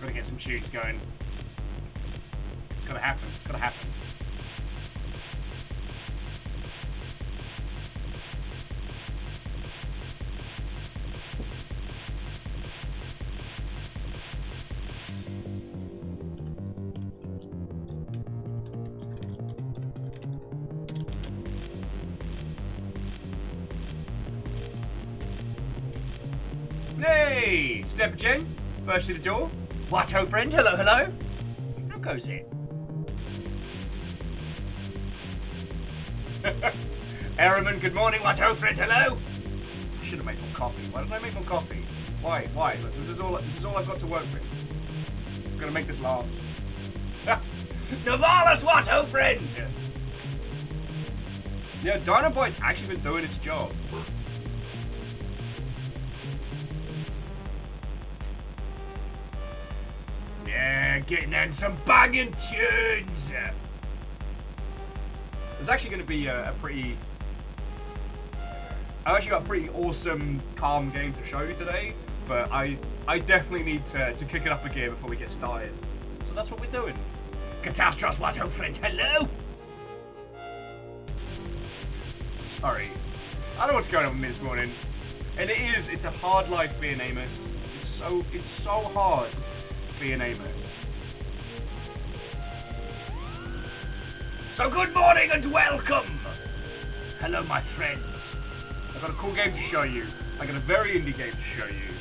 Gotta get some tunes going. It's gotta happen. It's gotta happen. Hey! Step Jen, first to the door. What ho, friend? Hello, hello. How goes it? Airman, good morning. What ho, friend? Hello. I should have made more coffee. Why didn't I make more coffee? Why? Why? Look, this is all I've got to work with. I'm gonna make this last. Navalas, what ho, friend? Yeah, Dynamite's actually been doing its job. Yeah, getting in some banging tunes. There's actually going to be a pretty... I've actually got a pretty awesome, calm game to show you today, but I definitely need to kick it up a gear before we get started. So that's what we're doing. Catastros, what ho, friend? Hello? Sorry. I don't know what's going on with me this morning. And it's a hard life being Amos. It's so hard being Amos. So good morning and welcome! Hello, my friends. I've got a cool game to show you. I got a very indie game to show you.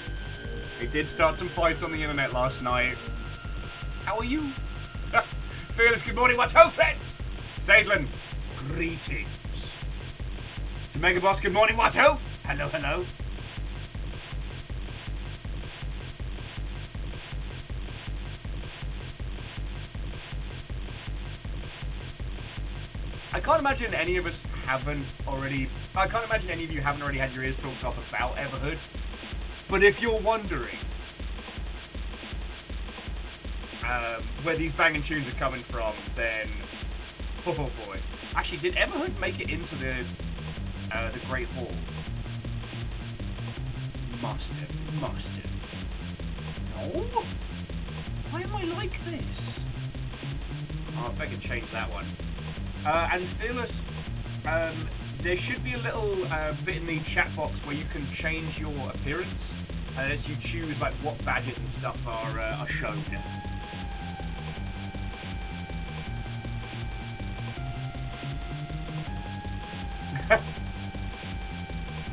It did start some fights on the internet last night. How are you? Fearless, good morning, what's ho, friend? Sadlin, greetings. To Mega Boss, good morning, what's ho? Hello, hello. I can't imagine any of us haven't already... I can't imagine any of you haven't already had your ears talked off about Everhood. But if you're wondering where these banging tunes are coming from, then... Oh boy. Actually, did Everhood make it into the Great Hall? Must have. No? Why am I like this? Oh, I can change that one. And Fearless, there should be a little bit in the chat box where you can change your appearance as you choose like what badges and stuff are shown.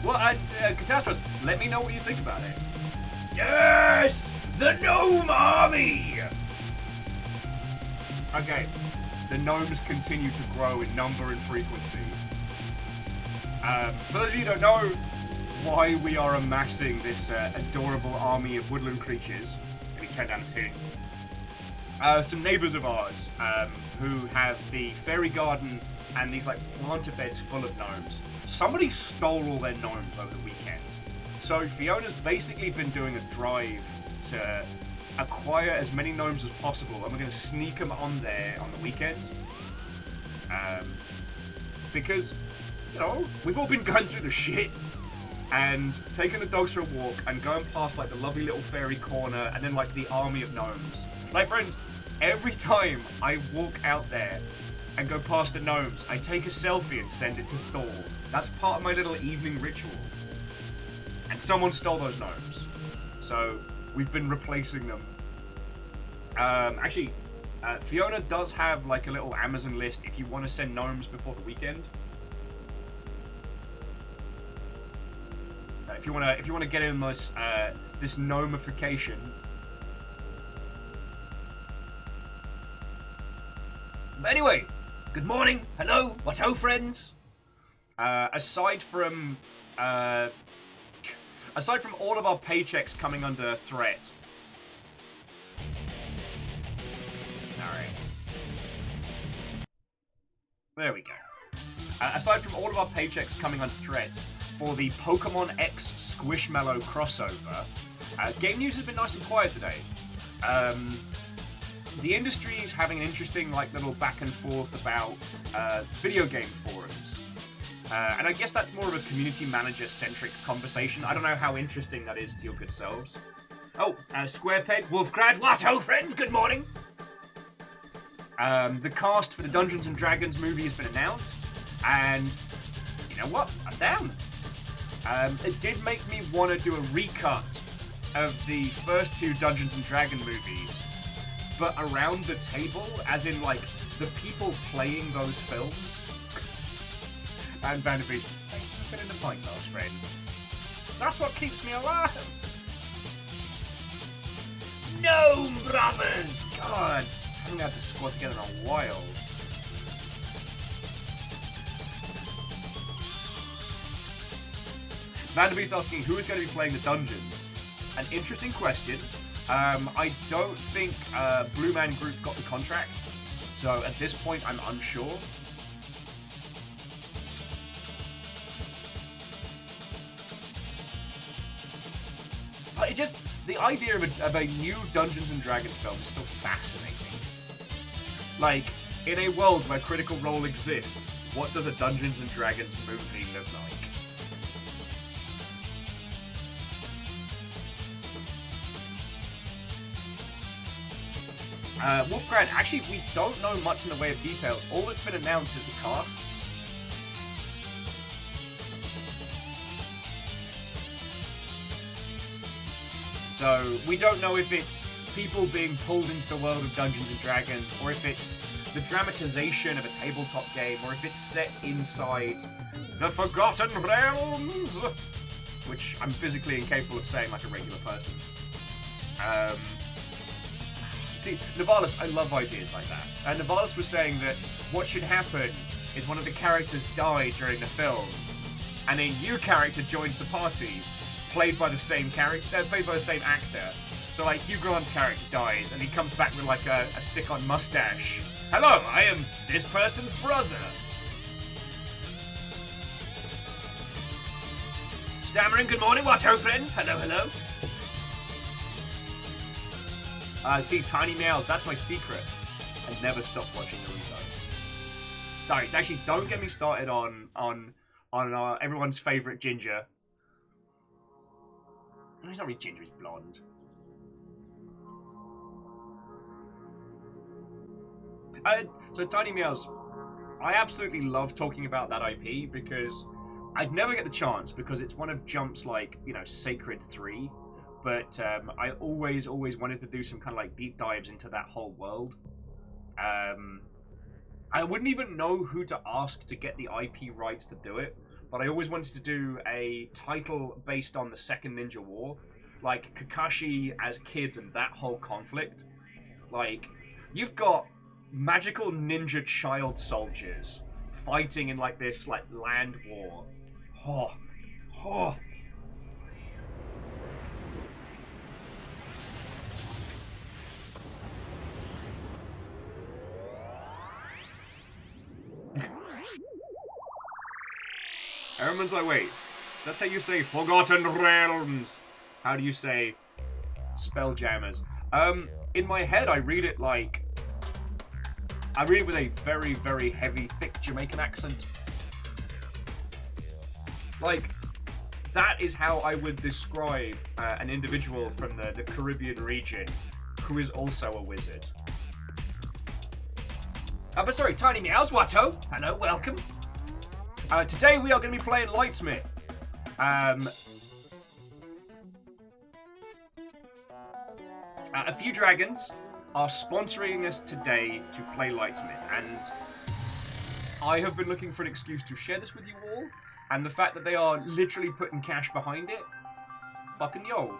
Well, Catastros, let me know what you think about it. Yes! The Gnome Army! Okay. The gnomes continue to grow in number and frequency. For those of you who don't know why we are amassing this adorable army of woodland creatures, maybe 10 down to 2s, some neighbours of ours who have the fairy garden and these like planter beds full of gnomes. Somebody stole all their gnomes over the weekend. So Fiona's basically been doing a drive to acquire as many gnomes as possible, and we're going to sneak them on there on the weekends. Because, you know, we've all been going through the shit and taking the dogs for a walk and going past like the lovely little fairy corner and then like the army of gnomes. My friends, every time I walk out there and go past the gnomes, I take a selfie and send it to Thor. That's part of my little evening ritual. And someone stole those gnomes. So, we've been replacing them. Actually, Fiona does have like a little Amazon list if you want to send gnomes before the weekend. If you want to get in this this gnomification. But anyway, good morning, hello, what's ho, friends? Aside from all of our paychecks coming under threat. Alright. There we go. Aside from all of our paychecks coming under threat for the Pokemon X Squishmallow crossover, game news has been nice and quiet today. The industry is having an interesting little back and forth about video game forums. And I guess that's more of a community manager-centric conversation. I don't know how interesting that is to your good selves. Oh, Squarepeg, Wolfgrad, what ho, friends, good morning! The cast for the Dungeons & Dragons movie has been announced, and you know what? I'm down. It did make me want to do a recut of the first two Dungeons & Dragons movies, but around the table, as in, the people playing those films. And Vanderbeest, take a bit in the pint glass, friend. That's what keeps me alive. Gnome Brothers! God, I haven't had the squad together in a while. Vanderbeest asking who is going to be playing the dungeons. An interesting question. I don't think Blue Man Group got the contract, so at this point I'm unsure. But it's just, the idea of a new Dungeons & Dragons film is still fascinating. In a world where Critical Role exists, what does a Dungeons & Dragons movie look like? Wolfgrad, actually, we don't know much in the way of details. All that's been announced is the cast. So, we don't know if it's people being pulled into the world of Dungeons & Dragons, or if it's the dramatization of a tabletop game, or if it's set inside the Forgotten Realms, which I'm physically incapable of saying like a regular person. See, Navalis, I love ideas like that. And Navalis was saying that what should happen is one of the characters die during the film, and a new character joins the party, played by the same actor. So Hugh Grant's character dies, and he comes back with a stick-on mustache. Hello, I am this person's brother. Stammering, good morning, what ho, friends? Hello, hello. See, Tiny Meows, that's my secret. I never stop watching Naruto. Alright, actually, don't get me started on everyone's favourite ginger. He's not really ginger, he's blonde. So Tiny Meows, I absolutely love talking about that IP because I'd never get the chance because it's one of Jump's Sacred 3. But I always wanted to do some kind of deep dives into that whole world. I wouldn't even know who to ask to get the IP rights to do it, but I always wanted to do a title based on the Second Ninja War, like Kakashi as kids and that whole conflict. You've got magical ninja child soldiers fighting in this land war. Oh. Everyone's like, wait, that's how you say Forgotten Realms. How do you say Spelljammers? In my head, I read it with a very, very heavy, thick Jamaican accent. That is how I would describe an individual from the Caribbean region who is also a wizard. But sorry, Tiny Meows, Watto. Hello, welcome. Today we are going to be playing Lightsmith. A few dragons are sponsoring us today to play Lightsmith, and I have been looking for an excuse to share this with you all, and the fact that they are literally putting cash behind it, fucking yo.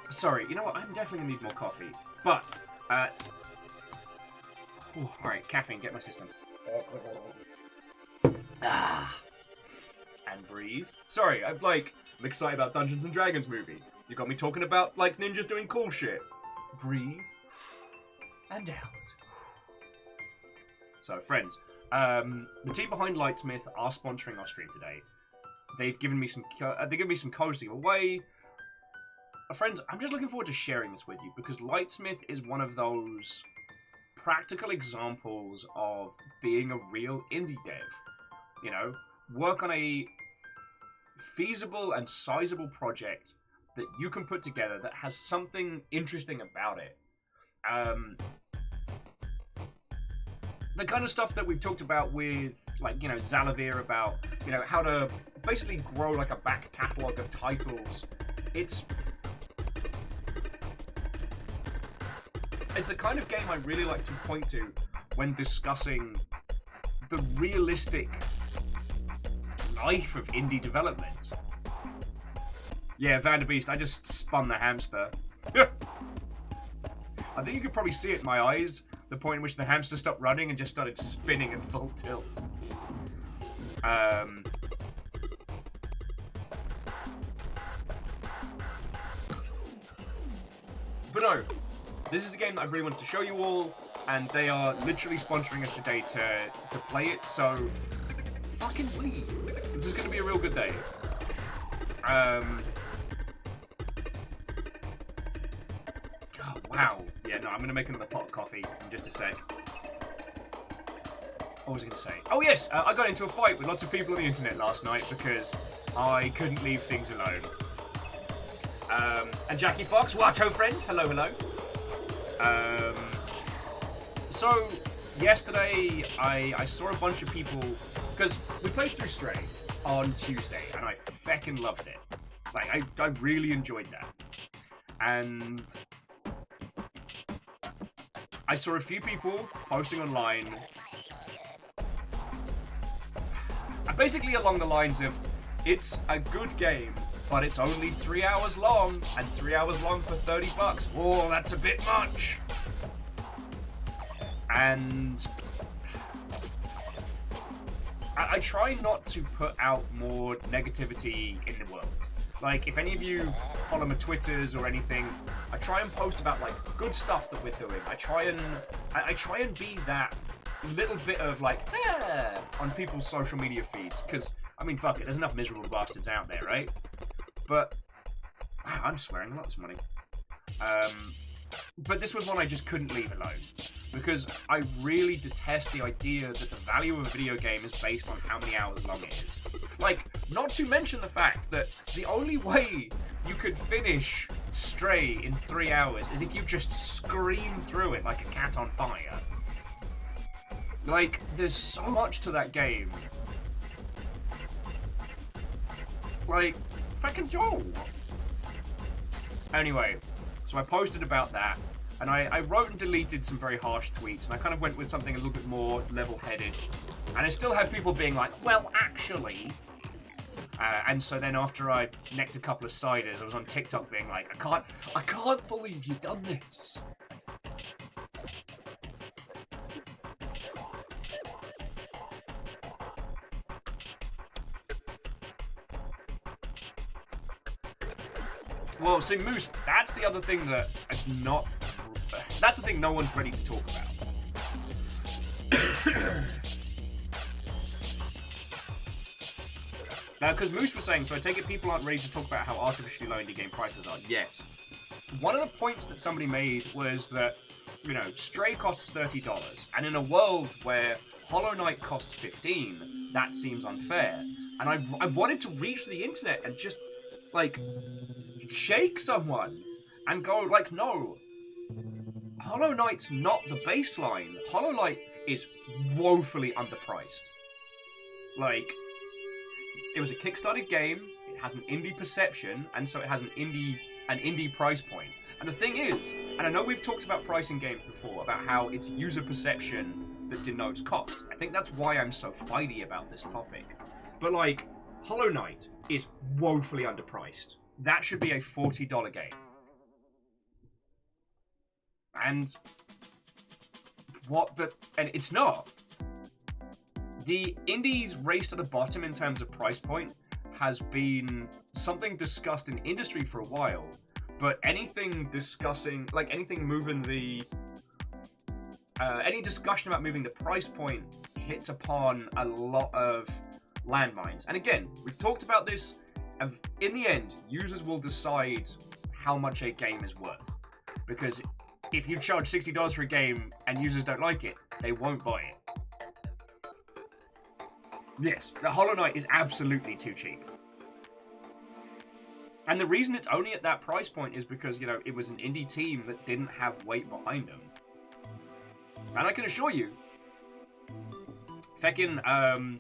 Sorry, you know what, I'm definitely gonna need more coffee, but, alright, caffeine, get my system. And breathe. Sorry, I'm excited about Dungeons and Dragons movie. You got me talking about, ninjas doing cool shit. Breathe. And out. So, friends, the team behind Lightsmith are sponsoring our stream today. They've given me some codes to give away. Friends, I'm just looking forward to sharing this with you because Lightsmith is one of those practical examples of being a real indie dev. You know, work on a feasible and sizable project that you can put together that has something interesting about it. The kind of stuff that we've talked about with, Zalavir about, how to basically grow a back catalogue of titles. It's the kind of game I really like to point to when discussing the realistic life of indie development. Yeah, Vanderbeest, I just spun the hamster. I think you could probably see it in my eyes, the point in which the hamster stopped running and just started spinning at full tilt. But no, this is a game that I really wanted to show you all, and they are literally sponsoring us today to play it, so fucking leave. This is going to be a real good day. Oh, wow. Yeah, no, I'm going to make another pot of coffee in just a sec. What was I going to say? Oh, yes, I got into a fight with lots of people on the internet last night because I couldn't leave things alone. And Jackie Fox, Watto friend, hello, hello. So, yesterday, I saw a bunch of people, because we played through Stray on Tuesday, and I feckin' loved it. I really enjoyed that. And I saw a few people posting online, basically along the lines of, it's a good game, but it's only 3 hours long, and 3 hours long for $30. Oh, that's a bit much. And I try not to put out more negativity in the world. If any of you follow my Twitters or anything, I try and post about good stuff that we're doing. I try and be that little bit of on people's social media feeds, because fuck it, there's enough miserable bastards out there, right? But wow, I'm swearing a lot this morning. But this was one I just couldn't leave alone, because I really detest the idea that the value of a video game is based on how many hours long it is. Not to mention the fact that the only way you could finish Stray in 3 hours is if you just scream through it like a cat on fire. There's so much to that game. Fucking Joel. Anyway, so I posted about that, and I wrote and deleted some very harsh tweets, and I kind of went with something a little bit more level-headed. And I still had people being like, well, actually... and so then after I necked a couple of ciders, I was on TikTok being like, I can't believe you've done this. Well, see, Moose, that's the other thing that that's the thing no one's ready to talk about. Now, because Moose was saying, so I take it people aren't ready to talk about how artificially low indie game prices are. Yes. One of the points that somebody made was that, Stray costs $30, and in a world where Hollow Knight costs $15, that seems unfair. And I wanted to reach the internet and just, shake someone and go like, no, Hollow Knight's not the baseline. Hollow Knight is woefully underpriced. Like, it was a Kickstarted game, it has an indie perception, and so it has an indie price point. And the thing is, and I know we've talked about pricing games before, about how it's user perception that denotes cost. I think that's why I'm so fighty about this topic. But like, Hollow Knight is woefully underpriced. That should be a $40 game. And and it's not. The indies race to the bottom in terms of price point has been something discussed in industry for a while, but anything discussing, like anything moving the, any discussion about moving the price point hits upon a lot of landmines. And again, we've talked about this, in the end, users will decide how much a game is worth. Because if you charge $60 for a game and users don't like it, they won't buy it. Yes, the Hollow Knight is absolutely too cheap. And the reason it's only at that price point is because, you know, it was an indie team that didn't have weight behind them. And I can assure you, feckin'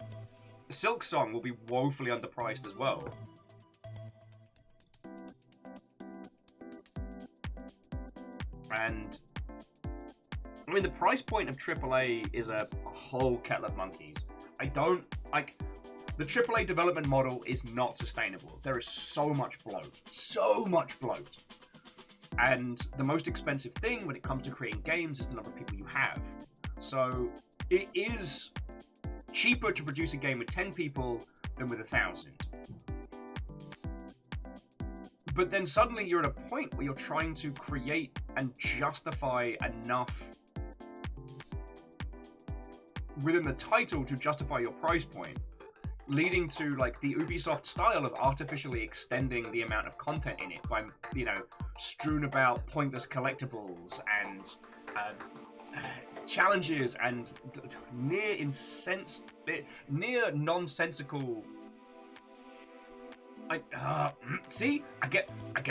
Silk Song will be woefully underpriced as well. And I mean, the price point of AAA is a whole kettle of monkeys. I don't like the AAA development model is not sustainable. There is so much bloat, and the most expensive thing when it comes to creating games is the number of people you have. So it is cheaper to produce a game with 10 people than with 1,000. But then suddenly you're at a point where you're trying to create and justify enough within the title to justify your price point, leading to like the Ubisoft style of artificially extending the amount of content in it by, you know, strewn about pointless collectibles and challenges and near nonsensical. See, I get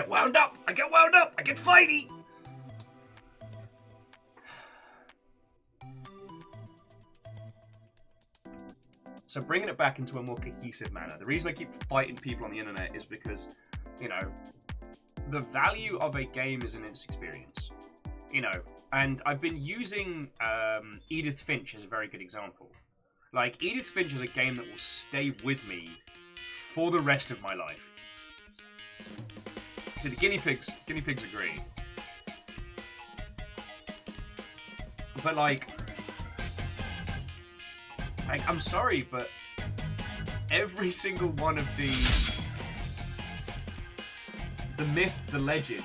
wound up. I get fighty. So bringing it back into a more cohesive manner. The reason I keep fighting people on the internet is because, you know, the value of a game is in its experience. You know, and I've been using Edith Finch as a very good example. Like, Edith Finch is a game that will stay with me for the rest of my life. So the guinea pigs agree. But like, I'm sorry, but every single one of the myth, the legend,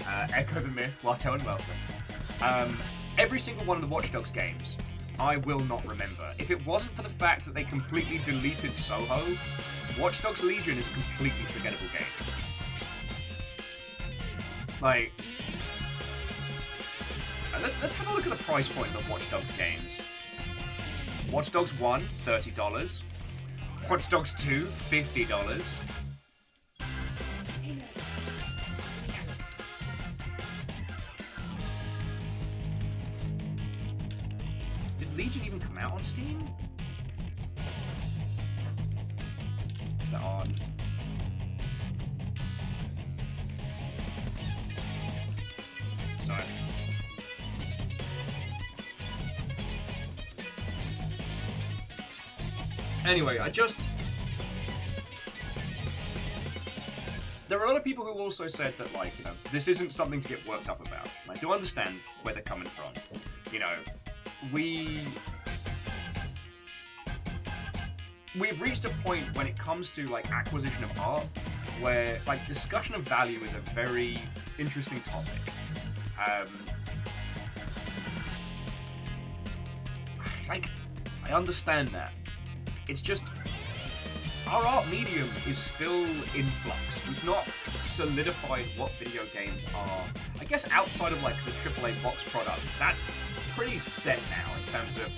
Echo the Myth, Watto and Welcome, every single one of the Watch Dogs games, I will not remember. If it wasn't for the fact that they completely deleted Soho, Watch Dogs Legion is a completely forgettable game. Like, let's have a look at the price point of Watch Dogs games. Watch Dogs 1, $30. Watch Dogs 2, $50. Did Legion even come out on Steam? Is that on? Sorry. Anyway, there are a lot of people who also said that, like, you know, this isn't something to get worked up about. And I do understand where they're coming from. You know, we've reached a point when it comes to, like, acquisition of art where, like, discussion of value is a very interesting topic. Like, I understand that. It's just, our art medium is still in flux. We've not solidified what video games are. I guess outside of, like, the AAA box product, that's pretty set now in terms of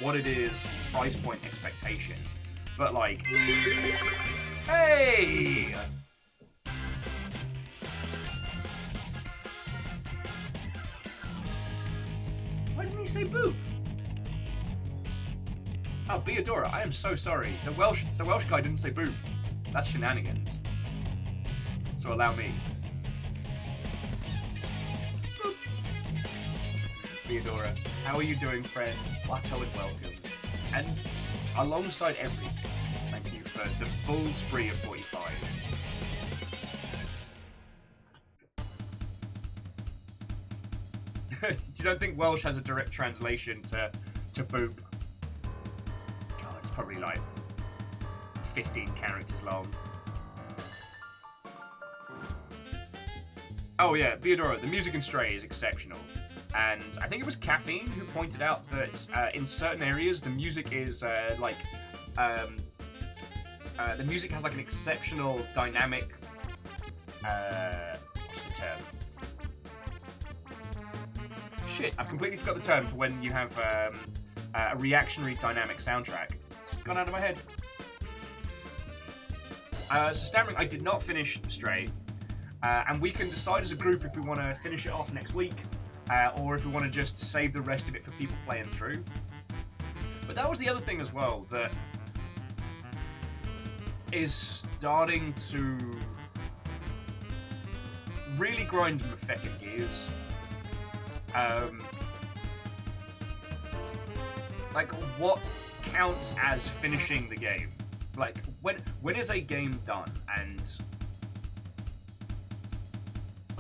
what it is, price point, expectation. But, like, hey! say boop? Oh, Beadora, I am so sorry. The Welsh guy didn't say boop. That's shenanigans. So allow me. Boop. Beadora, how are you doing, friend? Watto and welcome. And alongside everything, thank you for the full spree of 45. You don't think Welsh has a direct translation to boop? Oh, it's probably like 15 characters long. Oh yeah, Beadora, the music in Stray is exceptional. And I think it was Caffeine who pointed out that in certain areas the music is the music has like an exceptional dynamic. What's the term? Shit, I've completely forgot the term for when you have a reactionary dynamic soundtrack. It's gone out of my head. So Stammering, I did not finish Stray, and we can decide as a group if we want to finish it off next week, or if we want to just save the rest of it for people playing through. But that was the other thing as well that is starting to really grind my fucking gears. Like, what counts as finishing the game? Like, when is a game done? And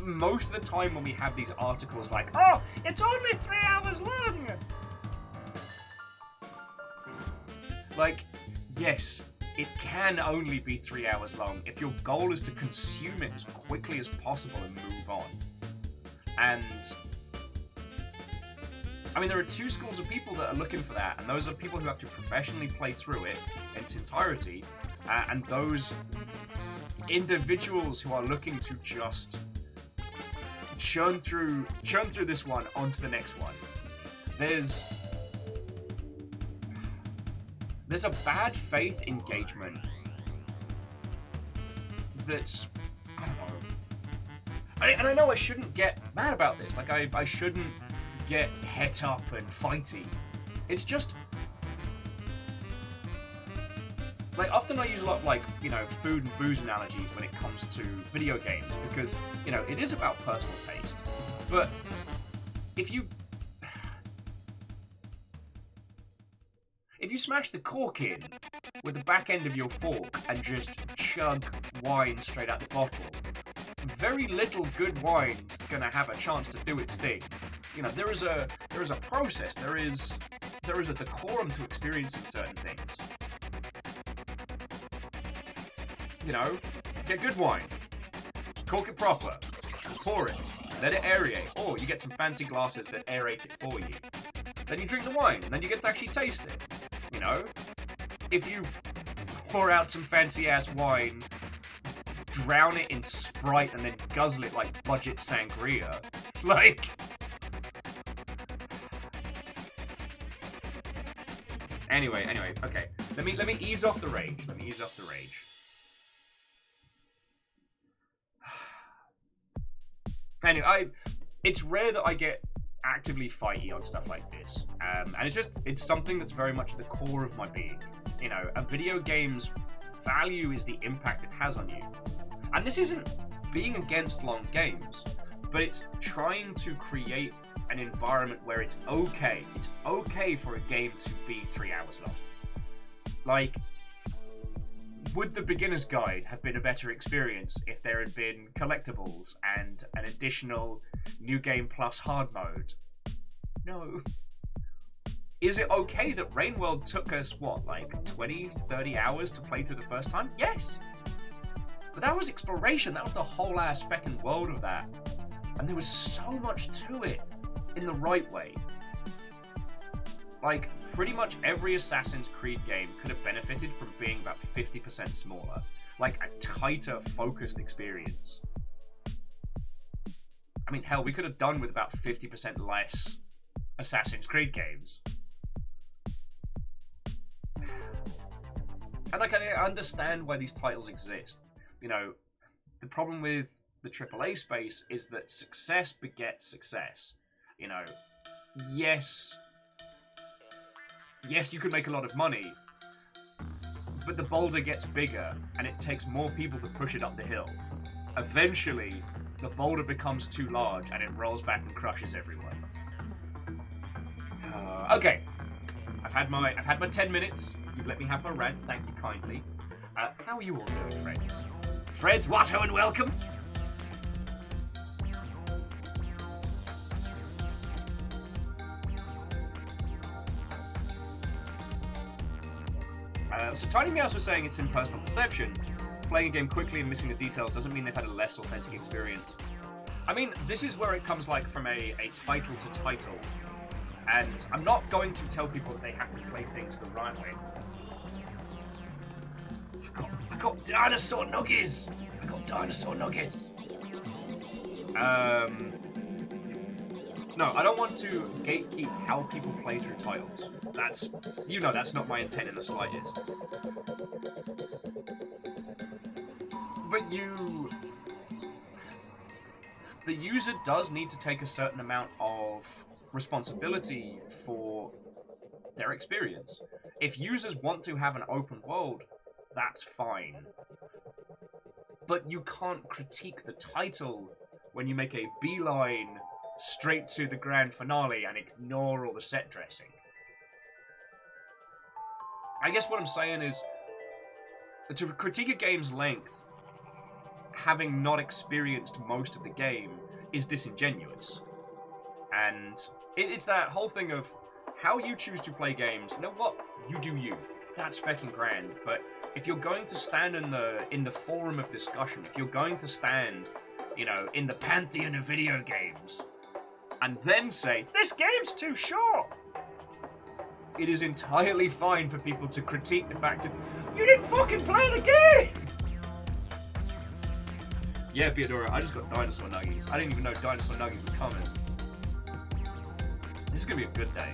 most of the time when we have these articles like, oh, it's only 3 hours long! Like, yes, it can only be 3 hours long if your goal is to consume it as quickly as possible and move on. And I mean, there are two schools of people that are looking for that, and those are people who have to professionally play through it in its entirety, and those individuals who are looking to just churn through this one onto the next one. There's a bad faith engagement that's, I don't know. And I know I shouldn't get mad about this. Like, I shouldn't get het up and fighty. It's just, like, often I use a lot of, like, you know, food and booze analogies when it comes to video games, because, you know, it is about personal taste. But if you smash the cork in with the back end of your fork and just chug wine straight out the bottle, very little good wine's gonna have a chance to do its thing. You know, there is a process, there is a decorum to experiencing certain things. You know, get good wine, cork it proper, pour it, let it aerate, or you get some fancy glasses that aerate it for you. Then you drink the wine, and then you get to actually taste it. You know, if you pour out some fancy ass wine, drown it in Sprite, and then guzzle it like budget sangria, like. Anyway, okay. Let me ease off the rage. Anyway, it's rare that I get actively fighty on stuff like this, and it's something that's very much the core of my being. You know, a video game's value is the impact it has on you, and this isn't being against long games, but it's trying to create an environment where it's okay for a game to be 3 hours long. Like, would the beginner's guide have been a better experience if there had been collectibles and an additional new game plus hard mode? No. Is it okay that Rainworld took us, what, like 20, 30 hours to play through the first time? Yes. But that was exploration. That was the whole ass feckin' world of that. And there was so much to it in the right way. Like, pretty much every Assassin's Creed game could have benefited from being about 50% smaller. Like, a tighter, focused experience. I mean, hell, we could have done with about 50% less Assassin's Creed games. And, like, I understand why these titles exist. You know, the problem with the AAA space is that success begets success. You know, yes, yes, you can make a lot of money, but the boulder gets bigger and it takes more people to push it up the hill. Eventually, the boulder becomes too large and it rolls back and crushes everyone. Okay, I've had my 10 minutes. You've let me have my rant. Thank you kindly. How are you all doing, friends? Friends, Watto and welcome. So Tiny Meows was saying it's in personal perception. Playing a game quickly and missing the details doesn't mean they've had a less authentic experience. I mean, this is where it comes like from a title to title. And I'm not going to tell people that they have to play things the right way. I got dinosaur nuggies! I got dinosaur nuggies! No, I don't want to gatekeep how people play through titles. That's not my intent in the slightest. But the user does need to take a certain amount of responsibility for their experience. If users want to have an open world, that's fine. But you can't critique the title when you make a beeline straight to the grand finale and ignore all the set dressing. I guess what I'm saying is, to critique a game's length, having not experienced most of the game, is disingenuous. And it's that whole thing of how you choose to play games. You know what? You do you. That's fucking grand. But if you're going to stand in the forum of discussion, if you're going to stand, in the pantheon of video games, and then say, this game's too short, it is entirely fine for people to critique the fact that you didn't fucking play the game! Yeah, Beadora, I just got dinosaur nuggies. I didn't even know dinosaur nuggies were coming. This is gonna be a good day.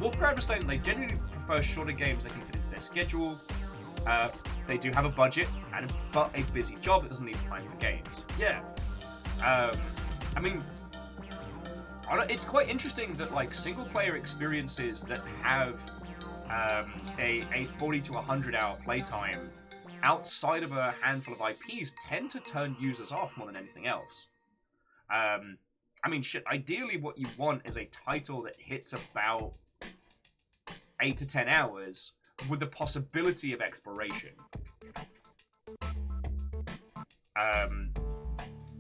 Wolfcrab was saying they generally prefer shorter games that can fit into their schedule. They do have a budget, but a busy job that doesn't leave time for games. Yeah. I mean, it's quite interesting that single-player experiences that have a 40 to 100 hour playtime outside of a handful of IPs tend to turn users off more than anything else. I mean, shit, ideally what you want is a title that hits about 8 to 10 hours with the possibility of exploration.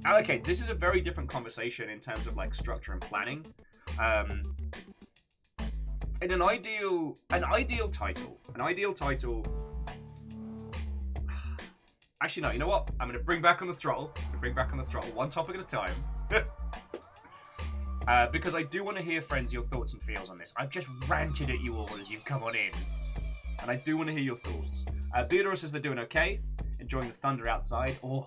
Okay, this is a very different conversation in terms of structure and planning. In an ideal title. Actually, no. You know what? I'm gonna bring back on the throttle. One topic at a time. Because I do want to hear, friends, your thoughts and feels on this. I've just ranted at you all as you've come on in, and I do want to hear your thoughts. Theodore says they're doing okay, enjoying the thunder outside. Oh,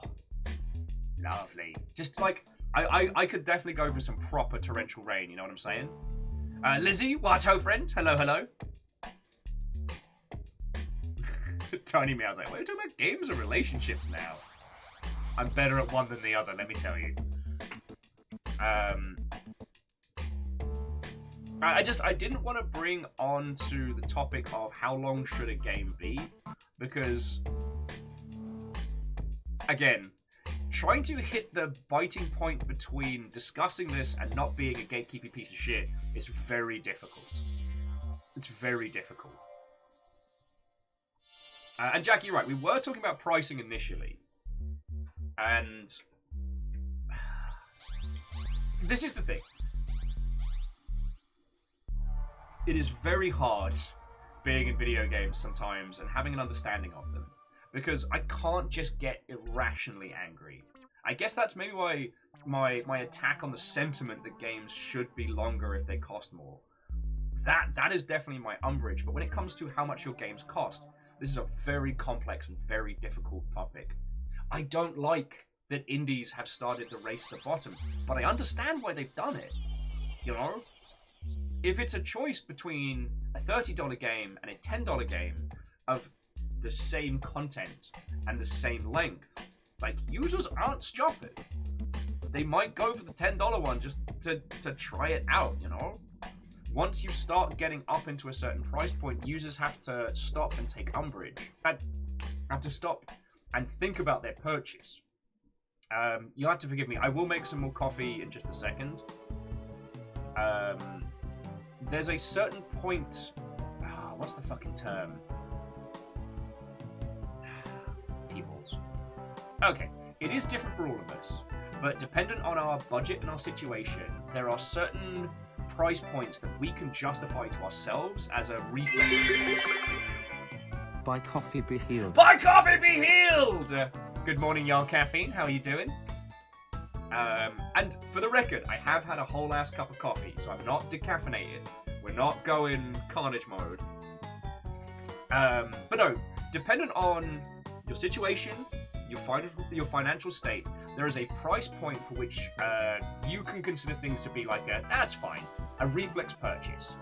lovely. Just I could definitely go for some proper torrential rain. You know what I'm saying? Lizzie, Watto friend, hello. Tiny Meow's like, we're talking about games or relationships now. I'm better at one than the other, let me tell you. I didn't want to bring on to the topic of how long should a game be, because, again, trying to hit the biting point between discussing this and not being a gatekeeping piece of shit is very difficult. It's very difficult. And Jack, you're right, we were talking about pricing initially. And this is the thing. It is very hard being in video games sometimes and having an understanding of them, because I can't just get irrationally angry. I guess that's maybe why my attack on the sentiment that games should be longer if they cost more. That is definitely my umbrage, but when it comes to how much your games cost, this is a very complex and very difficult topic. I don't like that indies have started the race to the bottom, but I understand why they've done it. You know? If it's a choice between a $30 game and a $10 game of the same content and the same length, users aren't stupid. they might go for the $10 one just to try it out, you know? Once you start getting up into a certain price point, users have to stop and take umbrage. Have to stop and think about their purchase. You'll have to forgive me. I will make some more coffee in just a second. There's a certain point... what's the fucking term? Peoples. Okay, it is different for all of us, but dependent on our budget and our situation, there are certain price points that we can justify to ourselves as a reflex. Buy coffee, be healed. Buy coffee, be healed! Good morning, y'all caffeine. How are you doing? And for the record, I have had a whole ass cup of coffee, so I'm not decaffeinated. We're not going carnage mode. But no, dependent on your situation, your financial state, there is a price point for which you can consider things to be like that's fine, a reflex purchase.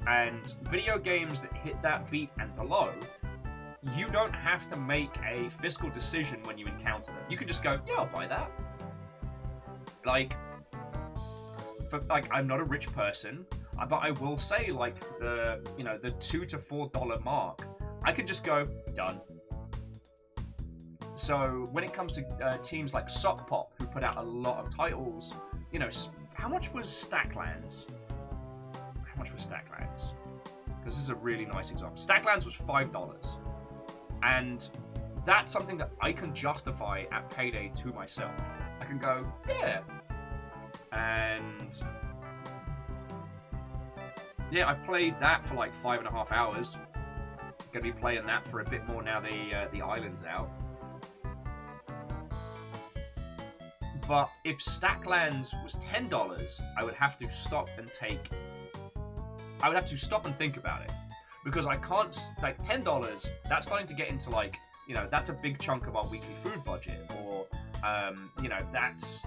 And video games that hit that beat and below, you don't have to make a fiscal decision when you encounter them. You can just go, yeah, I'll buy that. Like, I'm not a rich person, but I will say, like, the $2 to $4 mark, I could just go, done. So when it comes to teams like Sock Pop, who put out a lot of titles, you know, how much was Stacklands? How much was Stacklands? Because this is a really nice example. Stacklands was $5. And that's something that I can justify at payday to myself. I can go, yeah. And yeah, I played that for like 5.5 hours. Gonna be playing that for a bit more now the island's out. But if Stacklands was $10, I would have to stop and think about it. Because I can't, like, $10, that's starting to get into, like, you know, that's a big chunk of our weekly food budget. Or, you know, that's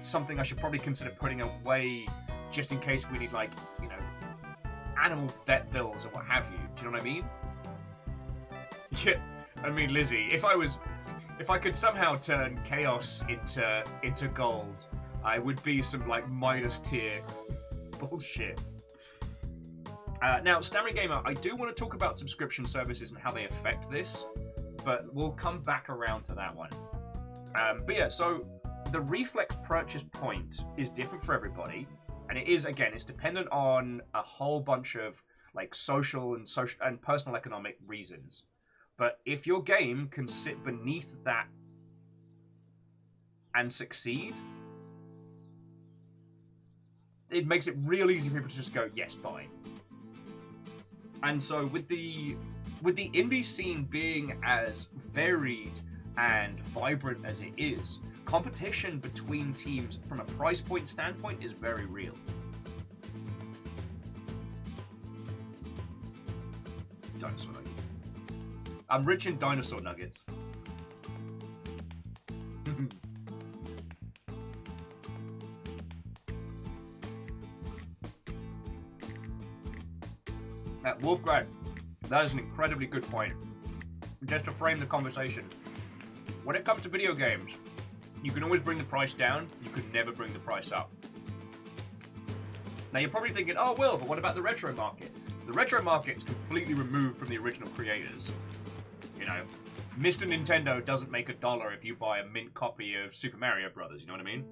something I should probably consider putting away just in case we need, like, you know, animal vet bills or what have you. Do you know what I mean? Yeah, I mean, Lizzie, if I could somehow turn chaos into gold, I would be some, like, Midas tier bullshit. Now, Stammery Gamer, I do want to talk about subscription services and how they affect this, but we'll come back around to that one. But yeah, so the reflex purchase point is different for everybody, and it is, again, it's dependent on a whole bunch of, like, social and personal economic reasons. But if your game can sit beneath that and succeed, it makes it real easy for people to just go, yes, buy. And so with the indie scene being as varied and vibrant as it is, competition between teams from a price point standpoint is very real. Dinosaur nuggets. I'm rich in dinosaur nuggets. Wolfgrad, that is an incredibly good point. Just to frame the conversation, when it comes to video games, you can always bring the price down, you can never bring the price up. Now you're probably thinking, oh well, but what about the retro market? The retro market is completely removed from the original creators. You know, Mr. Nintendo doesn't make $1 if you buy a mint copy of Super Mario Brothers, you know what I mean?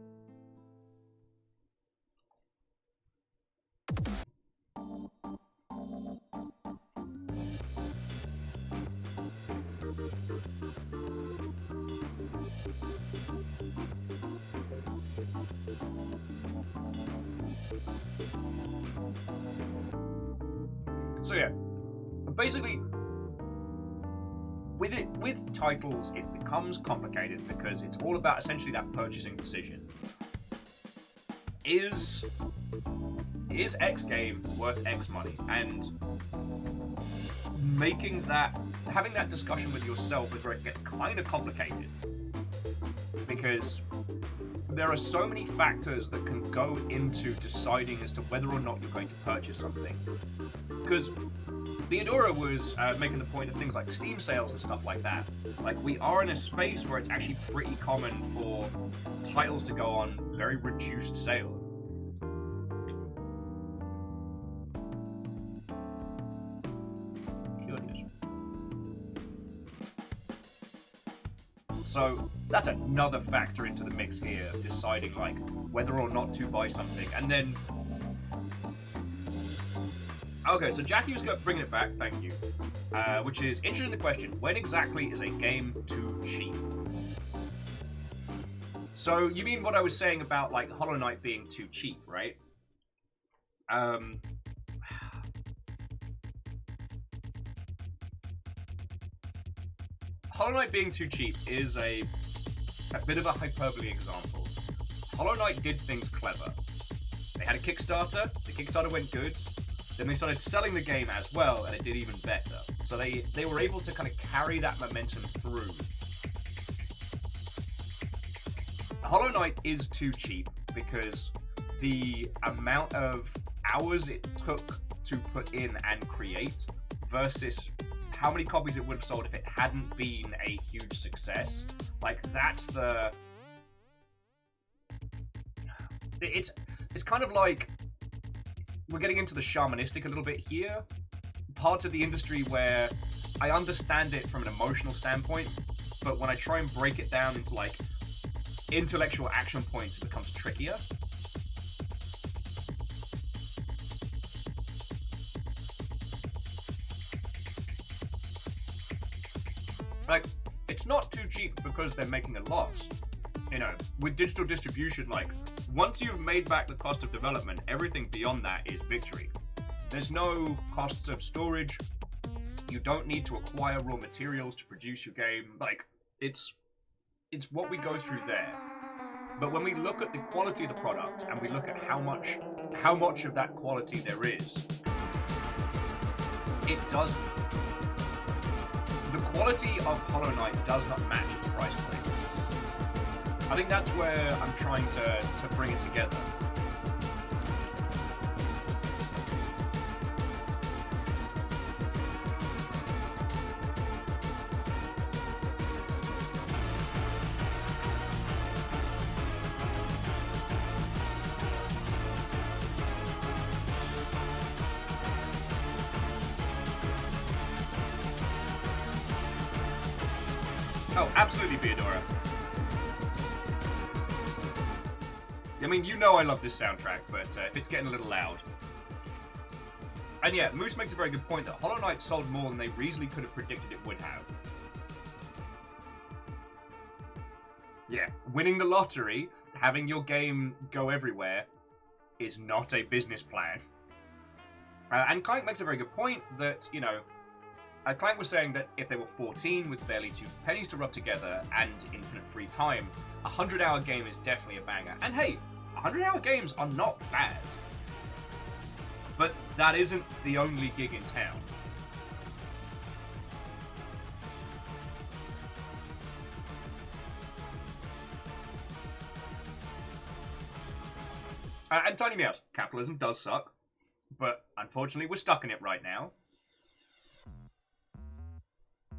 So yeah, basically, with titles, it becomes complicated because it's all about essentially that purchasing decision. Is X game worth X money? And having that discussion with yourself is where it gets kind of complicated, because there are so many factors that can go into deciding as to whether or not you're going to purchase something. Because Theodora was making the point of things like Steam sales and stuff like that. Like, we are in a space where it's actually pretty common for titles to go on very reduced sale. So that's another factor into the mix here of deciding like whether or not to buy something. And then, okay, so Jackie was bringing it back, thank you, which is interesting in the question, when exactly is a game too cheap? So you mean what I was saying about like Hollow Knight being too cheap, right? Hollow Knight being too cheap is a bit of a hyperbole example. Hollow Knight did things clever. They had a Kickstarter, the Kickstarter went good, then they started selling the game as well, and it did even better. So they were able to kind of carry that momentum through. Hollow Knight is too cheap because the amount of hours it took to put in and create versus how many copies it would have sold if it hadn't been a huge success. Like, that's the... It's kind of like... We're getting into the shamanistic a little bit here. Parts of the industry where I understand it from an emotional standpoint, but when I try and break it down into, like, intellectual action points, it becomes trickier. Like, it's not too cheap because they're making a loss. You know, with digital distribution, like, once you've made back the cost of development, everything beyond that is victory. There's no costs of storage. You don't need to acquire raw materials to produce your game. Like, it's what we go through there. But when we look at the quality of the product and we look at how much of that quality there is, it does... The quality of Hollow Knight does not match its price point. I think that's where I'm trying to bring it together. Oh, absolutely, Theodora. I mean, you know I love this soundtrack, but if it's getting a little loud. And yeah, Moose makes a very good point that Hollow Knight sold more than they reasonably could have predicted it would have. Yeah, winning the lottery, having your game go everywhere, is not a business plan. And Clank makes a very good point that, you know, Clank was saying that if they were 14 with barely 2 pennies to rub together and infinite free time, a 100-hour game is definitely a banger. And hey, 100-hour games are not bad. But that isn't the only gig in town. And Tiny Meows, capitalism does suck, but unfortunately we're stuck in it right now.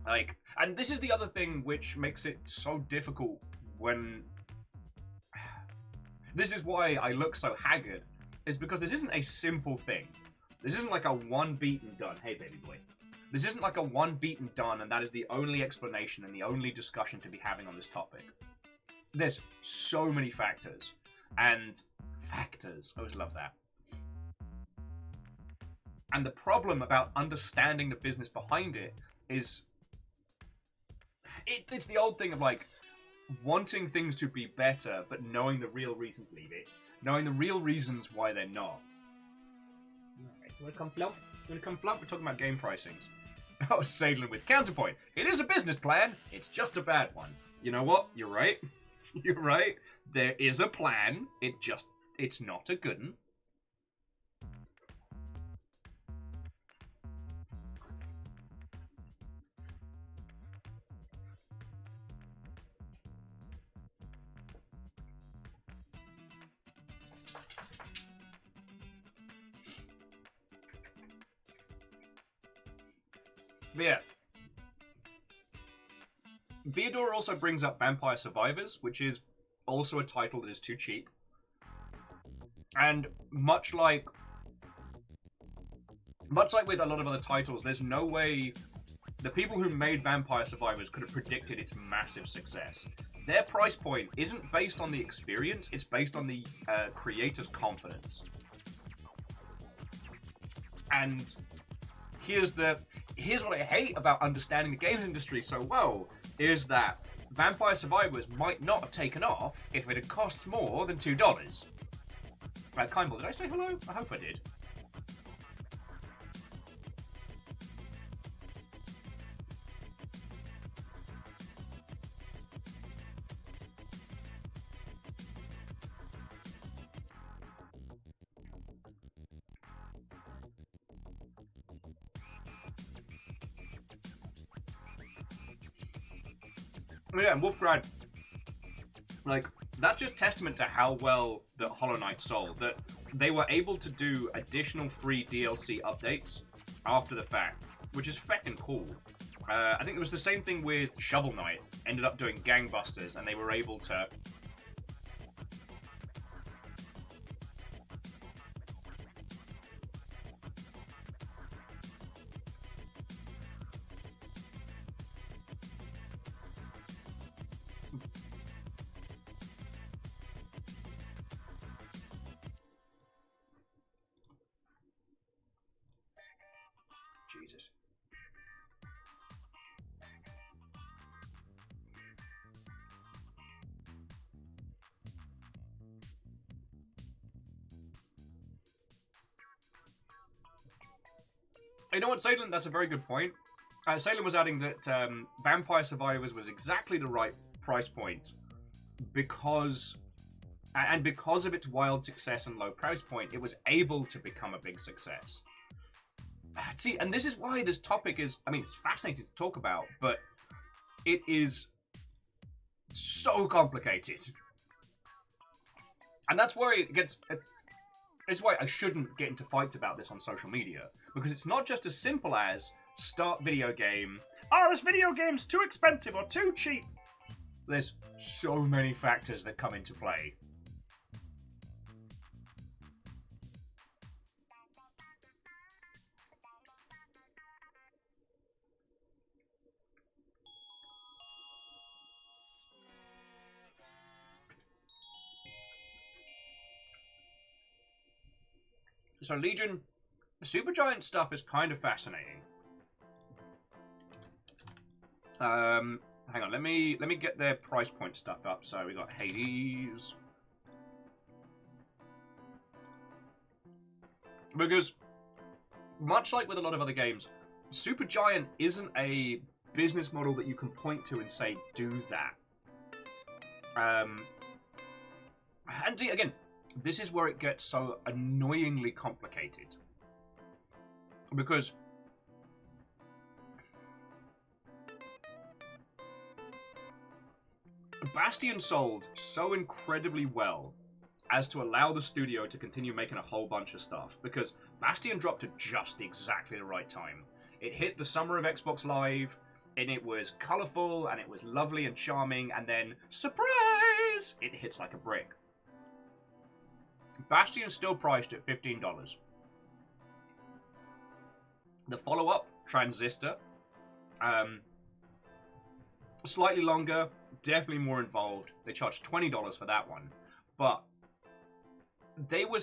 Like, and this is the other thing which makes it so difficult when... This is why I look so haggard, is because this isn't a simple thing. This isn't like a one beat and done. Hey, baby boy. This isn't like a one beat and done, and that is the only explanation and the only discussion to be having on this topic. There's so many factors. And factors. I always love that. And the problem about understanding the business behind it is... It's the old thing of, like, wanting things to be better, but knowing the real reasons, leave it. Knowing the real reasons why they're not. Alright, you wanna come flump? You wanna come flump? We're talking about game pricings. Oh, Sadlin with counterpoint. It is a business plan, it's just a bad one. You know what? You're right. You're right. There is a plan, it's not a good one. But yeah. Beador also brings up Vampire Survivors, which is also a title that is too cheap. And much like with a lot of other titles, there's no way the people who made Vampire Survivors could have predicted its massive success. Their price point isn't based on the experience, it's based on the creator's confidence. And here's what I hate about understanding the games industry so well, is that Vampire Survivors might not have taken off if it had cost more than $2. Right, Kindle, did I say hello? I hope I did. Yeah, and Wolfgrad, like, that's just testament to how well that Hollow Knight sold, that they were able to do additional free DLC updates after the fact, which is feckin' cool. I think it was the same thing with Shovel Knight, ended up doing gangbusters, and they were able to... Jesus. You know what, Salem? That's a very good point. Salem was adding that Vampire Survivors was exactly the right price point because of its wild success and low price point, it was able to become a big success. See, and this is why this topic is, I mean, it's fascinating to talk about, but it is so complicated. And that's why it's why I shouldn't get into fights about this on social media, because it's not just as simple as start video game, oh, this video game's too expensive or too cheap. There's so many factors that come into play. So Legion, the Supergiant stuff is kind of fascinating. Hang on, let me get their price point stuff up. So we got Hades. Because, much like with a lot of other games, Supergiant isn't a business model that you can point to and say, do that. And again, this is where it gets so annoyingly complicated. Because Bastion sold so incredibly well as to allow the studio to continue making a whole bunch of stuff. Because Bastion dropped at just exactly the right time. It hit the summer of Xbox Live, and it was colourful, and it was lovely and charming, and then, surprise! It hits like a brick. Bastion is still priced at $15. The follow-up, Transistor, slightly longer, definitely more involved. They charged $20 for that one, but they were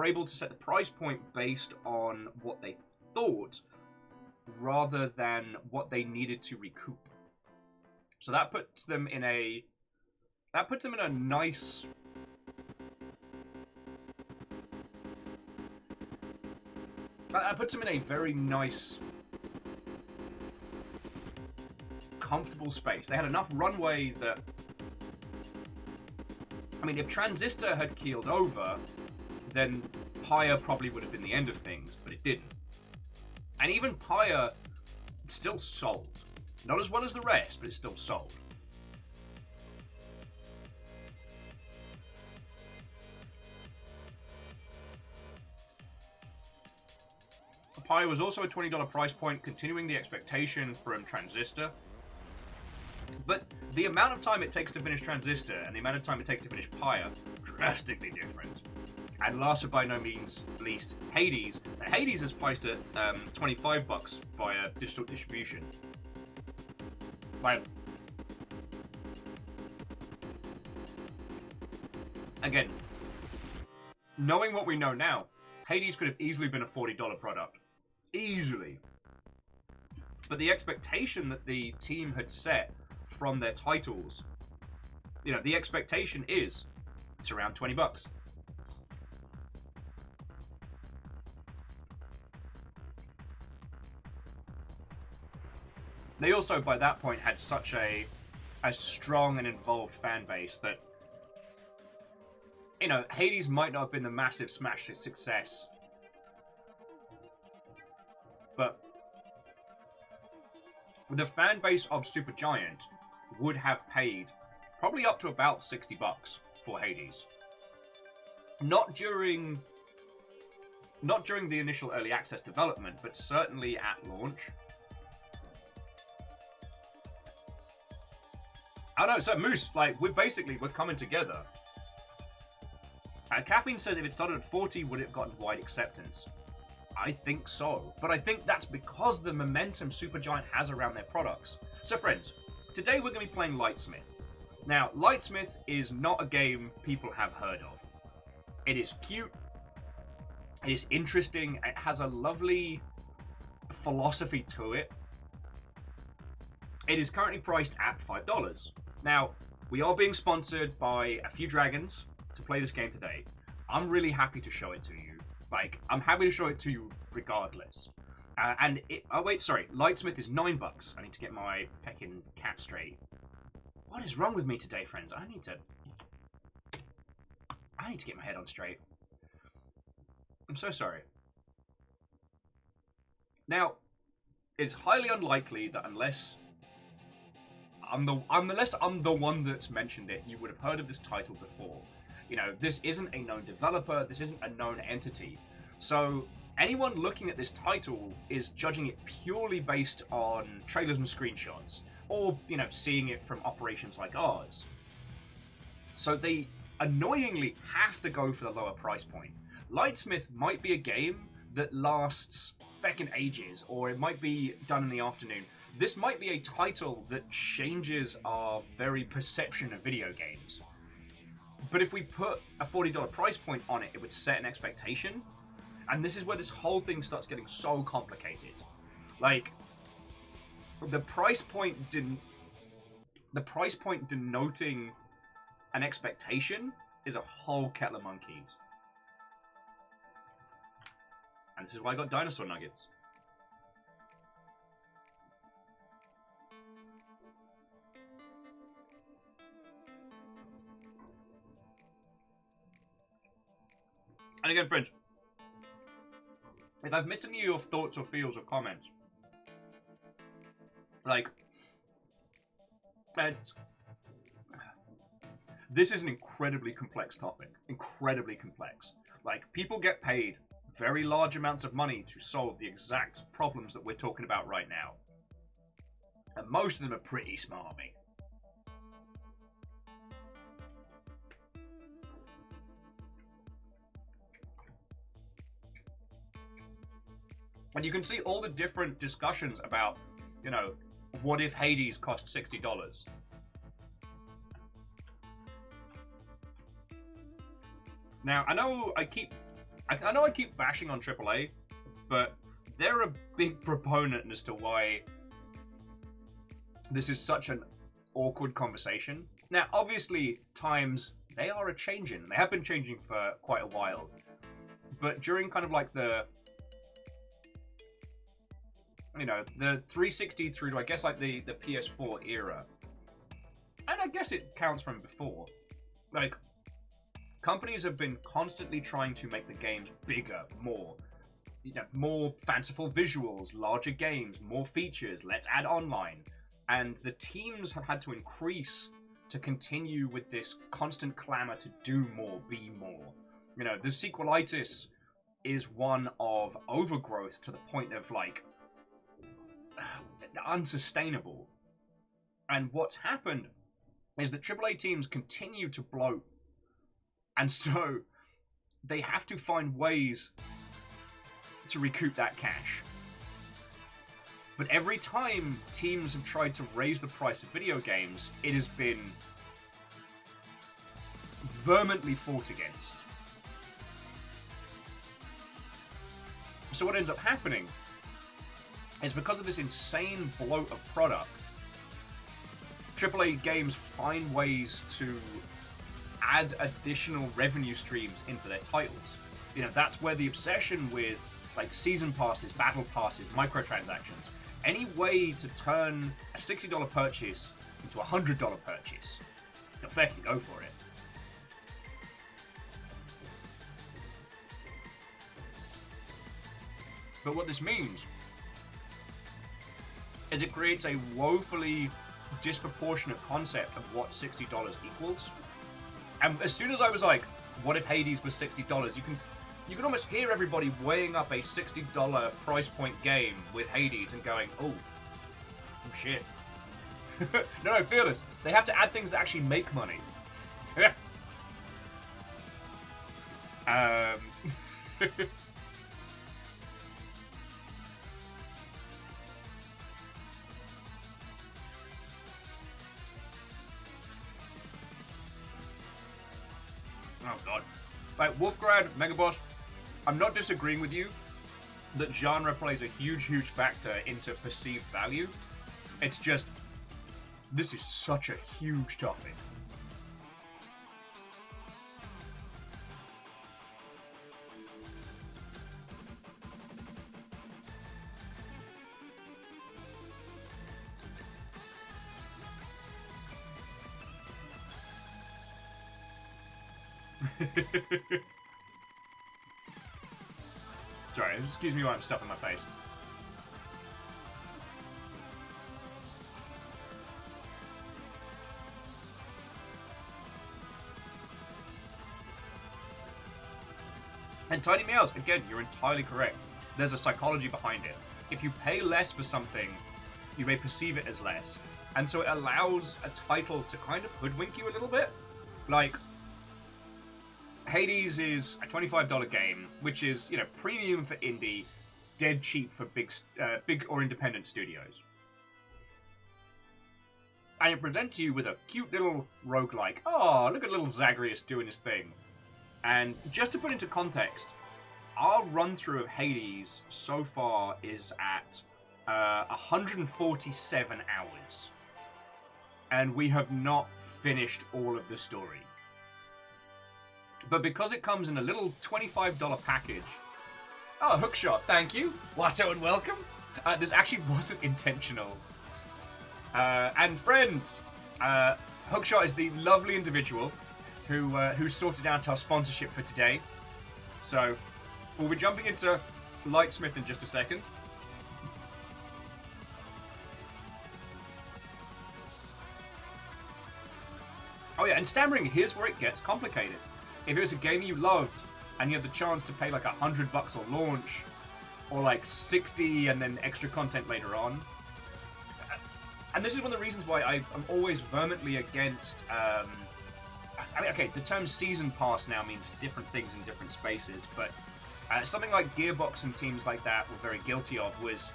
able to set the price point based on what they thought rather than what they needed to recoup. So that puts them in a nice... That puts them in a very nice, comfortable space. They had enough runway that... I mean, if Transistor had keeled over, then Pyre probably would have been the end of things, but it didn't. And even Pyre still sold. Not as well as the rest, but it still sold. Pi was also a $20 price point, continuing the expectation from Transistor. But the amount of time it takes to finish Transistor and the amount of time it takes to finish Pi are drastically different. And last but by no means least, Hades. Now, Hades is priced at $25 via digital distribution. Again, knowing what we know now, Hades could have easily been a $40 product. Easily. But the expectation that the team had set from their titles, the expectation is it's around $20. They also, by that point, had such a strong and involved fan base that, Hades might not have been the massive smash success, but the fan base of Supergiant would have paid probably up to about $60 for Hades. Not during the initial early access development, but certainly at launch. I don't know, so Moose, we're coming together. Caffeine says if it started at 40, would it have gotten wide acceptance? I think so. But I think that's because the momentum Supergiant has around their products. So friends, today we're going to be playing Lightsmith. Now, Lightsmith is not a game people have heard of. It is cute. It is interesting. It has a lovely philosophy to it. It is currently priced at $5. Now, we are being sponsored by a few dragons to play this game today. I'm really happy to show it to you. I'm happy to show it to you regardless. Lightsmith is $9. I need to get my feckin' cat straight. What is wrong with me today, friends? I need to get my head on straight. I'm so sorry. Now, it's highly unlikely that unless I'm the one that's mentioned it, you would have heard of this title before. This isn't a known developer, this isn't a known entity. So anyone looking at this title is judging it purely based on trailers and screenshots, or, seeing it from operations like ours. So they annoyingly have to go for the lower price point. Lightsmith might be a game that lasts feckin' ages, or it might be done in the afternoon. This might be a title that changes our very perception of video games. But if we put a $40 price point on it, it would set an expectation. And this is where this whole thing starts getting so complicated. The price point denoting an expectation is a whole kettle of monkeys. And this is why I got dinosaur nuggets. And again, friends, if I've missed any of your thoughts or feels or comments, this is an incredibly complex topic. Incredibly complex. People get paid very large amounts of money to solve the exact problems that we're talking about right now. And most of them are pretty smarmy. And you can see all the different discussions about, what if Hades cost $60? Now, I know I keep bashing on AAA, but they're a big proponent as to why this is such an awkward conversation. Now, obviously, times, they are a-changing. They have been changing for quite a while. But during kind of the 360 through to, I guess, the PS4 era. And I guess it counts from before. Companies have been constantly trying to make the games bigger, more fanciful visuals, larger games, more features, let's add online. And the teams have had to increase to continue with this constant clamor to do more, be more. The sequelitis is one of overgrowth to the point of, like, unsustainable. And what's happened is that AAA teams continue to bloat, and so they have to find ways to recoup that cash. But every time teams have tried to raise the price of video games, it has been vehemently fought against. So what ends up happening is, because of this insane bloat of product, AAA games find ways to add additional revenue streams into their titles. You know, that's where the obsession with, like, season passes, battle passes, microtransactions, any way to turn a $60 purchase into a $100 purchase, they'll effectively go for it. But what this means is it creates a woefully disproportionate concept of what $60 equals. And as soon as I was like, what if Hades was $60? You can almost hear everybody weighing up a $60 price point game with Hades and going, oh shit. No, fearless. They have to add things that actually make money. Oh god. Like, Wolfgrad, Megaboss, I'm not disagreeing with you that genre plays a huge, huge factor into perceived value. It's just, this is such a huge topic. Sorry, excuse me while I'm stuffing my face. And Tiny Meows, again, you're entirely correct. There's a psychology behind it. If you pay less for something, you may perceive it as less. And so it allows a title to kind of hoodwink you a little bit. Like, Hades is a $25 game, which is, you know, premium for indie, dead cheap for big or independent studios. And it presents you with a cute little roguelike. Oh, look at little Zagreus doing his thing. And just to put into context, our run-through of Hades so far is at 147 hours. And we have not finished all of the story. But because it comes in a little $25 package... Oh, Hookshot, thank you. Watto and welcome. This actually wasn't intentional. And friends, Hookshot is the lovely individual who sorted out our sponsorship for today. So, we'll be jumping into Lightsmith in just a second. Oh yeah, and stammering, here's where it gets complicated. If it was a game you loved, and you had the chance to pay like $100 on launch, or like 60 and then extra content later on. And this is one of the reasons why I'm always vehemently against... I mean, okay, the term season pass now means different things in different spaces, but something like Gearbox and teams like that were very guilty of was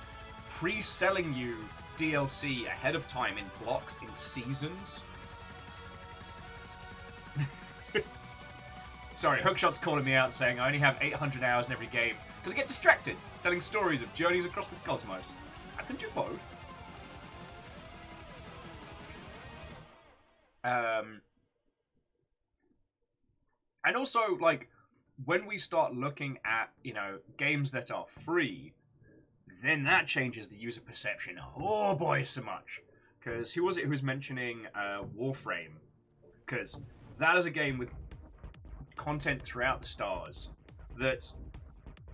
pre-selling you DLC ahead of time in blocks, in seasons. Sorry, Hookshot's calling me out saying I only have 800 hours in every game because I get distracted telling stories of journeys across the cosmos. I can do both. And also, like, when we start looking at, you know, games that are free, then that changes the user perception. Oh boy, so much. Because who was it who was mentioning Warframe? Because that is a game with content throughout the stars that,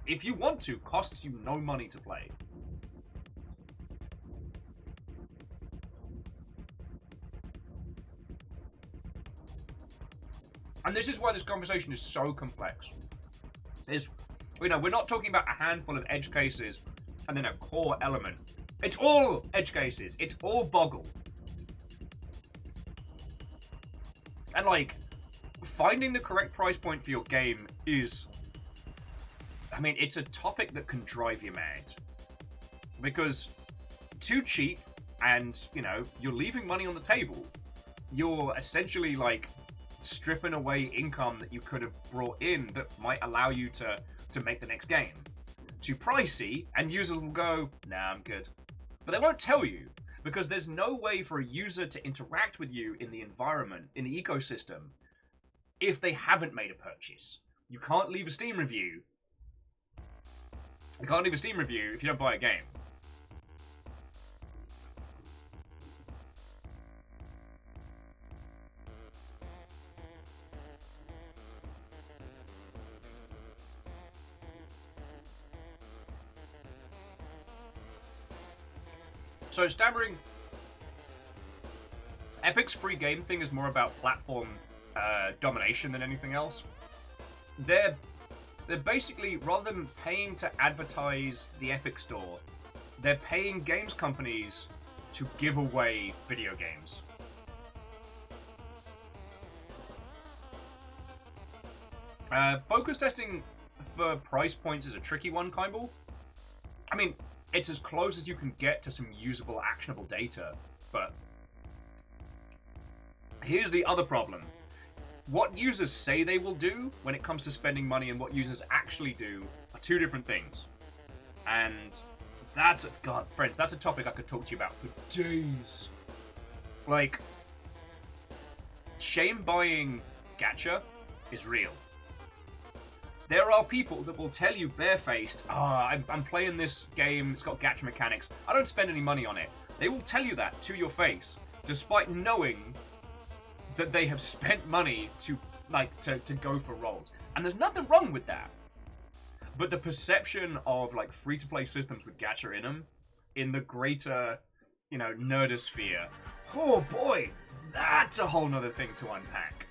if you want to, costs you no money to play. And this is why this conversation is so complex. Is You know, we're not talking about a handful of edge cases and then a core element. It's all edge cases. It's all boggle. And, like, finding the correct price point for your game is... I mean, it's a topic that can drive you mad. Because too cheap and, you know, you're leaving money on the table. You're essentially, like, stripping away income that you could have brought in that might allow you to make the next game. Too pricey, and users will go, nah, I'm good. But they won't tell you, because there's no way for a user to interact with you in the environment, in the ecosystem, if they haven't made a purchase. You can't leave a Steam review. You can't leave a Steam review if you don't buy a game. So, Stammering, Epic's free game thing is more about platform domination than anything else. They're basically, rather than paying to advertise the Epic Store, they're paying games companies to give away video games. Focus testing for price points is a tricky one, Kimball. I mean, it's as close as you can get to some usable, actionable data, but here's the other problem. What users say they will do when it comes to spending money and what users actually do are two different things. And that's, God, friends, that's a topic I could talk to you about for days. Like, shame buying gacha is real. There are people that will tell you barefaced, I'm playing this game, it's got gacha mechanics, I don't spend any money on it. They will tell you that to your face, despite knowing that they have spent money to go for roles. And there's nothing wrong with that. But the perception of, like, free-to-play systems with gacha in them, in the greater, you know, nerdosphere, oh boy, that's a whole nother thing to unpack.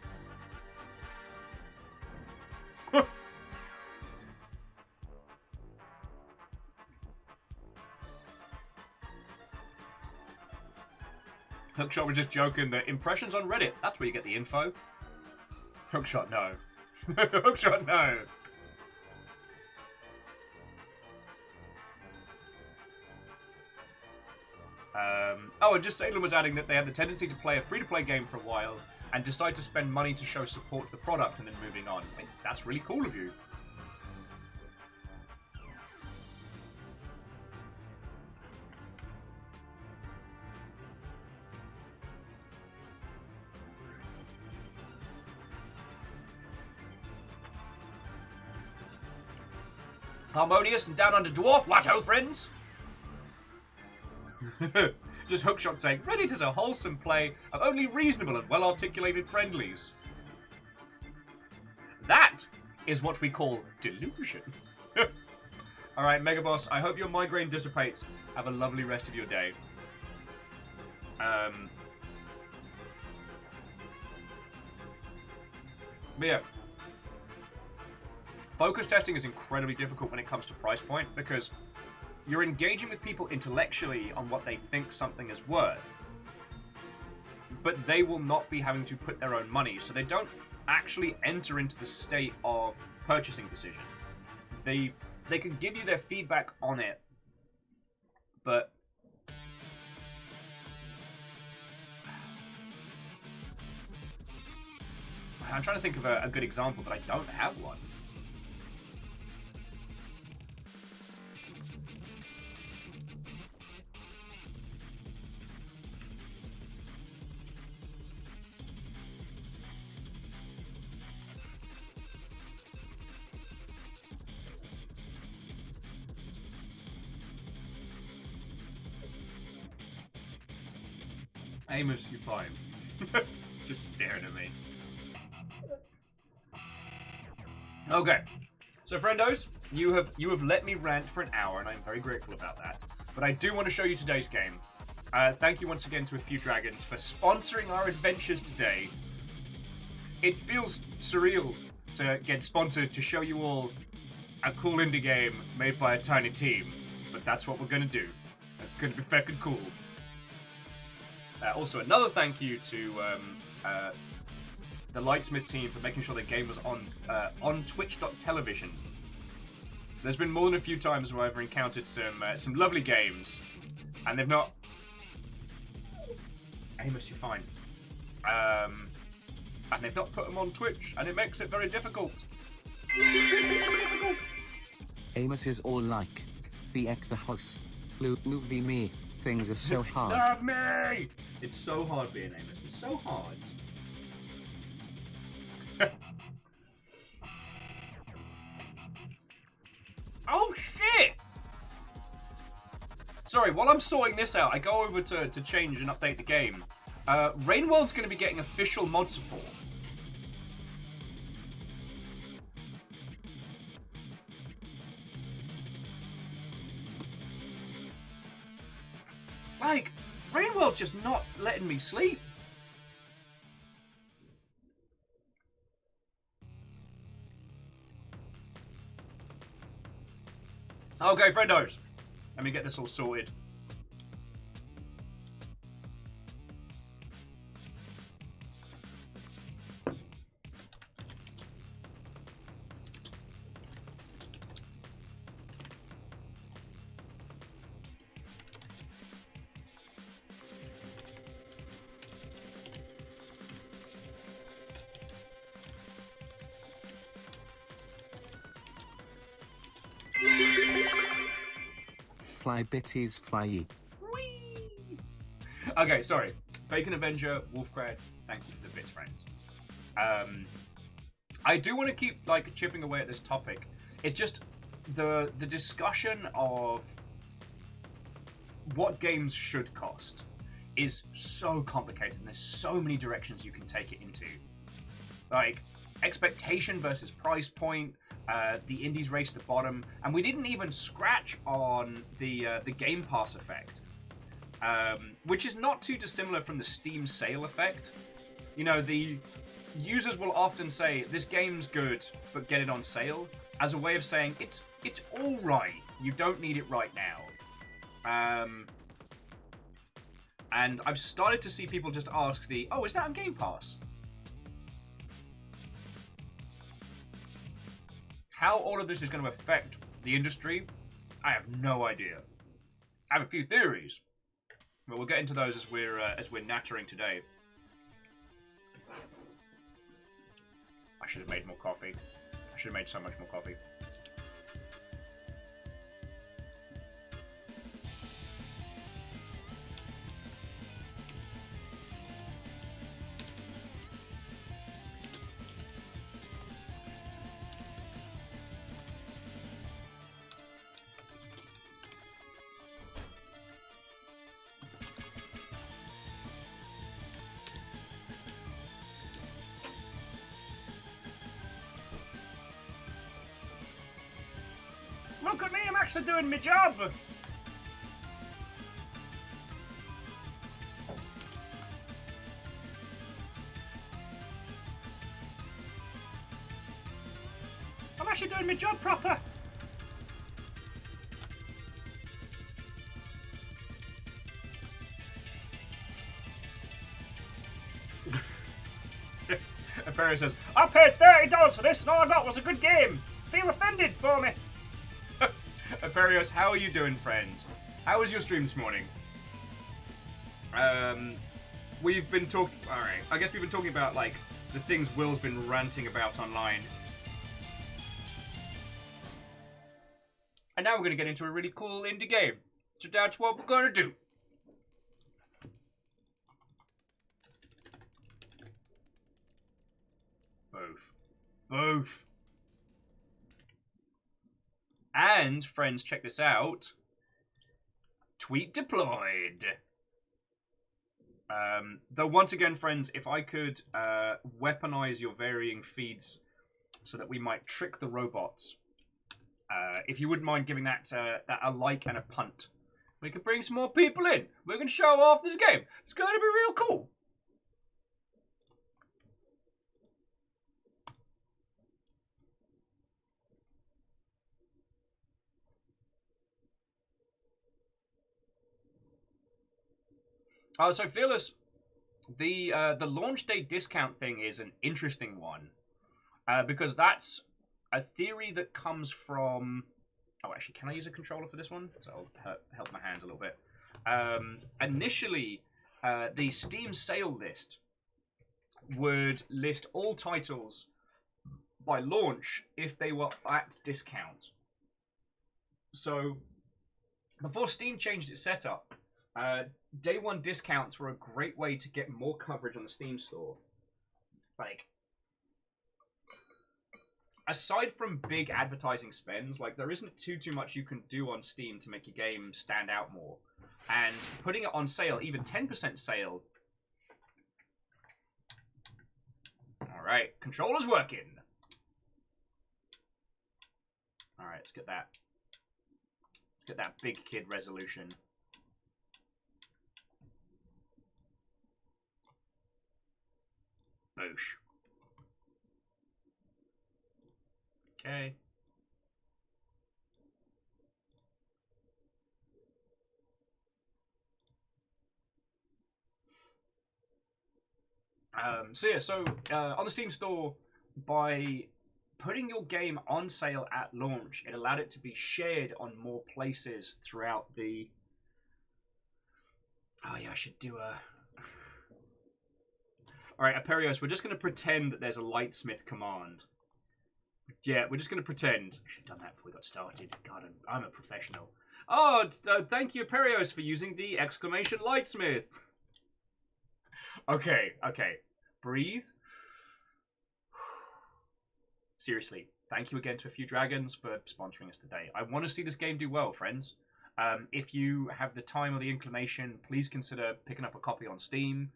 Hookshot was just joking that impressions on Reddit, that's where you get the info. Hookshot, no. Hookshot, no. Oh, and just Salem was adding that they have the tendency to play a free-to-play game for a while and decide to spend money to show support to the product and then moving on. I mean, that's really cool of you. Harmonious and down under dwarf, what ho, friends? Just Hookshot saying, Reddit is a wholesome play of only reasonable and well-articulated friendlies. That is what we call delusion. Alright, Megaboss, I hope your migraine dissipates. Have a lovely rest of your day. But yeah. Focus testing is incredibly difficult when it comes to price point because you're engaging with people intellectually on what they think something is worth, but they will not be having to put their own money, so they don't actually enter into the state of purchasing decision. They can give you their feedback on it, but I'm trying to think of a good example, but I don't have one. Amos, you're fine. Just staring at me. Okay. So, friendos, you have let me rant for an hour, and I'm very grateful about that. But I do want to show you today's game. Thank you once again to A Few Dragons for sponsoring our adventures today. It feels surreal to get sponsored to show you all a cool indie game made by a tiny team, but that's what we're gonna do. That's gonna be fucking cool. Also, another thank you to the Lightsmith team for making sure the game was on Twitch.television. There's been more than a few times where I've encountered some lovely games, and they've not. Amos, you're fine. And they've not put them on Twitch, and it makes it very difficult. Amos is all like, Fiek the house, movie me, things are so hard. Love me! It's so hard being Amos, it's so hard. Oh shit! Sorry, while I'm sorting this out, I go over to change and update the game. Rainworld's going to be getting official mod support. Like, Rainworld's just not letting me sleep. Okay, friendos. Let me get this all sorted. Fly bitties fly. Whee! Okay, sorry. Bacon Avenger, Wolfcrad, thank you for the bits, friends. I do want to keep like chipping away at this topic. It's just the discussion of what games should cost is so complicated, and there's so many directions you can take it into. Like expectation versus price point. The indies race to the bottom, and we didn't even scratch on the Game Pass effect, which is not too dissimilar from the Steam sale effect. You know, the users will often say this game's good, but get it on sale, as a way of saying it's all right. You don't need it right now. And I've started to see people just ask oh, is that on Game Pass? How all of this is going to affect the industry, I have no idea. I have a few theories, but we'll get into those as we're nattering today. I should have made more coffee. I should have made so much more coffee. Look at me, I'm actually doing my job! I'm actually doing my job proper! Barry says, I paid $30 for this and all I got was a good game! Feel offended for me! Aperios, how are you doing, friend? How was your stream this morning? We've been talking... Alright, I guess we've been talking about, like, the things Will's been ranting about online. And now we're going to get into a really cool indie game. So that's what we're going to do. Both. And, friends, check this out. Tweet deployed. Though, once again, friends, if I could weaponize your varying feeds so that we might trick the robots, if you wouldn't mind giving that a like and a punt, we could bring some more people in. We can show off this game. It's going to be real cool. Oh, so Fearless, the launch day discount thing is an interesting one, because that's a theory that comes from. Oh, actually, can I use a controller for this one? So I'll help my hands a little bit. Initially, the Steam sale list would list all titles by launch if they were at discount. So before Steam changed its setup, day one discounts were a great way to get more coverage on the Steam store. Like, aside from big advertising spends, like, there isn't too much you can do on Steam to make your game stand out more. And putting it on sale, even 10% sale. Alright, controller's working. Alright, let's get that. Let's get that big kid resolution. Boosh. Okay. So on the Steam store, by putting your game on sale at launch, it allowed it to be shared on more places throughout the... Oh yeah, I should do a... Alright, Aperios, we're just going to pretend that there's a Lightsmith command. Yeah, we're just going to pretend. I should have done that before we got started. God, I'm a professional. Oh, thank you, Aperios, for using the exclamation Lightsmith. Okay. Breathe. Seriously, thank you again to A Few Dragons for sponsoring us today. I want to see this game do well, friends. If you have the time or the inclination, please consider picking up a copy on Steam.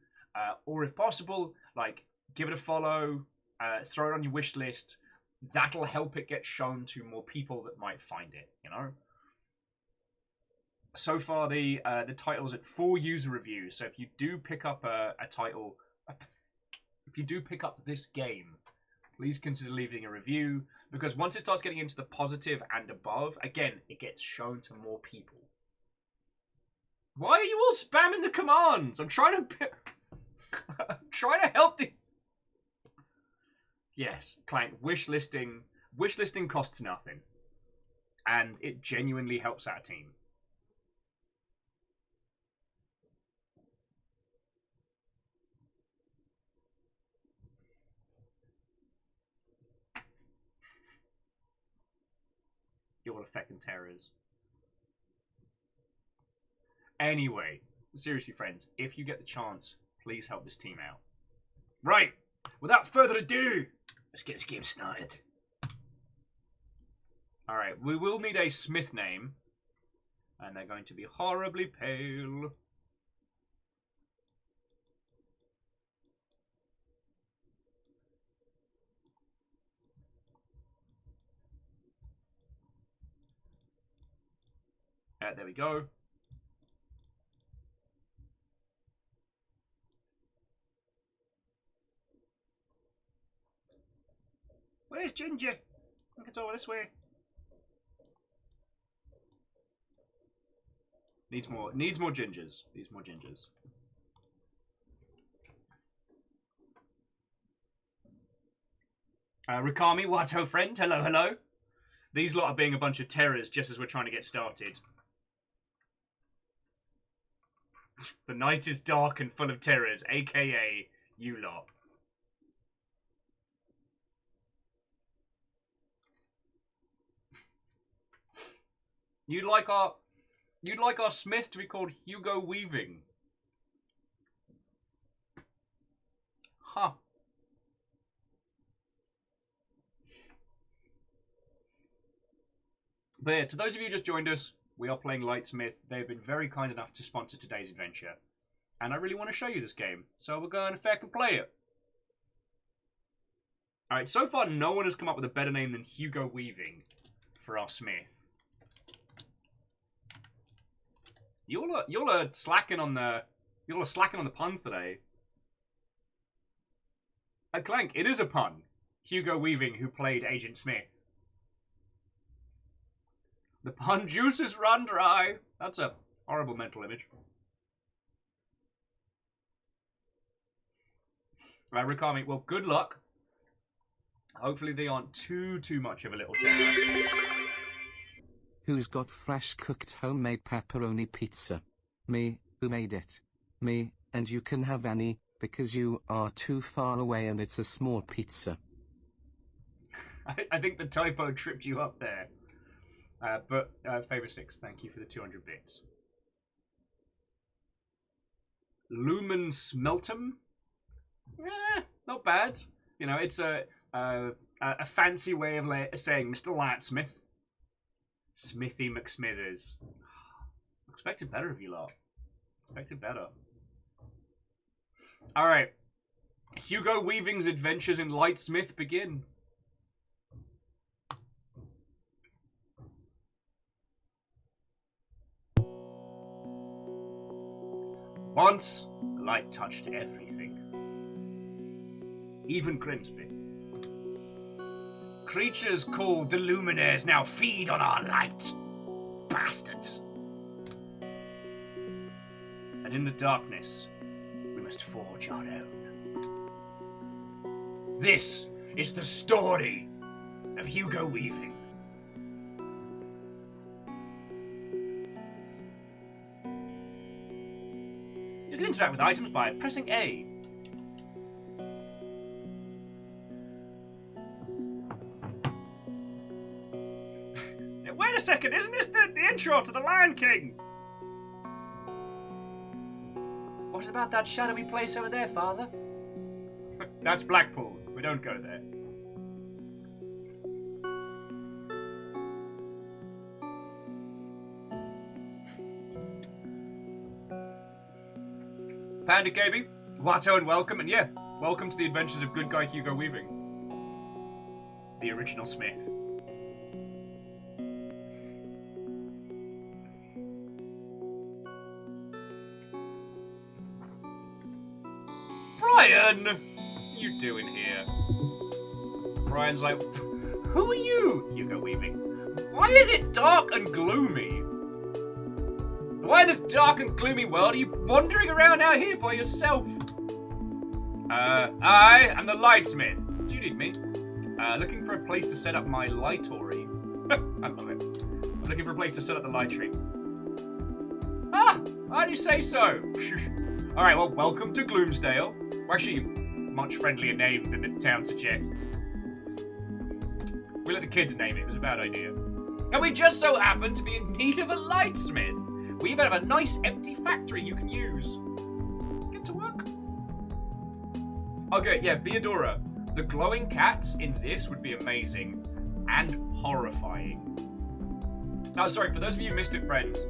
Or if possible, like, give it a follow, throw it on your wish list. That'll help it get shown to more people that might find it, you know? So far, the title's at 4 user reviews, so if you do pick up a title, if you do pick up this game, please consider leaving a review, because once it starts getting into the positive and above, again, it gets shown to more people. Why are you all spamming the commands? I'm trying to... I'm trying to help the... Yes, Clank, wish listing costs nothing. And it genuinely helps our team. You're affecting terrors. Anyway, seriously, friends, if you get the chance, please help this team out. Right, without further ado, let's get this game started. Alright, we will need a Smith name. And they're going to be horribly pale. There we go. Where's Ginger? I think it's over this way. Needs more gingers. Needs more gingers. Rikami, what ho friend? Hello. These lot are being a bunch of terrors just as we're trying to get started. The night is dark and full of terrors, aka you lot. You'd like our Smith to be called Hugo Weaving. Huh. But yeah, to those of you who just joined us, we are playing Lightsmith. They've been very kind enough to sponsor today's adventure. And I really want to show you this game. So we're going to feck and play it. Alright, so far no one has come up with a better name than Hugo Weaving for our Smith. Y'all are slacking on the puns today. Clank, it is a pun. Hugo Weaving, who played Agent Smith. The pun juices run dry. That's a horrible mental image. Rick Army, well, good luck. Hopefully they aren't too much of a little terror. Who's got fresh cooked homemade pepperoni pizza? Me. Who made it? Me, and you can have any, because you are too far away and it's a small pizza. I think the typo tripped you up there. But Favor 6, thank you for the 200 bits. Lumen Smeltum? Not bad. You know, it's a fancy way of saying Mr. Lightsmith. Smithy McSmithers. Expected better of you lot. Expected better. Alright. Hugo Weaving's adventures in Lightsmith begin. Once, the light touched everything. Even Grimsby. Creatures called the Luminaires now feed on our light. Bastards. And in the darkness, we must forge our own. This is the story of Hugo Weaving. You can interact with items by pressing A. Wait a second, isn't this the intro to The Lion King? What about that shadowy place over there, Father? That's Blackpool. We don't go there. Panda Gaby, Watto and welcome, and yeah, welcome to the adventures of good guy Hugo Weaving. The original Smith. Brian! What are you doing here? Brian's like, who are you, Hugo Weaving? Why is it dark and gloomy? Why in this dark and gloomy world are you wandering around out here by yourself? I am the Lightsmith. Do you need me? Looking for a place to set up my lightory. I love it. I'm looking for a place to set up the light tree. Ah, why do you say so? Alright, well, welcome to Gloomsdale. Well, actually, much friendlier name than the town suggests. We let the kids name it. It was a bad idea. And we just so happen to be in need of a lightsmith. We even have a nice empty factory you can use. Get to work. Okay, yeah, Beadora. The glowing cats in this would be amazing. And horrifying. Oh, sorry, for those of you who missed it, friends.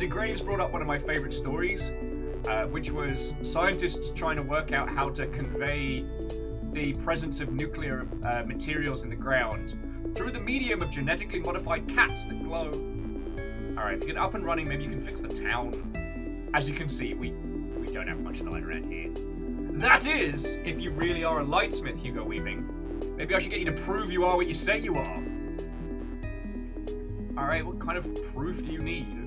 Graves brought up one of my favourite stories, which was scientists trying to work out how to convey the presence of nuclear materials in the ground through the medium of genetically modified cats that glow. Alright, if you get up and running, maybe you can fix the town. As you can see, we don't have much light around here. That is, if you really are a lightsmith, Hugo Weaving. Maybe I should get you to prove you are what you say you are. Alright, what kind of proof do you need?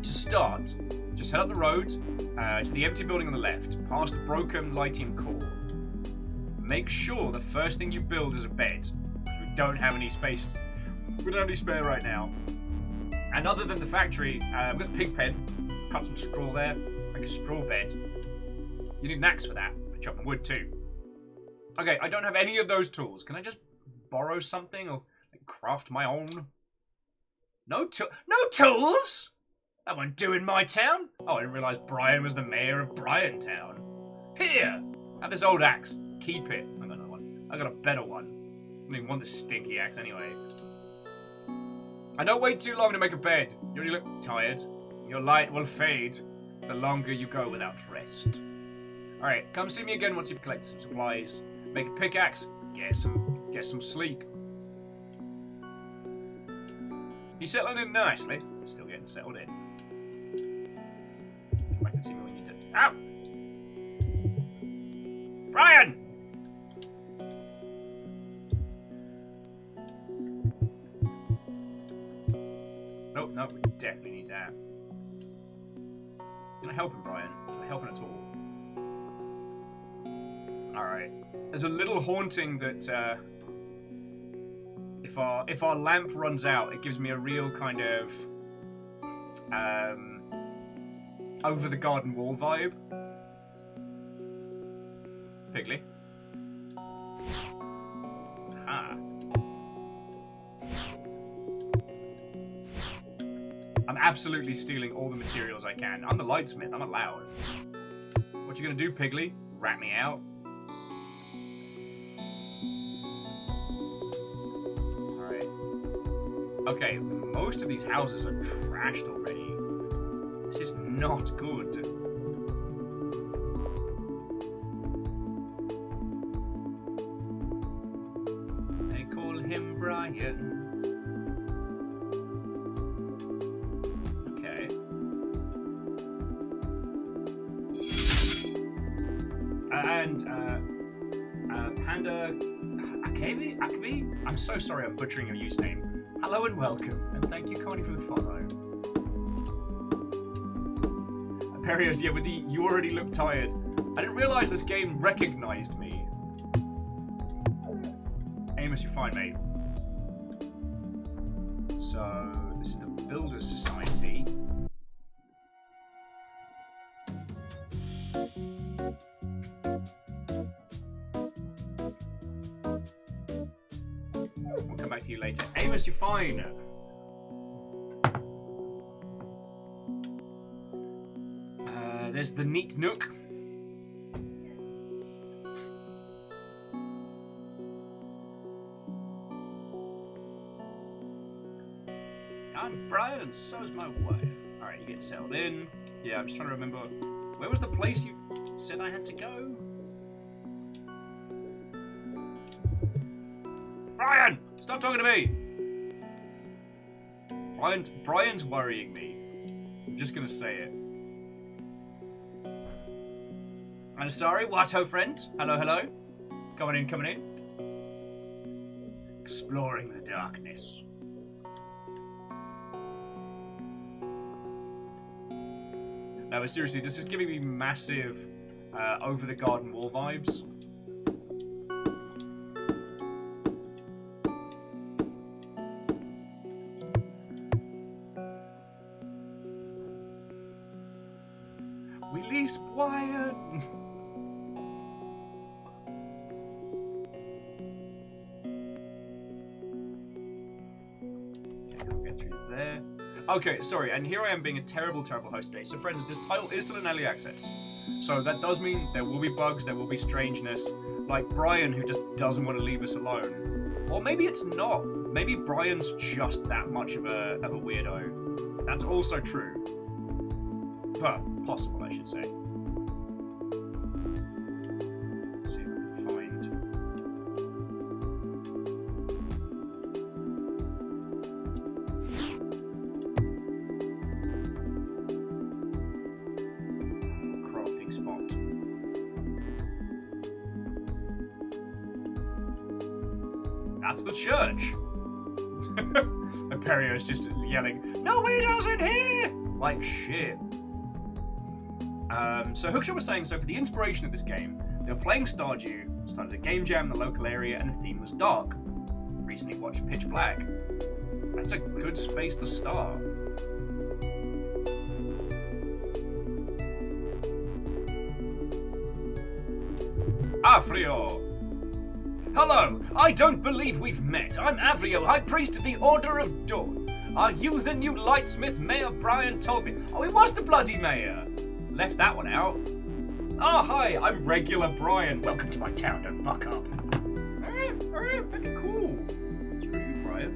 To start, just head up the road to the empty building on the left, past the broken lighting core. Make sure the first thing you build is a bed. We don't have any space. We don't have any spare right now. And other than the factory, we've got the pig pen. Cut some straw there, make a straw bed. You need an axe for that, for chopping wood too. Okay, I don't have any of those tools. Can I just borrow something or like, craft my own? No tools? That won't do in my town. Oh, I didn't realise Brian was the mayor of Bryantown. Here, have this old axe. Keep it. I got another one. I got a better one. I don't even want this stinky axe anyway. And don't wait too long to make a bed. You already look tired. Your light will fade the longer you go without rest. Alright, come see me again once you've collected some supplies. Make a pickaxe. Get some sleep. You settling in nicely? Still getting settled in. Come back and see me when you do. Ow! Brian! Nope, we definitely need that. You're not helping, Brian. You're not helping at all. Alright. There's a little haunting that if our lamp runs out, it gives me a real kind of over the garden wall vibe. Piggly. Ah. I'm absolutely stealing all the materials I can. I'm the Lightsmith. I'm allowed. What you gonna do, Piggly? Rat me out? Alright. Okay, most of these houses are trashed already. This is not good. They call him Brian. And Panda Akabi? I'm so sorry I'm butchering your username. Hello and welcome, and thank you kindly for the follow. Perios, yeah, with the you already look tired. I didn't realise this game recognised me. Amos, you're fine, mate. So, this is the Builders Society. We'll come back to you later. Amos, you're fine. There's the neat nook. I'm Brian, and so's my wife. Alright, you get settled in. Yeah, I'm just trying to remember. Where was the place you said I had to go? Brian! Stop talking to me! Brian's worrying me. I'm just gonna say it. I'm sorry, what, oh friend? Hello, hello? Coming in, coming in. Exploring the darkness. No, but seriously, this is giving me massive over the garden wall vibes. Release Brian! Okay, sorry, and here I am being a terrible host today. So friends, this title is still in early access. So that does mean there will be bugs, there will be strangeness, like Brian who just doesn't want to leave us alone. Or maybe it's not. Maybe Brian's just that much of a weirdo. That's also true. But possible, I should say. Let's see if I can find... spot. That's the church. Imperio's just yelling, "No weirdos in here!" Like shit. So Hookshot was saying, so for the inspiration of this game, they were playing Stardew, started a game jam in the local area, and the theme was dark. Recently watched Pitch Black. That's a good space to start. Avrio! Hello! I don't believe we've met. I'm Avrio, High Priest of the Order of Dawn. Are you the new Lightsmith? Mayor Brian told me. Oh, he was the bloody mayor. Left that one out. Oh, hi, I'm regular Brian. Welcome to my town, don't fuck up. Alright, fucking cool. Screw you, Brian.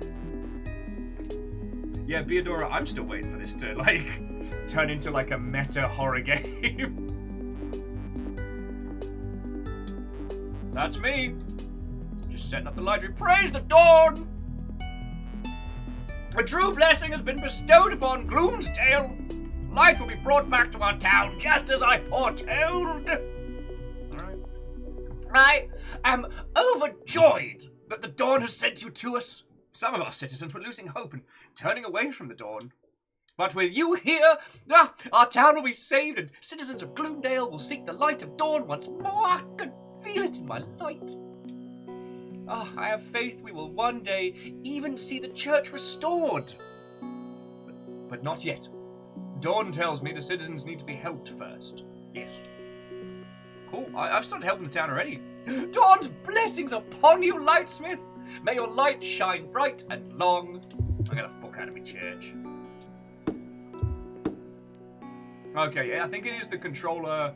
Yeah, Beadora, I'm still waiting for this to, like, turn into, like, a meta horror game. That's me. Just setting up the library. Praise the dawn! A true blessing has been bestowed upon Gloomsdale. Light will be brought back to our town, just as I foretold. Alright. I am overjoyed that the dawn has sent you to us. Some of our citizens were losing hope and turning away from the dawn. But with you here, our town will be saved and citizens of Gloomdale will seek the light of dawn once more. I can feel it in my light. I have faith we will one day even see the church restored. But not yet. Dawn tells me the citizens need to be helped first. Yes. Cool, I've started helping the town already. Dawn's blessings upon you, Lightsmith. May your light shine bright and long. I got the fuck out of me church. Okay, yeah, I think it is the controller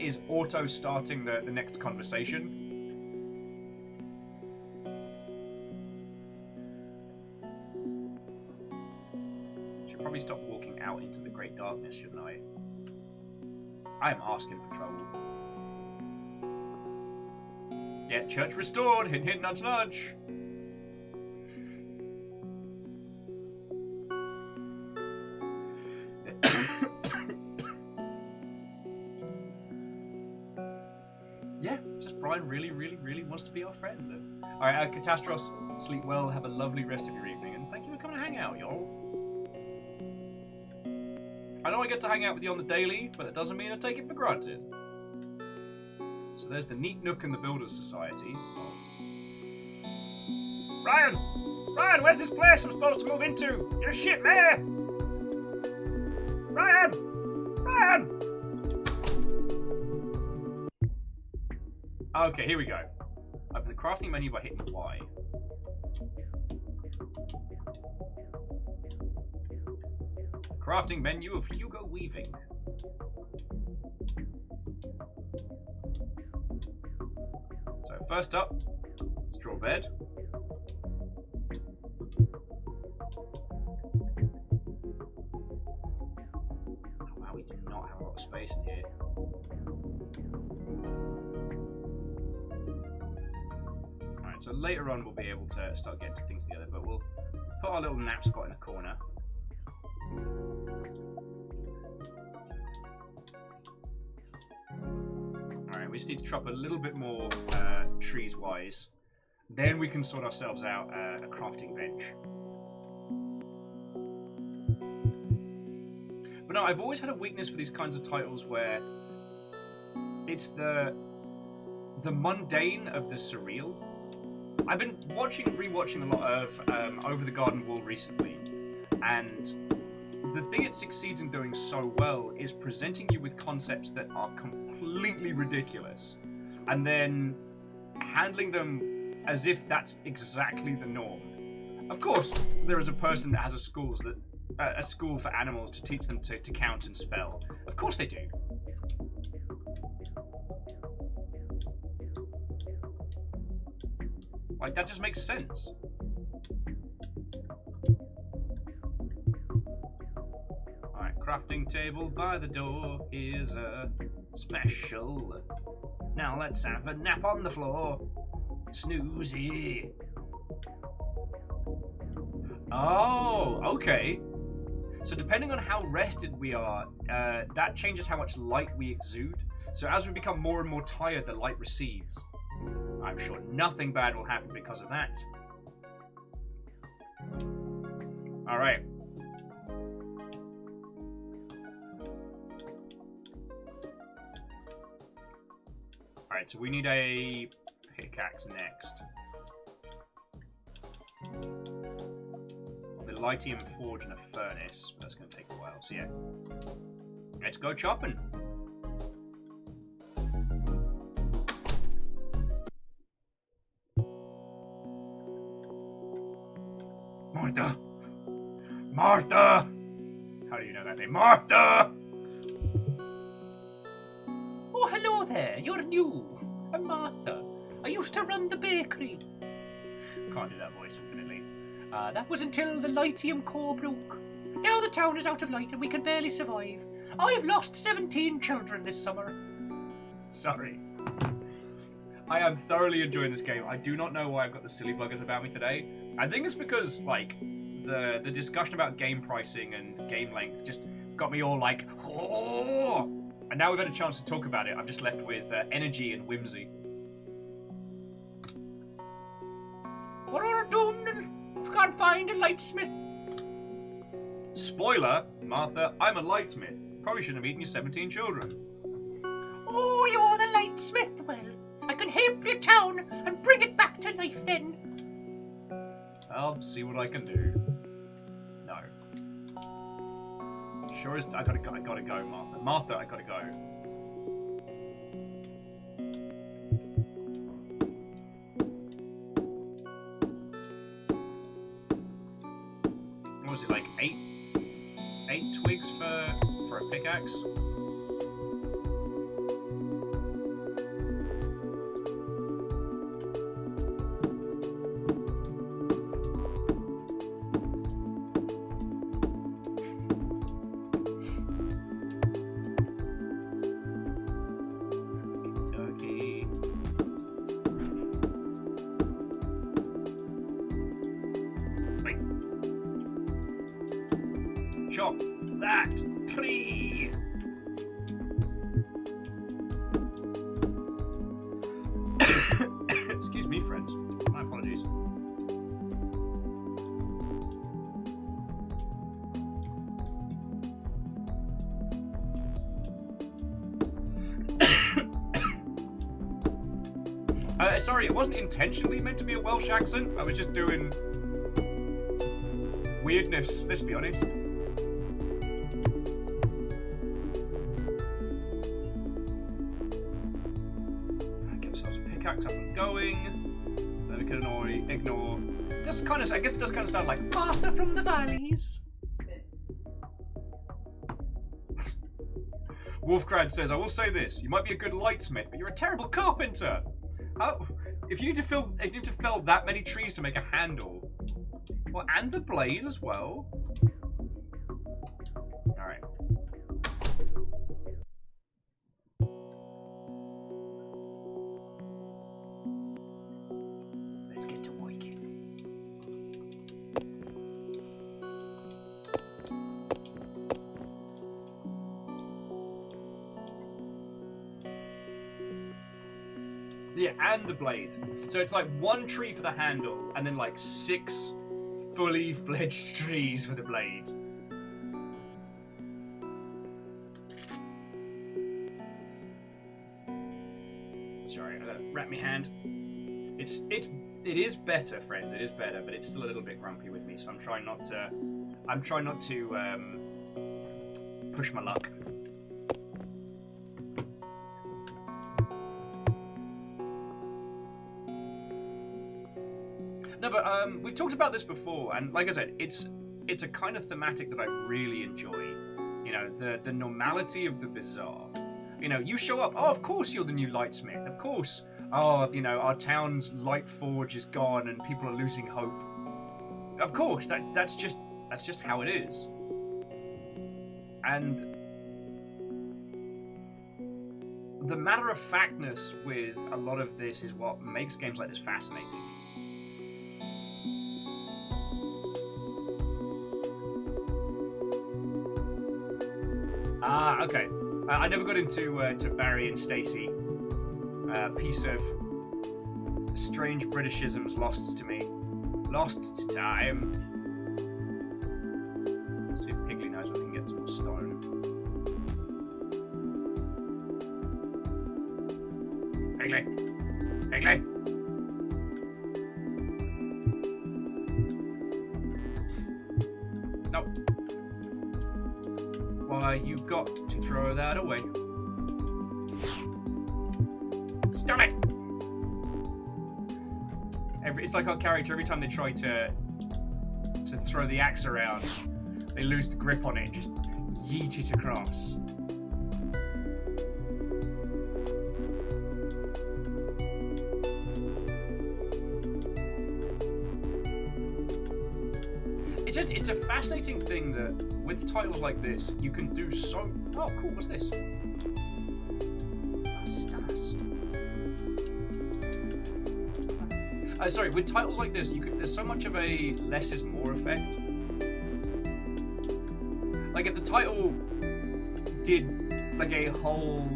is auto-starting the next conversation. Should probably stop walking out into the great darkness, shouldn't I? I am asking for trouble. Yeah, church restored. Hint, hint, nudge, nudge. Yeah, just Brian really wants to be our friend. Alright, Catastros, sleep well, have a lovely rest of your evening, and thank you for coming to hang out, y'all. I know I get to hang out with you on the daily, but it doesn't mean I take it for granted. So there's the Neat Nook and the Builders Society. Oh. Ryan, where's this place I'm supposed to move into? You're shit, man! Ryan! Okay, here we go. Open the crafting menu by hitting Y. Crafting menu of Hugo Weaving. So first up, straw bed. Oh wow, we do not have a lot of space in here. Alright, so later on we'll be able to start getting things together, but we'll put our little nap spot in the corner. Alright, we just need to chop a little bit more trees-wise. Then we can sort ourselves out a crafting bench. But no, I've always had a weakness for these kinds of titles where it's the mundane of the surreal. I've been rewatching a lot of Over the Garden Wall recently, and the thing it succeeds in doing so well is presenting you with concepts that are completely ridiculous, and then handling them as if that's exactly the norm. Of course, there is a person that has a school for animals to teach them to count and spell. Of course they do. Like, that just makes sense. Alright, crafting table by the door. Here's a special. Now let's have a nap on the floor. Snoozy. Oh, okay. So depending on how rested we are, that changes how much light we exude. So as we become more and more tired, the light recedes. I'm sure nothing bad will happen because of that. Alright. Alright, so we need a pickaxe next. The lithium forge and a furnace. That's going to take a while, so yeah. Let's go chopping. Martha! Martha! How do you know that name? Martha! Oh, hello there. You're new. I'm Martha. I used to run the bakery. Can't do that voice infinitely. That was until the lithium core broke. Now the town is out of light and we can barely survive. I've lost 17 children this summer. Sorry. I am thoroughly enjoying this game. I do not know why I've got the silly buggers about me today. I think it's because, like, the discussion about game pricing and game length just got me all like, oh! And now we've had a chance to talk about it. I'm just left with energy and whimsy. What are you doing? Can't find a Lightsmith. Spoiler, Martha, I'm a lightsmith. Probably shouldn't have eaten your 17 children. Oh, you're the Lightsmith. Well, I can help your town and bring it back to life then. I'll see what I can do. No. Sure as I gotta go, Martha. Martha, I gotta go. What was it, like 8 twigs for a pickaxe? Chop that tree! Excuse me, friends. My apologies. Sorry, it wasn't intentionally meant to be a Welsh accent. I was just doing weirdness, let's be honest. Pickaxe up and going. Then we can ignore. Just kind of, I guess, it does kind of sound like Martha from the valleys. Wolfcrad says, "I will say this: you might be a good lightsmith, but you're a terrible carpenter. How? If you need to fell that many trees to make a handle, well, and the blade as well. All right." Let's get to work. Yeah, and the blade. So it's like one tree for the handle, and then like 6 fully fledged trees for the blade. Sorry, I gotta wrap my hand. It is better, friend. It is better, but it's still a little bit grumpy with me. So I'm trying not to push my luck. No, but we've talked about this before, and like I said, it's a kind of thematic that I really enjoy. You know, the normality of the bizarre. You know, you show up. Oh, of course you're the new Lightsmith. Of course. Oh, you know, our town's light forge is gone and people are losing hope. Of course, that's just how it is. And the matter-of-factness with a lot of this is what makes games like this fascinating. Ah, okay. I never got into to Barry and Stacy. Piece of strange Britishisms lost to me. Lost to time. Let's see if Piggly knows we can get some more stone. Piggly! Piggly! Nope. Why, you've got to throw that away. Stop it! It's like our character, every time they try to throw the axe around, they lose the grip on it and just yeet it across. It's a fascinating thing that with titles like this, you can do so... Oh, cool, what's this? What's this does? Sorry, with titles like this, there's so much of a less is more effect. Like if the title did like a whole,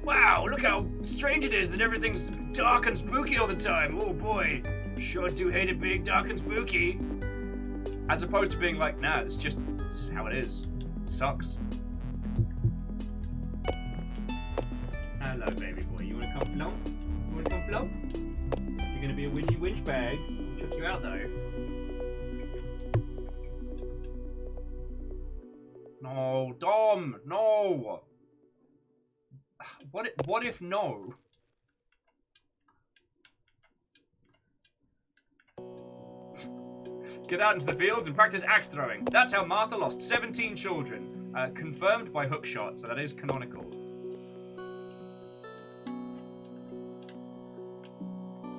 wow, look how strange it is that everything's dark and spooky all the time. Oh boy, sure do hate it being dark and spooky. As opposed to being like, nah, it's just It's how it is. It sucks. Hello, baby boy. You wanna come float? You wanna come float? You're gonna be a whingy winch bag. I'll chuck you out though. No, Dom, no. What if no? Get out into the fields and practice axe throwing. That's how Martha lost 17 children. Confirmed by Hookshot, so that is canonical.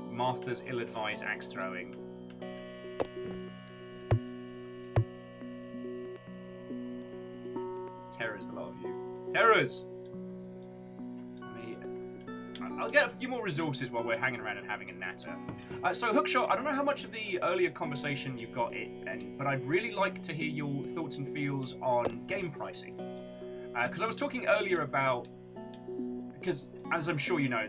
Martha's ill-advised axe throwing. Terrors, the lot of you. Terrors! I'll get a few more resources while we're hanging around and having a natter. So, Hookshot, I don't know how much of the earlier conversation you got in, but I'd really like to hear your thoughts and feels on game pricing. Because I was talking earlier about... Because, as I'm sure you know,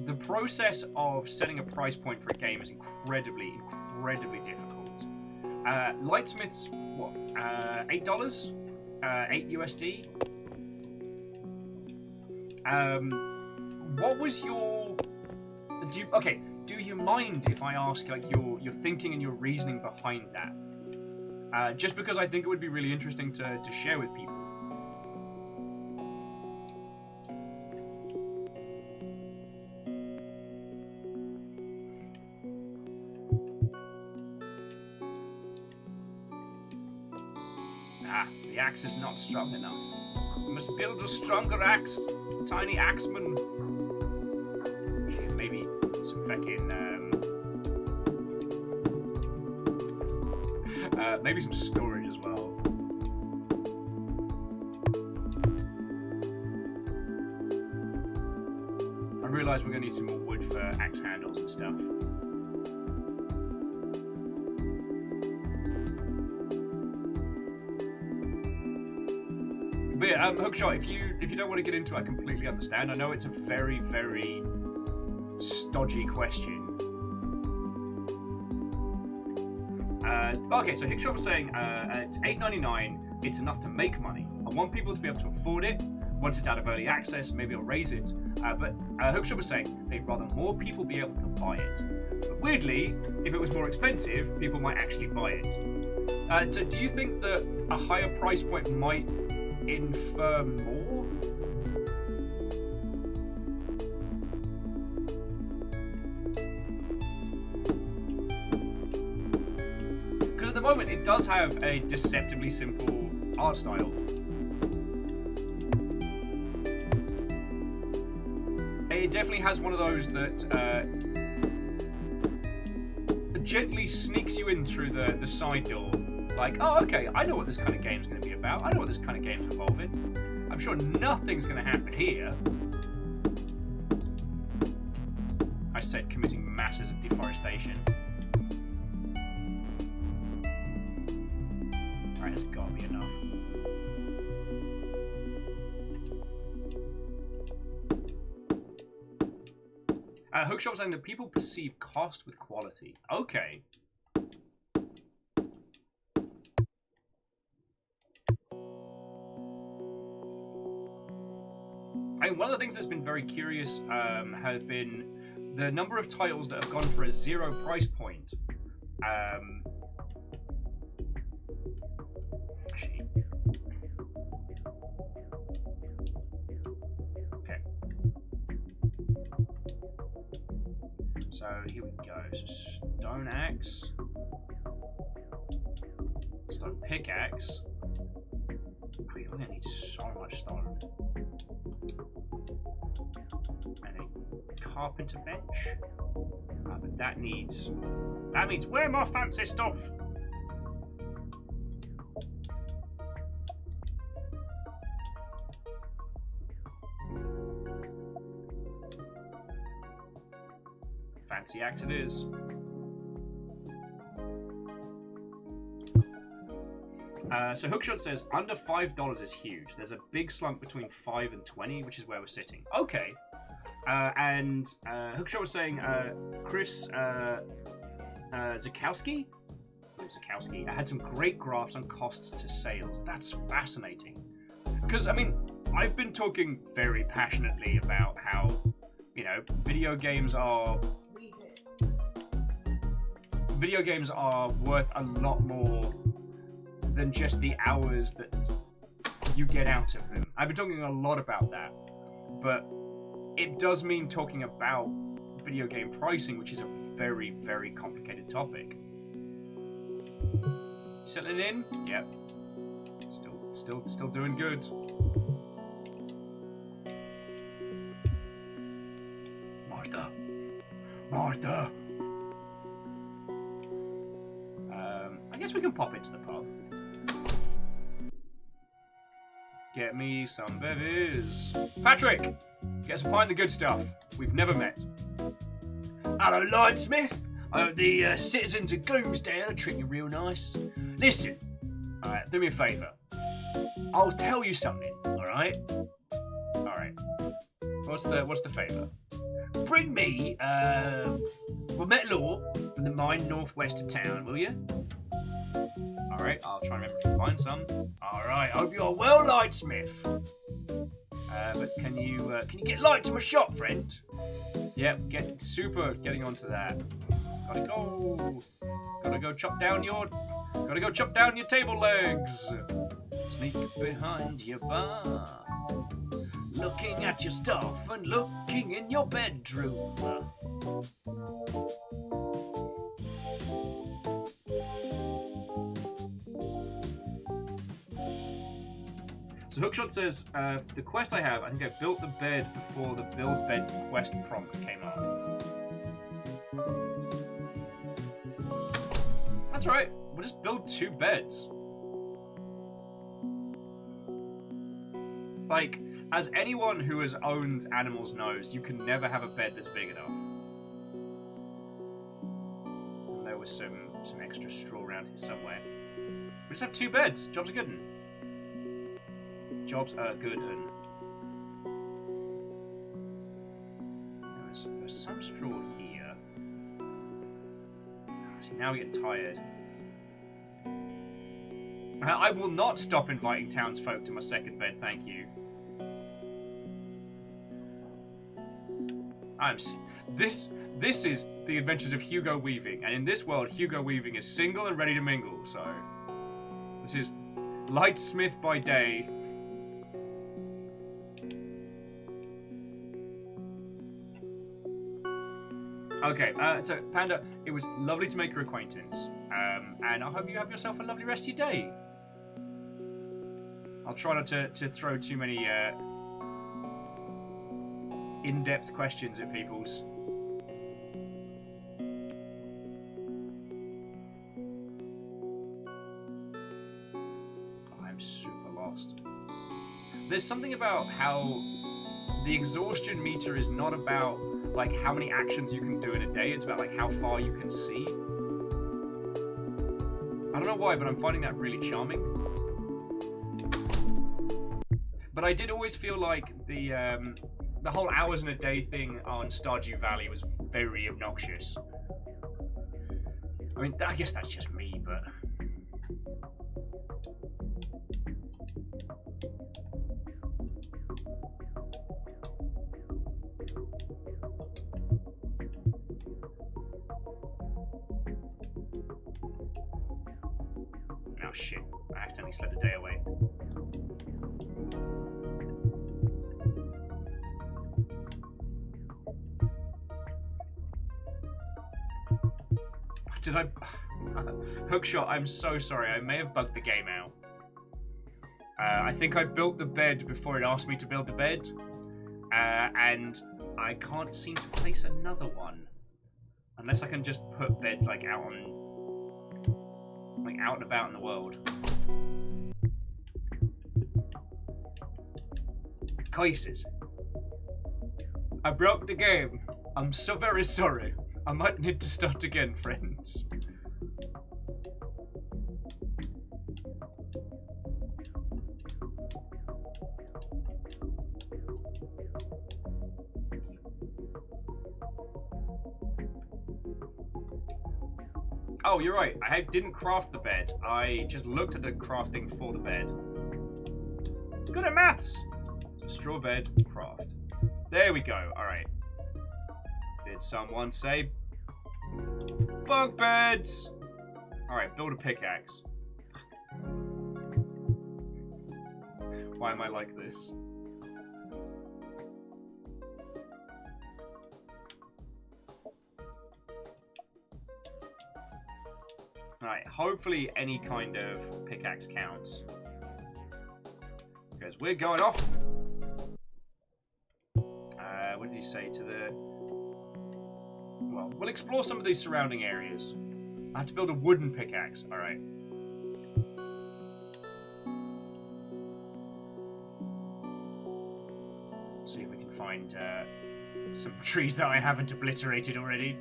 the process of setting a price point for a game is incredibly, incredibly difficult. Lightsmith's, what, $8? 8 USD? What was your... do you mind if I ask like your thinking and your reasoning behind that? Just because I think it would be really interesting to share with people. The axe is not strong enough. We must build a stronger axe, tiny axeman. Okay, maybe some fucking maybe some storage as well. I realise we're gonna need some more wood for axe handles and stuff. But yeah, Hookshot, if you don't want to get into it, I completely understand. I know it's a very, very stodgy question. Okay, so Hookshot was saying it's $8.99. It's enough to make money. I want people to be able to afford it. Once it's out of early access, maybe I'll raise it. But Hookshot was saying they'd rather more people be able to buy it. But weirdly, if it was more expensive, people might actually buy it. So do you think that a higher price point might infer more? Because at the moment it does have a deceptively simple art style. It definitely has one of those that gently sneaks you in through the side door. Like, oh, okay, I know what this kind of game's going to be about. I know what this kind of game's involving. I'm sure nothing's going to happen here. I said committing masses of deforestation. Alright, that's got to be enough. Hookshot was saying that people perceive cost with quality. Okay. And one of the things that's been very curious has been the number of titles that have gone for a 0 price point. Actually, okay. So here we go. So stone axe, stone pickaxe. We're gonna need so much stone. And a carpenter bench. But that means way more fancy stuff. Fancy axe it is. So Hookshot says under $5 is huge. There's a big slump between 5 and 20, which is where we're sitting. Okay. And Hookshot was saying Chris Zukowski? Zukowski had some great graphs on costs to sales. That's fascinating. Because, I mean, I've been talking very passionately about how, you know, video games are worth a lot more than just the hours that you get out of them. I've been talking a lot about that, but it does mean talking about video game pricing, which is a very, very complicated topic. Settling in? Yep. Still doing good. Martha. I guess we can pop into the pub. Get me some bevies. Patrick! Get us behind the good stuff. We've never met. Hello, Lightsmith. I hope the citizens of Gloomsdale are treating you real nice. Listen, do me a favour. I'll tell you something, alright? Alright. What's the favour? Bring me, metal ore from the mine northwest of town, will you? Alright, I'll try and remember to find some. Alright, hope you're well, Lightsmith. But can you get light to my shop, friend? Yep, getting onto that. Gotta go chop down your table legs. Sneak behind your bar. Looking at your stuff and looking in your bedroom. So Hookshot says, the quest I have, I think I built the bed before the build bed quest prompt came up. That's right, we'll just build 2 beds. Like, as anyone who has owned animals knows, you can never have a bed that's big enough. And there was some extra straw around here somewhere. We just have 2 beds. Jobs are good. Jobs are good. There's some straw here. See, now we get tired. I will not stop inviting townsfolk to my second bed, thank you. This is the adventures of Hugo Weaving, and in this world, Hugo Weaving is single and ready to mingle, so... This is Lightsmith by day. Okay, so Panda, it was lovely to make your acquaintance, and I hope you have yourself a lovely rest of your day. I'll try not to throw too many in-depth questions at people's. I'm super lost. There's something about how the exhaustion meter is not about like how many actions you can do in a day, it's about like how far you can see. I don't know why, but I'm finding that really charming. But I did always feel like the whole hours in a day thing on Stardew Valley was very obnoxious. I mean, I guess that's just me, but... Oh shit, I accidentally slept a day away. Did I... Hookshot, I'm so sorry. I may have bugged the game out. I think I built the bed before it asked me to build the bed. And I can't seem to place another one. Unless I can just put beds like out on... like out and about in the world. Choices. I broke the game. I'm so very sorry. I might need to start again, friends. Oh, you're right. I didn't craft the bed. I just looked at the crafting for the bed. Good at maths. So straw bed, craft. There we go. All right. Did someone say bunk beds? All right, build a pickaxe. Why am I like this? Alright, hopefully any kind of pickaxe counts. Because we're going off. What did he say to the... Well, we'll explore some of these surrounding areas. I have to build a wooden pickaxe. Alright. See if we can find some trees that I haven't obliterated already.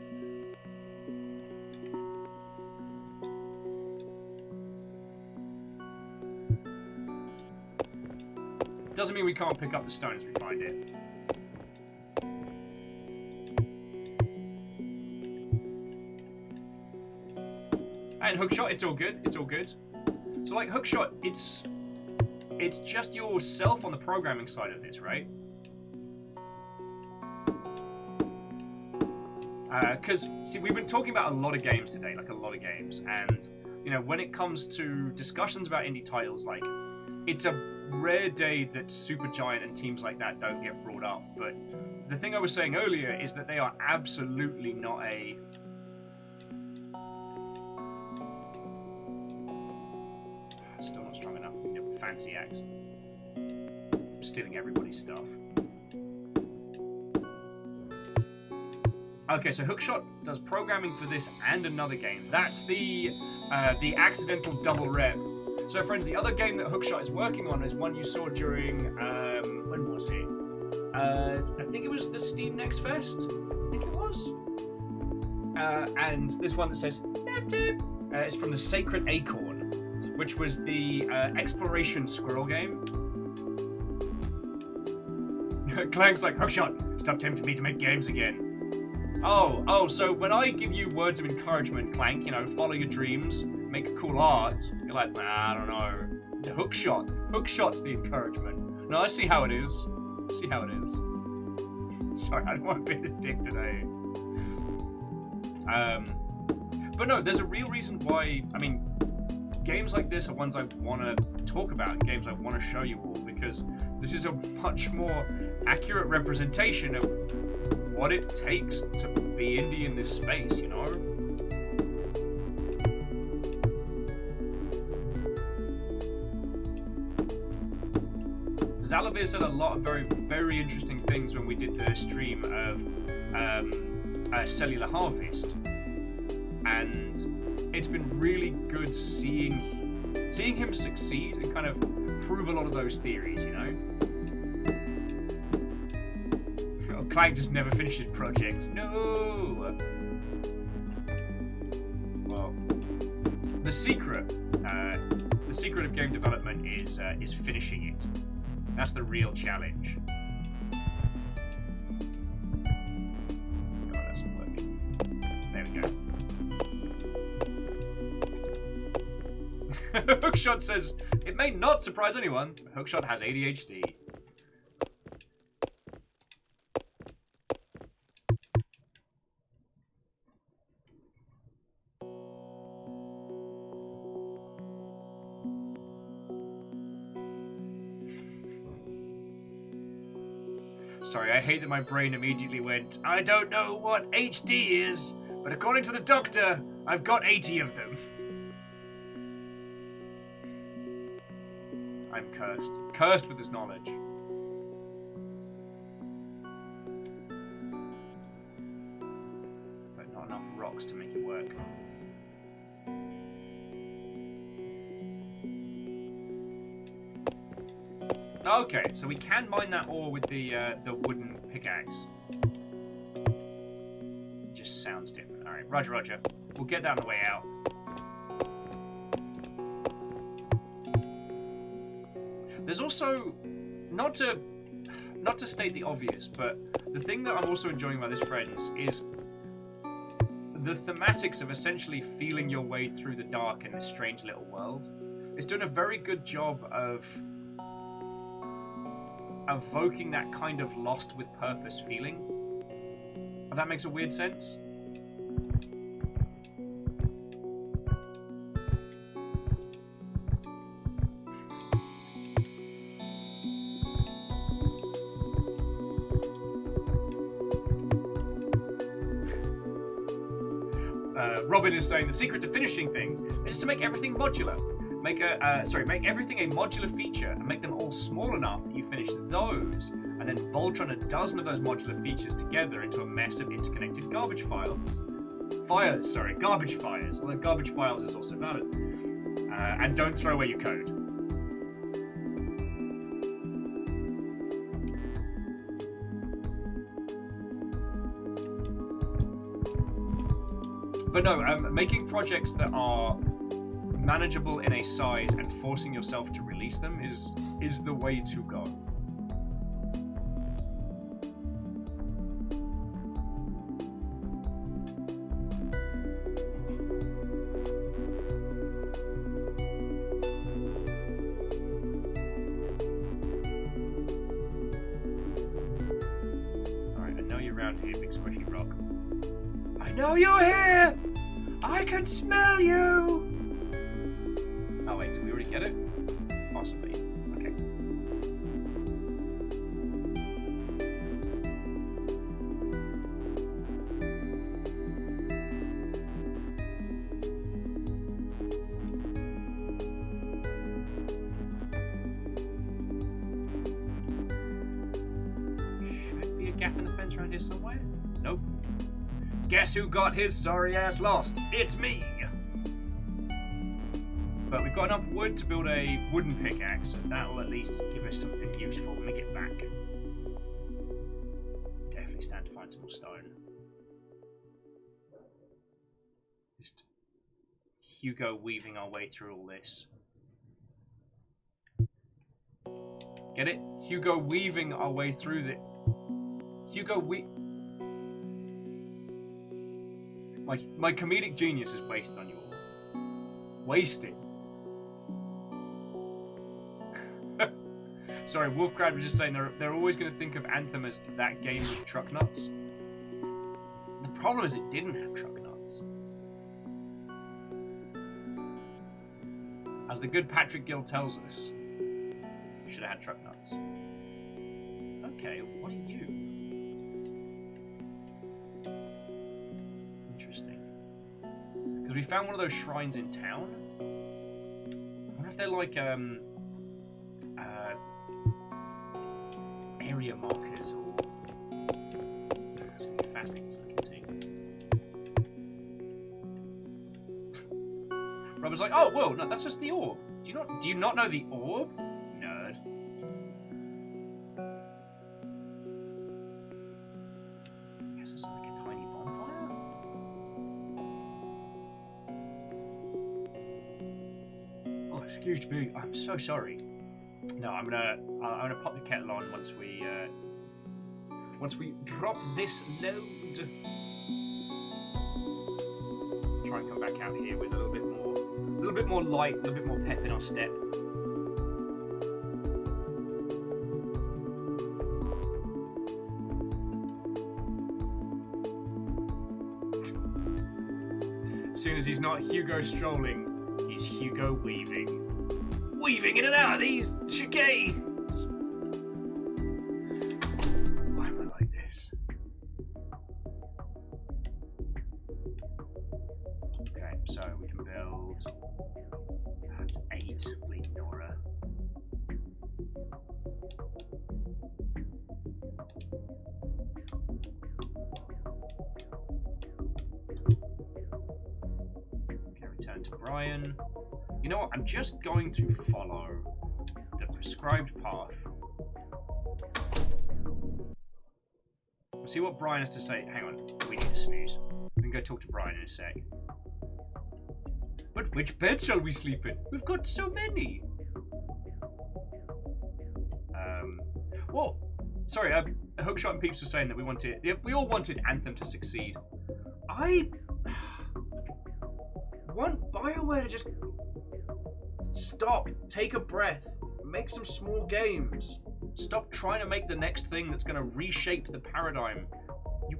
Doesn't mean we can't pick up the stone as we find it. And hookshot, it's all good. It's all good. So like hookshot, it's just yourself on the programming side of this, right? Because see, we've been talking about a lot of games today, like a lot of games, and you know, when it comes to discussions about indie titles, like it's a rare day that Supergiant and teams like that don't get brought up. But the thing I was saying earlier is that they are absolutely not a still not strong enough. We need a fancy axe. I'm stealing everybody's stuff. Okay, so Hookshot does programming for this and another game. That's the accidental double rep. So, friends, the other game that Hookshot is working on is one you saw during when was it? I think it was the Steam Next Fest. I think it was. And this one that says Nectar is from the Sacred Acorn, which was the exploration squirrel game. Clank's like, Hookshot, stop tempting me to make games again. Oh, so when I give you words of encouragement, Clank, you know, follow your dreams, make cool art, you're like, nah, I don't know. The Hookshot's the encouragement. No, I see how it is. Sorry, I don't want to be a dick today. But no, there's a real reason why, I mean, games like this are ones I want to talk about, and games I want to show you all, because this is a much more accurate representation of what it takes to be indie in this space, you know? Zalavir said a lot of very, very interesting things when we did the stream of Cellular Harvest, and it's been really good seeing him succeed and kind of prove a lot of those theories, you know? Clank just never finishes projects. No! Well, the secret of game development is finishing it. That's the real challenge. Oh, that's not working. There we go. Hookshot says, it may not surprise anyone, but Hookshot has ADHD. Sorry, I hate that my brain immediately went, I don't know what HD is, but according to the doctor, I've got 80 of them. I'm cursed. Cursed with this knowledge. But not enough rocks to make it work. Okay, so we can mine that ore with the wooden pickaxe. Just sounds different. All right, Roger. We'll get that on the way out. There's also, not to state the obvious, but the thing that I'm also enjoying about this, friends, is the thematics of essentially feeling your way through the dark in this strange little world. It's done a very good job of evoking that kind of lost with purpose feeling. If that makes a weird sense. Robin is saying the secret to finishing things is to make everything modular. Make everything a modular feature and make them all small enough that you finish those, and then Voltron a dozen of those modular features together into a mess of interconnected garbage files. Garbage fires. Although garbage files is also valid. And don't throw away your code. But no, making projects that are manageable in a size and forcing yourself to release them is the way to go. Alright, I know you're around here, big squishy rock. I know you're here! I can smell you! Oh wait, did we already get it? Possibly. Okay. Should be a gap in the fence around here somewhere? Nope. Guess who got his sorry ass lost? It's me! But we've got enough wood to build a wooden pickaxe, so that'll at least give us something useful when we get back. Definitely stand to find some more stone. Just Hugo weaving our way through all this. Get it? Hugo weaving our way through the... My comedic genius is wasted on you all. Wasted. Sorry, Wolfcrad was just saying they're always going to think of Anthem as that game with truck nuts. The problem is it didn't have truck nuts. As the good Patrick Gill tells us, we should have had truck nuts. Okay, what are you? Interesting. Because we found one of those shrines in town. I wonder if they're like area markers or something fascinating looking too. Robert's like, oh whoa, no, that's just the orb. Do you not know the orb? Nerd. I guess it's like a tiny bonfire? Oh, excuse me, I'm so sorry. No, I'm gonna pop the kettle on once we drop this load. Try and come back out here with a little bit more light, a little bit more pep in our step. As soon as he's not Hugo strolling, he's Hugo weaving. Weaving in and out of these chicanes! Why am I like this? Okay, so we can build... That's 8, Bleed Nora. Okay, return to Brian. You know what? I'm just going to follow the prescribed path. We'll see what Brian has to say. Hang on, we need to snooze. We can go talk to Brian in a sec. But which bed shall we sleep in? We've got so many. Well, sorry, Hookshot and Peeps were saying that we all wanted Anthem to succeed. I want BioWare to just stop, take a breath, make some small games. Stop trying to make the next thing that's going to reshape the paradigm. You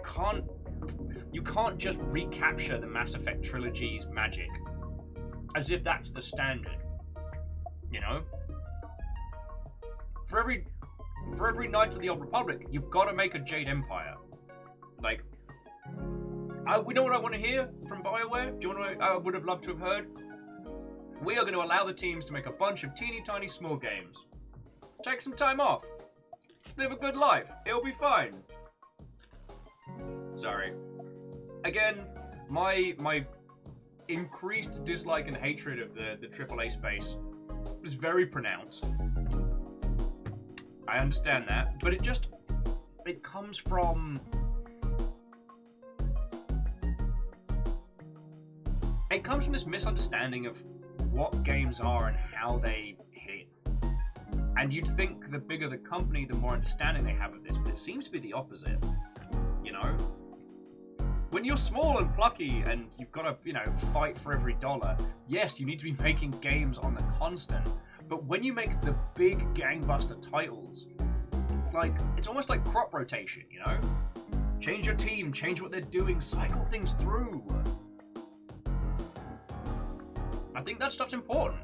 can't just recapture the Mass Effect trilogy's magic as if that's the standard. You know? For every Knights of the Old Republic, you've got to make a Jade Empire. Like, we know what I want to hear from BioWare. Do you know what I would have loved to have heard? We are going to allow the teams to make a bunch of teeny tiny small games. Take some time off. Live a good life. It'll be fine. Sorry. Again, my increased dislike and hatred of the AAA space was very pronounced. I understand that, but it comes from... It comes from this misunderstanding of what games are and how they hit. And you'd think the bigger the company, the more understanding they have of this, but it seems to be the opposite. You know? When you're small and plucky and you've got to, fight for every dollar, yes, you need to be making games on the constant. But when you make the big gangbuster titles, it's almost like crop rotation, you know? Change your team, change what they're doing, cycle things through. I think that stuff's important.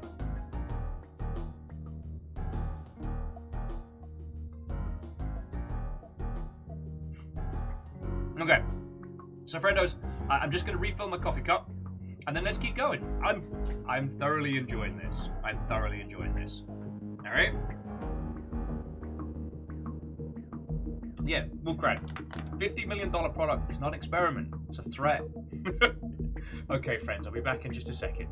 Okay, so friendos, I'm just going to refill my coffee cup, and then let's keep going. I'm thoroughly enjoying this. All right. Yeah, Woolcrad. $50 million product. It's not an experiment. It's a threat. Okay, friends, I'll be back in just a second.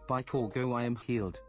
By Corgo I am healed.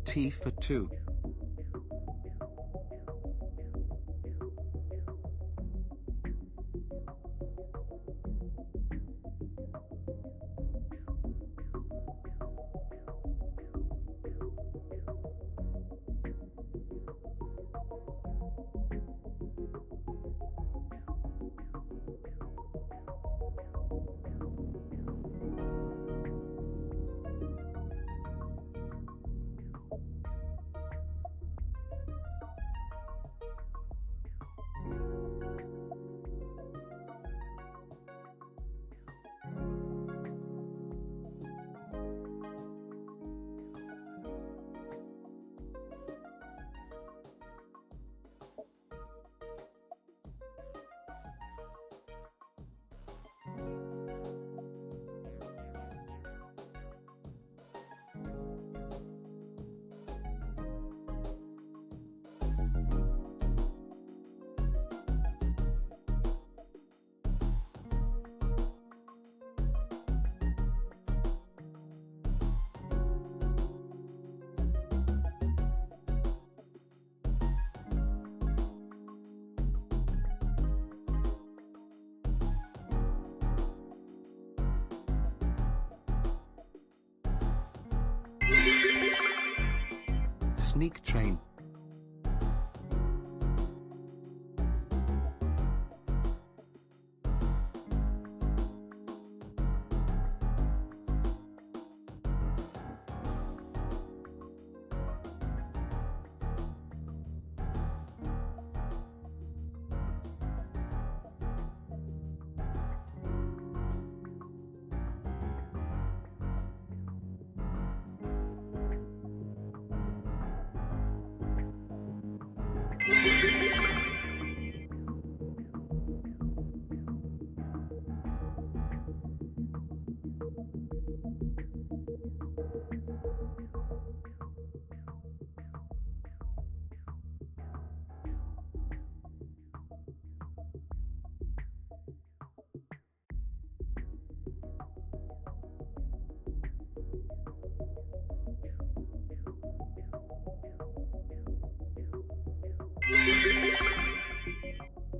T for 2. Sneak train.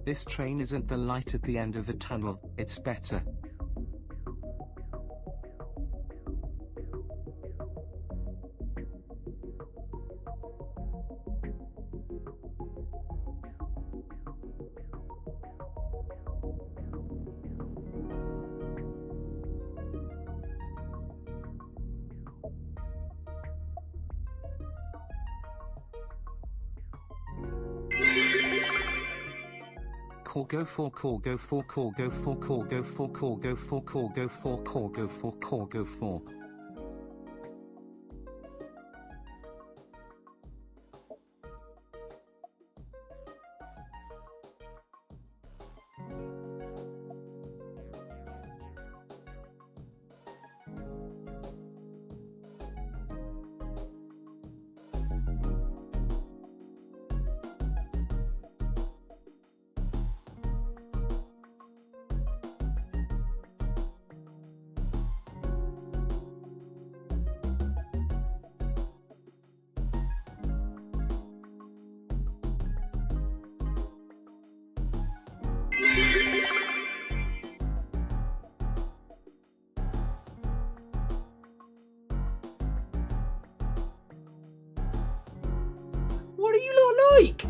This train isn't the light at the end of the tunnel, it's better. Corgo for Corgo for Corgo for Corgo for Corgo for Corgo for Corgo for Corgo for. Psych!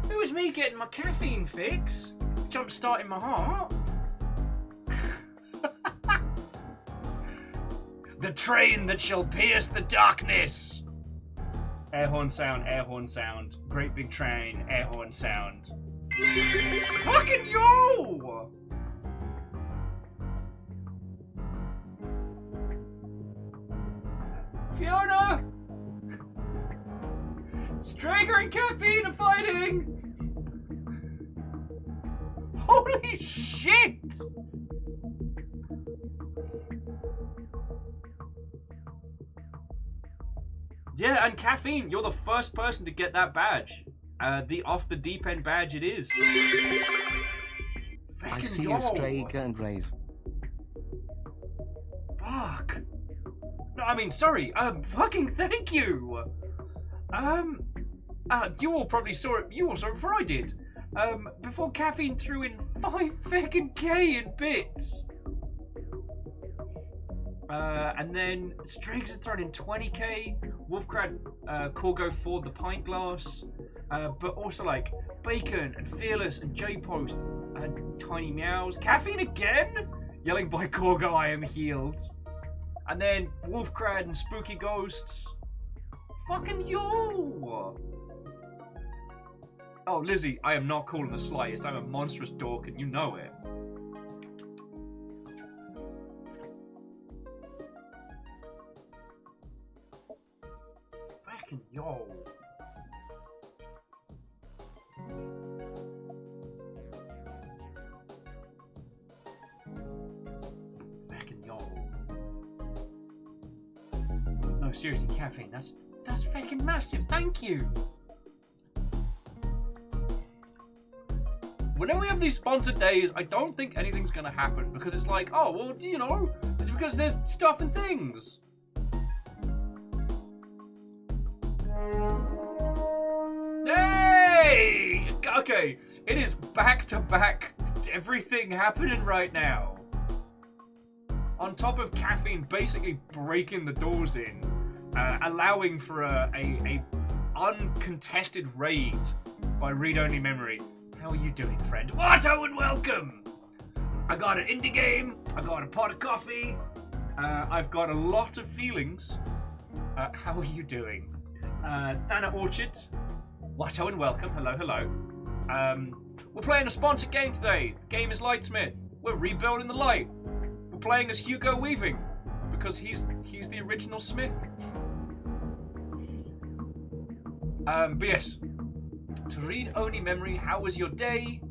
It was me getting my caffeine fix. Jump starting my heart. The train that shall pierce the darkness. Air horn sound, air horn sound. Great big train, air horn sound. Fucking yo! Fiona! Strager and Caffeine are fighting! Holy shit! Yeah, and Caffeine, you're the first person to get that badge. The off the deep end badge it is. I see you, Strager and Raze. Fuck. No, I mean, sorry. Fucking thank you. You all probably saw it. You all saw it before I did. Before Caffeine threw in 5 fucking K in bits. And then Striggs had thrown in 20k. Wolfcrad, Corgo Ford the pint glass. But also like Bacon and Fearless and J-Post and Tiny Meows. Caffeine again? Yelling by Corgo, I am healed. And then Wolfcrad and Spooky Ghosts. Fucking yo! Oh, Lizzie, I am not cool in the slightest. I'm a monstrous dork and you know it. Fucking yo. Fucking yo. No, seriously, Caffeine, that's fucking massive. Thank you. Whenever we have these sponsored days, I don't think anything's gonna happen because it's like, oh, well, do you know? It's because there's stuff and things. Hey! Okay, it is back to back everything happening right now. On top of Caffeine basically breaking the doors in, allowing for a uncontested raid by read-only memory. How are you doing, friend? Watto and welcome! I got an indie game, I got a pot of coffee, I've got a lot of feelings. How are you doing? Thana Orchard, Watto and welcome, hello, hello. We're playing a sponsored game today. The game is Lightsmith. We're rebuilding the light. We're playing as Hugo Weaving, because he's the original Smith. But yes, to read only memory, how was your day?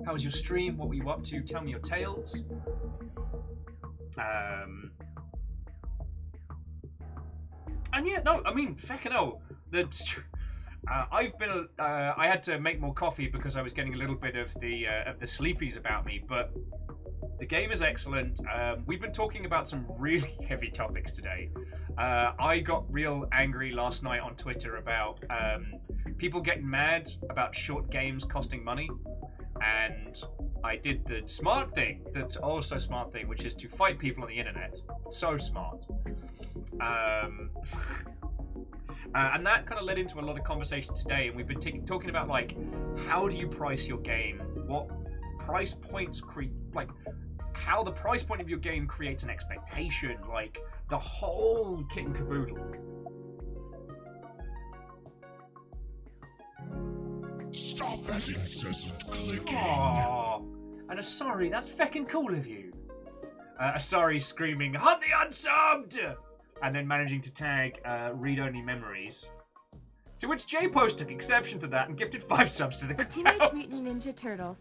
How was your stream? What were you up to? Tell me your tales. And yeah, no, I mean, fucking hell. I've been, I had to make more coffee because I was getting a little bit of the sleepies about me, but the game is excellent. We've been talking about some really heavy topics today. I got real angry last night on Twitter about people getting mad about short games costing money, and I did the smart thing, that's also smart thing, which is to fight people on the internet. So smart. And that kind of led into a lot of conversation today, and we've been talking about like, how do you price your game? What price points how the price point of your game creates an expectation, like the whole kit and caboodle. Stop that incessant clicking. Aww. And Asari, that's feckin' cool of you. Asari screaming, "Hunt the unsubbed!" And then managing to tag read-only memories. To which J-Post took exception to that and gifted 5 subs to the crowd. Teenage Mutant Ninja Turtles,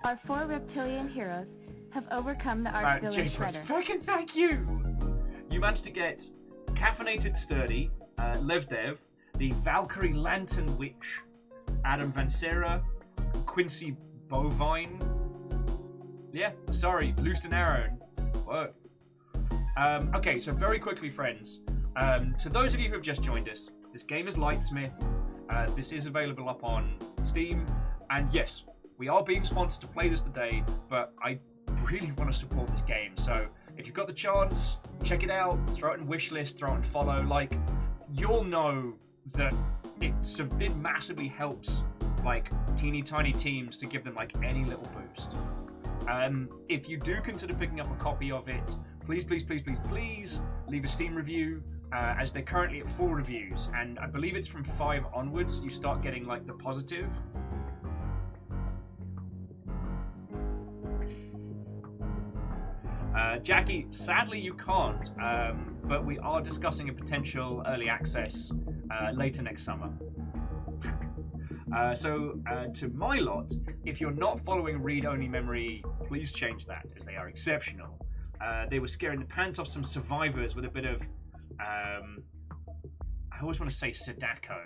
our 4 reptilian heroes, have overcome the Arch Villain J-Post, Shredder. fucking thank you! You managed to get Caffeinated Sturdy, Levdev, the Valkyrie Lantern Witch, Adam Vansera, Quincy Bovine. Yeah, sorry, Loosed and Arrow. Worked. Okay, so very quickly, friends. To those of you who have just joined us, this game is Lightsmith. This is available up on Steam. And yes, we are being sponsored to play this today, but I really want to support this game. So if you've got the chance, check it out, throw it in wishlist, throw it in follow. Like, you'll know that it massively helps like teeny tiny teams to give them like any little boost. If you do consider picking up a copy of it, please leave a Steam review, as they're currently at 4 reviews, and I believe it's from 5 onwards you start getting like the positive. Jackie, sadly you can't, but we are discussing a potential early access later next summer. So to my lot, if you're not following read-only memory, please change that, as they are exceptional. They were scaring the pants off some survivors with a bit of, I always want to say Sadako.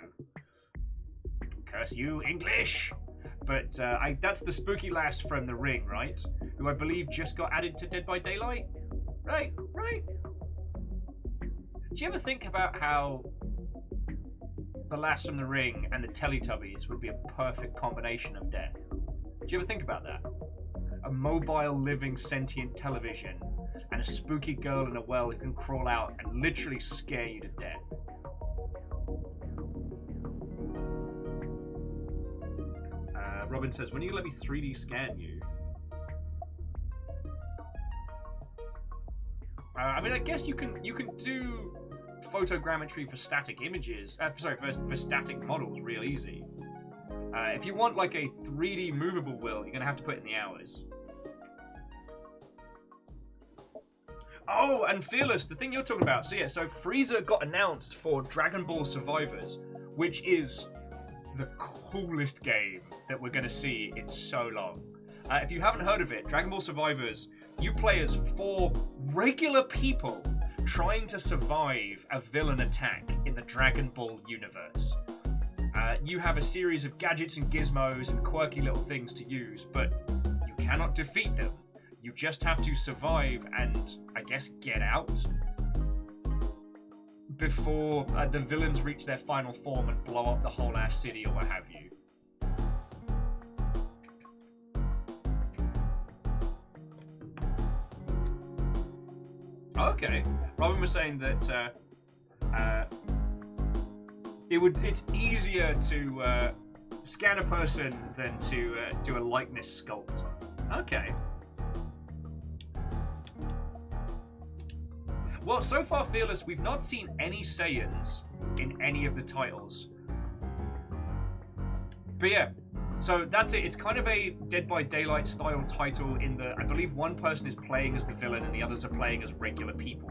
Curse you, English! But that's the spooky lass from The Ring, right? Who I believe just got added to Dead by Daylight? Right. Do you ever think about how the lass from The Ring and the Teletubbies would be a perfect combination of death? Do you ever think about that? A mobile, living, sentient television and a spooky girl in a well who can crawl out and literally scare you to death. Robin says, when are you gonna let me 3D scan you? I mean, I guess you can do photogrammetry for static images. For static models, real easy. If you want like a 3D movable will, you're gonna have to put in the hours. Oh, and Fearless, the thing you're talking about. So Frieza got announced for Dragon Ball Survivors, which is the coolest game that we're gonna see in so long. If you haven't heard of it, Dragon Ball Survivors, you play as 4 regular people trying to survive a villain attack in the Dragon Ball universe. You have a series of gadgets and gizmos and quirky little things to use, but you cannot defeat them. You just have to survive and, I guess, get out before the villains reach their final form and blow up the whole ass city or what have you. Okay. Robin was saying that it's easier to scan a person than to do a likeness sculpt. Okay. Well, so far, Fearless, we've not seen any Saiyans in any of the titles. But yeah, so that's it. It's kind of a Dead by Daylight style title in that I believe one person is playing as the villain and the others are playing as regular people.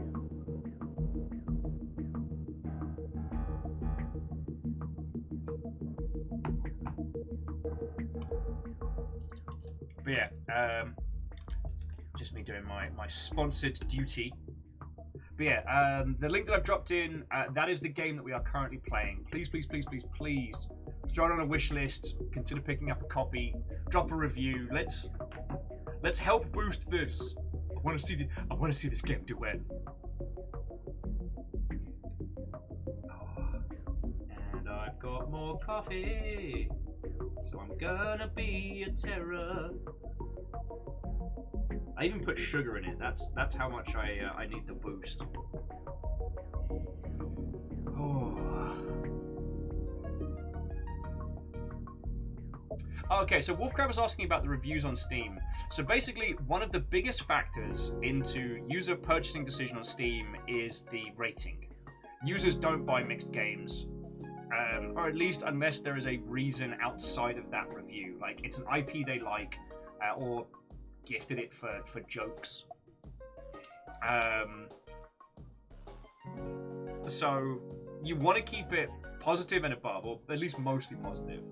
But yeah, just me doing my sponsored duty. But yeah, the link that I've dropped in, that is the game that we are currently playing. Please throw it on a wish list. Consider picking up a copy. Drop a review. Let's help boost this. I want to see this game do well. And I've got more coffee, so I'm gonna be a terror. I even put sugar in it. That's how much I need the boost. Oh. Okay, so Wolfcrab was asking about the reviews on Steam. So basically, one of the biggest factors into user purchasing decision on Steam is the rating. Users don't buy mixed games, or at least unless there is a reason outside of that review. Like, it's an IP they like, or gifted it for jokes. So you want to keep it positive and above, or at least mostly positive.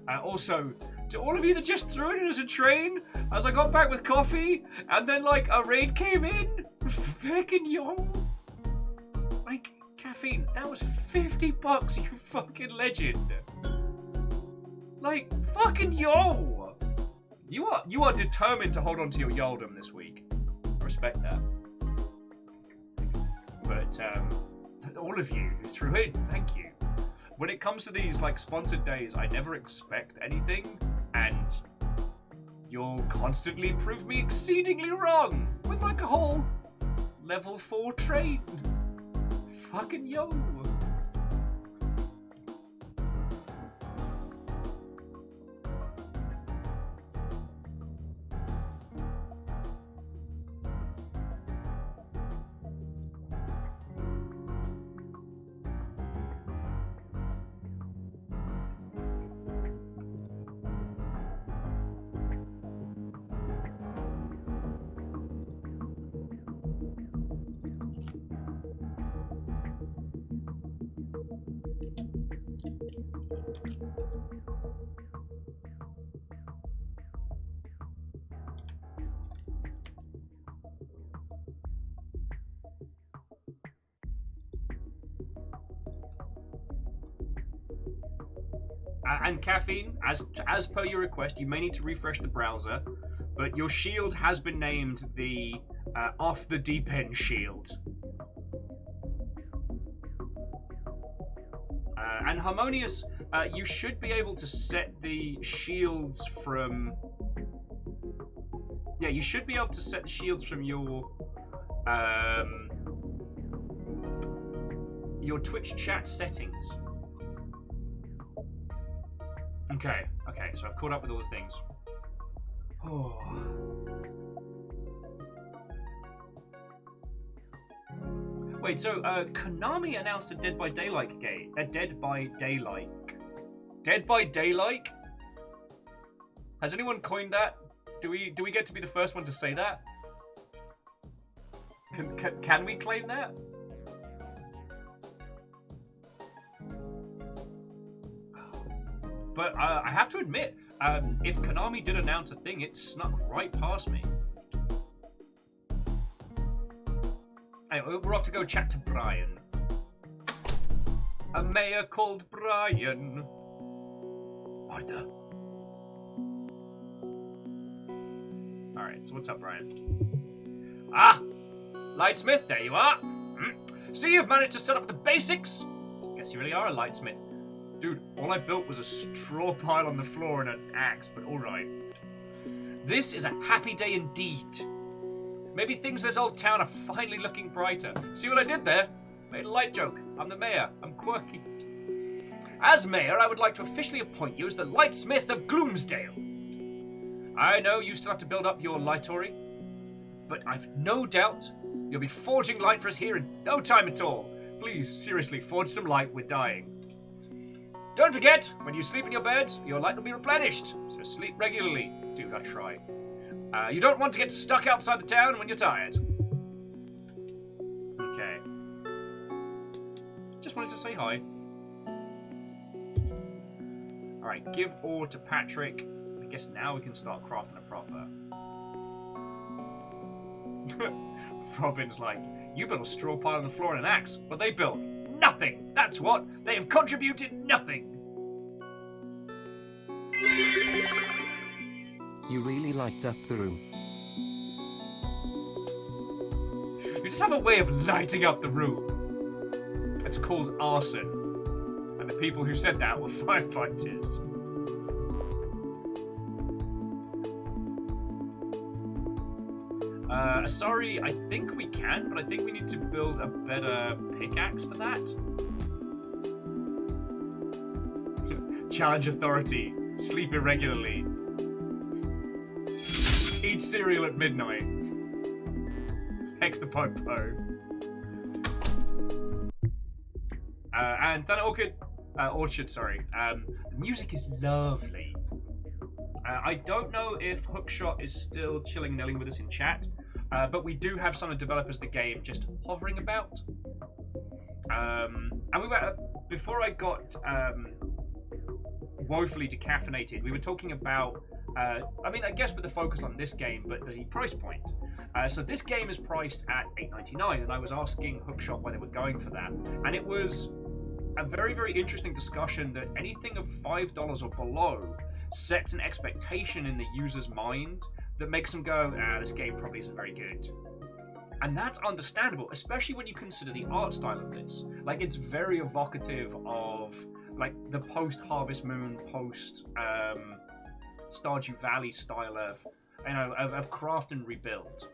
Also, to all of you that just threw it in as a train, as I got back with coffee, and then like a raid came in, fucking yo, like caffeine, that was $50, you fucking legend. Like fucking yo. You are determined to hold on to your Yoldom this week. I respect that. But all of you who threw in, thank you. When it comes to these like sponsored days, I never expect anything, and you'll constantly prove me exceedingly wrong with like a whole level 4 train. Fucking yo. And Caffeine, as per your request, you may need to refresh the browser, but your shield has been named the off the deep end shield. And Harmonious, you should be able to set the shields from... Yeah, you should be able to set the shields from your Twitch chat settings. Okay, so I've caught up with all the things. Oh. Wait, so Konami announced a Dead by Daylight game. A Dead by Daylight. Dead by Daylight? Has anyone coined that? Do we get to be the first one to say that? Can we claim that? But I have to admit, if Konami did announce a thing, it snuck right past me. Anyway, we're off to go chat to Brian. A mayor called Brian. Martha. Alright, so what's up, Brian? Ah! Lightsmith, there you are. See, you've managed to set up the basics. Guess you really are a Lightsmith. Dude, all I built was a straw pile on the floor and an axe, but alright. This is a happy day indeed. Maybe things in this old town are finally looking brighter. See what I did there? Made a light joke. I'm the mayor. I'm quirky. As mayor, I would like to officially appoint you as the Lightsmith of Gloomsdale. I know you still have to build up your lightory, but I've no doubt you'll be forging light for us here in no time at all. Please, seriously, forge some light. We're dying. Don't forget, when you sleep in your bed, your light will be replenished, so sleep regularly. Dude, I try. You don't want to get stuck outside the town when you're tired. Okay. Just wanted to say hi. Alright, give ore to Patrick. I guess now we can start crafting a proper. Robin's like, you built a straw pile on the floor and an axe. What they built? Nothing! That's what! They have contributed nothing! You really light up the room. You just have a way of lighting up the room. It's called arson. And the people who said that were firefighters. Sorry, I think we can, but I think we need to build a better pickaxe for that. Challenge authority. Sleep irregularly. Eat cereal at midnight. Heck the popo. And Thunder Orchard, sorry. The music is lovely. I don't know if Hookshot is still chilling Nelling with us in chat, but we do have some of the developers of the game just hovering about. And we were, before I got woefully decaffeinated, we were talking about, I mean, I guess with the focus on this game, but the price point. So this game is priced at $8.99, and I was asking Hookshot why they were going for that. And it was a very, very interesting discussion that anything of $5 or below sets an expectation in the user's mind that makes them go, this game probably isn't very good. And that's understandable, especially when you consider the art style of this. Like, it's very evocative of, like, the post-Harvest Moon, post-Stardew Valley style of, you know, of craft and rebuild.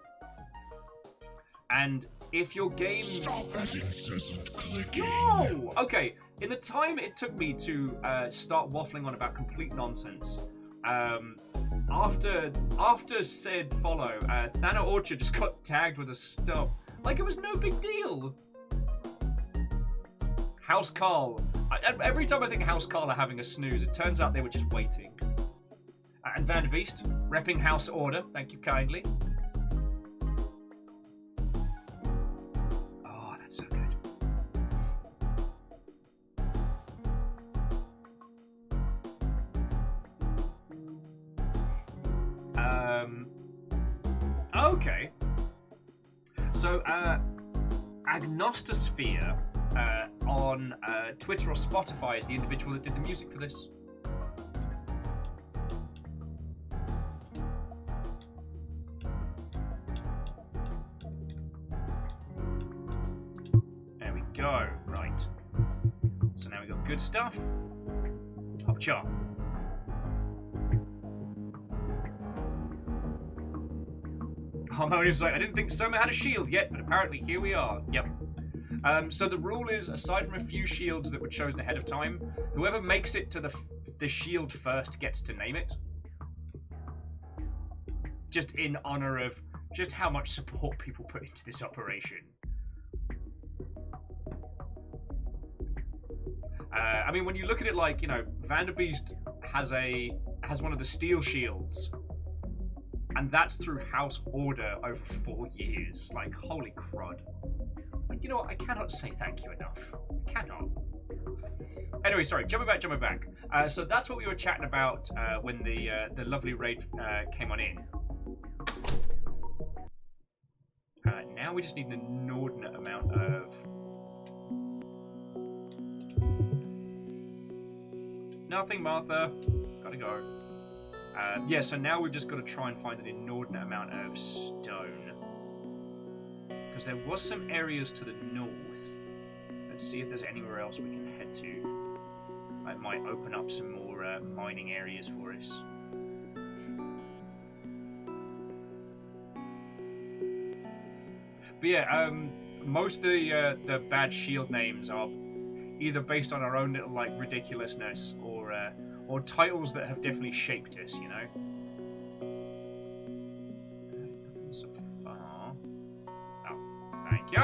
And if your game... Stop that incessant clicking. No! Okay, in the time it took me to start waffling on about complete nonsense, after said follow, Thunder Orchard just got tagged with a stub. Like, it was no big deal. House Carl. Every time I think House Carl are having a snooze, it turns out they were just waiting. And Vanderbeest, repping House Order, thank you kindly. Oh, that's so good. Okay. So, Agnostosphere on Twitter or Spotify is the individual that did the music for this. There we go. Right. So now we got good stuff. Hop chop. Harmonious like, I didn't think Soma had a shield yet, but apparently here we are. Yep. So the rule is, aside from a few shields that were chosen ahead of time, whoever makes it to the shield first gets to name it. Just in honor of just how much support people put into this operation. I mean, when you look at it like, you know, Vanderbeest has one of the steel shields. And that's through house order over 4 years. Like, holy crud. But you know what? I cannot say thank you enough. I cannot. Anyway, sorry. Jumping back. So that's what we were chatting about when the lovely raid came on in. Now we just need an inordinate amount of... Nothing, Martha. Gotta go. Yeah, so now we've just got to try and find an inordinate amount of stone. Because there was some areas to the north. Let's see if there's anywhere else we can head to. That might open up some more mining areas for us. But yeah, most of the bad shield names are either based on our own little like ridiculousness or titles that have definitely shaped us, you know. Nothing so far. Oh, thank you.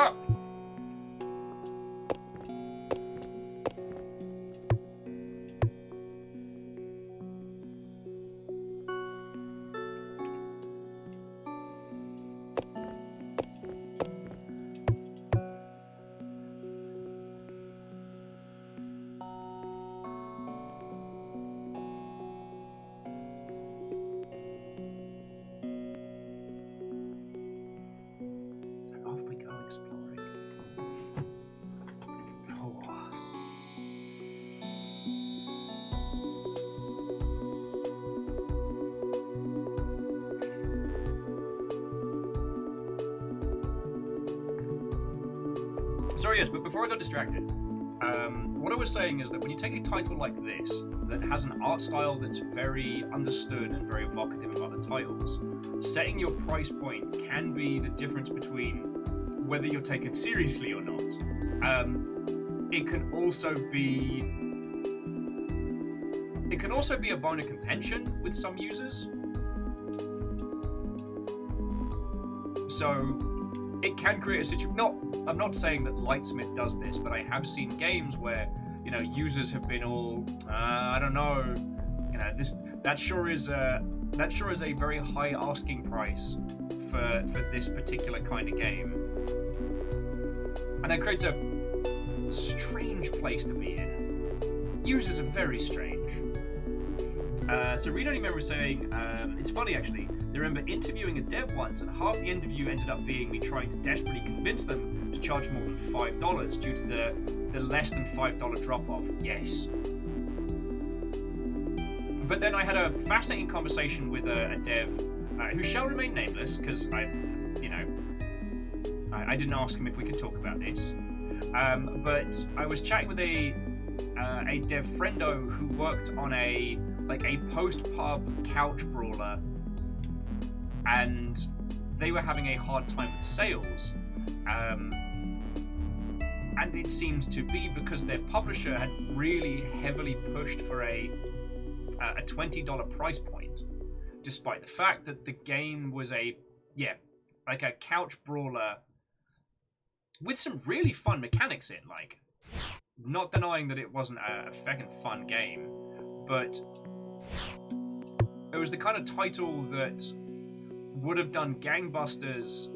Sorry, yes, but before I got distracted, what I was saying is that when you take a title like this, that has an art style that's very understood and very evocative of other titles, setting your price point can be the difference between whether you're taken seriously or not. It can also be a bone of contention with some users. So it can create a situation. I'm not saying that Lightsmith does this, but I have seen games where, you know, users have been all, I don't know, you know, that sure is a very high asking price for this particular kind of game, and that creates a strange place to be in. Users are very strange. So Read Only Member was saying, it's funny actually. They remember interviewing a dev once, and half the interview ended up being me trying to desperately convince them to charge more than $5 due to the less than $5 drop-off. Yes. But then I had a fascinating conversation with a dev who shall remain nameless, because I didn't ask him if we could talk about this. But I was chatting with a dev friendo who worked on a post-pub couch brawler, and they were having a hard time with sales, and it seemed to be because their publisher had really heavily pushed for a $20 price point, despite the fact that the game was a couch brawler with some really fun mechanics in, like, not denying that it wasn't a fucking fun game, but it was the kind of title that would have done gangbusters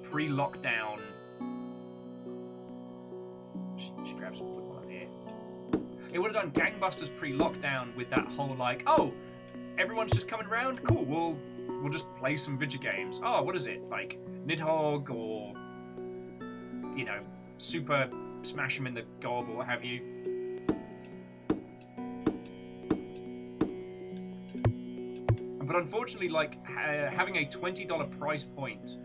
pre-lockdown. She grab some wood while I'm here. It would have done gangbusters pre-lockdown with that whole like, oh, everyone's just coming around. Cool. we'll just play some video games. Oh, what is it? Like Nidhogg or, you know, Super Smash him in the gob or what have you. But unfortunately, like, having a $20 price point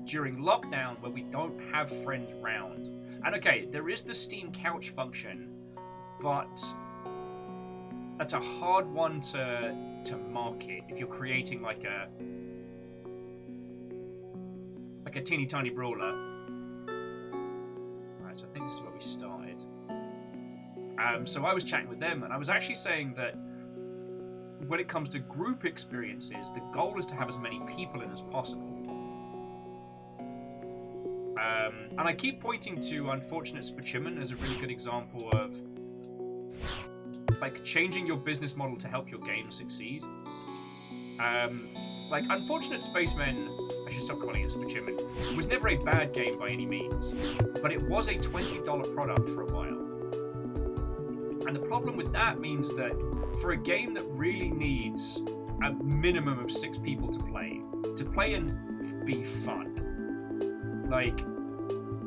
during lockdown where we don't have friends round. And okay, there is the Steam Couch function, but that's a hard one to market if you're creating like a teeny tiny brawler. Alright, so I think this is where we started. So I was chatting with them, and I was actually saying that when it comes to group experiences, the goal is to have as many people in as possible. And I keep pointing to Unfortunate Spachiman as a really good example of like changing your business model to help your game succeed. Like Unfortunate Spacemen, I should stop calling it Spachiman, was never a bad game by any means, but it was a $20 product for a while. And the problem with that means that for a game that really needs a minimum of 6 people to play and be fun, like,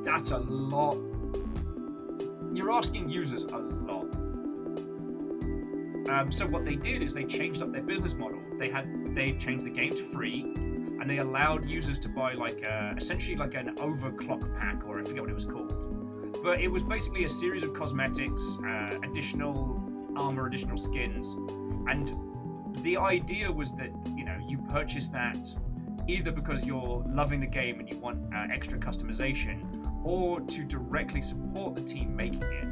that's a lot. You're asking users a lot. So what they did is they changed up their business model. They changed the game to free, and they allowed users to buy like essentially like an overclock pack, or I forget what it was called. But it was basically a series of cosmetics, additional armor, additional skins, and the idea was that, you know, you purchase that either because you're loving the game and you want extra customization, or to directly support the team making it.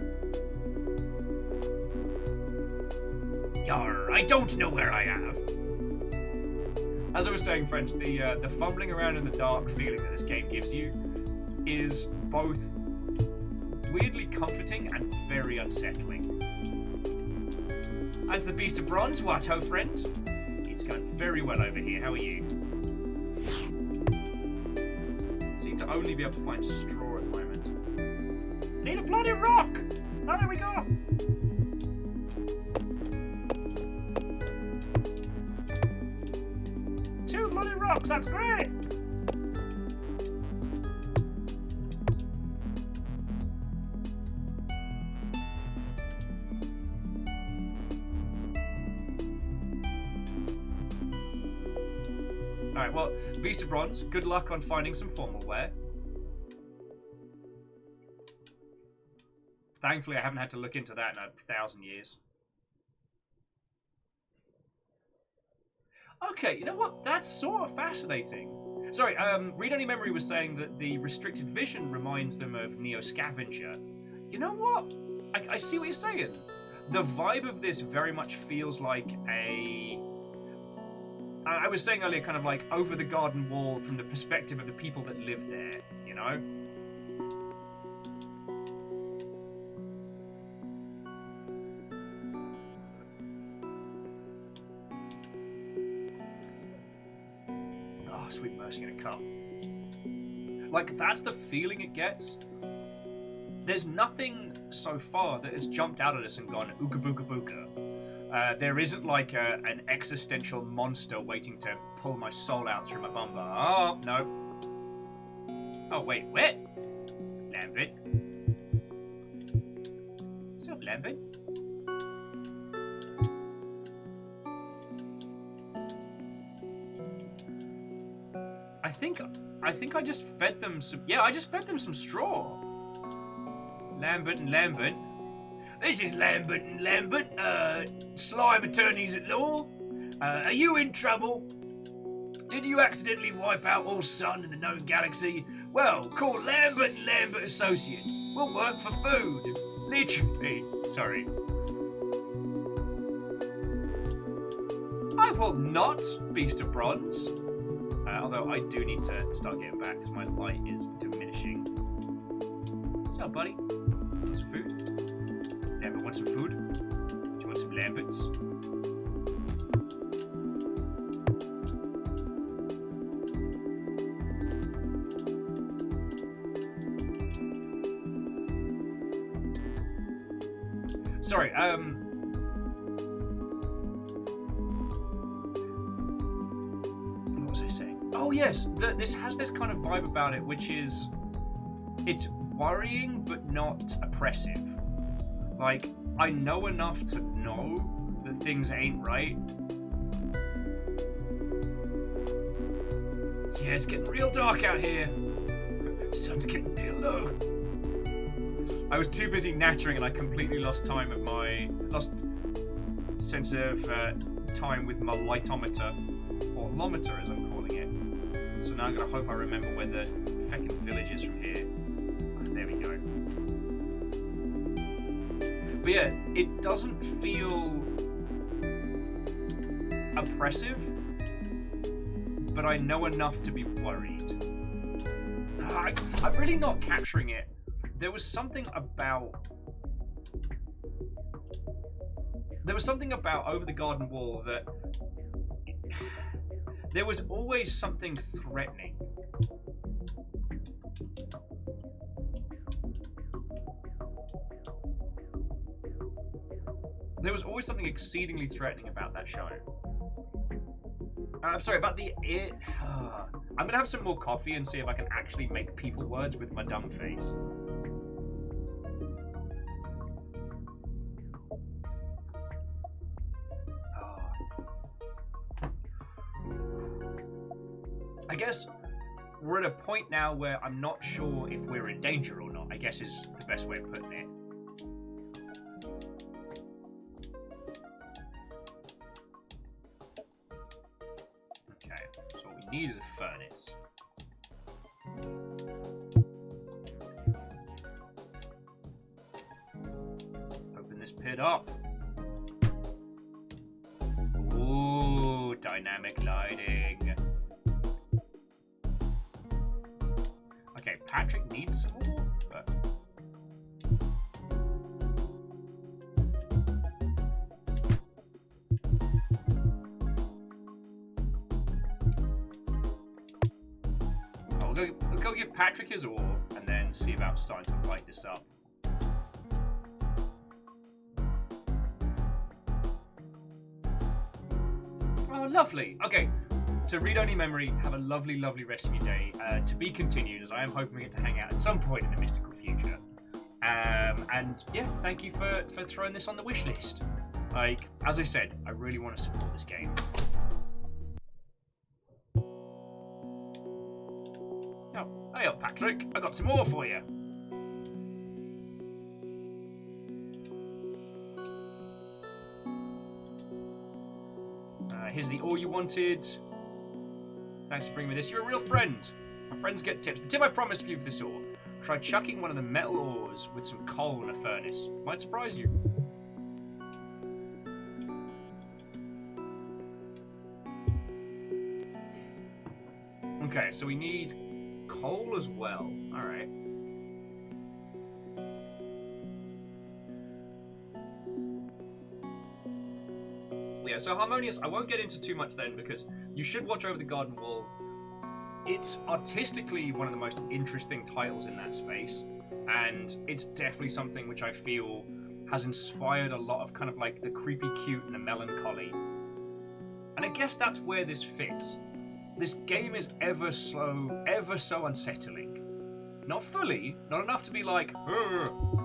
Yarr, I don't know where I am. As I was saying, friends, the fumbling around in the dark feeling that this game gives you is both weirdly comforting and very unsettling. And to the Beast of Bronze, what ho, friend? It's going very well over here. How are you? Seem to only be able to find straw at the moment. Need a bloody rock! Oh, there we go! Two bloody rocks, that's great! Alright, well, Beast of Bronze, good luck on finding some formal wear. Thankfully, I haven't had to look into that in 1,000 years. Okay, you know what? That's sort of fascinating. Sorry, Read Only Memory was saying that the restricted vision reminds them of Neo Scavenger. You know what? I see what you're saying. The vibe of this very much feels like a... I was saying earlier, kind of like over the garden wall from the perspective of the people that live there, you know? Oh, sweet mercy in a cup. Like, that's the feeling it gets. There's nothing so far that has jumped out at us and gone, ooga booga booga. There isn't like an existential monster waiting to pull my soul out through my bumper. Oh, no. Oh, wait, what? Lambert? What's up, Lambert? I think I just fed them some... Yeah, I just fed them some straw. Lambert and Lambert. This is Lambert and Lambert, slime attorneys at law. Are you in trouble? Did you accidentally wipe out all sun in the known galaxy? Well, call Lambert and Lambert Associates. We'll work for food. Literally. Sorry. I will not, Beast of Bronze. Although I do need to start getting back because my light is diminishing. What's up, buddy? Want some food? Lambert, want some food? Do you want some Lamberts? Sorry, yes, this has this kind of vibe about it, which is, it's worrying but not oppressive. Like, I know enough to know that things ain't right. Yeah, it's getting real dark out here. Sun's getting real low. I was too busy nattering and I completely lost sense of time with my lightometer, or lometer as I'm calling it. So now I'm gonna hope I remember where the feckin' village is from here. There we go. But yeah, it doesn't feel oppressive, but I know enough to be worried. I'm really not capturing it. There was something about Over the Garden Wall that there was always something threatening. There was always something exceedingly threatening about that show. I'm sorry, about the... I'm gonna have some more coffee and see if I can actually make people words with my dumb face. I guess we're at a point now where I'm not sure if we're in danger or not, I guess is the best way of putting it. Okay, so what we need is a furnace. Open this pit up. Ooh, dynamic lighting. Okay, Patrick needs some more, but... We'll go give Patrick his ore, and then see about starting to light this up. Oh, lovely. Okay. To read-only memory, have a lovely, lovely rest of your day. To be continued, as I am hoping we get to hang out at some point in the mystical future. And yeah, thank you for throwing this on the wish list. Like, as I said, I really want to support this game. Oh, hey up, Patrick. I got some more for you. Here's the ore you wanted. Thanks for bringing me this. You're a real friend. My friends get tips. The tip I promised for you for this ore. Try chucking one of the metal ores with some coal in a furnace. Might surprise you. Okay, so we need coal as well. Alright. Yeah, so Harmonious, I won't get into too much then because you should watch Over the Garden Wall. It's artistically one of the most interesting titles in that space, and it's definitely something which I feel has inspired a lot of kind of like the creepy cute and the melancholy. And I guess that's where this fits. This game is ever so unsettling. Not fully, not enough to be like, "Urgh."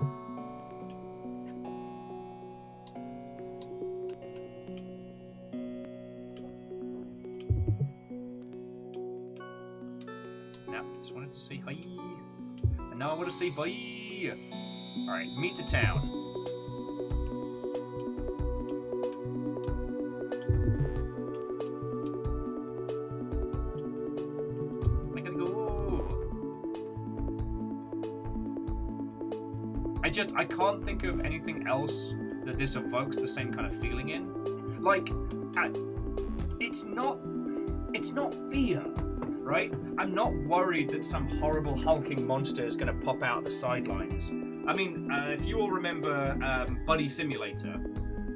Just wanted to say hi. And now I want to say bye. Alright, meet the town. I gotta go. I can't think of anything else that this evokes the same kind of feeling in. Like, it's not fear. Right? I'm not worried that some horrible hulking monster is going to pop out the sidelines. I mean, if you all remember Buddy Simulator,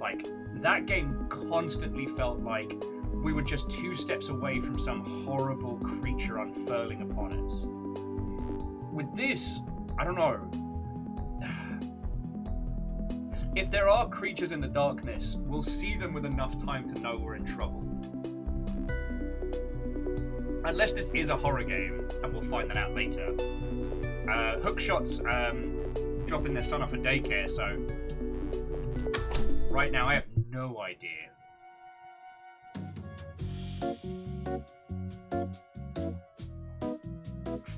like, that game constantly felt like we were just 2 steps away from some horrible creature unfurling upon us. With this, I don't know. If there are creatures in the darkness, we'll see them with enough time to know we're in trouble. Unless this is a horror game, and we'll find that out later. Hookshot's dropping their son off at daycare, so right now I have no idea.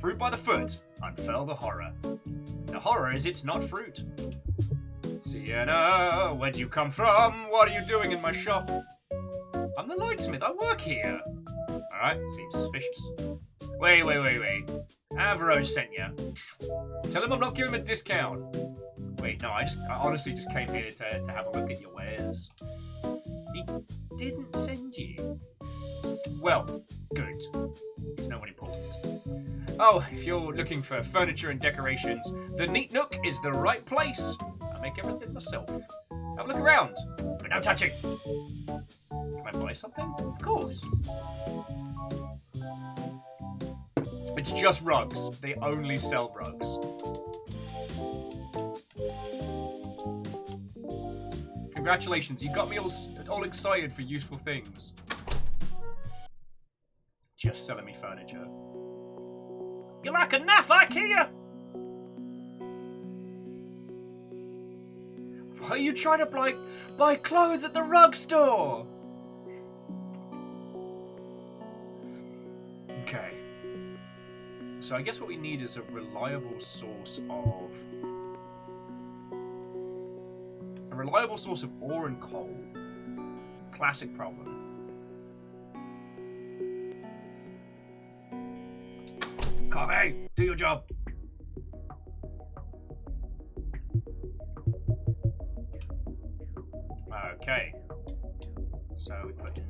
Fruit by the foot, unfurl the horror. The horror is it's not fruit. Sienna, where'd you come from? What are you doing in my shop? I'm the Lightsmith, I work here. Alright, seems suspicious. Wait. Average sent ya. Tell him I'm not giving him a discount. Wait, no, I honestly just came here to have a look at your wares. He didn't send you. Well, good. He's no one important. Oh, if you're looking for furniture and decorations, the Neat Nook is the right place. I make everything myself. Have a look around, but no touching. Can I buy something? Of course. It's just rugs. They only sell rugs. Congratulations, you got me all excited for useful things. Just selling me furniture. You like a naff, IKEA? Why are you trying to buy clothes at the rug store? Okay. So I guess what we need is a reliable source of ore and coal. Classic problem. Carvey, do your job. Okay. So we put in.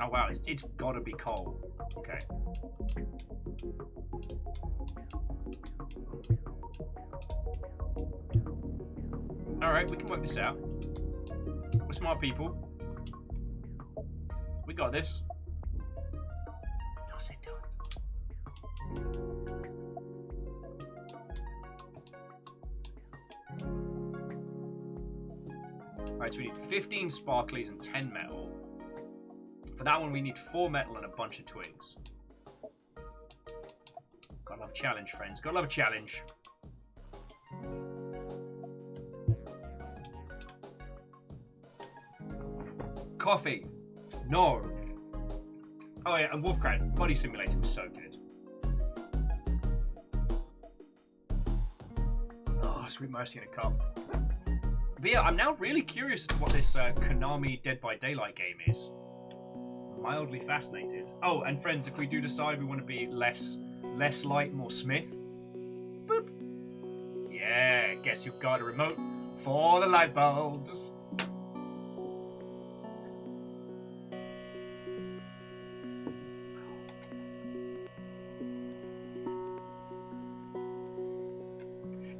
Oh wow, it's gotta be coal. Okay. Alright, we can work this out. We're smart people. We got this. No, say don't. Alright, so we need 15 sparklies and 10 metal. For that one, we need 4 metal and a bunch of twigs. Gotta love a challenge, friends. Gotta love a challenge. Coffee. No. Oh yeah, and Wolfcrat. Body Simulator was so good. Oh, sweet mercy in a cup. But yeah, I'm now really curious as to what this Konami Dead by Daylight game is. Mildly fascinated. Oh, and friends, if we do decide we want to be less light, more Smith, boop. Yeah, guess you've got a remote for the light bulbs.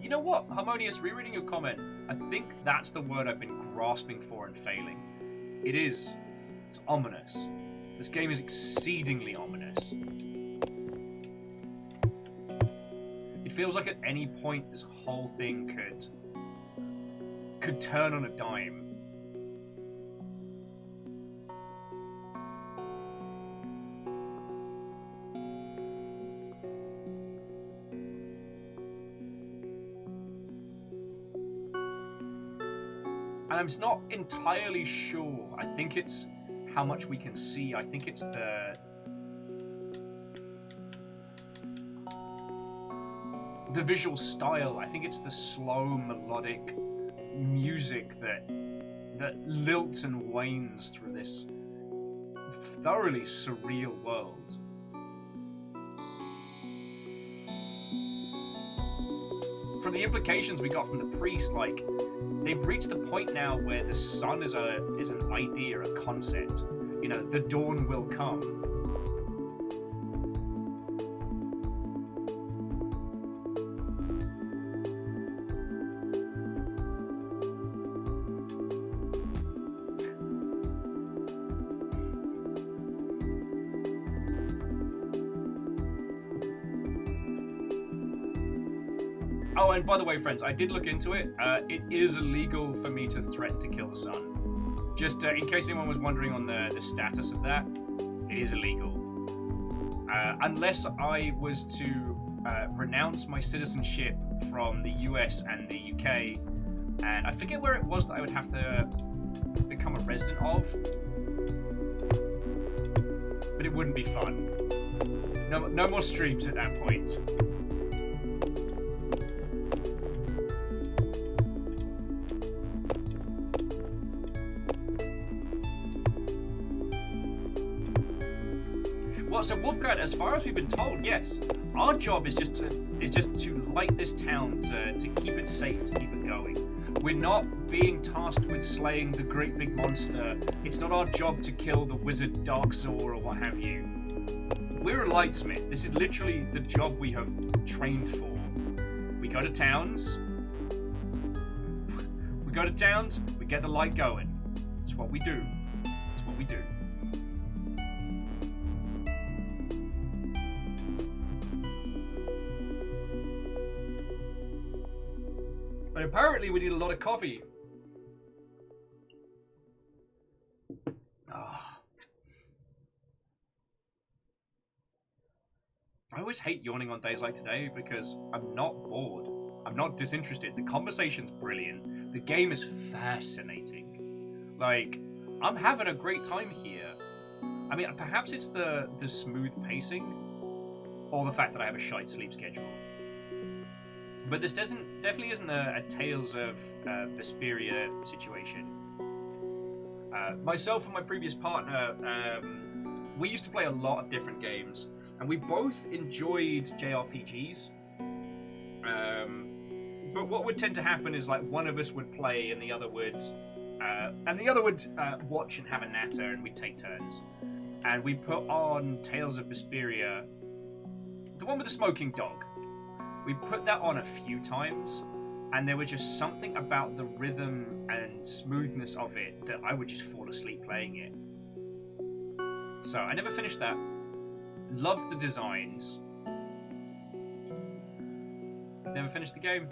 You know what, Harmonious, rereading your comment, I think that's the word I've been grasping for and failing. It is. It's ominous. This game is exceedingly ominous. It feels like at any point this whole thing could turn on a dime. And I'm not entirely sure. I think it's how much we can see. I think it's the visual style. I think it's the slow melodic music that lilts and wanes through this thoroughly surreal world. From the implications we got from the priest, like, they've reached the point now where the sun is an idea, a concept. You know, the dawn will come. Oh, and by the way, friends, I did look into it. It is illegal for me to threaten to kill the sun. Just in case anyone was wondering on the status of that, it is illegal. Unless I was to renounce my citizenship from the US and the UK, and I forget where it was that I would have to become a resident of, but it wouldn't be fun. No more streams at that point. Well, so Wolfguard, as far as we've been told, yes, our job is just to light this town, to keep it safe, to keep it going. We're not being tasked with slaying the great big monster. It's not our job to kill the wizard Darksaw or what have you. We're a lightsmith. This is literally the job we have trained for. We go to towns. We get the light going. It's what we do. It's what we do. But apparently we need a lot of coffee. I always hate yawning on days like today because I'm not bored. I'm not disinterested. The conversation's brilliant. The game is fascinating. Like, I'm having a great time here. I mean, perhaps it's the smooth pacing or the fact that I have a shite sleep schedule. But this definitely isn't a Tales of Vesperia situation. Myself and my previous partner, we used to play a lot of different games, and we both enjoyed JRPGs. But what would tend to happen is like one of us would play and the other would watch and have a natter, and we'd take turns. And we put on Tales of Vesperia, the one with the smoking dog. We put that on a few times, and there was just something about the rhythm and smoothness of it that I would just fall asleep playing it. So I never finished that. Loved the designs. Never finished the game.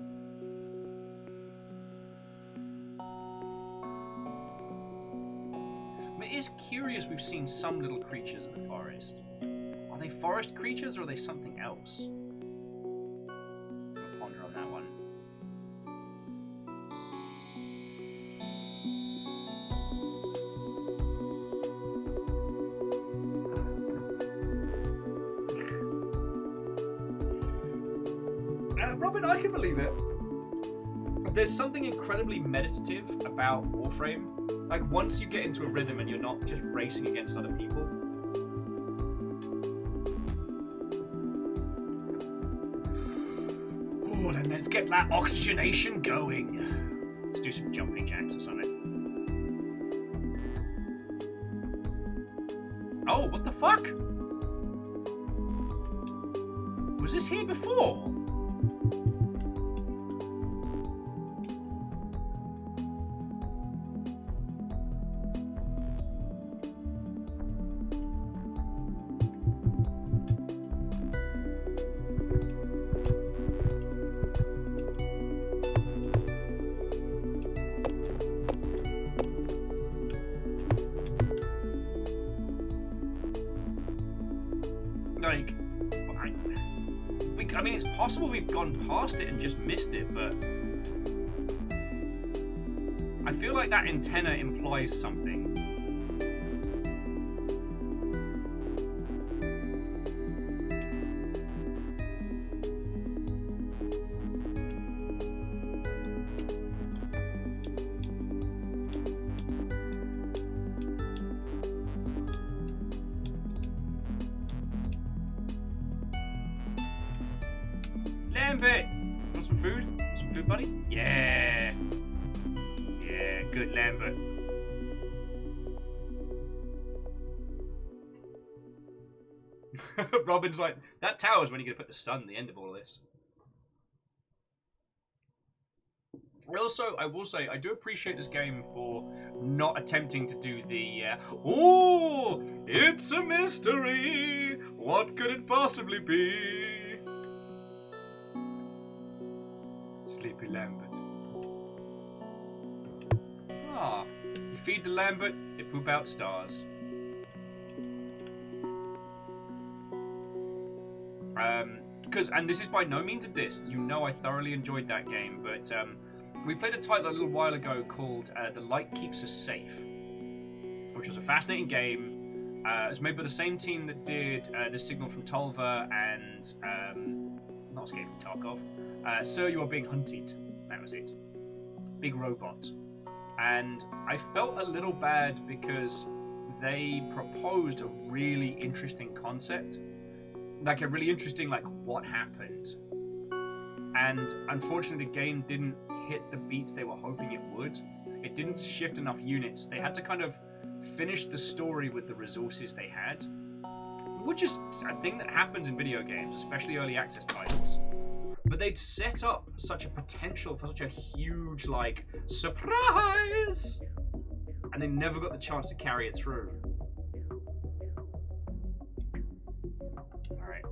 I mean, it is curious we've seen some little creatures in the forest. Are they forest creatures or are they something else? Ponder on that one. Robin, I can believe it. There's something incredibly meditative about Warframe. Like, once you get into a rhythm and you're not just racing against other people. Oh, then let's get that oxygenation going. Let's do some jumping jacks or something. Oh, what the fuck? Was this here before? I mean, it's possible we've gone past it and just missed it, but I feel like that antenna implies something. Lambert! Want some food? Some food, buddy? Yeah! Yeah, good, Lambert. Robin's like, that tower's when you're going to put the sun at the end of all of this. Also, I will say, I do appreciate this game for not attempting to do the, oh, it's a mystery! What could it possibly be? sleepy Lambert. Ah, you feed the Lambert, they poop out stars. And this is by no means a diss. You know I thoroughly enjoyed that game, but we played a title a little while ago called The Light Keeps Us Safe, which was a fascinating game. It was made by the same team that did The Signal from Tolva and not Escape from Tarkov. Sir, You Are Being Hunted. That was it. Big robot. And I felt a little bad because they proposed a really interesting concept. Like a really interesting, like, what happened. And unfortunately the game didn't hit the beats they were hoping it would. It didn't shift enough units. They had to kind of finish the story with the resources they had. Which is a thing that happens in video games, especially early access titles. But they'd set up such a potential for such a huge, like, surprise! And they never got the chance to carry it through. Alright.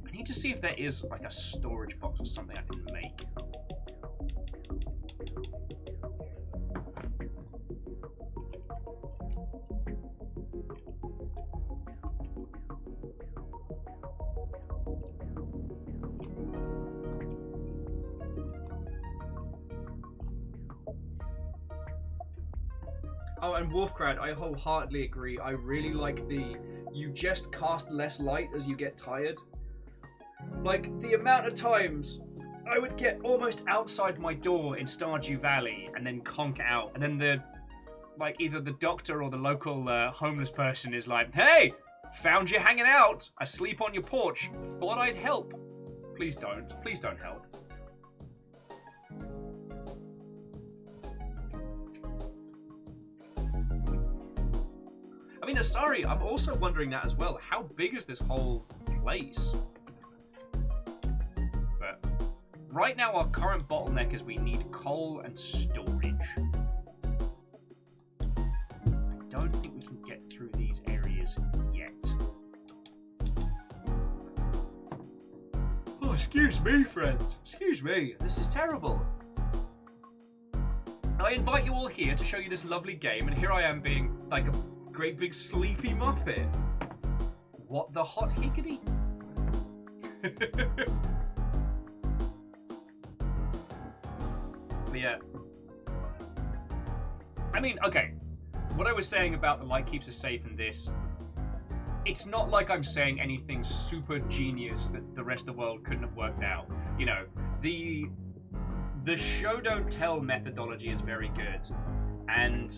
I need to see if there is, like, a storage box or something I can make. Oh, and Wolfcrad, I wholeheartedly agree. I really like the you just cast less light as you get tired. Like, the amount of times I would get almost outside my door in Stardew Valley and then conk out, and then either the doctor or the local homeless person is like, "Hey, found you hanging out. I sleep on your porch. Thought I'd help." Please don't. Please don't help. I mean, sorry, I'm also wondering that as well. How big is this whole place? But right now, our current bottleneck is we need coal and storage. I don't think we can get through these areas yet. Oh, excuse me, friends. Excuse me. This is terrible. I invite you all here to show you this lovely game, and here I am being like a great big sleepy muppet. What the hot hickety? But yeah. I mean, okay. What I was saying about the light keeps us safe in this, it's not like I'm saying anything super genius that the rest of the world couldn't have worked out. You know, the show don't tell methodology is very good. And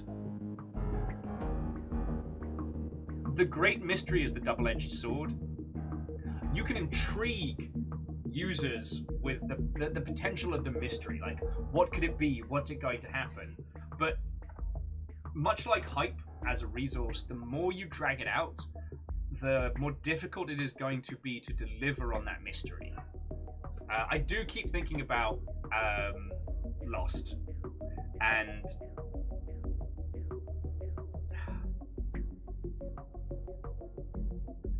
the great mystery is the double-edged sword. You can intrigue users with the potential of the mystery. Like, what could it be? What's it going to happen? But much like hype as a resource, the more you drag it out, the more difficult it is going to be to deliver on that mystery. I do keep thinking about Lost. And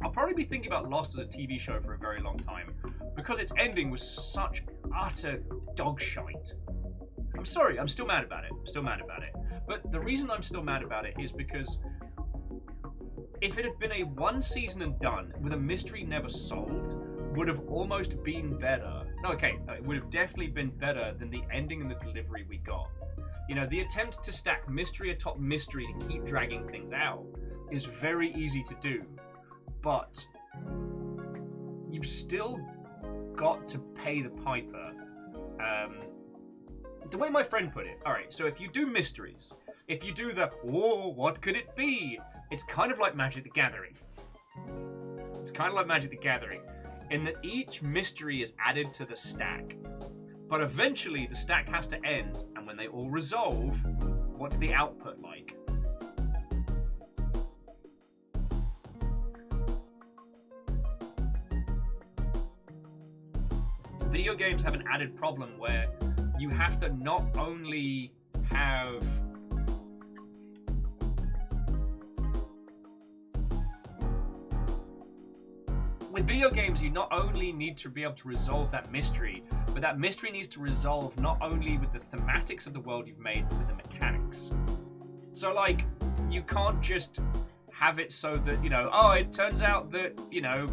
I'll probably be thinking about Lost as a TV show for a very long time, because its ending was such utter dog shite. I'm sorry, I'm still mad about it. But the reason I'm still mad about it is because if it had been a one season and done, with a mystery never solved, would have almost been better. No, okay, it would have definitely been better than the ending and the delivery we got. You know, the attempt to stack mystery atop mystery to keep dragging things out is very easy to do. But you've still got to pay the piper. The way my friend put it, alright, so if you do mysteries, if you do the, oh, what could it be? It's kind of like Magic the Gathering. In that each mystery is added to the stack. But eventually the stack has to end, and when they all resolve, what's the output like? Video games have an added problem where you have to not only have with video games, you not only need to be able to resolve that mystery, but that mystery needs to resolve not only with the thematics of the world you've made, but with the mechanics. So, like, you can't just have it so that, you know, oh, it turns out that, you know,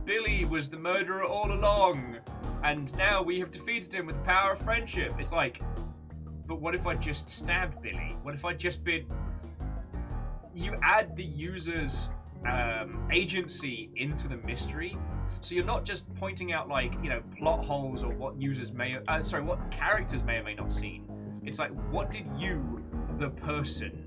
Billy was the murderer all along, and now we have defeated him with the power of friendship. It's like, but what if I just stabbed Billy? What if I just been... You add the user's agency into the mystery, so you're not just pointing out, like, you know, plot holes or what users may... what characters may or may not seen. It's like, what did you, the person...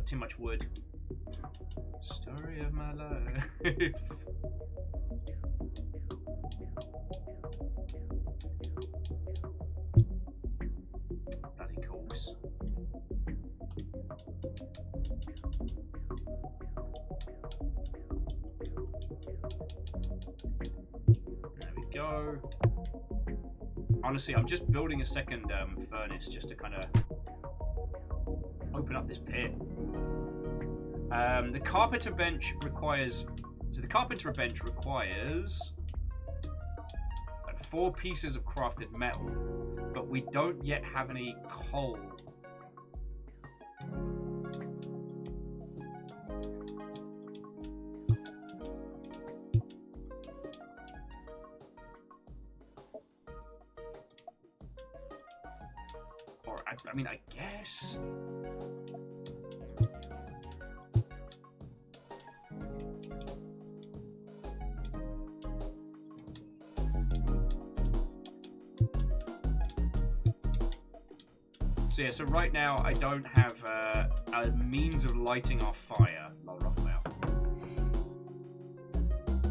Too much wood. Story of my life. Bloody course. There we go. Honestly, I'm just building a second furnace just to kind of open up this pit. The carpenter bench requires... So the carpenter bench requires 4 pieces of crafted metal, but we don't yet have any coal. Or, I mean, I guess... So yeah, so right now I don't have a means of lighting our fire.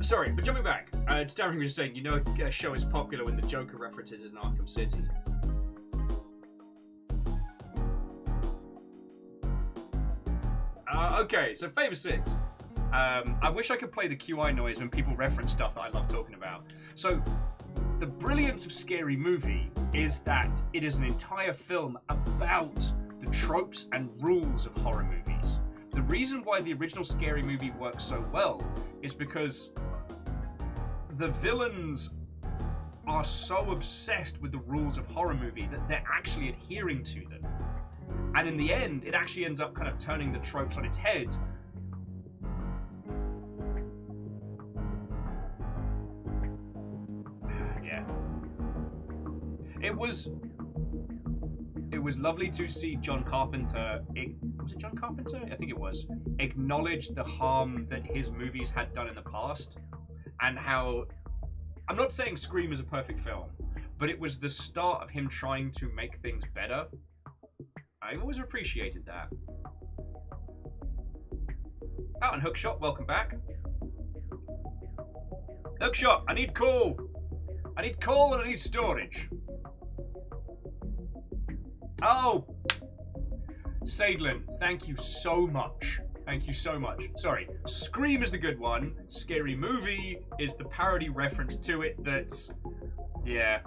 Sorry, but jumping back, Darren was saying, you know, a show is popular when the Joker references is in Arkham City. Okay, so Favor 6. I wish I could play the QI noise when people reference stuff that I love talking about. So, the brilliance of Scary Movie is that it is an entire film about the tropes and rules of horror movies. The reason why the original Scary Movie works so well is because the villains are so obsessed with the rules of horror movie that they're actually adhering to them. And in the end, it actually ends up kind of turning the tropes on its head. Yeah. It was lovely to see John Carpenter... Was it John Carpenter? I think it was. Acknowledge the harm that his movies had done in the past. And how... I'm not saying Scream is a perfect film, but it was the start of him trying to make things better. I always appreciated that. Oh, and Hookshot, welcome back. Hookshot, I need coal. I need coal and I need storage. Oh! Sadlin, thank you so much. Thank you so much. Sorry, Scream is the good one. Scary Movie is the parody reference to it that's... Yeah.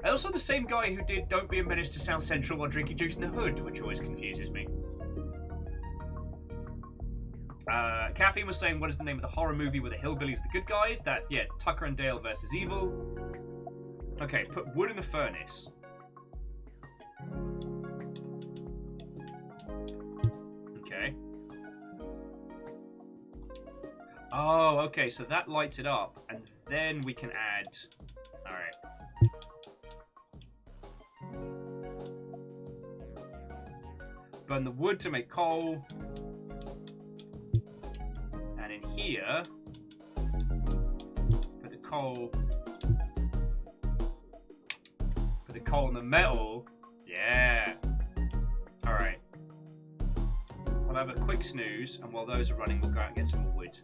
And also the same guy who did Don't Be a Menace to South Central while drinking juice in the hood, which always confuses me. Caffeine was saying, what is the name of the horror movie where the hillbillies the good guys? That, yeah, Tucker and Dale versus Evil. Okay, put wood in the furnace. Okay. Oh, okay, so that lights it up, and then we can add... Alright. Burn the wood to make coal. And in here, put the coal and the metal. Yeah. Alright. I'll have a quick snooze, and while those are running, we'll go out and get some more wood.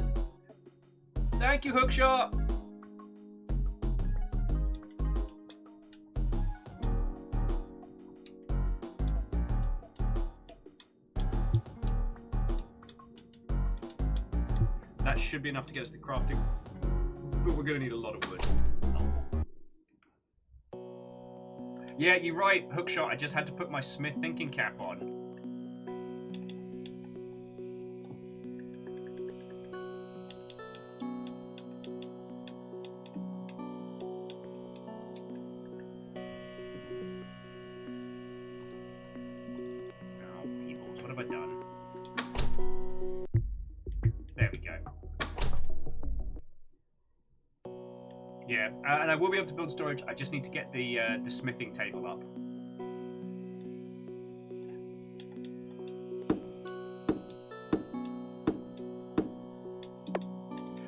Thank you, Hookshot! That should be enough to get us the crafting, but we're going to need a lot of wood. Yeah, you're right, Hookshot. I just had to put my Smith thinking cap on. And I will be able to build storage. I just need to get the smithing table up.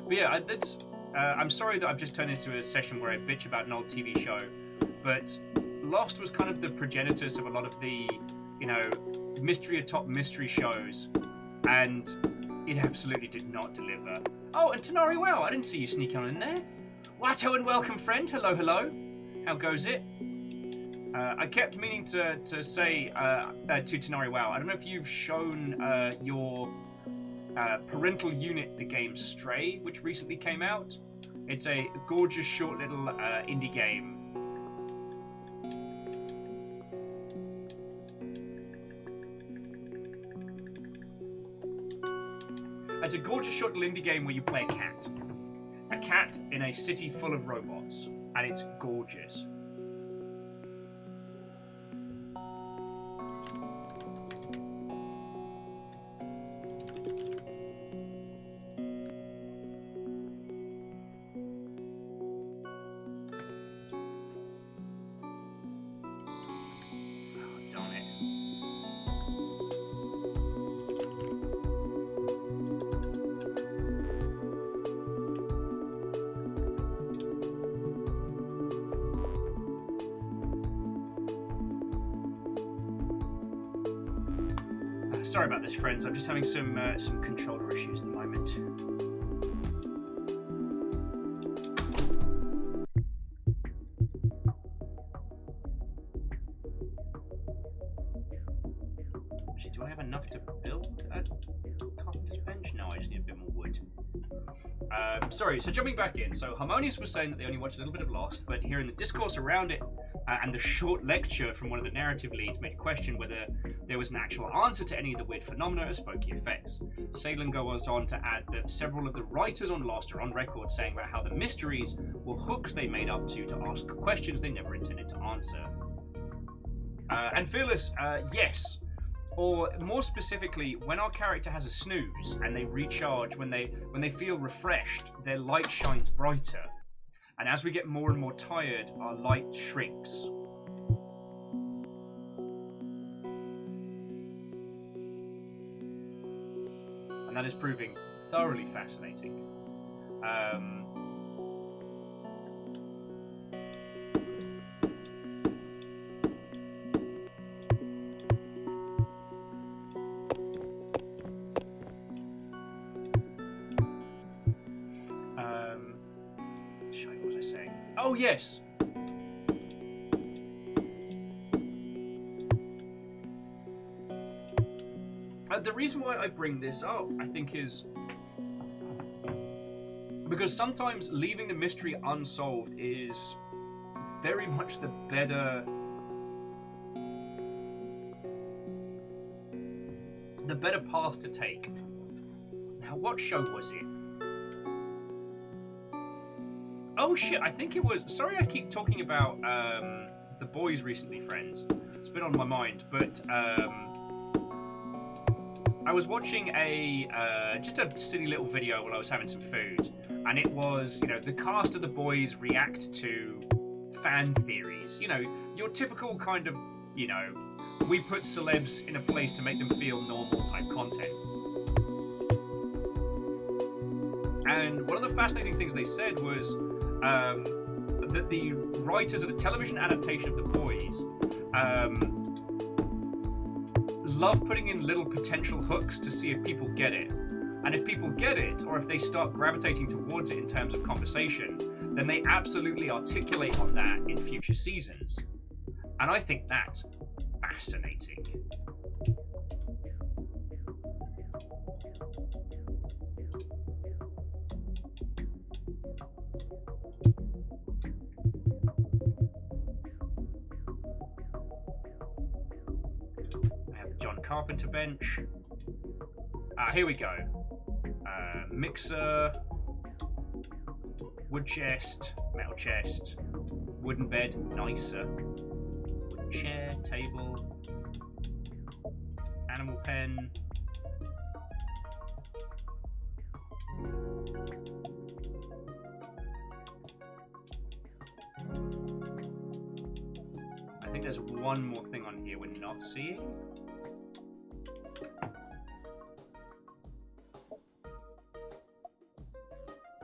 But yeah, I'm sorry that I've just turned into a session where I bitch about an old TV show, but Lost was kind of the progenitors of a lot of the, you know, mystery atop mystery shows, and it absolutely did not deliver. Oh, and Tanari, wow, I didn't see you sneak on in there. Watto and welcome, friend. Hello, hello. How goes it? I kept meaning to say to Tanari, wow, I don't know if you've shown your parental unit the game Stray, which recently came out. It's a gorgeous, short little indie game. It's a gorgeous, short little indie game where you play a cat. A cat in a city full of robots, and it's gorgeous. Sorry about this, friends. I'm just having some controller issues at the moment. Actually, do I have enough to build a carpenter's bench? No, I just need a bit more wood. Sorry, so jumping back in. So Harmonious was saying that they only watched a little bit of Lost, but hearing the discourse around it and the short lecture from one of the narrative leads made me question whether there was an actual answer to any of the weird phenomena of spooky effects. Salen goes on to add that several of the writers on Lost are on record saying about how the mysteries were hooks they made up to ask questions they never intended to answer. And Fearless, yes. Or more specifically, when our character has a snooze and they recharge, when they feel refreshed, their light shines brighter. And as we get more and more tired, our light shrinks. And that is proving thoroughly fascinating. What was I saying? Oh, yes! The reason why I bring this up, I think, is because sometimes leaving the mystery unsolved is very much the better path to take. Now, what show was it? Oh shit, I think it was... Sorry I keep talking about The Boys recently, friends. It's been on my mind, but I was watching just a silly little video while I was having some food, and it was, you know, the cast of The Boys react to fan theories. You know, your typical kind of, you know, we put celebs in a place to make them feel normal type content. And one of the fascinating things they said was that the writers of the television adaptation of The Boys love putting in little potential hooks to see if people get it. And if people get it, or if they start gravitating towards it in terms of conversation, then they absolutely articulate on that in future seasons. And I think that's fascinating. carpenter bench. Here we go. Mixer, wood chest, metal chest, wooden bed, nicer, wooden chair, table, animal pen. I think there's one more thing on here we're not seeing.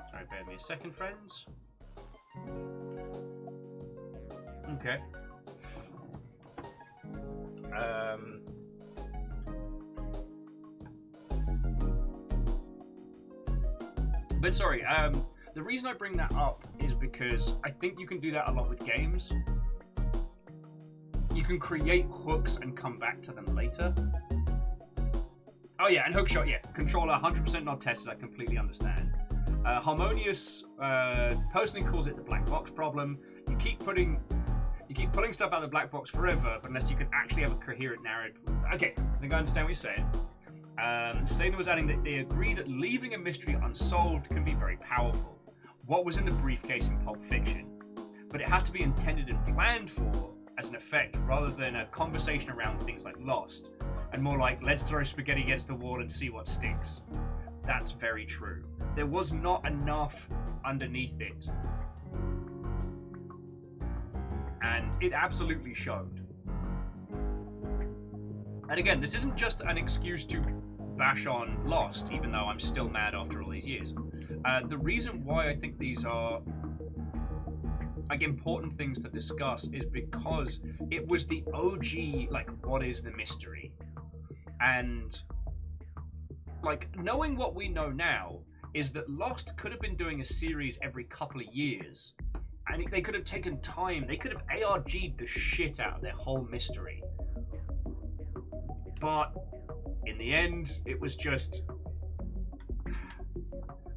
Sorry, bear with me a second, friends. Okay. But sorry, the reason I bring that up is because I think you can do that a lot with games. You can create hooks and come back to them later. Oh yeah, and hookshot, yeah. Controller 100% not tested, I completely understand. Harmonious personally calls it the black box problem. You keep pulling stuff out of the black box forever, but unless you can actually have a coherent narrative. Okay, I think I understand what you're saying. Sadie was adding that they agree that leaving a mystery unsolved can be very powerful. What was in the briefcase in Pulp Fiction? But it has to be intended and planned for as an effect rather than a conversation around things like Lost, and more like, let's throw spaghetti against the wall and see what sticks. That's very true. There was not enough underneath it. And it absolutely showed. And again, this isn't just an excuse to bash on Lost, even though I'm still mad after all these years. The reason why I think these are like important things to discuss is because it was the OG, like, what is the mystery? And like, knowing what we know now is that Lost could have been doing a series every couple of years, and they could have taken time, they could have ARG'd the shit out of their whole mystery. But in the end, it was just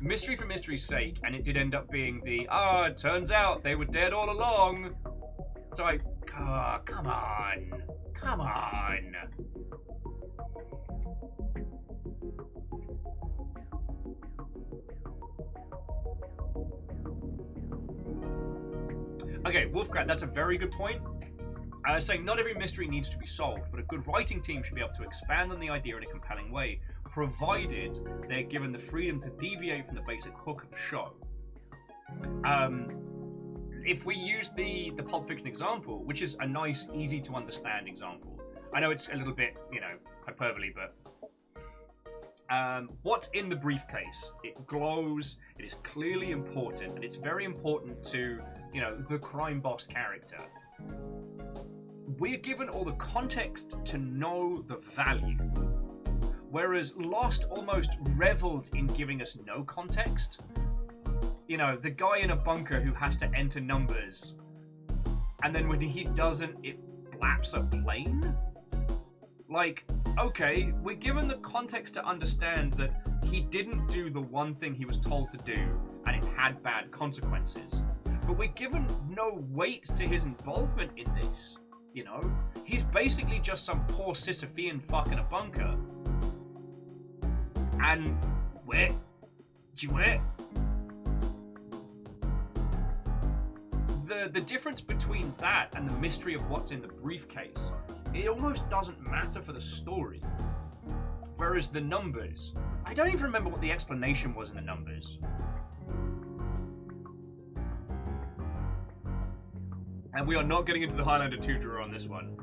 mystery for mystery's sake, and it did end up being the, it turns out they were dead all along. So come on. Okay, Wolfcrat, that's a very good point. Saying not every mystery needs to be solved, but a good writing team should be able to expand on the idea in a compelling way, provided they're given the freedom to deviate from the basic hook of the show. If we use the Pulp Fiction example, which is a nice, easy to understand example, I know it's a little bit, hyperbole, but what's in the briefcase? It glows, it is clearly important, and it's very important to, the crime boss character. We're given all the context to know the value, whereas Lost almost reveled in giving us no context. The guy in a bunker who has to enter numbers, and then when he doesn't, it blaps a plane? Like, okay, we're given the context to understand that he didn't do the one thing he was told to do, and it had bad consequences. But we're given no weight to his involvement in this. He's basically just some poor Sisyphean fuck in a bunker. And the difference between that and the mystery of what's in the briefcase, it almost doesn't matter for the story. Whereas the numbers, I don't even remember what the explanation was in the numbers. And we are not getting into the Highlander 2 drawer on this one.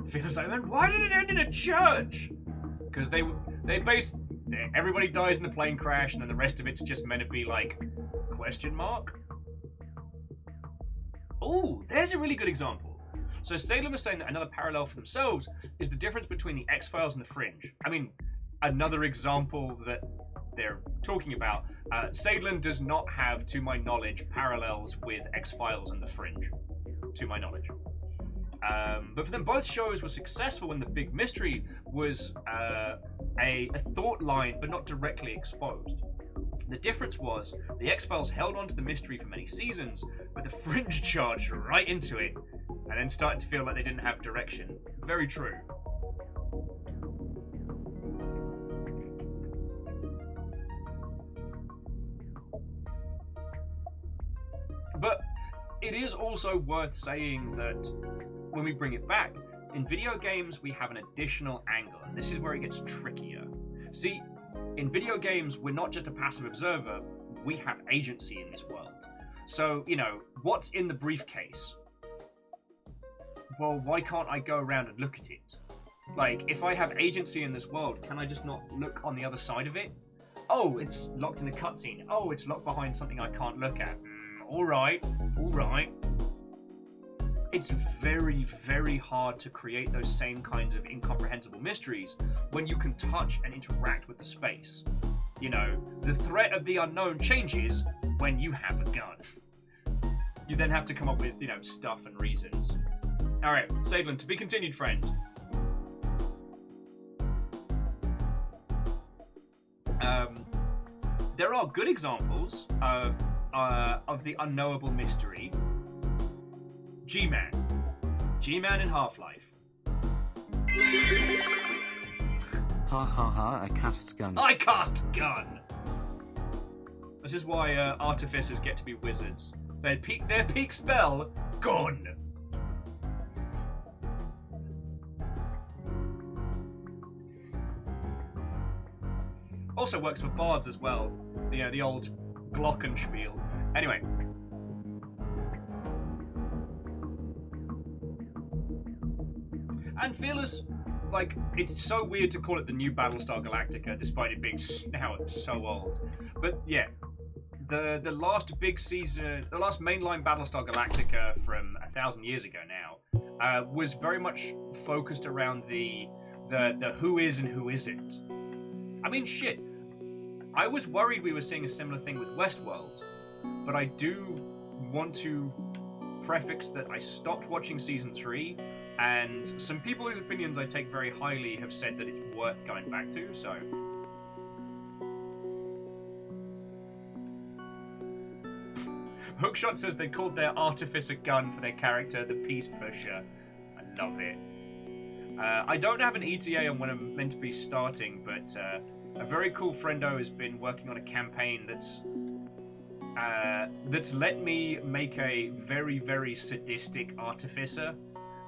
Feels like, man, why did it end in a church? Because everybody dies in the plane crash, and then the rest of it's just meant to be like, question mark? Oh, there's a really good example. So Salem was saying that another parallel for themselves is the difference between the X-Files and the Fringe. I mean, another example that they're talking about, Sadlin does not have, to my knowledge, parallels with X-Files and the Fringe, to my knowledge. But for them, both shows were successful when the big mystery was a thought line, but not directly exposed. The difference was the X-Files held on to the mystery for many seasons, but the Fringe charged right into it and then started to feel like they didn't have direction. Very true. But it is also worth saying that when we bring it back, in video games we have an additional angle, and this is where it gets trickier. See, in video games we're not just a passive observer, we have agency in this world. So, you know, what's in the briefcase? Well, why can't I go around and look at it? Like, if I have agency in this world, can I just not look on the other side of it? Oh, it's locked in a cutscene. Oh, it's locked behind something I can't look at. Alright. It's very, very hard to create those same kinds of incomprehensible mysteries when you can touch and interact with the space. You know, the threat of the unknown changes when you have a gun. You then have to come up with, you know, stuff and reasons. Alright, Sadlin, to be continued, friend. There are good examples of the unknowable mystery. G-Man. G-Man in Half-Life. Ha ha ha, I cast gun. I cast gun! This is why artificers get to be wizards. Their peak spell, gun! Also works for bards as well. The old glockenspiel. Anyway. And Fearless, like, it's so weird to call it the new Battlestar Galactica, despite it being now so old. But yeah, the last big season, the last mainline Battlestar Galactica from 1,000 years ago now, was very much focused around the who is and who isn't. I mean, shit. I was worried we were seeing a similar thing with Westworld, but I do want to prefix that I stopped watching Season 3, and some people whose opinions I take very highly have said that it's worth going back to, so... Hookshot says they called their artificer gun for their character the Peace Pusher. I love it. I don't have an ETA on when I'm meant to be starting, but a very cool friendo has been working on a campaign that's let me make a very, very sadistic artificer,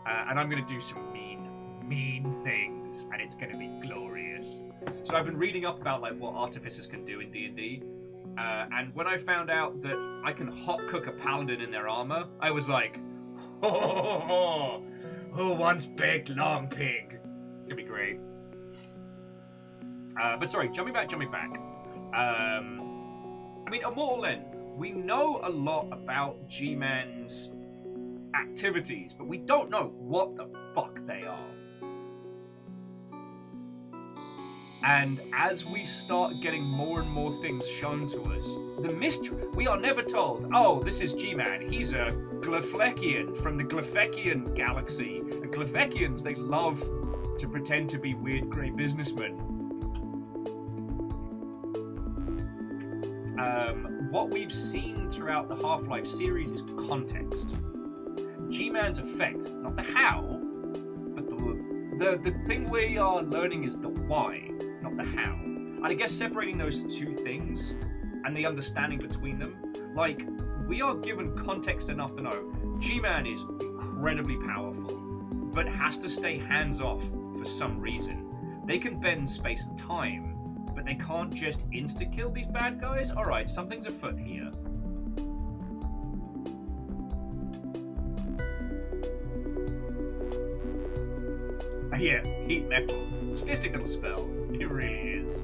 and I'm going to do some mean things, and it's going to be glorious. So I've been reading up about like what artificers can do in D&D, and when I found out that I can hot cook a paladin in their armor, I was like, oh, who wants baked long pig? It's gonna be great. But sorry, jumping back. I mean, Immortal End, we know a lot about G-Man's activities, but we don't know what the fuck they are. And as we start getting more and more things shown to us, the mystery, we are never told, oh, this is G-Man, he's a Glyphekian from the Glyphekian galaxy. The Glyphekians, they love to pretend to be weird grey businessmen. What we've seen throughout the Half-Life series is context. G-Man's effect, not the how, but the thing we are learning is the why, not the how. And I guess separating those two things and the understanding between them, like, we are given context enough to know G-Man is incredibly powerful, but has to stay hands-off for some reason. They can bend space and time, but they can't just insta-kill these bad guys? Alright, something's afoot here. Yeah, heat metal. Sadistic little spell. It really is.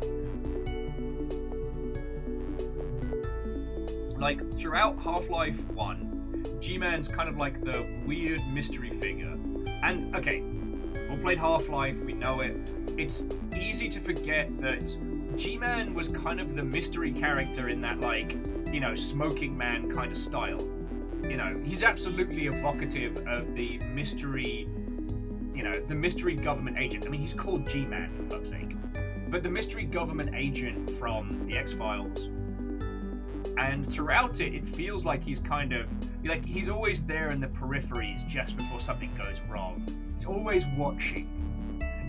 Like, throughout Half-Life 1, G-Man's kind of like the weird mystery figure. And, okay, we all played Half-Life, we know it. It's easy to forget that G-Man was kind of the mystery character in that, like, you know, smoking man kind of style. You know, he's absolutely evocative of the mystery, you know, the mystery government agent. I mean, he's called G-Man, for fuck's sake. But the mystery government agent from the X-Files. And throughout it, it feels like he's kind of like he's always there in the peripheries just before something goes wrong. He's always watching,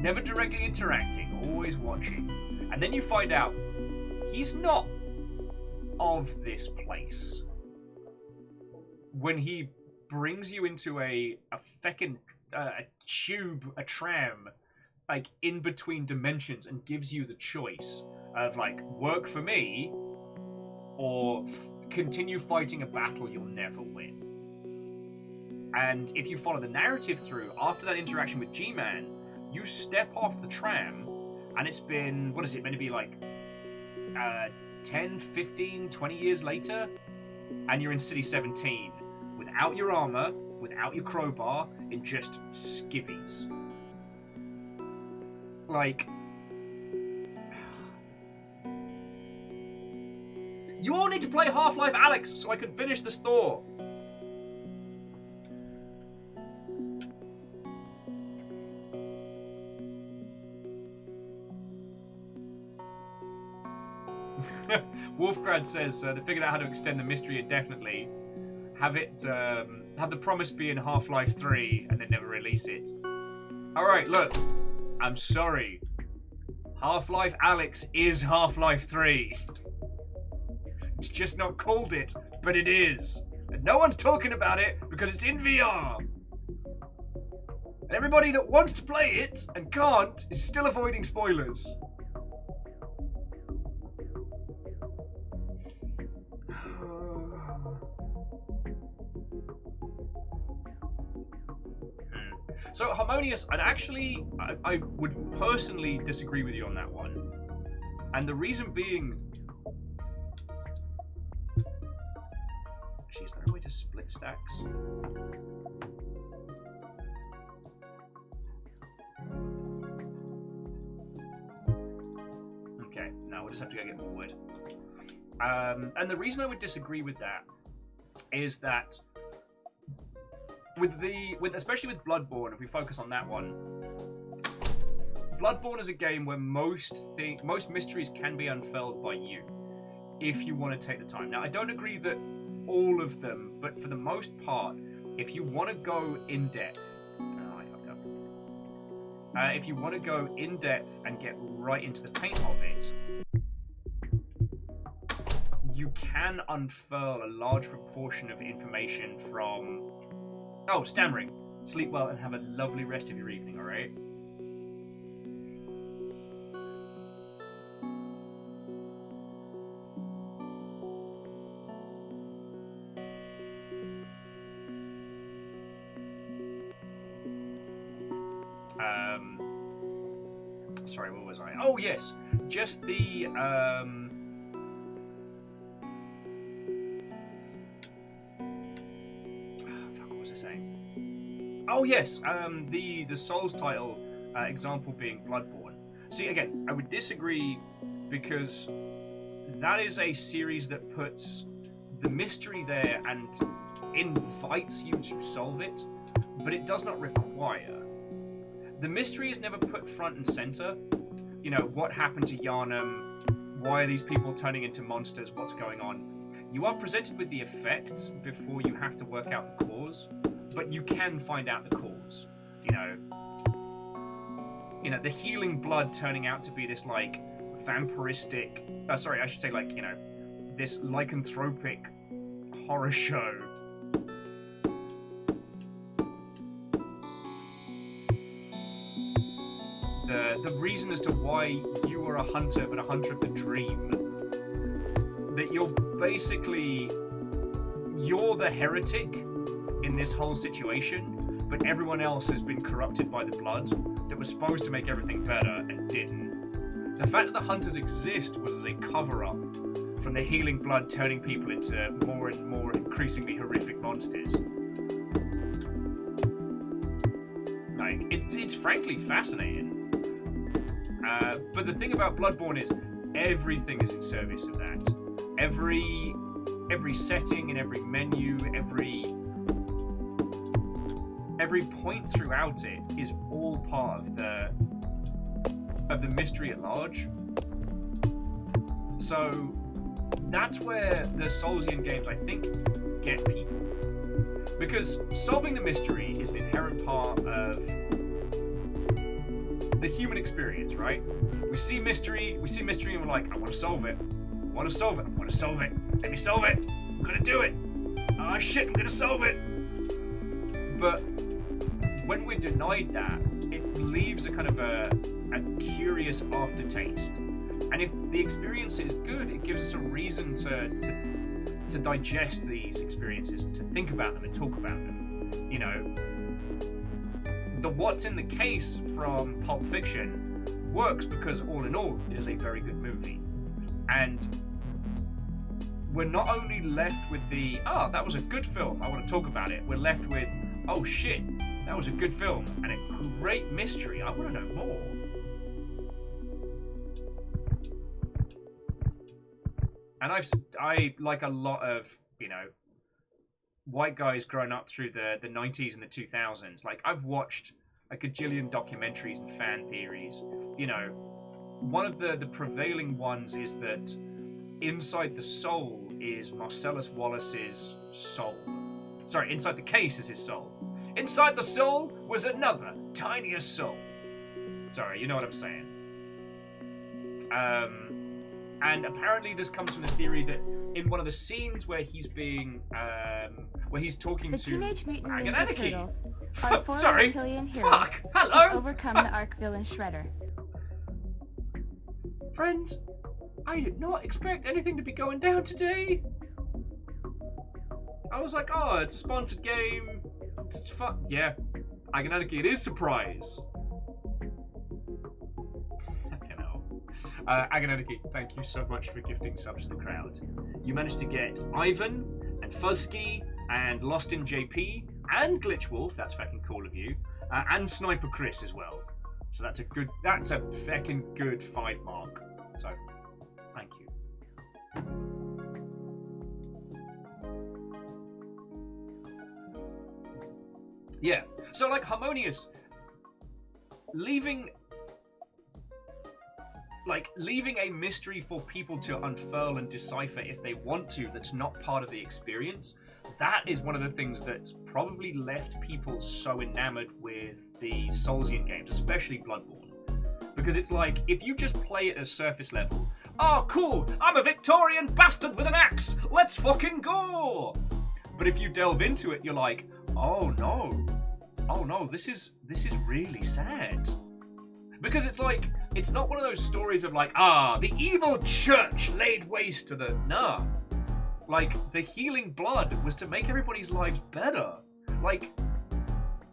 never directly interacting, always watching. And then you find out he's not of this place. When he brings you into a tube, a tram, like in between dimensions, and gives you the choice of like work for me or continue fighting a battle you'll never win. And if you follow the narrative through, after that interaction with G-Man, you step off the tram, and it's been, what is it, meant to be like 10, 15, 20 years later, and you're in City 17 without your armor, without your crowbar, in just skivvies. Like, you all need to play Half-Life Alyx so I can finish this thought. Wolfgrad says they figured out how to extend the mystery indefinitely. Have the promise be in Half-Life 3 and then never release it. Alright, look. I'm sorry. Half-Life Alyx is Half-Life 3. It's just not called it, but it is. And no one's talking about it because it's in VR. And everybody that wants to play it and can't is still avoiding spoilers. So, Harmonious, and actually, I would personally disagree with you on that one. And the reason being... Actually, is there a way to split stacks? Okay, now we'll just have to go get more wood. And the reason I would disagree with that is that especially with Bloodborne, if we focus on that one, Bloodborne is a game where most mysteries can be unfurled by you if you want to take the time. Now, I don't agree that all of them, but for the most part, if you want to go in depth, I fucked up. If you want to go in depth and get right into the paint of it, you can unfurl a large proportion of information from... Oh, stammering. Sleep well and have a lovely rest of your evening, alright? Sorry, what was I? Oh, yes. Just the, what was I saying? Oh, yes. The Souls title example being Bloodborne. See, again, I would disagree because that is a series that puts the mystery there and invites you to solve it, but it does not require. The mystery is never put front and center. You know, what happened to Yharnam? Why are these people turning into monsters? What's going on? You are presented with the effects before you have to work out the cause, but you can find out the cause. You know, the healing blood turning out to be this, like, vampiristic... sorry, I should say, like, you know, this lycanthropic horror show. The reason as to why you are a hunter, but a hunter of the dream. That you're the heretic in this whole situation, but everyone else has been corrupted by the blood that was supposed to make everything better and didn't. The fact that the hunters exist was as a cover-up from the healing blood turning people into more and more increasingly horrific monsters. Like, it's frankly fascinating. But the thing about Bloodborne is everything is in service of that. Every setting and every menu, every point throughout it is all part of the mystery at large. So that's where the Soulsian games, I think, get people. Because solving the mystery is an inherent part of the human experience, right? We see mystery, and we're like, I want to solve it. I want to solve it. I want to solve it. Let me solve it. I'm going to do it. Oh shit, I'm going to solve it. But when we're denied that, it leaves a kind of a curious aftertaste. And if the experience is good, it gives us a reason to digest these experiences, to think about them and talk about them. You know, the what's in the case from Pulp Fiction works because all in all, it is a very good movie. And we're not only left with the, that was a good film, I want to talk about it. We're left with, oh shit, that was a good film and a great mystery. I want to know more. And I like a lot of, you know, white guys growing up through the 90s and the 2000s. Like, I've watched a gajillion documentaries and fan theories. You know, one of the prevailing ones is that inside the soul is Marcellus Wallace's soul. Sorry, inside the case is his soul. Inside the soul was another, tinier soul. Sorry, you know what I'm saying. And apparently this comes from the theory that in one of the scenes where he's being, where he's talking The to Teenage Mutant Dragon Ninja Anarchy. Turtles are four Sorry. reptilian heroes Fuck. who Hello. overcome the Ark villain Shredder. Friends, I did not expect anything to be going down today. I was like, oh, it's a sponsored game. It's fun. Yeah. Dragon Anarchy, it is surprise. Agonanarchy, thank you so much for gifting subs to the crowd. You managed to get Ivan and Fuzzkey and Lost in JP and Glitchwolf, that's fucking cool of you, and Sniper Chris as well. So that's a fucking good 5 mark. So, thank you. Yeah, so like Harmonious, leaving a mystery for people to unfurl and decipher if they want to, that's not part of the experience, that is one of the things that's probably left people so enamored with the Soulsian games, especially Bloodborne. Because it's like, if you just play it at surface level, oh cool, I'm a Victorian bastard with an axe, let's fucking go! But if you delve into it, you're like, oh no, this is really sad. Because it's like, it's not one of those stories of like, the evil church laid waste to the... Nah. Like, the healing blood was to make everybody's lives better. Like,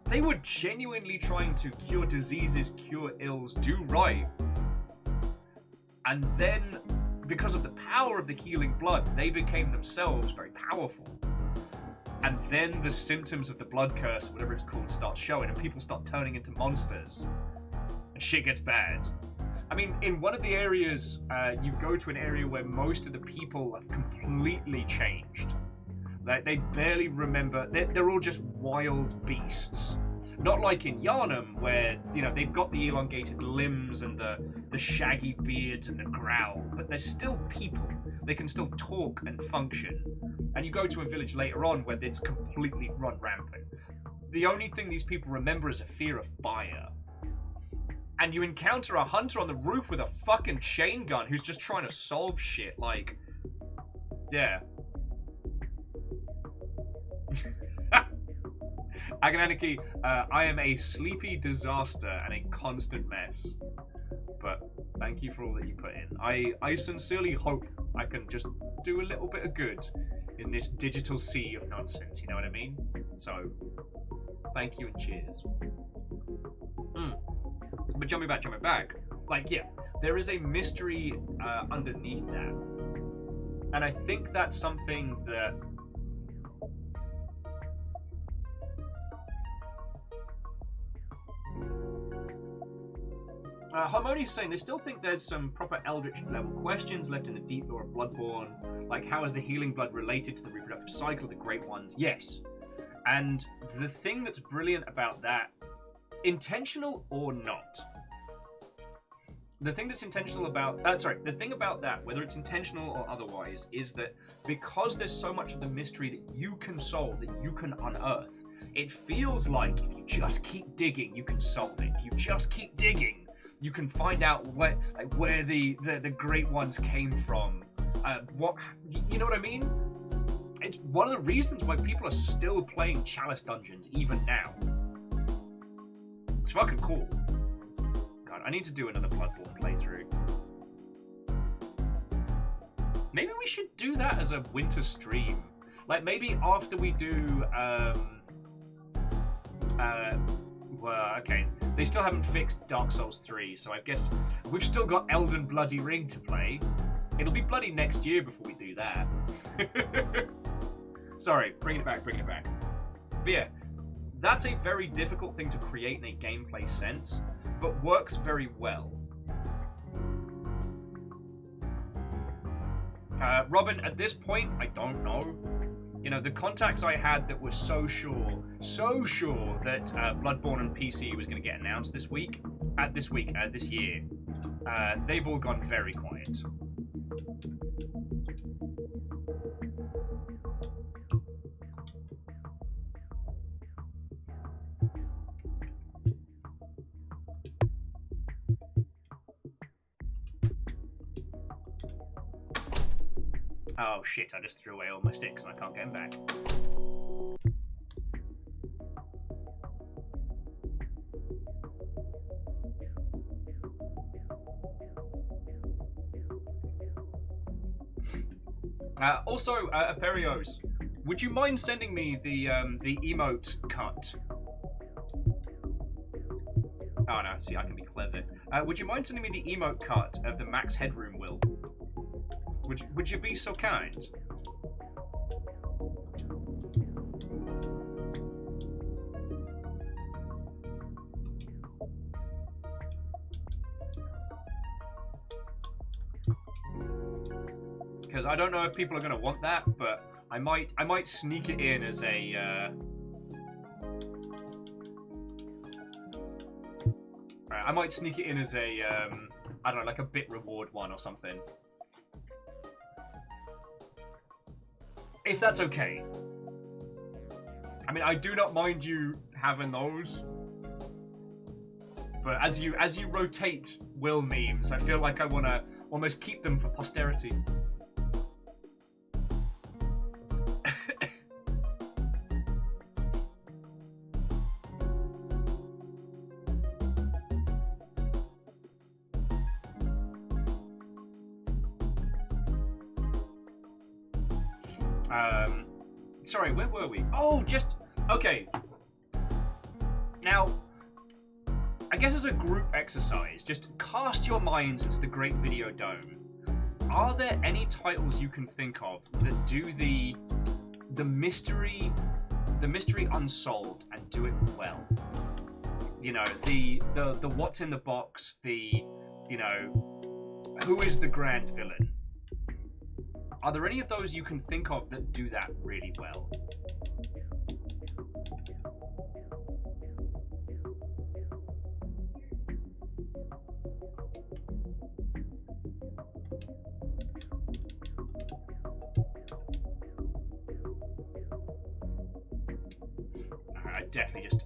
they were genuinely trying to cure diseases, cure ills, do right. And then, because of the power of the healing blood, they became themselves very powerful. And then the symptoms of the blood curse, whatever it's called, start showing, and people start turning into monsters. And shit gets bad. I mean, in one of the areas, you go to an area where most of the people have completely changed. Like, they barely remember. They're all just wild beasts. Not like in Yharnam, where, you know, they've got the elongated limbs and the shaggy beards and the growl, but they're still people. They can still talk and function. And you go to a village later on where it's completely run rampant. The only thing these people remember is a fear of fire. And you encounter a hunter on the roof with a fucking chain gun who's just trying to solve shit, like... Yeah. Agonanarchy, I am a sleepy disaster and a constant mess. But thank you for all that you put in. I sincerely hope I can just do a little bit of good in this digital sea of nonsense, you know what I mean? So, thank you and cheers. But jumping back, like, yeah, there is a mystery underneath that. And I think that's something that... Harmonious saying they still think there's some proper Eldritch level questions left in the deep lore of Bloodborne, like how is the healing blood related to the reproductive cycle of the Great Ones? Yes. And the thing that's brilliant about that, intentional or not, the thing that's intentional about the thing about that, whether it's intentional or otherwise, is that because there's so much of the mystery that you can solve, that you can unearth, it feels like if you just keep digging, you can solve it. If you just keep digging, you can find out where the great ones came from. What, you know what I mean? It's one of the reasons why people are still playing Chalice Dungeons even now. It's fucking cool. God, I need to do another Bloodborne playthrough. Maybe we should do that as a winter stream. Like, maybe after we do, well, okay. They still haven't fixed Dark Souls 3, so I guess we've still got Elden Bloody Ring to play. It'll be bloody next year before we do that. Sorry, bring it back. But yeah, that's a very difficult thing to create in a gameplay sense, but works very well. Robin, at this point, I don't know. You know, the contacts I had that were so sure that Bloodborne and PC was going to get announced this year, they've all gone very quiet. Oh shit, I just threw away all my sticks and I can't get them back. Also, Aperios, would you mind sending me the emote cut? Oh no, see, I can be clever. Would you mind sending me the emote cut of the Max Headroom will? Would you be so kind? Because I don't know if people are going to want that, but I might sneak it in as a. I might sneak it in as a I don't know, like a bit reward one or something. If that's okay. I mean, I do not mind you having those. But as you rotate Will memes, I feel like I want to almost keep them for posterity. Sorry, where were we? Oh, okay. Now, I guess as a group exercise, just cast your minds into the Great Video Dome. Are there any titles you can think of that do the mystery unsolved and do it well? You know, the what's in the box, who is the grand villain? Are there any of those you can think of that do that really well?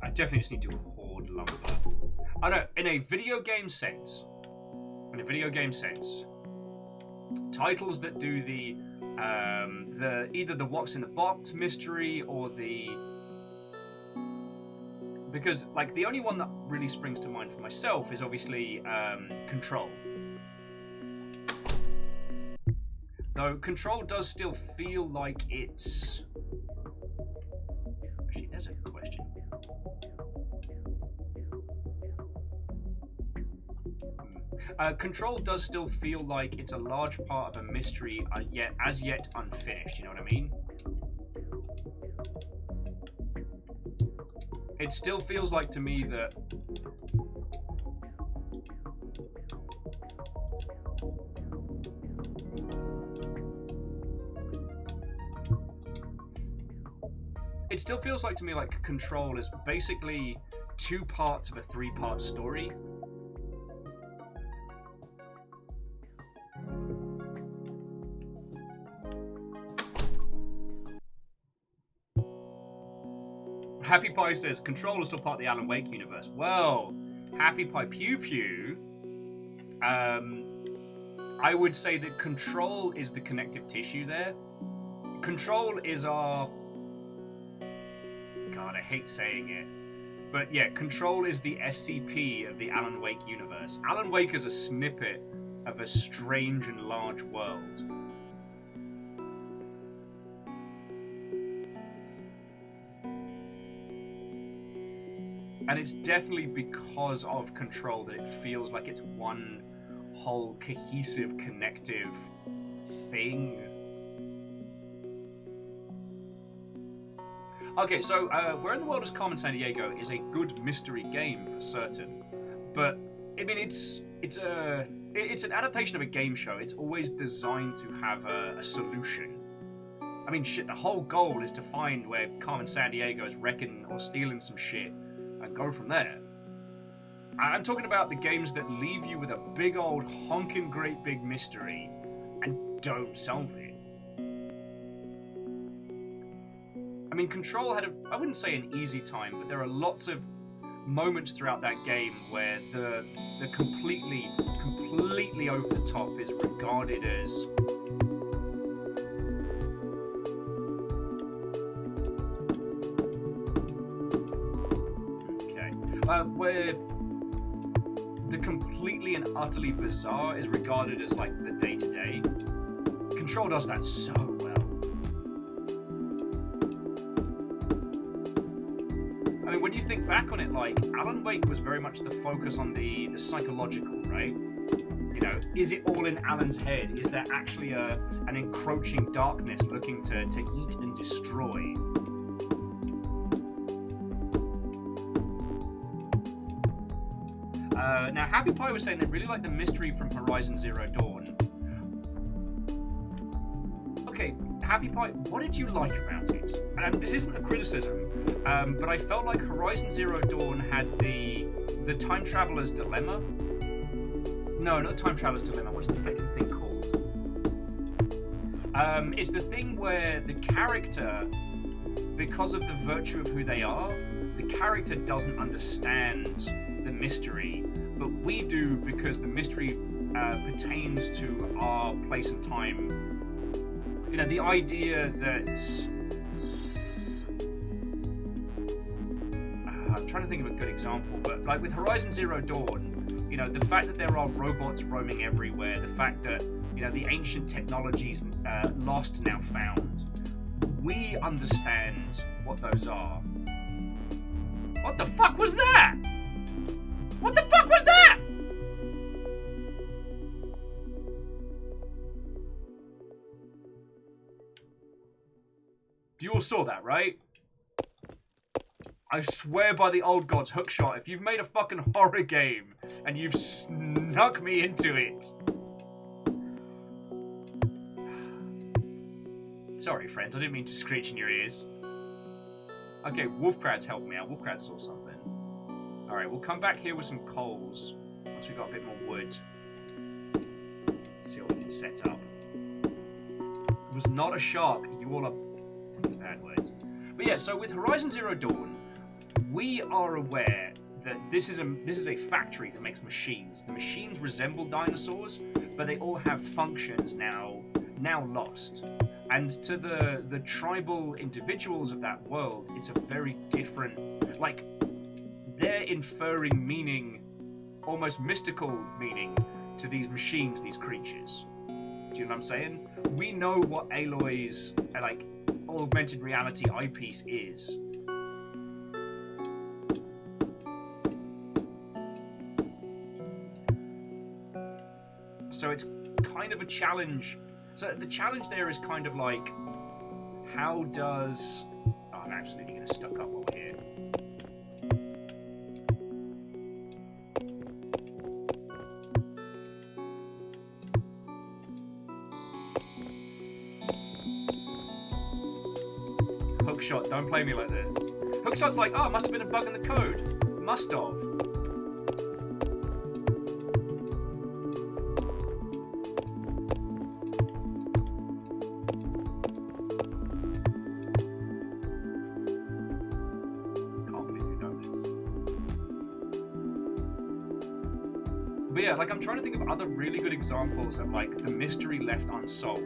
I definitely just need to hoard lumber. I know, in a video game sense, titles that do the either the what's in the box mystery or because like the only one that really springs to mind for myself is obviously Control. Though Control does still feel like it's actually, there's a question. Control does still feel like it's a large part of a mystery as yet unfinished, you know what I mean? It still feels like to me that like Control is basically 2 parts of a 3-part story. Happy Pie says, Control is still part of the Alan Wake universe. Well, Happy Pie Pew Pew, I would say that Control is the connective tissue there. Control is our... God, I hate saying it. But yeah, Control is the SCP of the Alan Wake universe. Alan Wake is a snippet of a strange and large world. And it's definitely because of Control that it feels like it's one whole cohesive, connective thing. Okay, so Where in the World is Carmen Sandiego is a good mystery game for certain, but I mean it's an adaptation of a game show. It's always designed to have a solution. I mean, shit, the whole goal is to find where Carmen Sandiego is wrecking or stealing some shit and go from there. I'm talking about the games that leave you with a big old honking great big mystery and don't solve it. I mean, Control had I wouldn't say an easy time, but there are lots of moments throughout that game where the completely over the top is regarded as where the completely and utterly bizarre is regarded as like the day-to-day. Control does that so well. I mean, when you think back on it, like, Alan Wake was very much the focus on the psychological, right? You know, is it all in Alan's head? Is there actually an encroaching darkness looking to eat and destroy? Now, Happy Pie was saying they really like the mystery from Horizon Zero Dawn. Okay, Happy Pie, what did you like about it? And this isn't a criticism, but I felt like Horizon Zero Dawn had the Time Traveler's Dilemma. No, not Time Traveler's Dilemma. What's the fucking thing called? It's the thing where the character, because of the virtue of who they are, the character doesn't understand the mystery, but we do because the mystery pertains to our place and time. You know, the idea that... I'm trying to think of a good example, but like with Horizon Zero Dawn, you know, the fact that there are robots roaming everywhere, the fact that, you know, the ancient technologies lost now found, we understand what those are. What the fuck was that? What the fuck was that? You all saw that, right? I swear by the old gods, Hookshot, if you've made a fucking horror game and you've snuck me into it. Sorry, friends, I didn't mean to screech in your ears. Okay, Wolfcrat's helped me out. Wolfcrat saw something. Alright, we'll come back here with some coals once we've got a bit more wood. See what we can set up. It was not a shark. You all are bad words. But yeah, so with Horizon Zero Dawn, we are aware that this is a factory that makes machines. The machines resemble dinosaurs, but they all have functions now lost. And to the tribal individuals of that world, it's a very different, like, they're inferring meaning, almost mystical meaning, to these machines, these creatures. Do you know what I'm saying? We know what Aloy's, like, augmented reality eyepiece is. So it's kind of a challenge. So the challenge there is kind of like, how does... Oh, I'm absolutely going to stuck up over here. Hookshot, don't play me like this. Hookshot's like, oh, it must have been a bug in the code. Must have. But yeah, like I'm trying to think of other really good examples of like the mystery left unsolved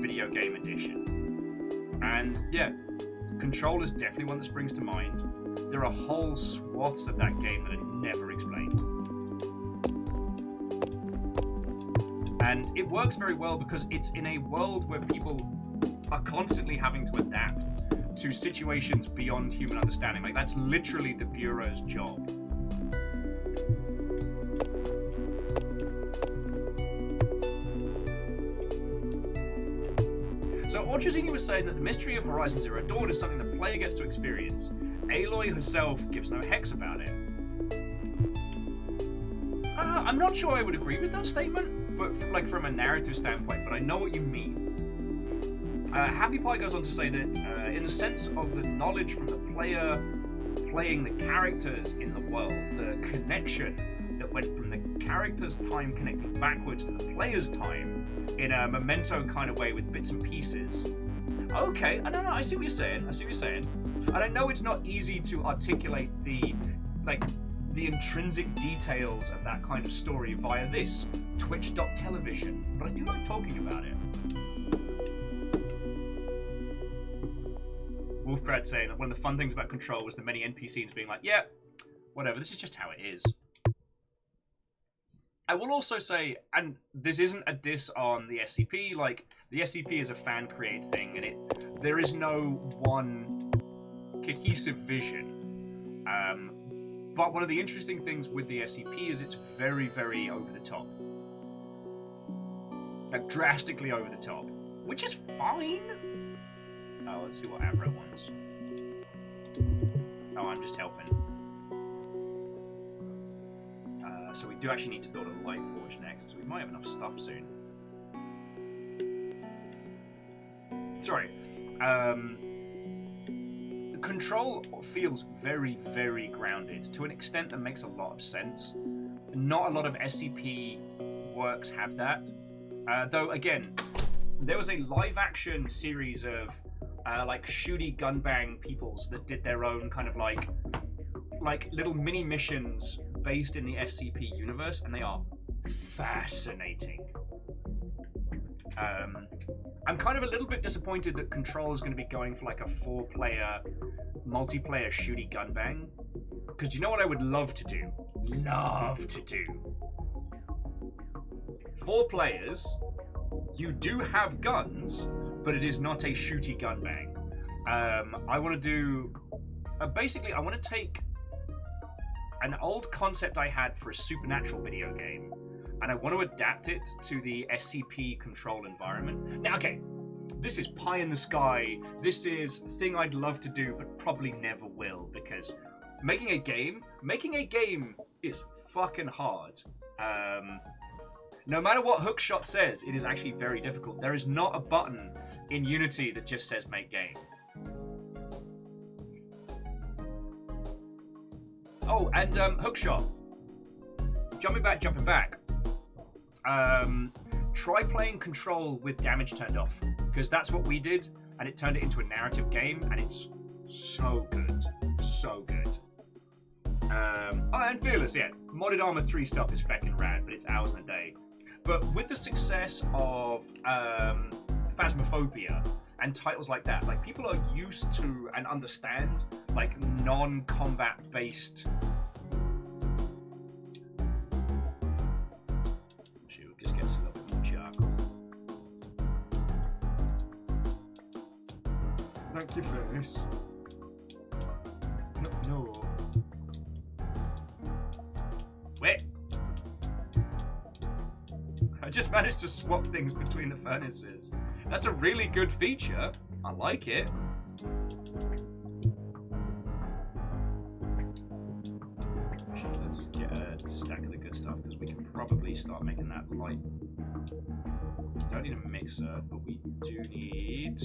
video game edition. And yeah, Control is definitely one that springs to mind. There are whole swaths of that game that are never explained. And it works very well because it's in a world where people are constantly having to adapt to situations beyond human understanding. Like that's literally the Bureau's job. So Orchazini was saying that the mystery of Horizon Zero Dawn is something the player gets to experience. Aloy herself gives no hex about it. I'm not sure I would agree with that statement, but from a narrative standpoint, but I know what you mean. Happy Pie goes on to say that in the sense of the knowledge from the player playing the characters in the world, the connection that went from the character's time connecting backwards to the player's time in a memento kind of way with bits and pieces. Okay, I see what you're saying. And I know it's not easy to articulate the intrinsic details of that kind of story via this Twitch.television, but I do like talking about it. Wolfgrad saying that one of the fun things about Control was the many NPCs being like, yeah, whatever, this is just how it is. I will also say, and this isn't a diss on the SCP, like, the SCP is a fan-created thing, and there is no one cohesive vision. But one of the interesting things with the SCP is it's very, very over the top. Like, drastically over the top. Which is fine. Oh, let's see what Avro wants. Oh, I'm just helping. So we do actually need to build a light forge next, so we might have enough stuff soon. Sorry. Control feels very, very grounded to an extent that makes a lot of sense. Not a lot of SCP works have that. Though, again, there was a live-action series of like shooty gunbang peoples that did their own kind of like little mini missions based in the SCP universe, and they are fascinating. I'm kind of a little bit disappointed that Control is going to be going for like a 4-player multiplayer shooty gunbang, because you know what I would love to do? 4 players, you do have guns, but it is not a shooty gunbang. I want to do basically I want to take an old concept I had for a supernatural video game, and I want to adapt it to the SCP Control environment. Now, okay, this is pie in the sky. This is a thing I'd love to do, but probably never will, because making a game is fucking hard. No matter what Hookshot says, it is actually very difficult. There is not a button in Unity that just says make game. Oh, and Hookshot. Jumping back. Try playing Control with damage turned off, because that's what we did, and it turned it into a narrative game, and it's so good. So good. Oh, and Fearless, yeah. Modded Armor 3 stuff is feckin' rad, but it's hours in a day. But with the success of Phasmophobia and titles like that, like, people are used to and understand like non-combat based. Shoot, just gets a little bit more charcoal. Thank you for this. No. Wait. I just managed to swap things between the furnaces. That's a really good feature. I like it. Actually, let's get a stack of the good stuff, because we can probably start making that light. Don't need a mixer, but we do need...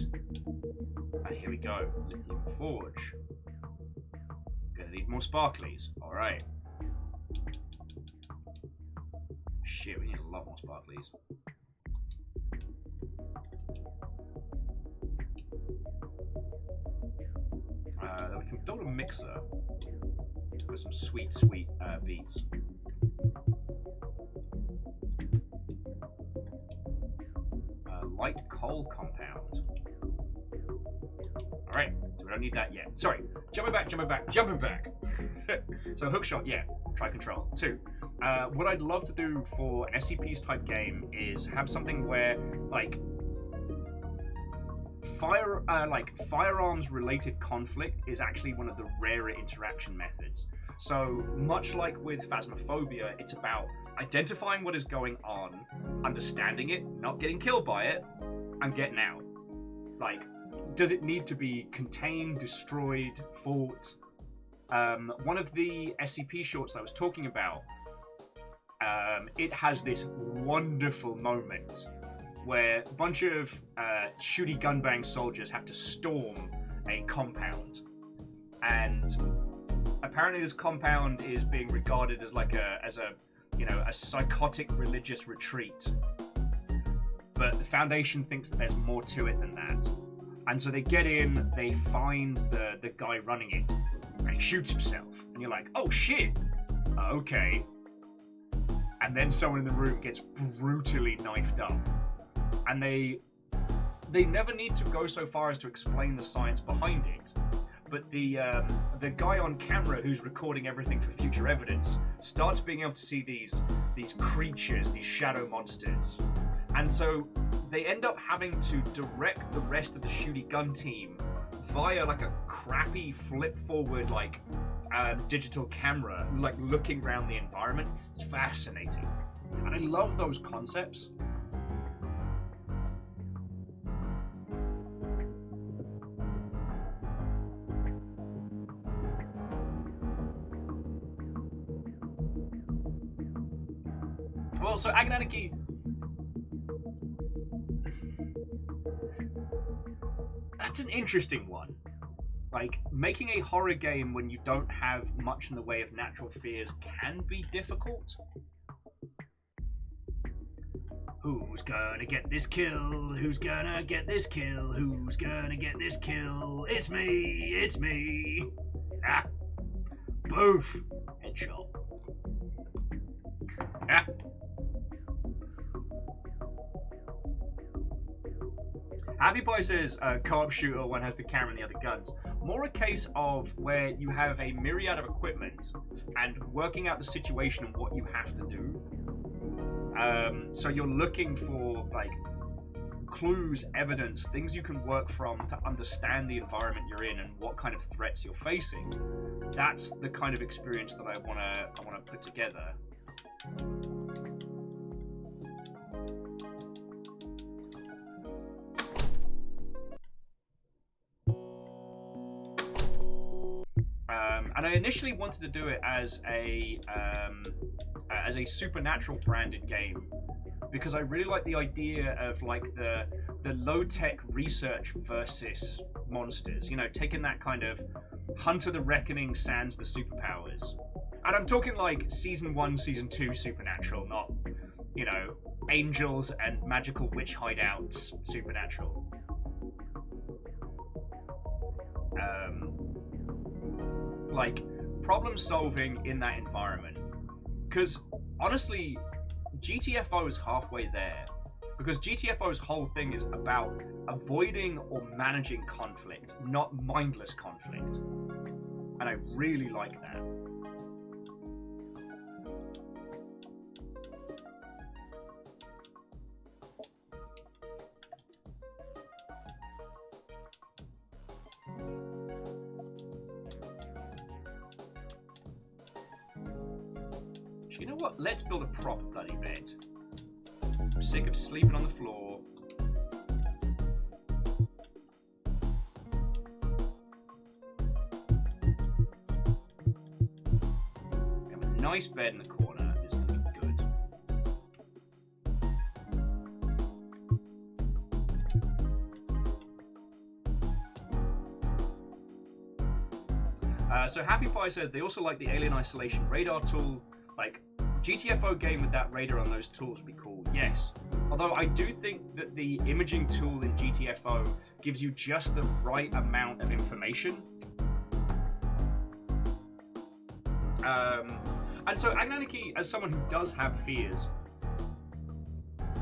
here we go. Lithium forge. Gonna need more sparklies. Alright. Shit, we need a lot more sparklies. We can build a mixer with some sweet beats. control compound. Alright, so we don't need that yet. Sorry, jumping back. So hookshot, yeah, try control. 2. What I'd love to do for an SCPs type game is have something where, like, firearms related conflict is actually one of the rarer interaction methods. So much like with Phasmophobia, it's about identifying what is going on, understanding it, not getting killed by it, and getting out. Like, does it need to be contained, destroyed, fought? One of the SCP shorts I was talking about, it has this wonderful moment where a bunch of shooty gunbang soldiers have to storm a compound, and apparently this compound is being regarded as like a psychotic religious retreat, but the Foundation thinks that there's more to it than that. And so they get in, they find the guy running it, and he shoots himself, and you're like, oh shit, okay. And then someone in the room gets brutally knifed up, and they never need to go so far as to explain the science behind it. But the guy on camera who's recording everything for future evidence starts being able to see these creatures, these shadow monsters. And so they end up having to direct the rest of the shooty gun team via like a crappy flip forward digital camera, like looking around the environment. It's fascinating. And I love those concepts. Well, so Agnaniki, that's an interesting one. Like, making a horror game when you don't have much in the way of natural fears can be difficult. Who's gonna get this kill? Who's gonna get this kill? Who's gonna get this kill? It's me! It's me! Ah! Boof! Headshot. Ah! Happy Boy says, co-op shooter, one has the camera and the other guns. More a case of where you have a myriad of equipment and working out the situation and what you have to do. So you're looking for, like, clues, evidence, things you can work from to understand the environment you're in and what kind of threats you're facing. That's the kind of experience that I wanna put together. And I initially wanted to do it as a Supernatural branded game, because I really like the idea of like the low-tech research versus monsters. You know, taking that kind of Hunter the Reckoning sans the superpowers. And I'm talking like season 1, season 2 Supernatural, not, you know, angels and magical witch hideouts Supernatural. Like, problem solving in that environment. Because, honestly, GTFO is halfway there. Because GTFO's whole thing is about avoiding or managing conflict, not mindless conflict. And I really like that. You know what? Let's build a proper bloody bed. I'm sick of sleeping on the floor. We have a nice bed in the corner. It's gonna be good. So Happy Pie says they also like the alien isolation radar tool. Like, GTFO game with that radar on those tools would be cool, yes. Although I do think that the imaging tool in GTFO gives you just the right amount of information. And so Agnaniki, as someone who does have fears,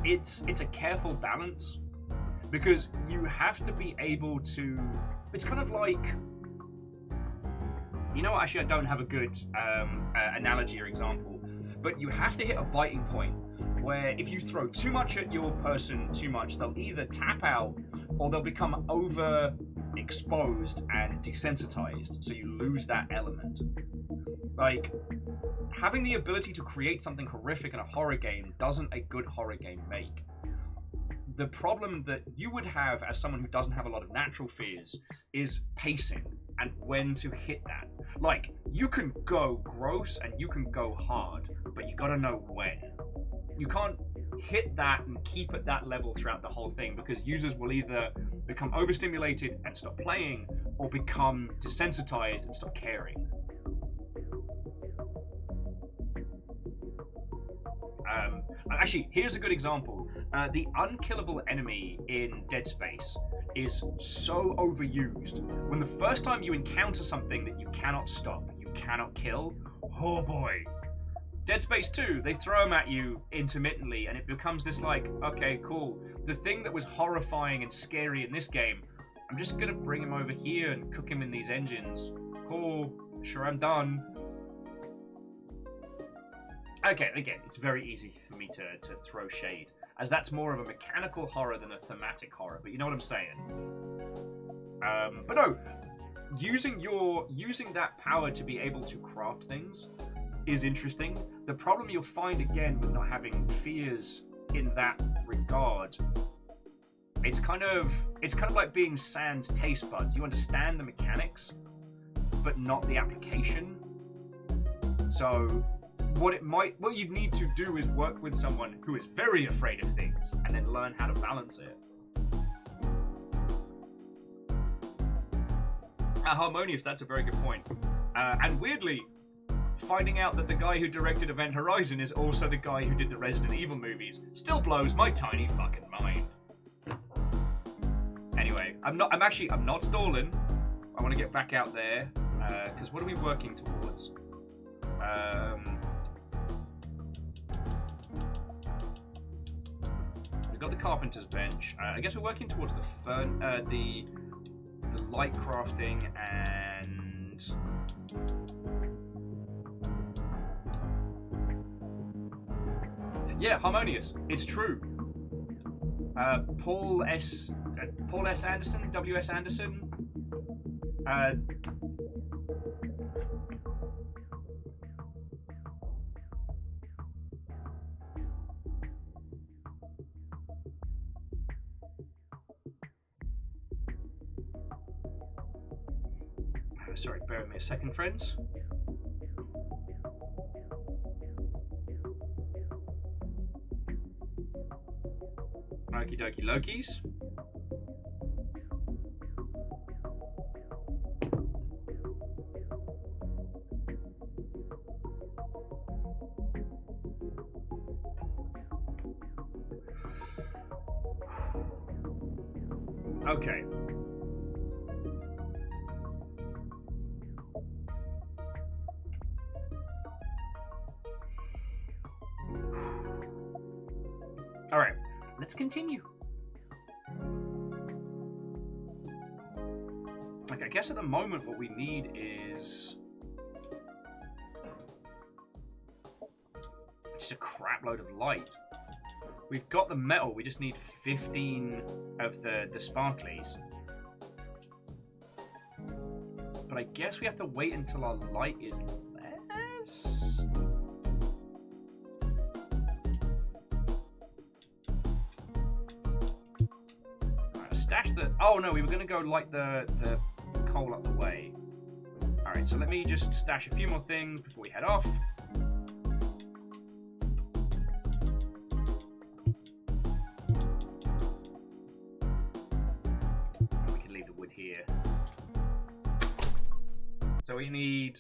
it's a careful balance, because you have to be able to. It's kind of like, you know what? Actually, I don't have a good analogy or example, but you have to hit a biting point where if you throw too much at your person too much, they'll either tap out or they'll become overexposed and desensitized, so you lose that element. Like, having the ability to create something horrific in a horror game doesn't a good horror game make. The problem that you would have as someone who doesn't have a lot of natural fears is pacing and when to hit that. Like, you can go gross and you can go hard, but you gotta know when. You can't hit that and keep at that level throughout the whole thing, because users will either become overstimulated and stop playing, or become desensitized and stop caring. Actually, here's a good example. The unkillable enemy in Dead Space is so overused. When the first time you encounter something that you cannot stop, you cannot kill, oh boy. Dead Space 2, they throw them at you intermittently, and it becomes this like, okay, cool. The thing that was horrifying and scary in this game, I'm just gonna bring him over here and cook him in these engines. Cool, sure, I'm done. Okay, again, it's very easy for me to throw shade, as that's more of a mechanical horror than a thematic horror, but you know what I'm saying. But no, using that power to be able to craft things is interesting. The problem you'll find again with not having fears in that regard, it's kind of like being sans taste buds. You understand the mechanics, but not the application. So what you'd need to do is work with someone who is very afraid of things and then learn how to balance it. Harmonious, that's a very good point. And weirdly, finding out that the guy who directed Event Horizon is also the guy who did the Resident Evil movies still blows my tiny fucking mind. Anyway, I'm not stalling. I want to get back out there, because what are we working towards? We've got the carpenter's bench. I guess we're working towards the light crafting and yeah, harmonious. It's true. Paul S. Anderson, W.S. Anderson. Sorry, bear with me a second, friends. Okie dokie Lokies. Okay. All right, let's continue. Like, I guess at the moment what we need is just a crap load of light. We've got the metal, we just need 15 of the sparklies. But I guess we have to wait until our light is less. Alright, stash the... Oh no, we were going to go light the coal up the way. Alright, so let me just stash a few more things before we head off. So we need...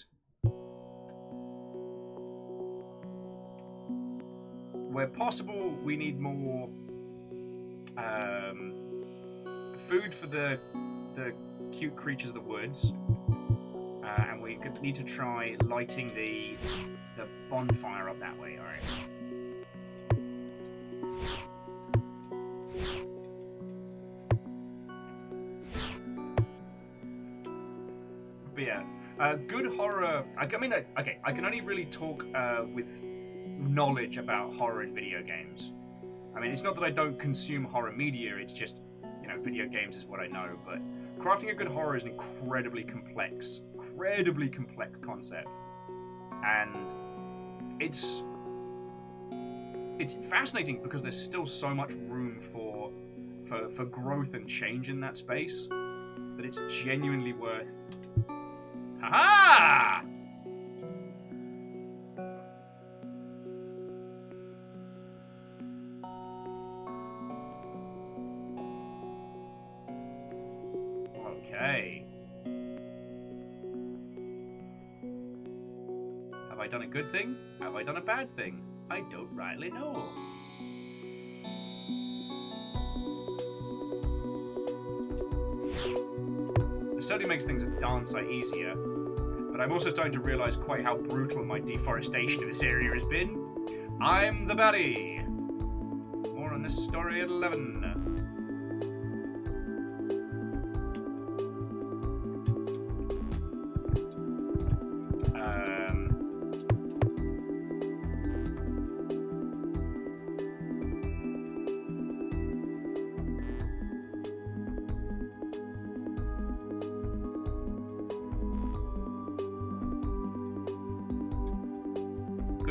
Where possible, we need more food for the cute creatures of the woods. And we could need to try lighting the bonfire up that way. Alright. Good horror. Okay, I can only really talk with knowledge about horror in video games. I mean, it's not that I don't consume horror media, it's just, video games is what I know, but crafting a good horror is an incredibly complex concept. And it's fascinating because there's still so much room for growth and change in that space, that it's genuinely worth... Ha-ha! Okay. Have I done a good thing? Have I done a bad thing? I don't rightly know. It certainly makes things a darn sight easier, but I'm also starting to realise quite how brutal my deforestation in this area has been. I'm the baddie. More on this story at 11.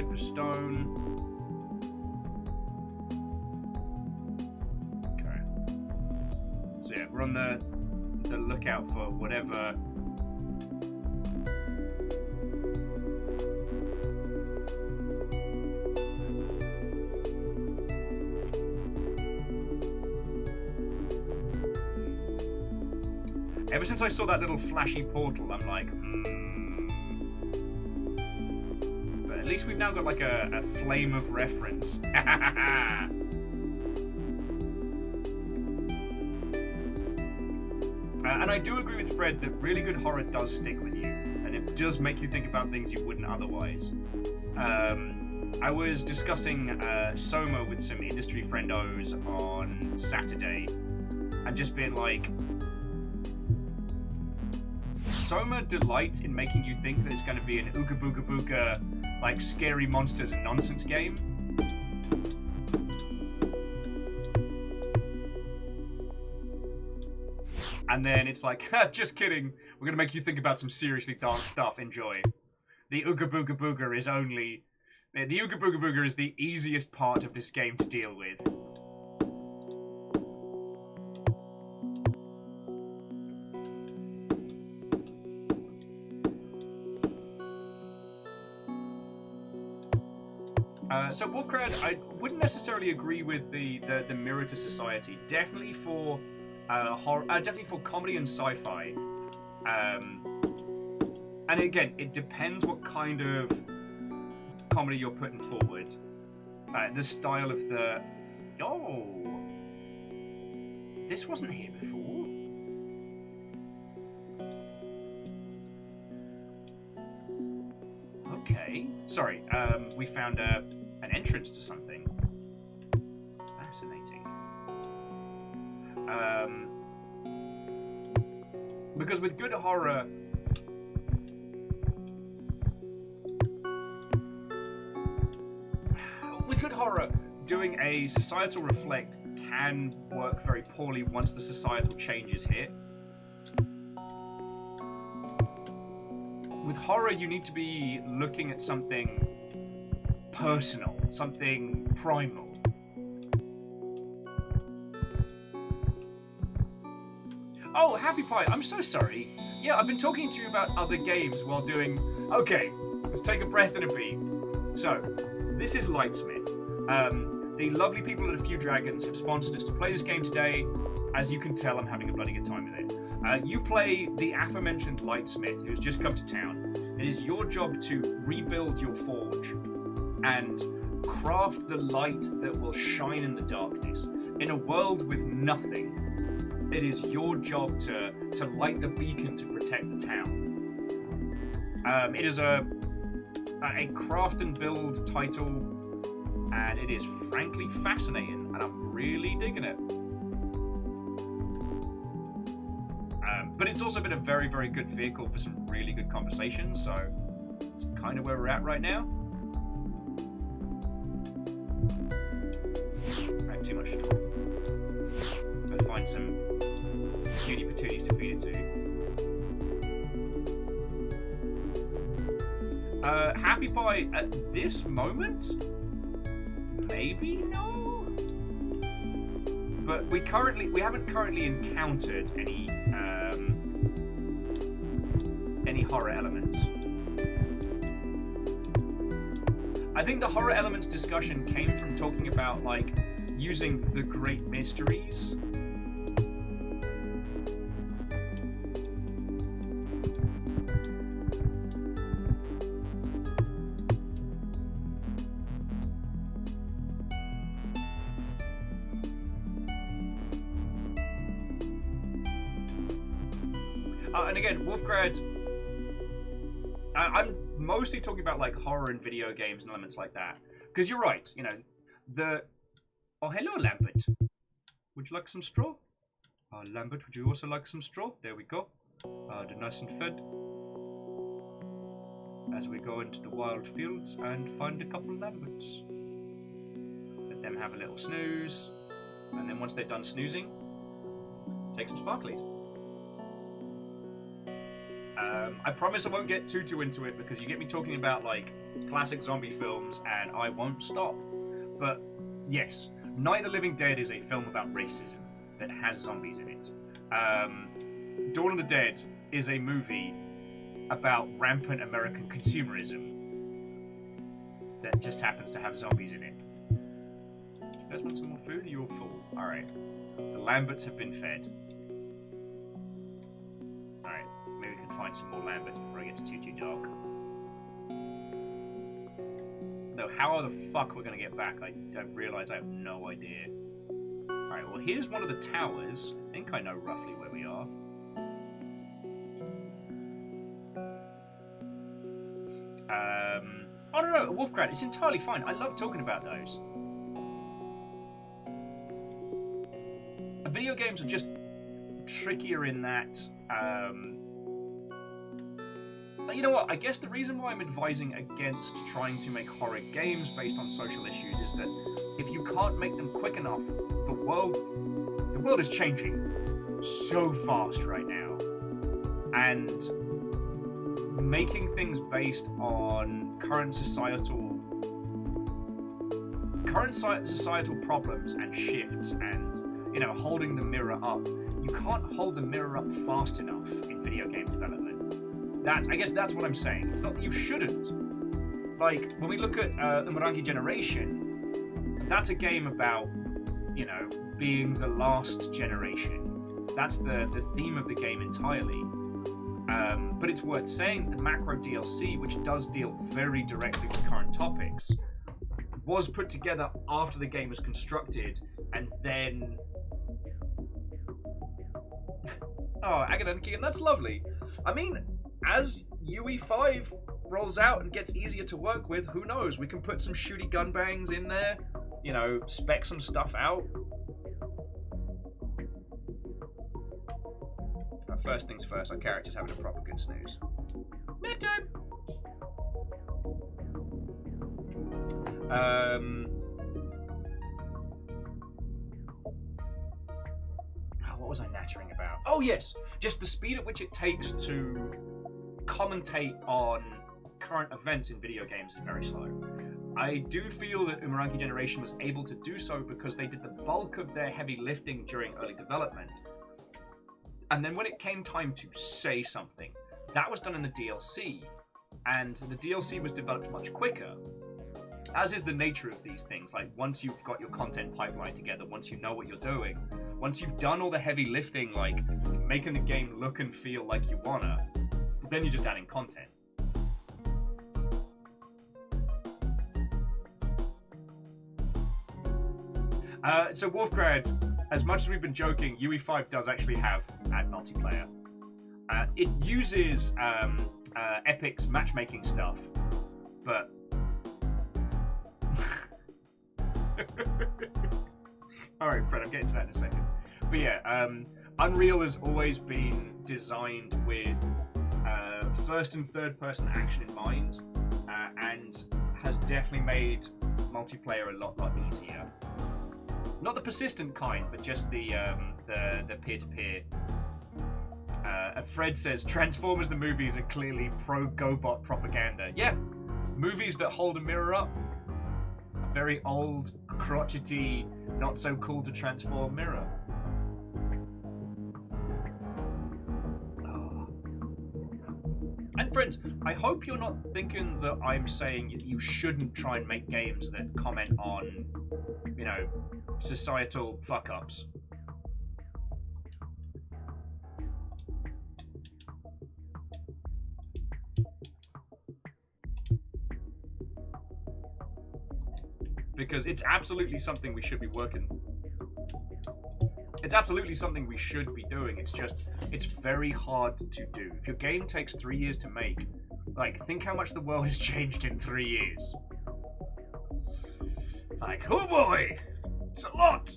For stone. Okay. So yeah, we're on the lookout for whatever. Ever since I saw that little flashy portal, I'm like, At least we've now got like a flame of reference. And I do agree with Fred that really good horror does stick with you, and it does make you think about things you wouldn't otherwise. I was discussing Soma with some industry friendos on Saturday, and just being like, Soma delights in making you think that it's going to be an ooga booga booga, like scary monsters and nonsense game. And then it's like, just kidding, we're going to make you think about some seriously dark stuff, enjoy. The ooga booga booga is only... The ooga booga booga is the easiest part of this game to deal with. So Wolfcrad, I wouldn't necessarily agree with the mirror to society. Definitely for horror, definitely for comedy and sci-fi. And again, it depends what kind of comedy you're putting forward. The style of the... Oh! This wasn't here before. Okay. Sorry, we found an entrance to something. Fascinating. Because with good horror... With good horror, doing a societal reflect can work very poorly once the societal changes hit. With horror, you need to be looking at something personal, something primal. Oh, Happy Pie, I'm so sorry. Yeah, I've been talking to you about other games while doing... Okay, let's take a breath and a beat. So, this is Lightsmith. The lovely people at A Few Dragons have sponsored us to play this game today. As you can tell, I'm having a bloody good time with it. You play the aforementioned Lightsmith, who's just come to town. It is your job to rebuild your forge and craft the light that will shine in the darkness. In a world with nothing, it is your job to light the beacon to protect the town. It is a craft and build title, and it is frankly fascinating, and I'm really digging it. But it's also been a very, very good vehicle for some really good conversations, so it's kind of where we're at right now. I have too much straw. Gotta find some cutie patooties to feed it to. Happy Pie, at this moment? Maybe no? But we haven't currently encountered any horror elements. I think the horror elements discussion came from talking about, like, using the great mysteries. And again, Wolfgrad, I'm mostly talking about, like, horror in video games and elements like that. Because you're right, you know, Oh, hello, Lambert. Would you like some straw? Lambert, would you also like some straw? There we go. They're nice and fed. As we go into the wild fields and find a couple of Lamberts. Let them have a little snooze. And then once they're done snoozing, take some sparklies. I promise I won't get too into it because you get me talking about, like, classic zombie films and I won't stop. But yes, Night of the Living Dead is a film about racism that has zombies in it. Dawn of the Dead is a movie about rampant American consumerism that just happens to have zombies in it. You guys want some more food? Are you all full? Alright. The Lamberts have been fed. Alright, maybe we can find some more Lamberts before it gets too dark. Though how the fuck we're going to get back, I realise I have no idea. Alright, well here's one of the towers. I think I know roughly where we are. Oh no, Wolfgrad, it's entirely fine. I love talking about those. Video games are just trickier in that, you know what, I guess the reason why I'm advising against trying to make horror games based on social issues is that if you can't make them quick enough, the world is changing so fast right now. And making things based on current societal problems and shifts and, you know, holding the mirror up. You can't hold the mirror up fast enough in video game development. I guess that's what I'm saying. It's not that you shouldn't. Like, when we look at the Umurangi Generation, that's a game about, you know, being the last generation. That's the theme of the game entirely. But it's worth saying that Macro DLC, which does deal very directly with current topics, was put together after the game was constructed, and then... Oh, Agadon, and that's lovely. I mean, as UE5 rolls out and gets easier to work with, who knows? We can put some shooty gun bangs in there, you know, spec some stuff out. First things first, our character's having a proper good snooze. Nectar! What was I nattering about? Oh yes! Just the speed at which it takes to commentate on current events in video games is very slow. I do feel that Umurangi Generation was able to do so because they did the bulk of their heavy lifting during early development. And then when it came time to say something, that was done in the DLC. And the DLC was developed much quicker. As is the nature of these things. Like, once you've got your content pipeline together, once you know what you're doing, once you've done all the heavy lifting, like making the game look and feel like you wanna, then you're just adding content. So Wolfgrad, as much as we've been joking, UE5 does actually have ad multiplayer. It uses Epic's matchmaking stuff, but... Alright, Fred, I'm getting to that in a second. But yeah, Unreal has always been designed with first and third person action in mind, and has definitely made multiplayer a lot easier. Not the persistent kind, but just the peer-to-peer. Fred says Transformers the movies are clearly pro-GoBot propaganda. Yeah, movies that hold a mirror up. A very old, crotchety, not so cool to transform mirror. And friends, I hope you're not thinking that I'm saying you shouldn't try and make games that comment on, you know, societal fuck-ups. Because it's absolutely something we should be working. It's absolutely something we should be doing. It's just, it's very hard to do. If your game takes 3 years to make, like, think how much the world has changed in 3 years. Like, oh boy! It's a lot!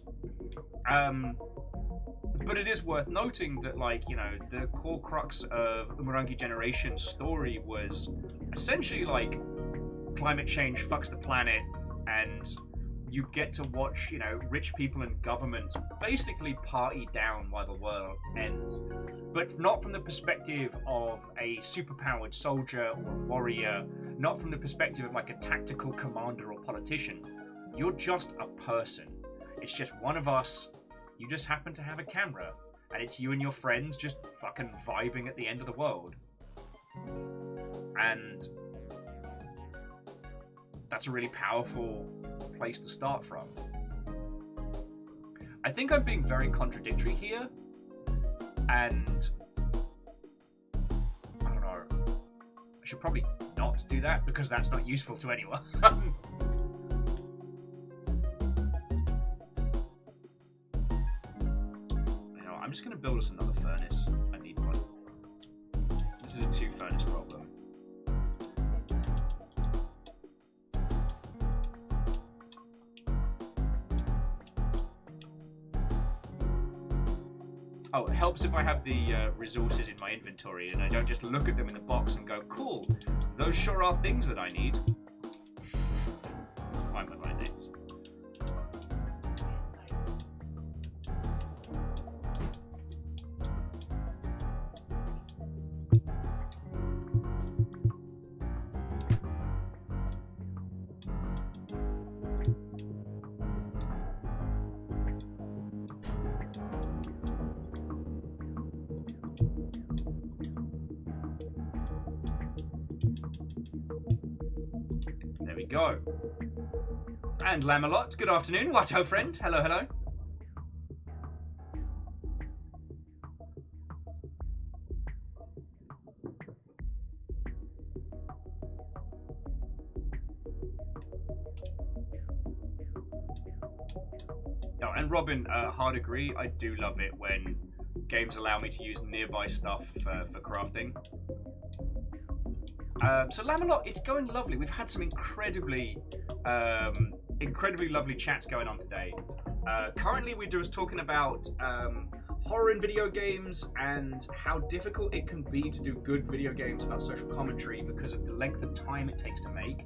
But it is worth noting that, like, you know, the core crux of the Umurangi Generation's story was essentially, like, climate change fucks the planet, and you get to watch, you know, rich people and governments basically party down while the world ends. But not from the perspective of a superpowered soldier or a warrior, not from the perspective of like a tactical commander or politician. You're just a person. It's just one of us. You just happen to have a camera, and it's you and your friends just fucking vibing at the end of the world. And that's a really powerful place to start from. I think I'm being very contradictory here, and I don't know, I should probably not do that because that's not useful to anyone. You know, I'm just going to build us another furnace. I need one. This is a 2 furnace problem. Oh, it helps if I have the resources in my inventory and I don't just look at them in the box and go, cool, those sure are things that I need. Find my findings. There we go. And Lamalot, good afternoon. What ho, friend? Hello, hello. Oh, and Robin, hard agree. I do love it when games allow me to use nearby stuff for crafting. So Lamalot, it's going lovely. We've had some incredibly lovely chats going on today. Currently, we're just talking about horror in video games and how difficult it can be to do good video games about social commentary because of the length of time it takes to make.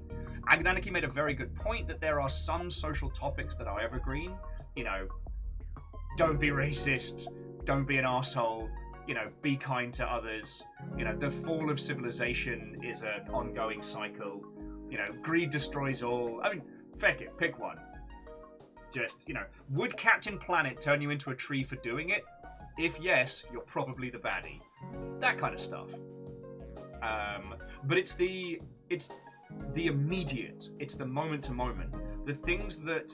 Agnaniki made a very good point that there are some social topics that are evergreen. You know, don't be racist, don't be an arsehole, you know, be kind to others. You know, the fall of civilization is an ongoing cycle. You know, greed destroys all. I mean, feck it, pick one. Just, you know, would Captain Planet turn you into a tree for doing it? If yes, you're probably the baddie. That kind of stuff. But it's the immediate. It's the moment to moment. The things that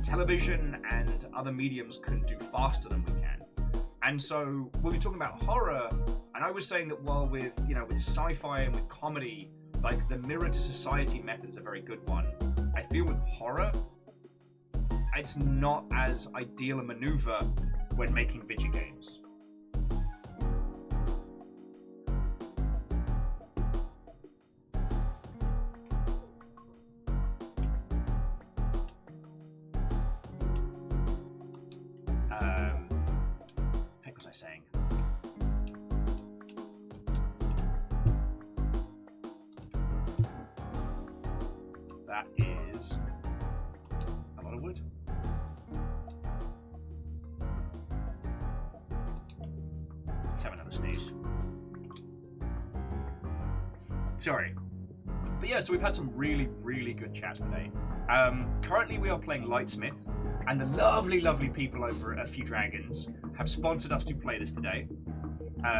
television and other mediums can do faster than we can. And so when we're talking about horror, and I was saying that while with, you know, with sci-fi and with comedy, like the mirror to society method is a very good one. I feel with horror, it's not as ideal a maneuver when making video games. I saying? That is a lot of wood. Let's have another sneeze. Sorry. But yeah, so we've had some really, really good chats today. Currently we are playing Lightsmith, and the lovely, lovely people over at A Few Dragons have sponsored us to play this today.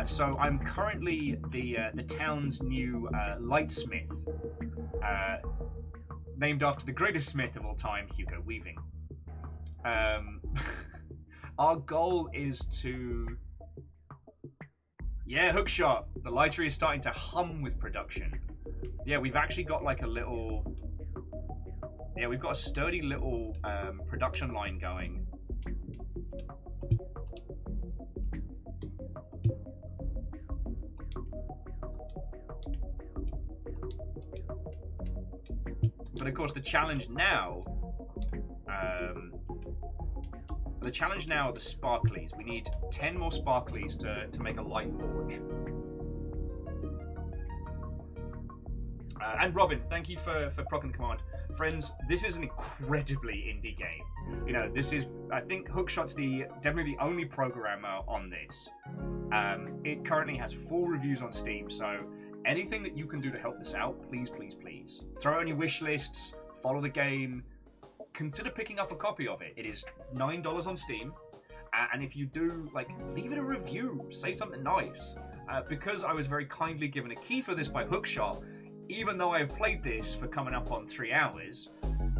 So I'm currently the town's new Lightsmith, named after the greatest smith of all time, Hugo Weaving. Our goal is to... Yeah, hookshot. The lighter is starting to hum with production. Yeah, we've actually got like a little... Yeah, we've got a sturdy little production line going. But of course, the challenge now are the sparklies. We need 10 more sparklies to make a light forge. And Robin, thank you for proccing the command. Friends, this is an incredibly indie game. You know, this is, I think Hookshot's definitely the only programmer on this. It currently has 4 reviews on Steam, so anything that you can do to help this out, please, please, please. Throw it on your wish lists, follow the game, consider picking up a copy of it. It is $9 on Steam, and if you do, like, leave it a review, say something nice. Because I was very kindly given a key for this by Hookshot, even though I've played this for coming up on 3 hours,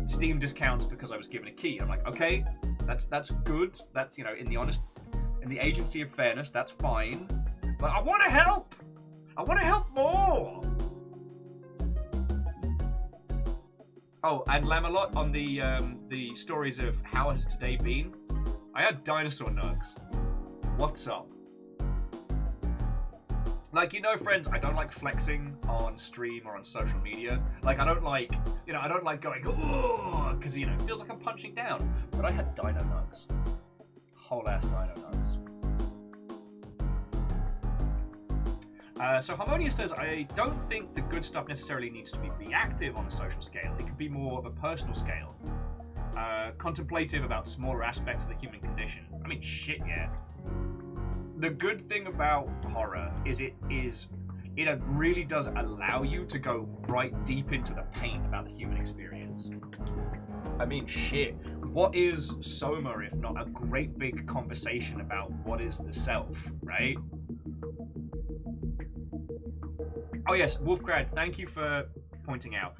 Steam discounts because I was given a key. I'm like, okay, that's good. That's, you know, in the agency of fairness, that's fine. But I want to help. I want to help more. Oh, and Lamalot on the stories of how has today been. I had dinosaur nugs. What's up? Like, you know, friends, I don't like flexing on stream or on social media. Like, I don't like going, oh, because, you know, it feels like I'm punching down. But I had dino nugs. Whole ass dino nugs. So Harmonia says, I don't think the good stuff necessarily needs to be reactive on a social scale. It could be more of a personal scale. Contemplative about smaller aspects of the human condition. I mean, shit, yeah. The good thing about horror is it really does allow you to go right deep into the pain about the human experience. I mean, shit. What is Soma if not a great big conversation about what is the self, right? Oh yes, Wolfgrad, thank you for pointing out.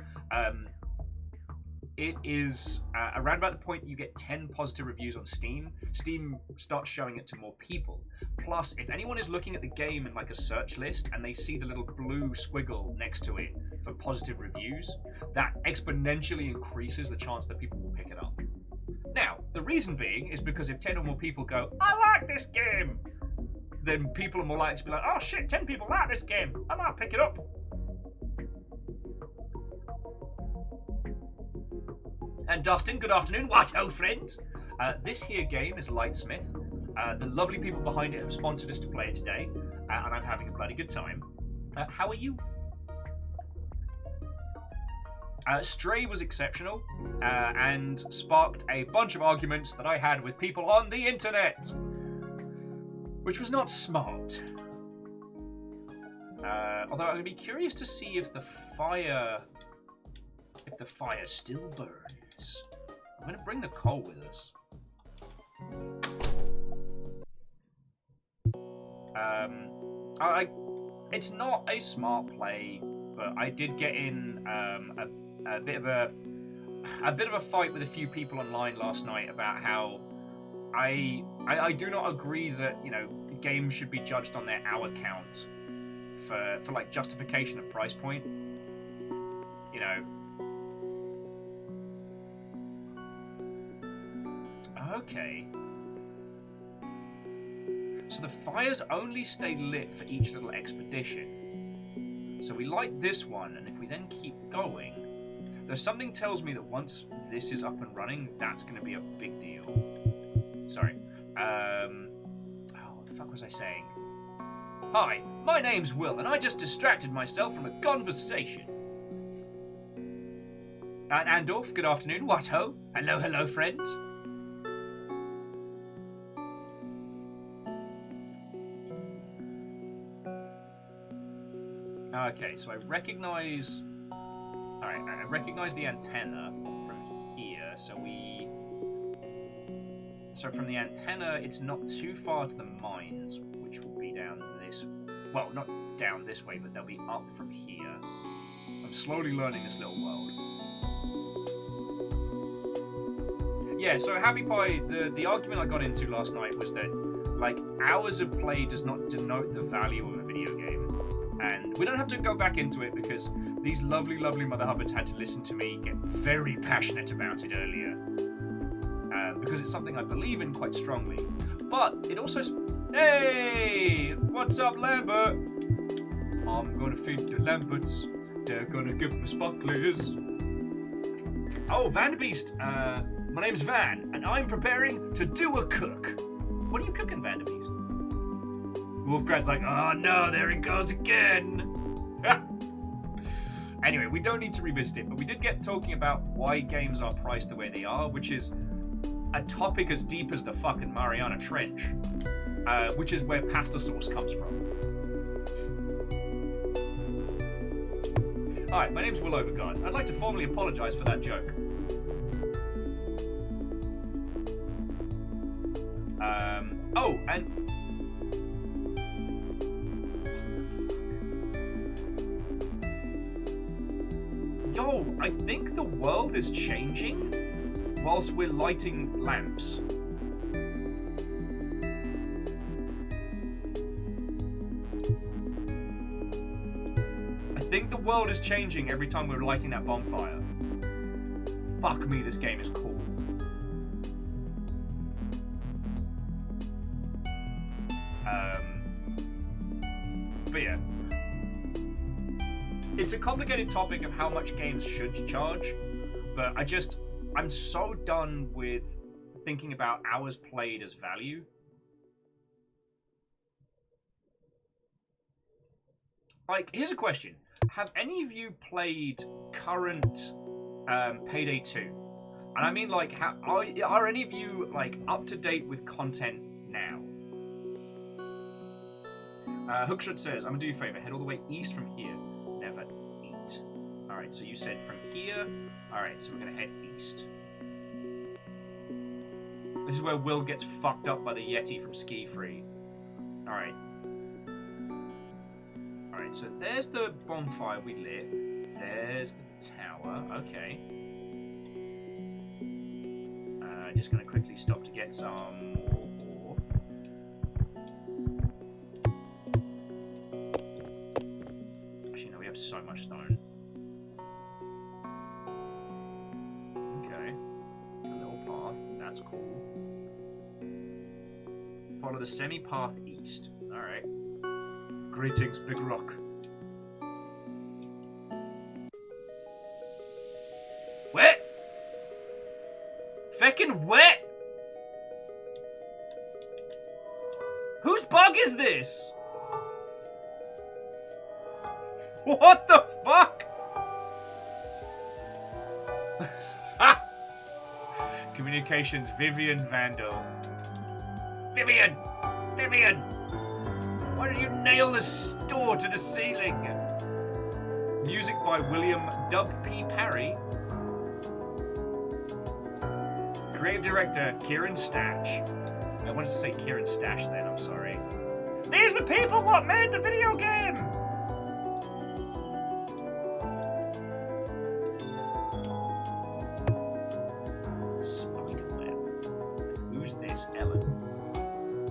It is around about the point you get 10 positive reviews on Steam, Steam starts showing it to more people. Plus, if anyone is looking at the game in like a search list and they see the little blue squiggle next to it for positive reviews, that exponentially increases the chance that people will pick it up. Now, the reason being is because if 10 or more people go, I like this game, then people are more likely to be like, oh shit, 10 people like this game, I might pick it up. And Dustin, good afternoon. What ho, friend? This here game is Lightsmith. The lovely people behind it have sponsored us to play it today, and I'm having a bloody good time. How are you? Stray was exceptional, and sparked a bunch of arguments that I had with people on the internet, which was not smart. Although I'm going to be curious to see if the fire still burns. I'm going to bring the coal with us. It's not a smart play, but I did get in a bit of a fight with a few people online last night about how I do not agree that, you know, games should be judged on their hour count for like justification of price point. You know. Okay. So the fires only stay lit for each little expedition. So we light this one, and if we then keep going, there's something tells me that once this is up and running, that's going to be a big deal. Sorry. Oh, fuck was I saying? Hi, my name's Will, and I just distracted myself from a conversation. Andorf, good afternoon. What ho? Hello, hello, friends. Okay, so I recognize... Alright, I recognize the antenna from here, so we... So from the antenna, it's not too far to the mines, which will be down this... Well, not down this way, but they'll be up from here. I'm slowly learning this little world. Yeah, so Happy Pie, the argument I got into last night was that, like, hours of play does not denote the value of a video game. And we don't have to go back into it because these lovely, lovely Mother Hubbards had to listen to me get very passionate about it earlier. Because it's something I believe in quite strongly. But it also... Hey! What's up, Lambert? I'm gonna feed the Lamberts. They're gonna give me sparklers. Oh, Vanderbeest. My name's Van, and I'm preparing to do a cook. What are you cooking, Vanderbeest? Wolfgrad's like, oh no, there he goes again. Anyway, we don't need to revisit it, but we did get talking about why games are priced the way they are, which is a topic as deep as the fucking Mariana Trench, which is where pasta sauce comes from. Hi, my name's Will Overguard. I'd like to formally apologise for that joke. Oh, and... Yo, I think the world is changing whilst we're lighting lamps. I think the world is changing every time we're lighting that bonfire. Fuck me, this game is cool. But yeah. It's a complicated topic of how much games should charge, but I'm so done with thinking about hours played as value. Like, here's a question. Have any of you played current Payday 2? And I mean, like, are any of you, like, up to date with content now? Hookshot says, I'm gonna do you a favor, head all the way east from here. Never eat. Alright, so you said from here. Alright, so we're gonna head east. This is where Will gets fucked up by the Yeti from Ski Free. Alright. Alright, so there's the bonfire we lit. There's the tower. Okay. Just gonna quickly stop to get some more ore. Actually, no, we have so much stone. Okay. A little path. That's cool. Follow the semi-path east. Alright. Greetings, Big Rock. Wet! Feckin' wet! Whose bug is this? What the fuck? Communications, Vivian Vandal. Vivian! Vivian! Why did you nail the store to the ceiling? Music by William Dub P. Parry. Creative director, Kieran Stash. I wanted to say Kieran Stash then, I'm sorry. These are the people what made the video game! Spiderweb. Who's this, Ellen?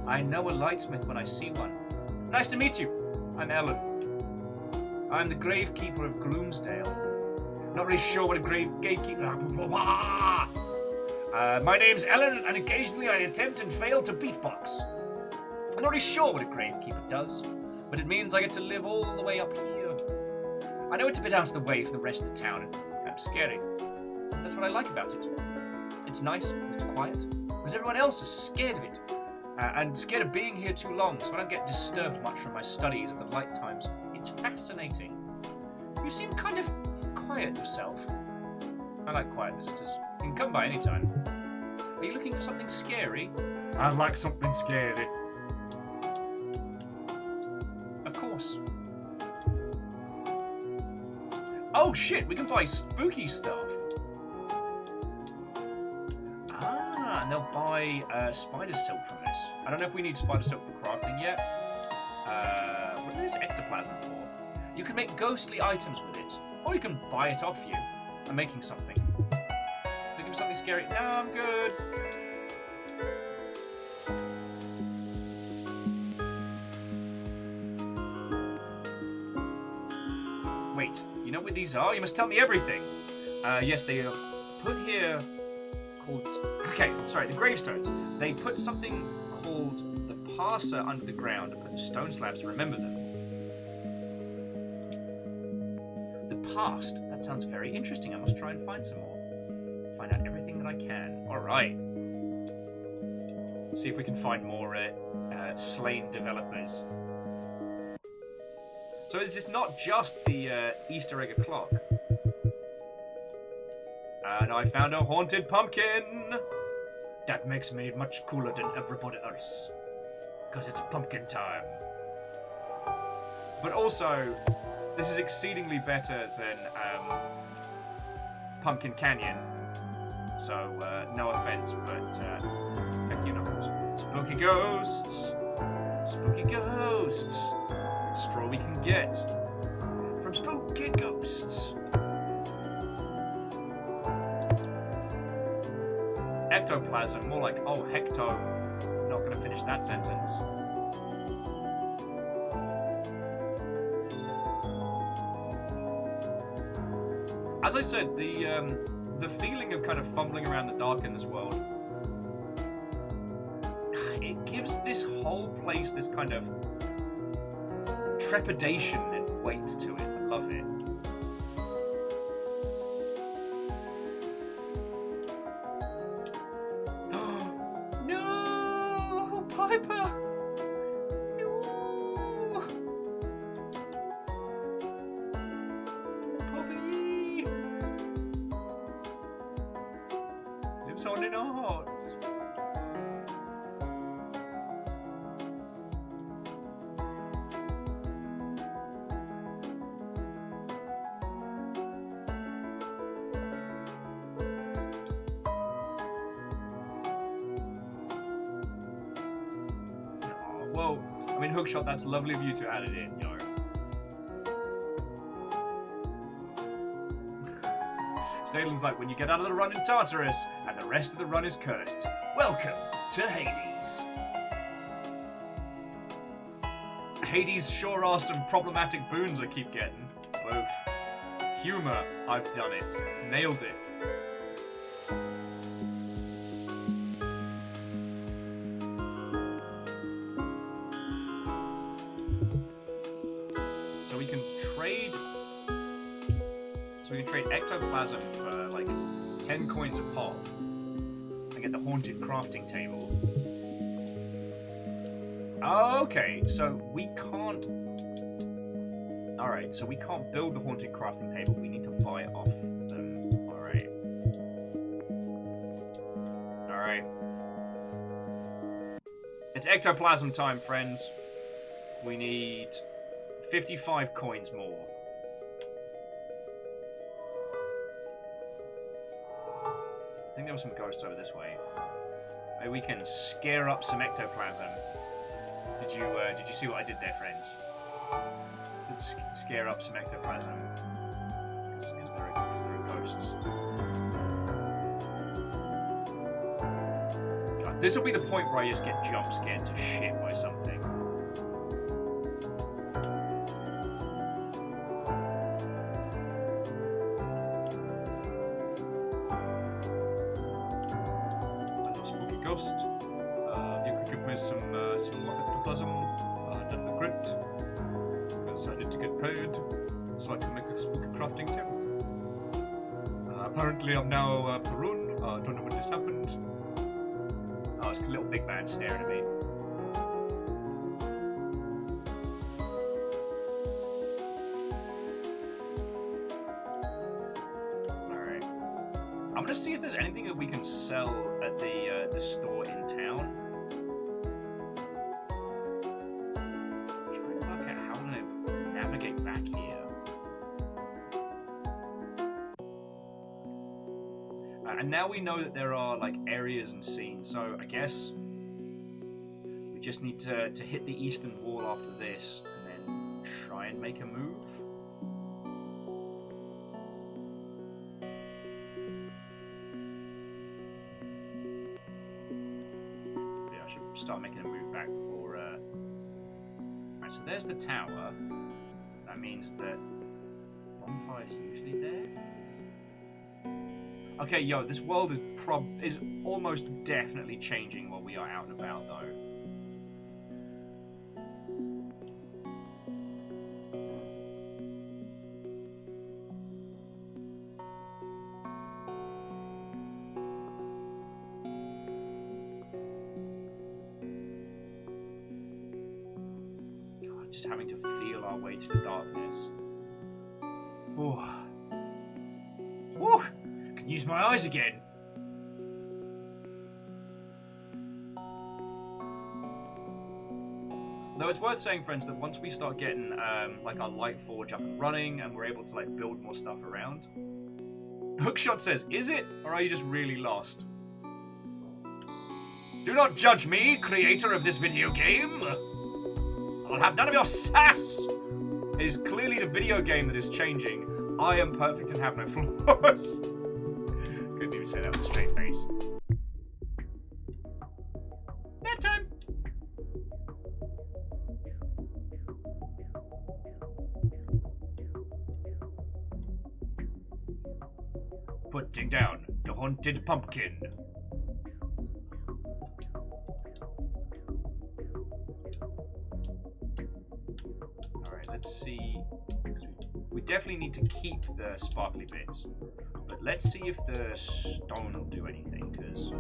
I know a Lightsmith when I see one. Nice to meet you. I'm Ellen. I'm the gravekeeper of Gloomsdale. Not really sure what a gatekeeper... my name's Ellen, and occasionally I attempt and fail to beatbox. I'm not really sure what a gravekeeper does, but it means I get to live all the way up here. I know it's a bit out of the way from the rest of the town, and kind of scary. That's what I like about it. It's nice, it's quiet, because everyone else is scared of it. and scared of being here too long, so I don't get disturbed much from my studies of the light times. It's fascinating. You seem kind of quiet yourself. I like quiet visitors. You can come by any time. Are you looking for something scary? I'd like something scary. Of course. Oh shit, we can buy spooky stuff. Ah, and they'll buy spider silk from this. I don't know if we need spider silk for crafting yet. What is this ectoplasm for? You can make ghostly items with it. Or you can buy it off you. I'm making something. Looking for something scary? No, I'm good. Wait, you know what these are? You must tell me everything. Yes, they are put here called... Okay, sorry, the gravestones. They put something called the passer under the ground and put the stone slabs to remember them. The past? That sounds very interesting. I must try and find some more. Find out everything that I can. Alright. See if we can find more slain developers. So is this not just the Easter egg o'clock? And I found a haunted pumpkin! That makes me much cooler than everybody else. Because it's pumpkin time. But also, this is exceedingly better than Pumpkin Canyon. So, no offense, but thank you, Knuckles. Spooky ghosts! Spooky ghosts! Straw we can get from spooky ghosts. Ectoplasm, more like, oh, hecto. Not going to finish that sentence. As I said, the feeling of kind of fumbling around the dark in this world, it gives this whole place this kind of trepidation and weight to it. I love it. No, Piper! No! Poppy! Lives on in our hearts. Whoa, I mean, Hookshot, that's lovely of you to add it in, yo. Salem's like, when you get out of the run in Tartarus, and the rest of the run is cursed. Welcome to Hades. Hades sure are some problematic boons I keep getting. Both. Humor, I've done it. Nailed it. So we can trade ectoplasm for like 10 coins a pop and get the haunted crafting table. Okay, so we can't... Alright, so we can't build the haunted crafting table, we need to buy it off them. Alright. Alright. It's ectoplasm time, friends. We need 55 coins more. I think there were some ghosts over this way. Maybe we can scare up some ectoplasm. Did you see what I did there, friends? Let's scare up some ectoplasm. Because there are ghosts. God, this will be the point where I just get jump scared to shit by something. You could give me some ectoplasm, that'd be great. Because I need to get paid, so I can make a spooky crafting table. Apparently I'm now Perun, don't know when this happened. Oh, it's a little big man staring at me. if there's anything that we can sell at the store in town. Trying to work out how I'm gonna navigate back here. And now we know that there are like areas and scenes, so I guess we just need to hit the eastern wall after this, and then try and make a move. Yeah, I should start making a move back before. Right, so there's the tower. That means that bonfire is usually there. Okay, yo, this world is almost definitely changing while we are out and about, though. God, just having to feel our way through the darkness. Ooh. Woo! Use my eyes again. Though it's worth saying, friends, that once we start getting like our light forge up and running, and we're able to like build more stuff around. Hookshot says, "Is it, or are you just really lost?" Do not judge me, creator of this video game. I'll have none of your sass. It is clearly the video game that is changing. I am perfect and have no flaws. Couldn't even say that with a straight face. Nap time! Putting down the haunted pumpkin. Alright, let's see. We definitely need to keep the sparkly bits. But let's see if the stone will do anything, because...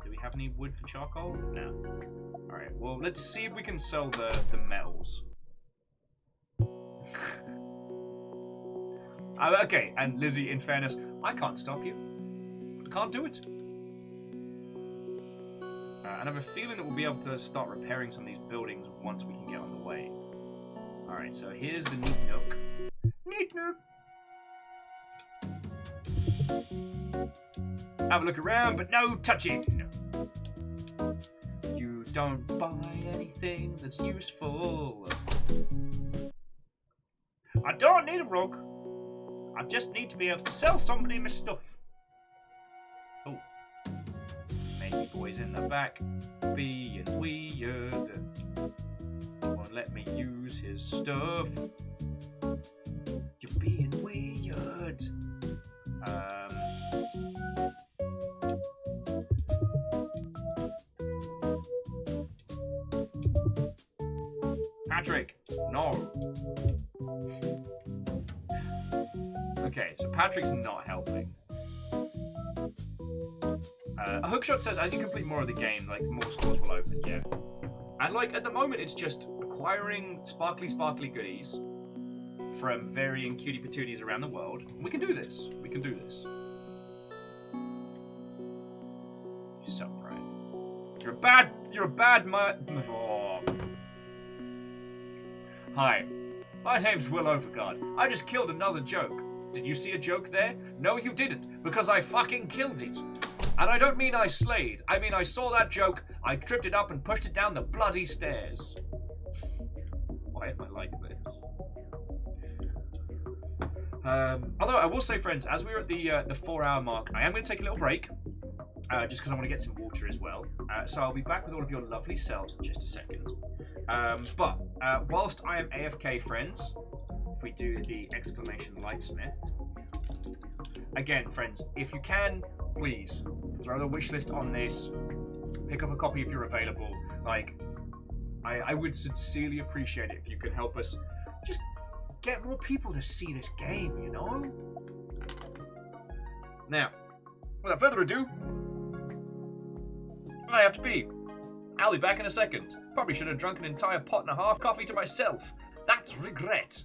Do we have any wood for charcoal? No. Alright, well, let's see if we can sell the metals. Okay, and Lizzie, in fairness, I can't stop you. I can't do it. And I have a feeling that we'll be able to start repairing some of these buildings once we can get on the way. Alright, so here's the neat nook. Neat nook! Have a look around, but no touching! You don't buy anything that's useful. I don't need a rug. I just need to be able to sell somebody my stuff. Oh. Maybe boys in the back being weird. Won't let me use his stuff. You're being weird. Patrick, no. Okay, so Patrick's not helping. A Hookshot says, as you complete more of the game, like, more stores will open, yeah. And, like, at the moment, it's just acquiring sparkly goodies from varying cutie patooties around the world. We can do this. We can do this. You suck, Brian. You're a bad oh. Hi. My name's Will Overguard. I just killed another joke. Did you see a joke there? No, you didn't, because I fucking killed it. And I don't mean I slayed. I mean I saw that joke, I tripped it up and pushed it down the bloody stairs. Why am I like this? Although I will say, friends, as we're at the 4-hour mark, I am going to take a little break. Just because I want to get some water as well. So I'll be back with all of your lovely selves in just a second. But whilst I am AFK, friends, if we do the exclamation Lightsmith. Again, friends, if you can, please throw the wish list on this. Pick up a copy if you're available. Like, I would sincerely appreciate it if you could help us just get more people to see this game, you know? Now, without further ado, I have to pee. I'll be back in a second. Probably should have drunk an entire pot and a half coffee to myself. That's regret.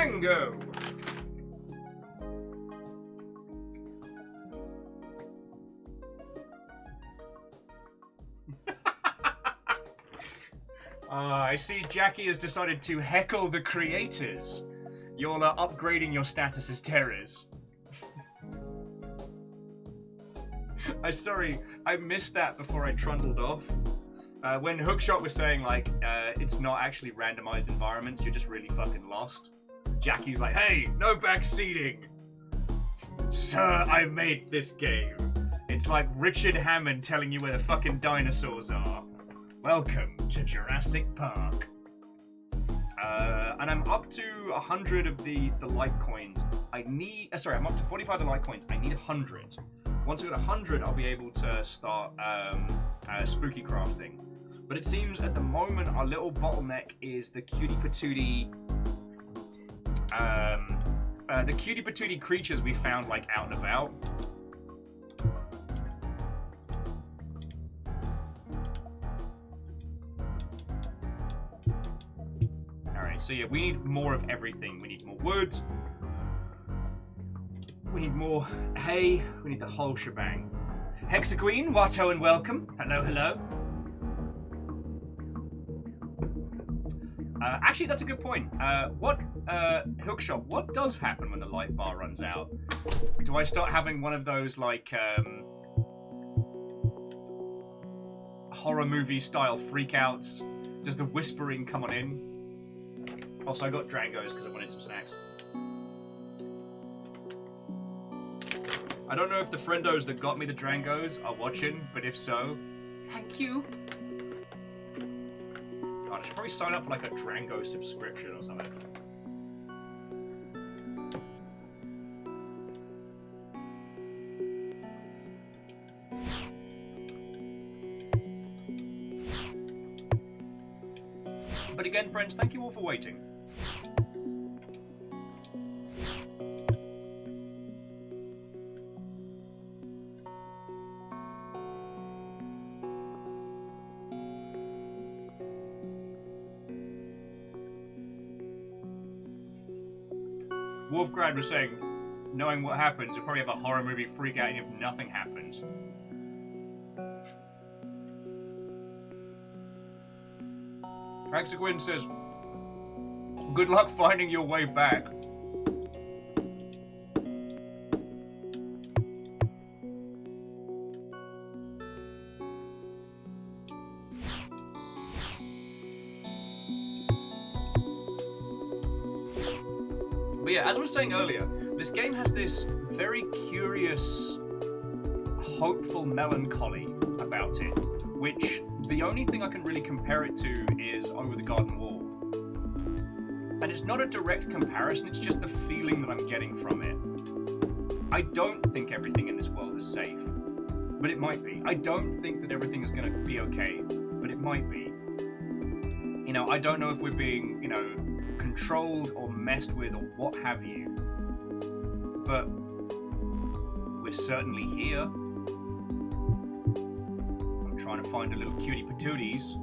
Drango! I see Jackie has decided to heckle the creators. You're upgrading your status as terrors. I'm sorry, I missed that before I trundled off. When Hookshot was saying, like, it's not actually randomized environments, you're just really fucking lost. Jackie's like, hey, no backseating! Sir, I made this game. It's like Richard Hammond telling you where the fucking dinosaurs are. Welcome to Jurassic Park. And I'm up to 100 of the light coins. I'm up to 45 of the light coins. I need 100. Once I get 100, I'll be able to start spooky crafting. But it seems at the moment our little bottleneck is the cutie patootie creatures we found like out and about. Alright, so yeah, we need more of everything. We need more wood. We need more hay. We need the whole shebang. Hexaqueen, Watto and welcome. Hello, hello. Actually, that's a good point. Hookshot, what does happen when the light bar runs out? Do I start having one of those, like, horror movie style freakouts? Does the whispering come on in? Also, I got Drangos because I wanted some snacks. I don't know if the friendos that got me the Drangos are watching, but if so, thank you. God, I should probably sign up for like a Drango subscription or something. But again, friends, thank you all for waiting. Wolfgrad was saying, knowing what happens, you'll probably have a horror movie freak out if nothing happens. Hexaquin says, good luck finding your way back. But yeah, as I was saying earlier, this game has this very curious, hopeful melancholy about it, which the only thing I can really compare it to is Over the Garden Wall. And it's not a direct comparison, it's just the feeling that I'm getting from it. I don't think everything in this world is safe, but it might be. I don't think that everything is going to be okay, but it might be. You know, I don't know if we're being, you know, controlled or messed with or what have you, but we're certainly here. I'm trying to find a little cutie patooties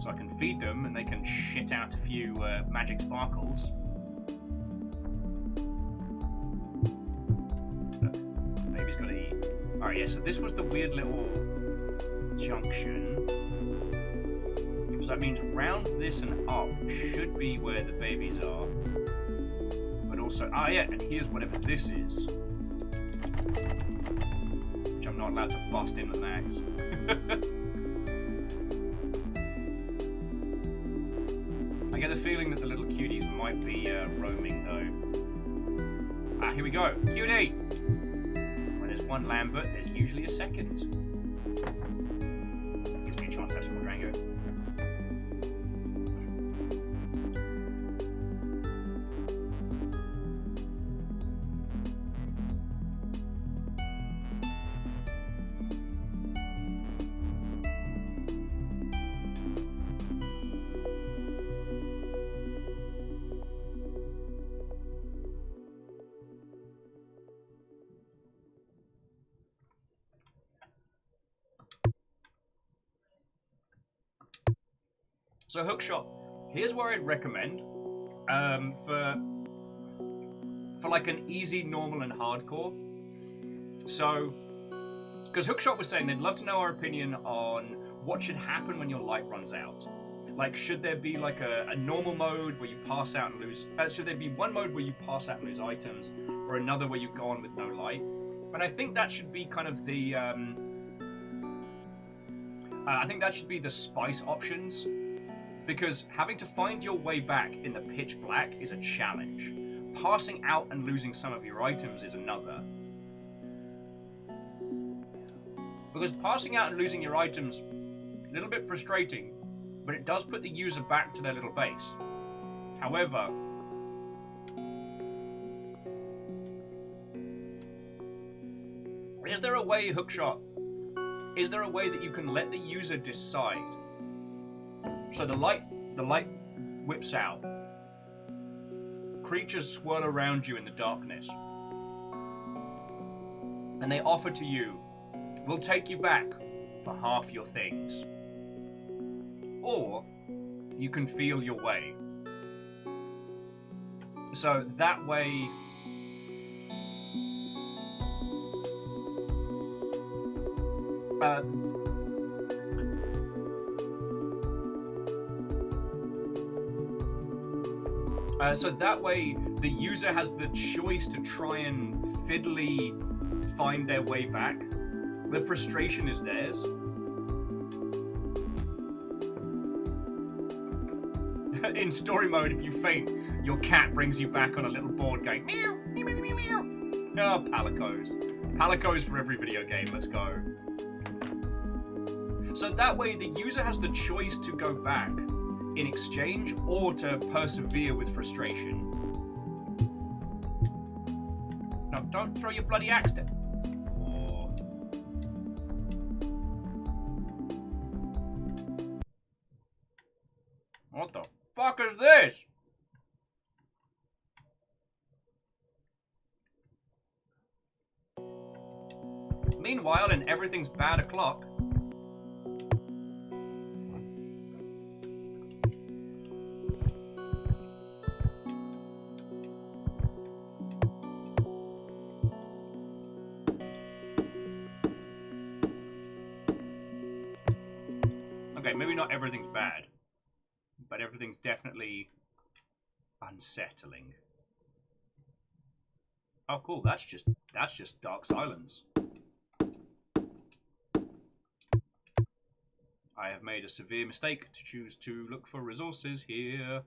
so I can feed them and they can shit out a few magic sparkles. Baby's gotta eat. Alright, yeah, so this was the weird little junction. So that means round this and up should be where the babies are. But also, yeah, and here's whatever this is. Which I'm not allowed to bust in the max. I get the feeling that the little cuties might be roaming though. Here we go. Cutie! When there's one Lambert, there's usually a second. Gives me a chance to have some more Drango. So Hookshot, here's where I'd recommend for for like an easy, normal, and hardcore. So, because Hookshot was saying they'd love to know our opinion on what should happen when your light runs out. Like, should there be like a normal mode where you pass out and lose... should there be one mode where you pass out and lose items, or another where you go on with no light? And I think that should be kind of the... I think that should be the spice options, because having to find your way back in the pitch black is a challenge. Passing out and losing some of your items is another. Because passing out and losing your items, a little bit frustrating, but it does put the user back to their little base. However, is there a way, Hookshot, is there a way that you can let the user decide? So the light whips out. Creatures swirl around you in the darkness. And they offer to you, we'll take you back for half your things. Or you can feel your way. So that way... so that way the user has the choice to try and fiddly find their way back. The frustration is theirs. In story mode, if you faint, your cat brings you back on a little board going meow, meow, meow, meow, meow. Oh, palicos. Palicos for every video game, let's go. So that way the user has the choice to go back in exchange or to persevere with frustration. No, don't throw your bloody axe down. Oh. What the fuck is this? Meanwhile, in Everything's Bad O'Clock, maybe not everything's bad, but everything's definitely unsettling. Oh, cool. That's just Dark Silence. I have made a severe mistake to choose to look for resources here.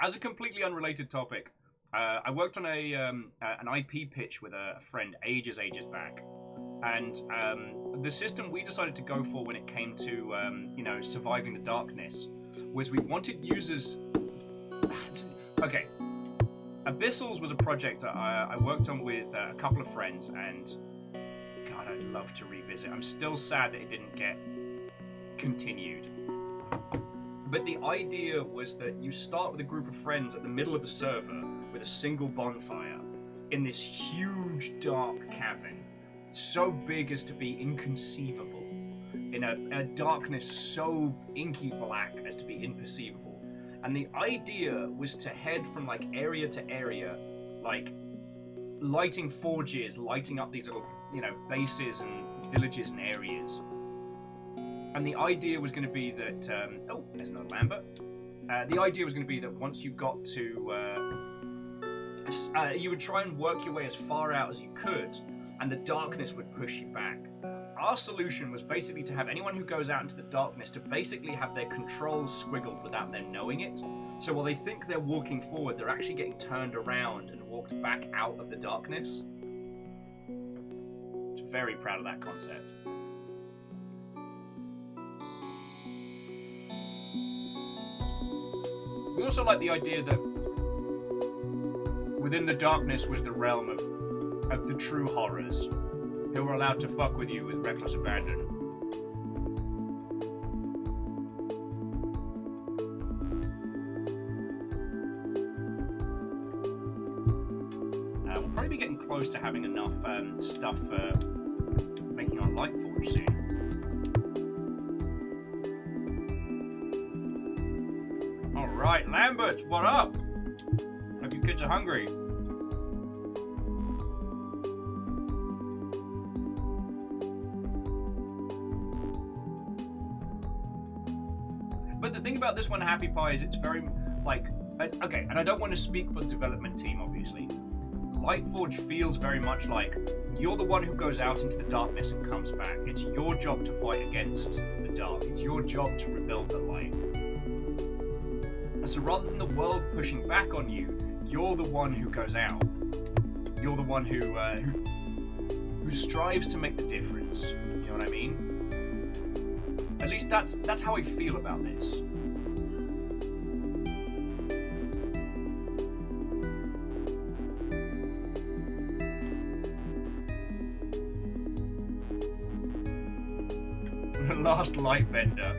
As a completely unrelated topic, I worked on an IP pitch with a friend ages back, and the system we decided to go for when it came to surviving the darkness was we wanted users. Okay, Abyssals was a project I worked on with a couple of friends, and God, I'd love to revisit. I'm still sad that it didn't get continued. But the idea was that you start with a group of friends at the middle of the server with a single bonfire in this huge dark cavern, so big as to be inconceivable, in a darkness so inky black as to be imperceivable. And the idea was to head from like area to area, like lighting forges, lighting up these little, bases and villages and areas. And the idea was going to be that... oh, there's another Lambert. The idea was going to be that once you got to... you would try and work your way as far out as you could, and the darkness would push you back. Our solution was basically to have anyone who goes out into the darkness to basically have their controls squiggled without them knowing it. So while they think they're walking forward, they're actually getting turned around and walked back out of the darkness. I was very proud of that concept. We also like the idea that within the darkness was the realm of the true horrors, who were allowed to fuck with you with reckless abandon. close to having enough stuff for making our light forge soon. Alright, Lambert, what up? Hope you kids are hungry. But the thing about this one, Happy Pie, is it's very, like, okay, and I don't want to speak for the development team, obviously. Lightforge feels very much like you're the one who goes out into the darkness and comes back. It's your job to fight against the dark. It's your job to rebuild the light. So rather than the world pushing back on you, you're the one who goes out. You're the one who strives to make the difference. You know what I mean? At least that's how I feel about this. The last light vendor.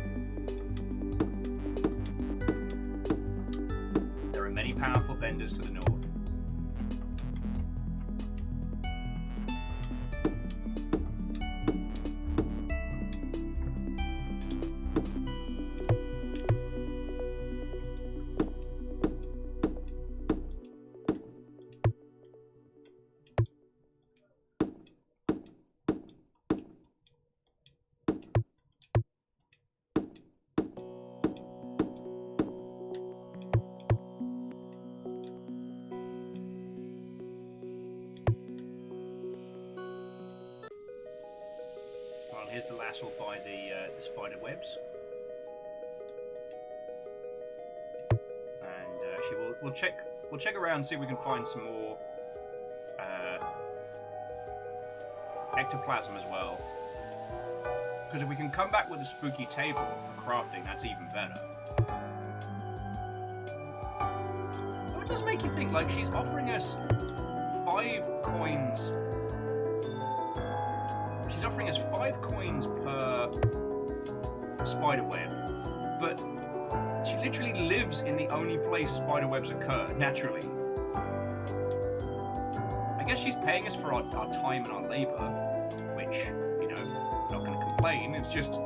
There are many powerful vendors to the north. Here's the lass will buy the spider webs, and actually we'll check around and see if we can find some more ectoplasm as well. Because if we can come back with a spooky table for crafting, that's even better. Though it does make you think, like, she's offering us 5 coins. She's offering us 5 coins per spiderweb, but she literally lives in the only place spiderwebs occur, naturally. I guess she's paying us for our time and our labor, which, you know, not going to complain, it's just...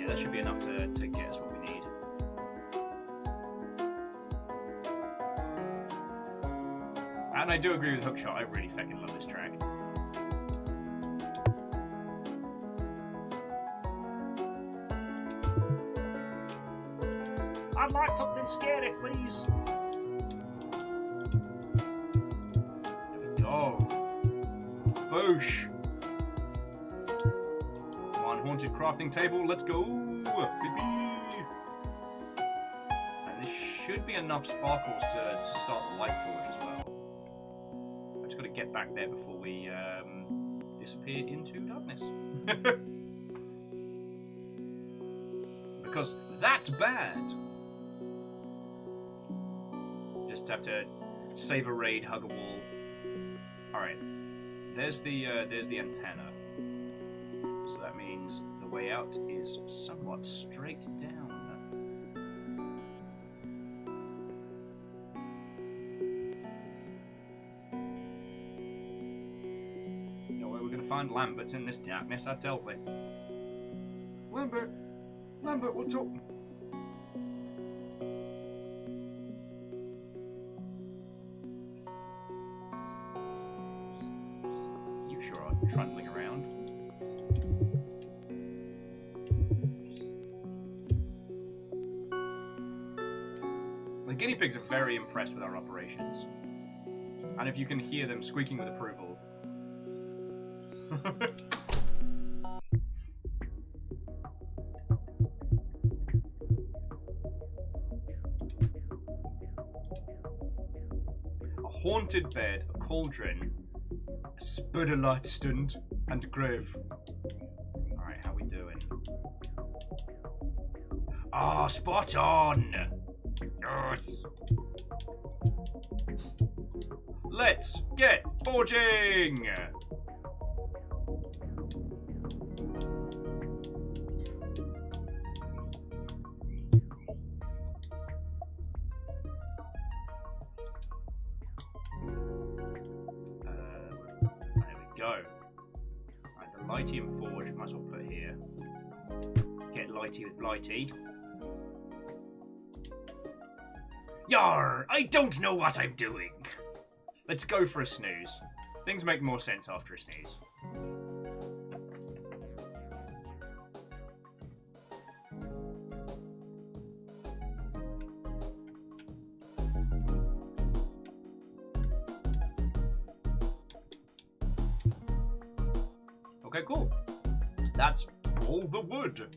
that should be enough to get us what we need. And I do agree with Hookshot, I really fucking love this track. I'd like something scary, please. There we go. Boosh! Haunted crafting table, let's go! Baby. And this should be enough sparkles to start the light forge as well. I just got to get back there before we disappear into darkness. Because that's bad! Just have to save a raid, hug a wall. Alright, there's the antenna. So that means the way out is somewhat straight down. No way we're going to find Lambert in this darkness, I tell you. Lambert, what's up? You sure are trundling around. The guinea pigs are very impressed with our operations. And if you can hear them squeaking with approval. A haunted bed, a cauldron, a spudderlight stand, and a grave. Alright, how we doing? Ah, spot on! Yes! Let's get forging! There we go. Right, the Lightium Forge, might as well put here. Get Lighty with Blighty. Yar! I don't know what I'm doing! Let's go for a snooze. Things make more sense after a snooze. Okay, cool. That's all the wood.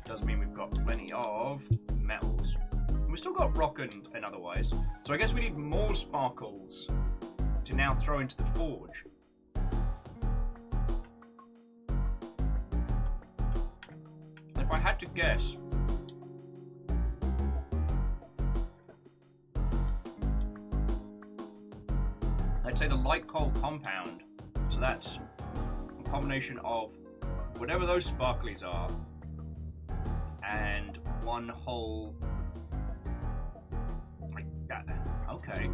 Does mean we've got plenty of metals. We've still got rock and otherwise. So I guess we need more sparkles to now throw into the forge. If I had to guess, I'd say the light coal compound. So that's a combination of whatever those sparklies are and one whole like that. Okay.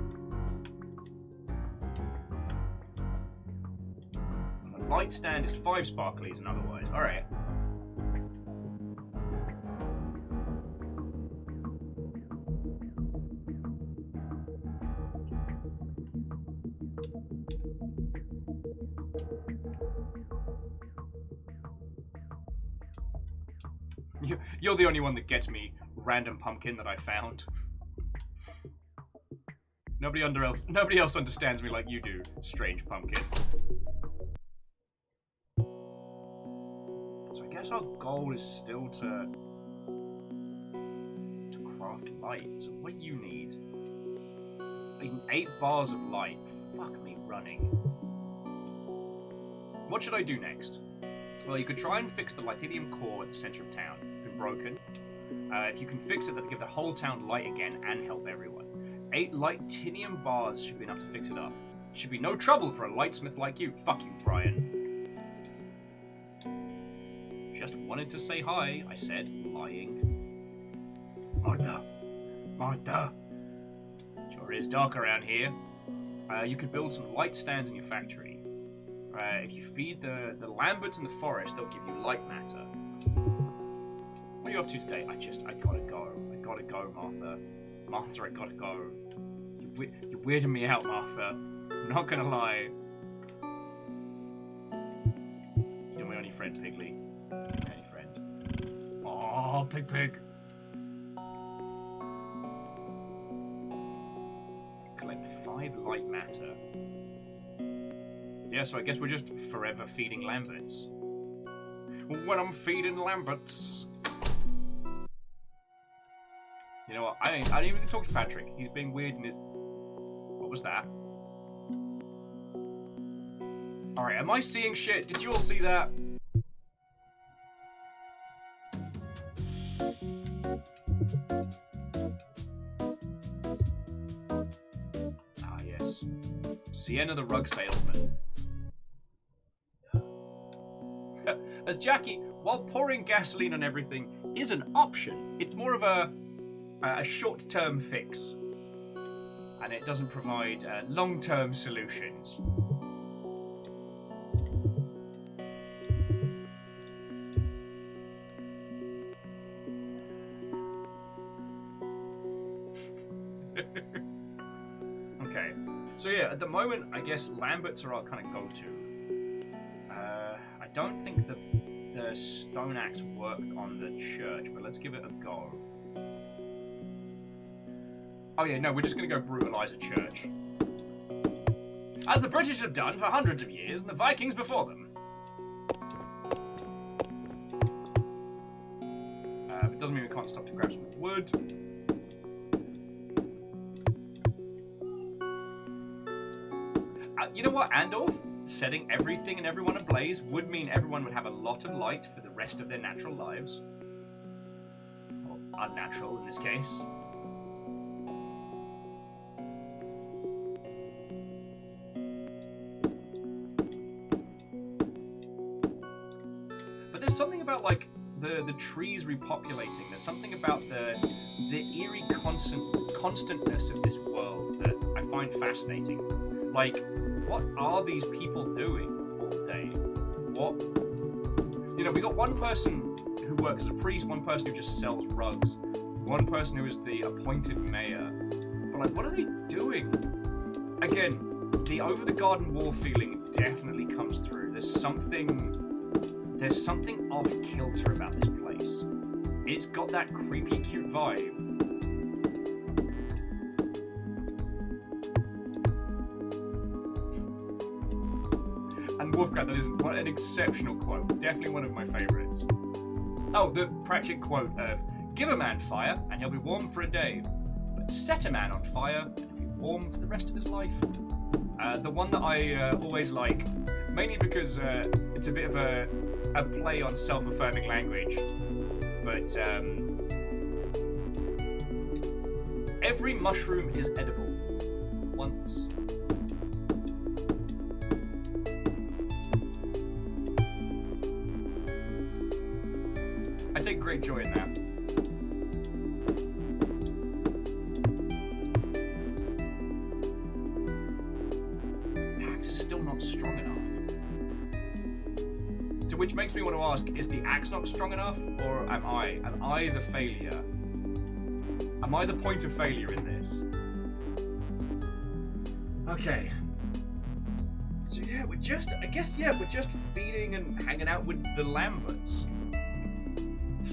And the light stand is 5 sparklies and otherwise. Alright. You're the only one that gets me random pumpkin that I found. Nobody else understands me like you do, strange pumpkin. So I guess our goal is still to craft light. So what you need? 8 bars of light. Fuck me running. What should I do next? Well, you could try and fix the Lightidium core at the center of town. Been broken. If you can fix it, that'll give the whole town light again and help everyone. 8 Lightinium bars should be enough to fix it up. Should be no trouble for a lightsmith like you. Fuck you, Brian. Just wanted to say hi, I said, lying. Martha! Martha! Sure is dark around here. You could build some light stands in your factory. If you feed the Lamberts in the forest, they'll give you light matter. What are you up to today? I gotta go. I gotta go, Martha. Martha, I gotta go. You're weirding me out, Martha. I'm not gonna lie. You're my only friend, Piggly. You're my only friend. Oh, Pig. Collect 5 light matter. Yeah, so I guess we're just forever feeding Lamberts. When I'm feeding Lamberts. You know what? I didn't even talk to Patrick. He's being weird in his... What was that? Alright, am I seeing shit? Did you all see that? Ah, yes. Sienna the rug salesman. As Jackie, while pouring gasoline on everything is an option, it's more of a short-term fix. And it doesn't provide long-term solutions. Okay. So yeah, at the moment, I guess Lamberts are our kind of go-to. I don't think the stone axe worked on the church, but let's give it a go. Oh yeah, no, we're just going to go brutalize a church. As the British have done for hundreds of years, and the Vikings before them. But doesn't mean we can't stop to grab some wood. You know what, Andor? Setting everything and everyone ablaze would mean everyone would have a lot of light for the rest of their natural lives. Or unnatural, in this case. But there's something about, like, the trees repopulating. There's something about the eerie constantness of this world that I find fascinating. Like, what are these people doing all day? What? You know, we got one person who works as a priest, one person who just sells rugs, one person who is the appointed mayor. But, like, what are they doing? Again, the over the garden wall feeling definitely comes through. There's something off kilter about this place. It's got that creepy, cute vibe. And Wolfcat, that is what an exceptional quote. Definitely one of my favourites. Oh, the Pratchett quote of, give a man fire and he'll be warm for a day, but set a man on fire and he'll be warm for the rest of his life. The one that I always like, mainly because it's a bit of a play on self-affirming language, but every mushroom is edible once. I take great joy in that. The axe is still not strong enough. To which makes me want to ask, is the axe not strong enough, or am I? Am I the failure? Am I the point of failure in this? Okay. So yeah, we're just feeding and hanging out with the Lamberts.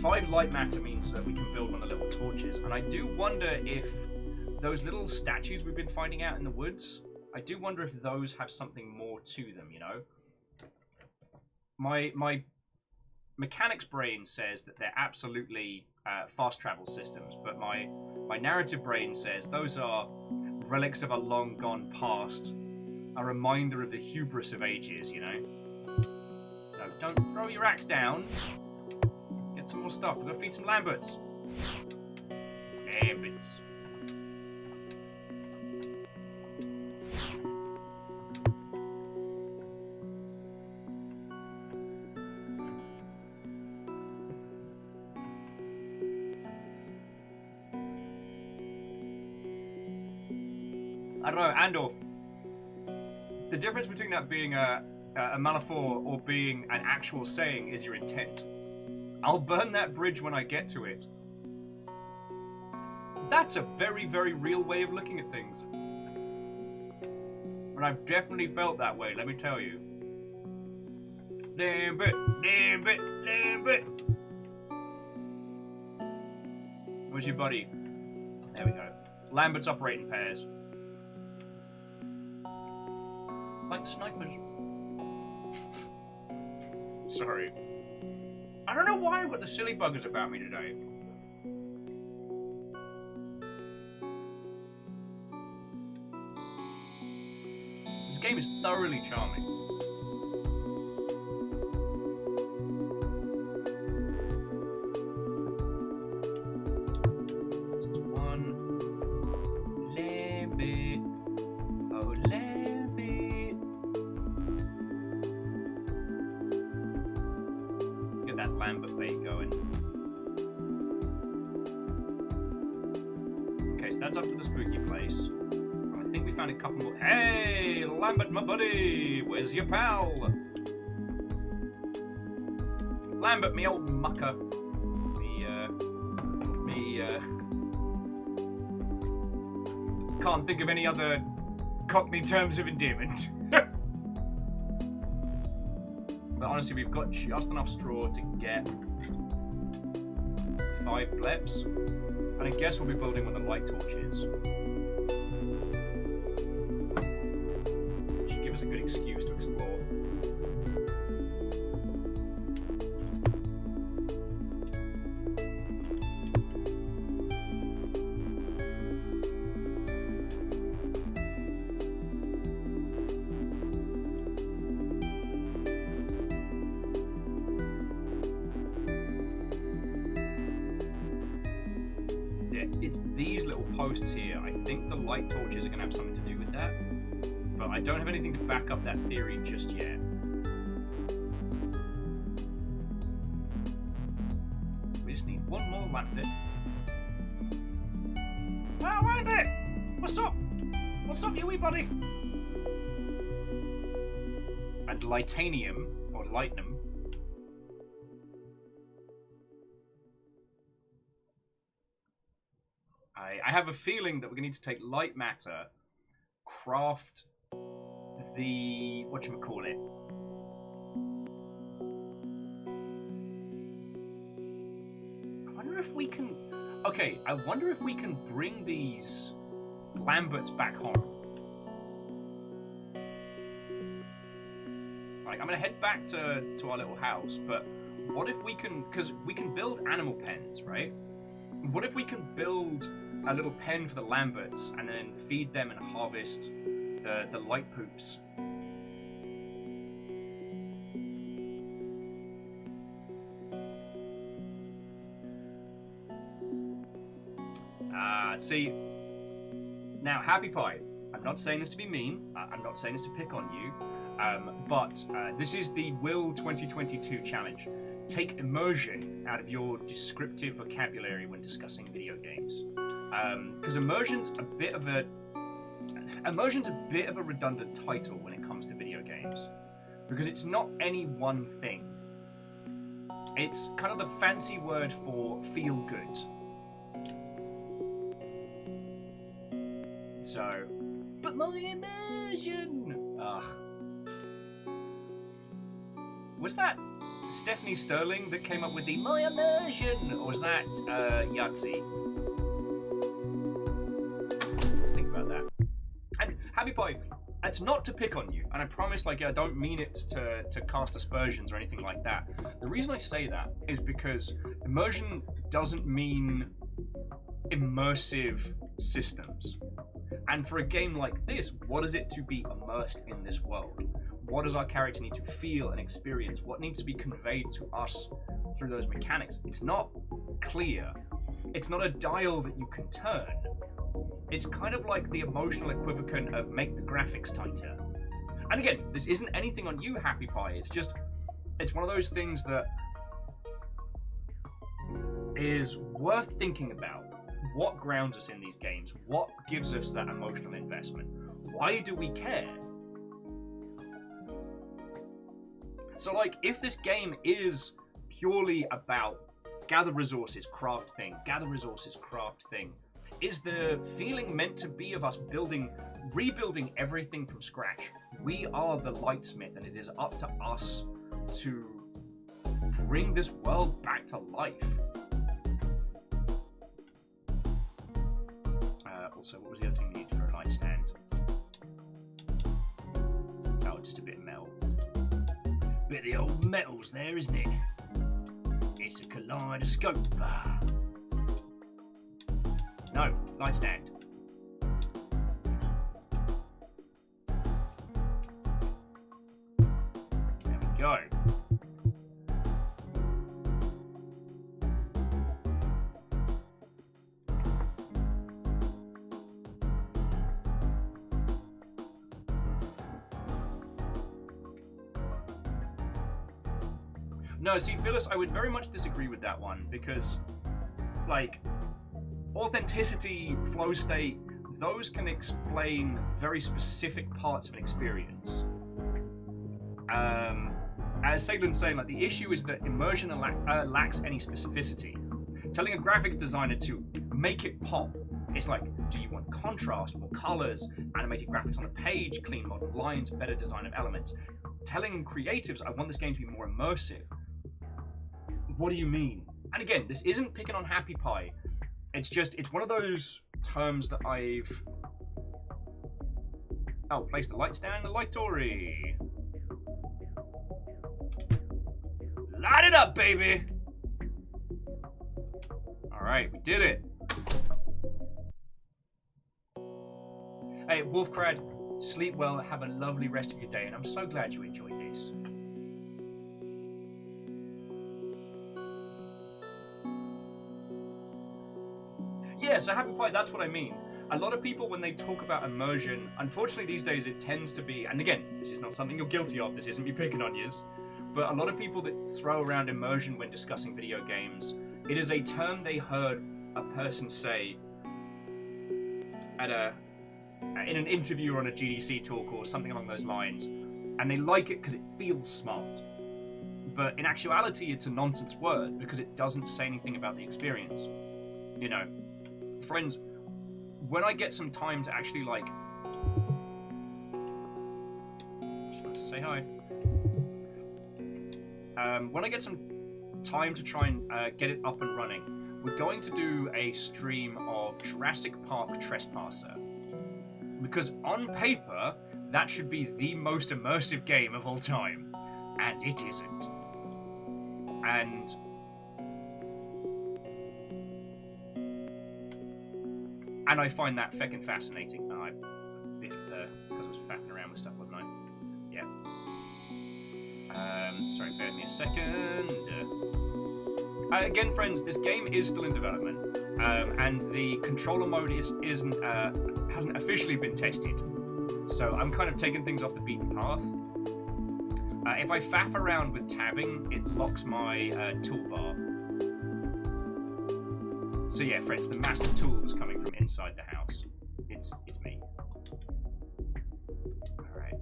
5 light matter means that we can build one of the little torches, and I do wonder if those little statues we've been finding out in the woods, I do wonder if those have something more to them, you know? My mechanics brain says that they're absolutely fast travel systems, but my narrative brain says those are relics of a long gone past, a reminder of the hubris of ages, you know? No, don't throw your axe down. Get some more stuff. We're gonna feed some Lamberts. Lamberts. I don't know, Andor. The difference between that being a metaphor or being an actual saying is your intent. I'll burn that bridge when I get to it. That's a very, very real way of looking at things. And I've definitely felt that way, let me tell you. Lambert, Lambert, Lambert. Where's your buddy? There we go. Lamberts operate in pairs. Like snipers. Sorry. I don't know why I've got the silly buggers about me today. This game is thoroughly charming. This is one. Lambert. Oh, Lambert. Get that Lambert bait going. Okay, so that's up to the spooky place. I think we found a couple more. Hey, Lambert, my buddy! Where's your pal? Lambert, me old mucker. Can't think of any other Cockney terms of endearment. But honestly, we've got just enough straw to get 5 plebs. And I guess we'll be building one of the light torches. Should give us a good excuse to explore. it's these little posts here. I think the light torches are going to have something to do with that. But I don't have anything to back up that theory just yet. We just need one more lamp bit. Ah, wait a minute! What's up? What's up, you wee buddy? And Lightanium, or Lightnum. I have a feeling that we're going to need to take light matter, craft the... whatchamacallit? I wonder if we can... Okay, I wonder if we can bring these Lamberts back home. Like, I'm going to head back to our little house, but what if we can... Because we can build animal pens, right? What if we can build a little pen for the Lamberts and then feed them and harvest the light poops? See, now Happy Pie, I'm not saying this to be mean, I'm not saying this to pick on you, but this is the Will 2022 challenge. Take immersion out of your descriptive vocabulary when discussing video games. Because immersion's a bit of a redundant title when it comes to video games. Because it's not any one thing. It's kind of the fancy word for feel good. So, but my immersion! Ugh. Was that Stephanie Sterling that came up with the my immersion? Or was that Yahtzee? Think about that. And Happy Pie, it's not to pick on you, and I promise, like, I don't mean it to cast aspersions or anything like that. The reason I say that is because immersion doesn't mean immersive systems. And for a game like this, what is it to be immersed in this world? What does our character need to feel and experience? What needs to be conveyed to us through those mechanics? It's not clear. It's not a dial that you can turn. It's kind of like the emotional equivalent of make the graphics tighter. And again, this isn't anything on you, Happy Pie. It's just, it's one of those things that is worth thinking about. What grounds us in these games? What gives us that emotional investment? Why do we care? So, like, if this game is purely about gather resources, craft thing, is the feeling meant to be of us rebuilding everything from scratch? We are the Lightsmith, and it is up to us to bring this world back to life. Also, what was the other thing we needed for a nightstand? Oh, just a bit of metal. Bit of the old metals there, isn't it? It's a kaleidoscope. No, nightstand. There we go. No, see, Phyllis, I would very much disagree with that one because, like, authenticity, flow state, those can explain very specific parts of an experience. As Saglin's saying, like, the issue is that immersion lacks any specificity. Telling a graphics designer to make it pop, it's like, do you want contrast, more colors, animated graphics on the page, clean modern lines, better design of elements? Telling creatives, I want this game to be more immersive. What do you mean? And again, this isn't picking on Happy Pie. It's just, it's one of those terms that I've... Oh, place the light stand, the lightory. Light it up, baby! Alright, we did it. Hey, Wolfcrad, sleep well, have a lovely rest of your day, and I'm so glad you enjoyed this. Yeah, so happy pie, that's what I mean. A lot of people, when they talk about immersion, unfortunately these days it tends to be, and again, this is not something you're guilty of, this isn't me picking on yous, but a lot of people that throw around immersion when discussing video games, it is a term they heard a person say at in an interview or on a GDC talk or something along those lines, and they like it because it feels smart. But in actuality, it's a nonsense word because it doesn't say anything about the experience. You know, friends, when I get some time to actually, like... Just want to say hi. When I get some time to try and get it up and running, we're going to do a stream of Jurassic Park Trespasser. Because on paper, that should be the most immersive game of all time. And it isn't. And I find that feckin' fascinating. I biffed there because I was faffing around with stuff, wasn't I? Yeah. Sorry, bear with me a second. Again, friends, this game is still in development, and the controller mode hasn't officially been tested. So I'm kind of taking things off the beaten path. If I faff around with tabbing, it locks my toolbar. So yeah, friends, the massive tool was coming from inside the house. It's me. Alright.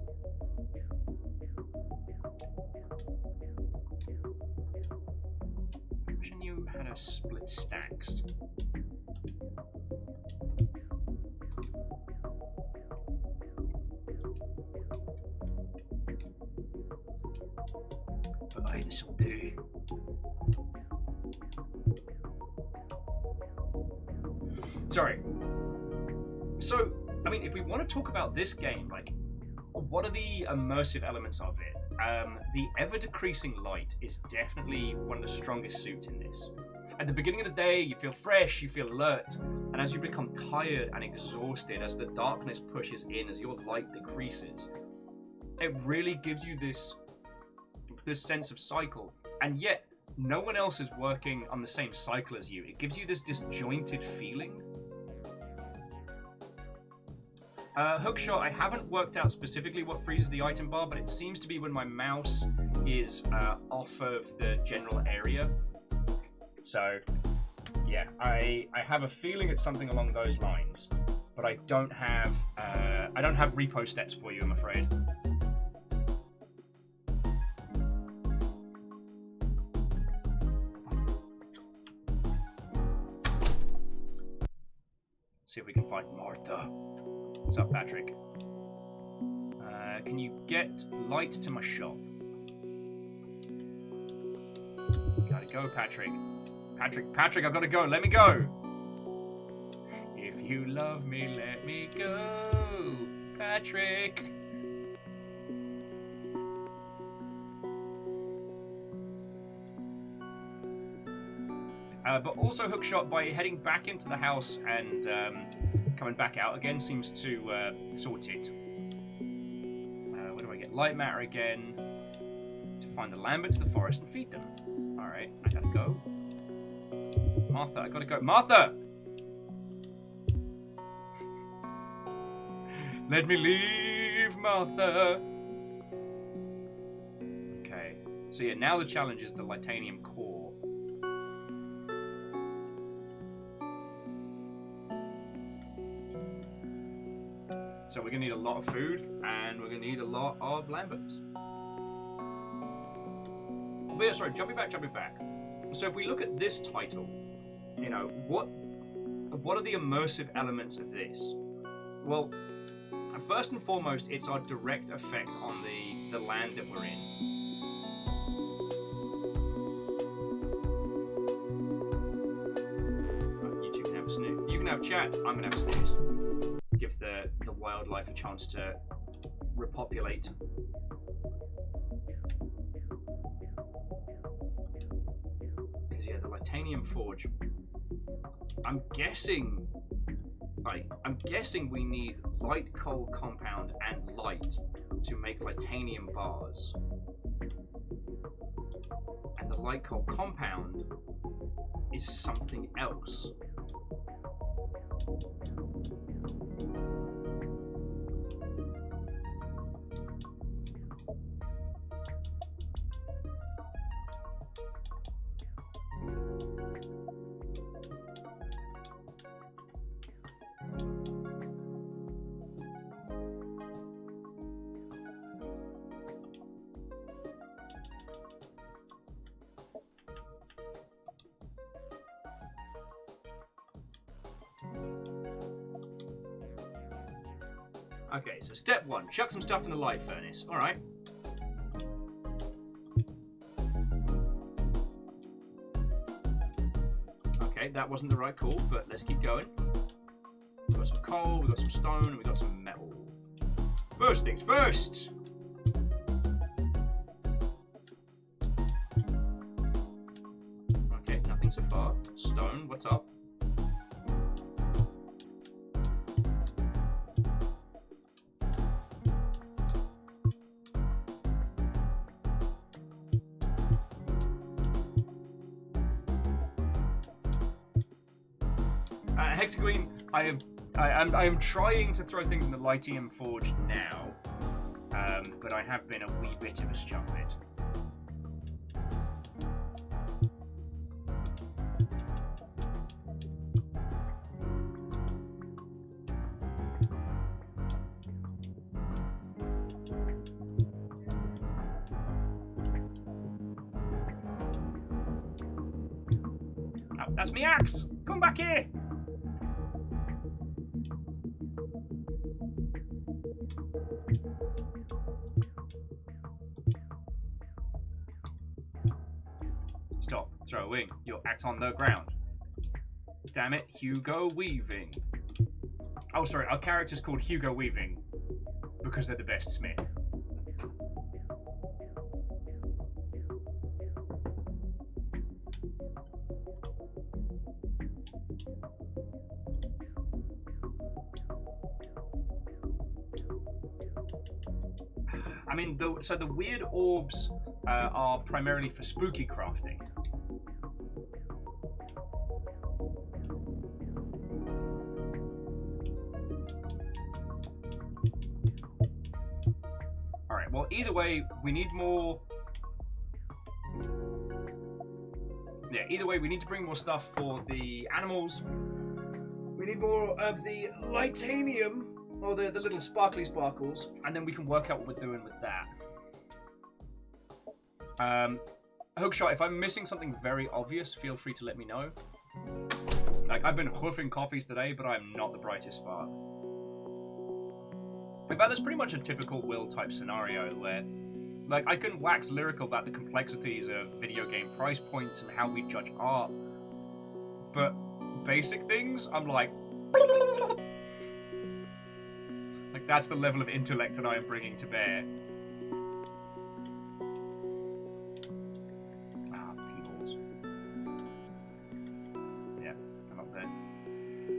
I wish I knew how to split stacks. But aye, this'll do. Sorry. So, I mean, if we want to talk about this game, like, what are the immersive elements of it? The ever-decreasing light is definitely one of the strongest suits in this. At the beginning of the day, you feel fresh, you feel alert, and as you become tired and exhausted, as the darkness pushes in, as your light decreases, it really gives you this sense of cycle, and yet no one else is working on the same cycle as you. It gives you this disjointed feeling. Hookshot, I haven't worked out specifically what freezes the item bar, but it seems to be when my mouse is off of the general area. So, yeah, I have a feeling it's something along those lines, but I don't have repo steps for you, I'm afraid. See if we can find Martha. What's up, Patrick? Can you get light to my shop? Gotta go, Patrick. Patrick, I've gotta go. Let me go. If you love me, let me go, Patrick. But also Hookshot, by heading back into the house and coming back out again, seems to sort it. Where do I get light matter again? To find the Lamberts, the forest, and feed them. Alright, I gotta go. Martha, I gotta go. Martha! Let me leave, Martha! Okay, so yeah, now the challenge is the Lightanium core. So we're going to need a lot of food, and we're going to need a lot of Lamberts. But yeah, sorry, jumping back. So if we look at this title, you know, what are the immersive elements of this? Well, first and foremost, it's our direct effect on the land that we're in. You two can have a snooze. You can have a chat, I'm going to have a snooze. Give the wildlife a chance to repopulate. Because yeah, the Lightanium Forge. I'm guessing we need light coal compound and light to make Lightanium bars. And the light coal compound is something else. Okay, so step 1, chuck some stuff in the light furnace. Alright. Okay, that wasn't the right call, but let's keep going. We've got some coal, we've got some stone, and we've got some metal. First things first! Okay, nothing so far. Stone, what's up? Hexagreen, I am trying to throw things in the Lithium Forge now, but I have been a wee bit of a strumpet. Oh, that's me axe! Come back here! Stop throwing your axe on the ground. Damn it, Hugo Weaving. Oh, sorry, our character's called Hugo Weaving because they're the best smith. I mean, so the weird orbs are primarily for spooky crafting. Alright, well, either way, we need more... Yeah, either way, we need to bring more stuff for the animals. We need more of the Lightanium, or the little sparkly sparkles, and then we can work out what we're doing with that. Hookshot, if I'm missing something very obvious, feel free to let me know. Like, I've been hoofing coffees today, but I'm not the brightest spark. In fact, that's pretty much a typical Will type scenario where, like, I can wax lyrical about the complexities of video game price points and how we judge art, but basic things, I'm like... Like, that's the level of intellect that I am bringing to bear.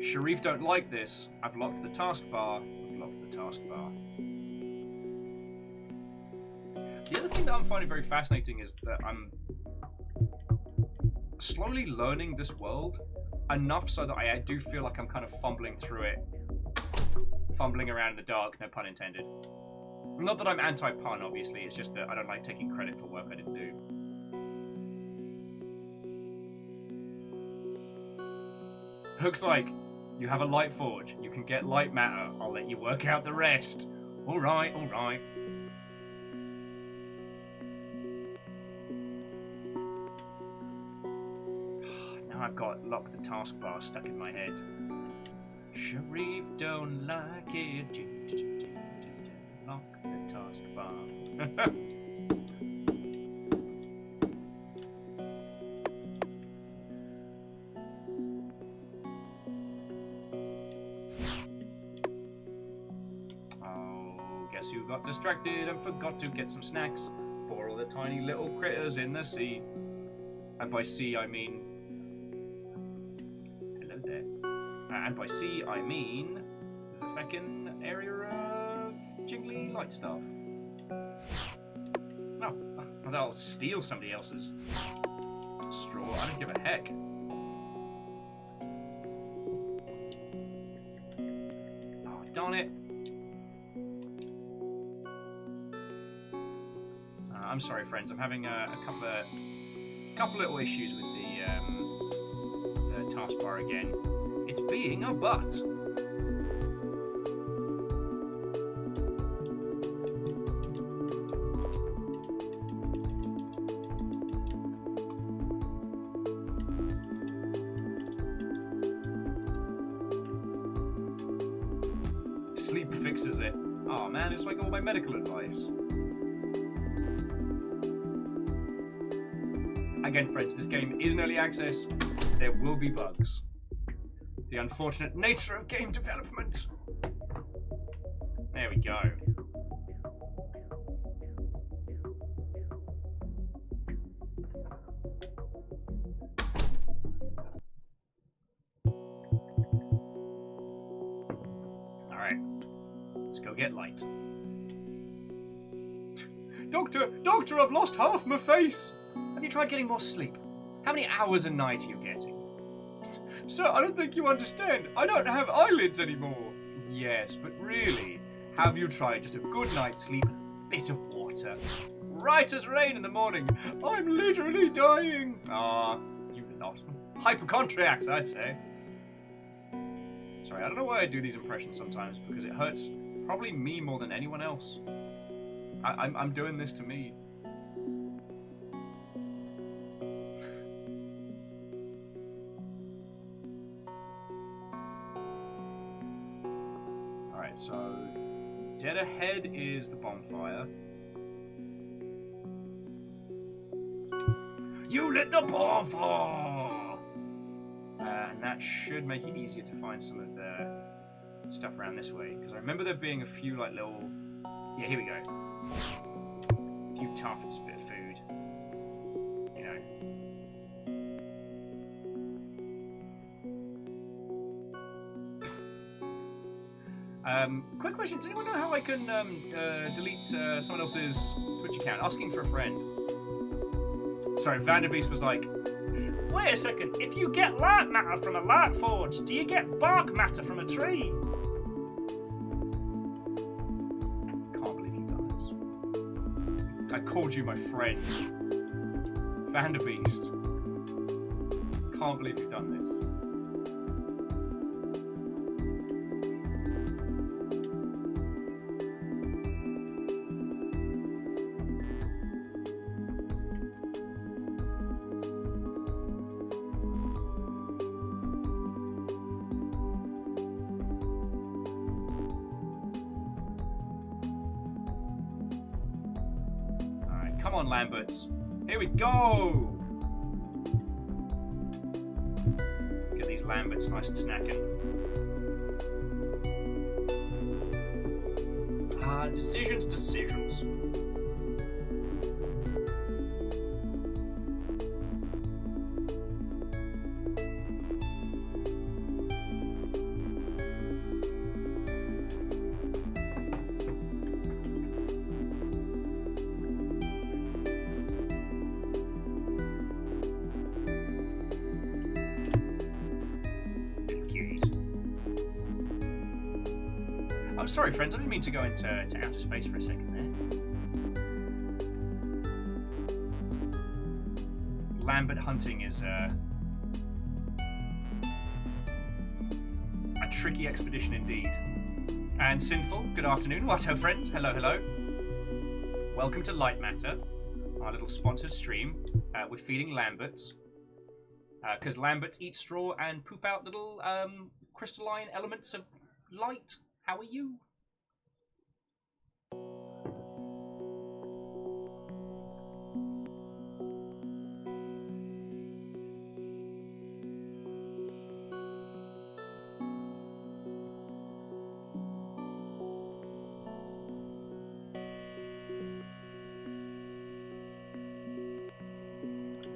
Sharif don't like this. I've locked the taskbar. I've locked the taskbar. The other thing that I'm finding very fascinating is that I'm slowly learning this world enough so that I do feel like I'm kind of fumbling through it. Fumbling around in the dark, no pun intended. Not that I'm anti-pun, obviously, it's just that I don't like taking credit for work I didn't do. Hook's like, you have a light forge, you can get light matter, I'll let you work out the rest. Alright, alright. Now I've got lock the taskbar stuck in my head. Sharif don't like it. Lock the taskbar. You got distracted and forgot to get some snacks for all the tiny little critters in the sea. And by sea I mean... Hello there. And by sea I mean the fucking area of jiggly light stuff. No, I'll steal somebody else's straw. I don't give a heck. on it. I'm sorry, friends. I'm having a couple little issues with the taskbar again. It's being a butt. Sleep fixes it. Oh man, it's like all my medical advice. Again, friends, this game is in early access. There will be bugs. It's the unfortunate nature of game development. There we go. Alright. Let's go get light. Doctor, I've lost half my face! Have you tried getting more sleep? How many hours a night are you getting? Sir, I don't think you understand. I don't have eyelids anymore. Yes, but really, have you tried just a good night's sleep, bit of water? Right as rain in the morning. I'm literally dying. Ah, you not. Hypochondriacs, I say. Sorry, I don't know why I do these impressions sometimes, because it hurts probably me more than anyone else. I'm doing this to me. Alright, so dead ahead is the bonfire. You lit the bonfire! And that should make it easier to find some of the stuff around this way. Because I remember there being a few like little... Yeah, here we go. A few tufts, bit of food. You know. Quick question, does anyone know how I can delete someone else's Twitch account? Asking for a friend. Sorry, Vanderbeest was like, Wait a second, if you get light matter from a light forge, do you get bark matter from a tree? Can't believe you've done this. I called you my friend. Vanderbeest. Can't believe you've done this. Come on, Lamberts. Here we go! Get these Lamberts nice and snacking. Decisions. I'm sorry, friends. I didn't mean to go into outer space for a second there. Lambert hunting is a tricky expedition indeed. And Sinful, good afternoon. What ho, friend? Hello. Welcome to Light Matter, our little sponsored stream. We're feeding Lamberts. Because Lamberts eat straw and poop out little crystalline elements of light. How are you?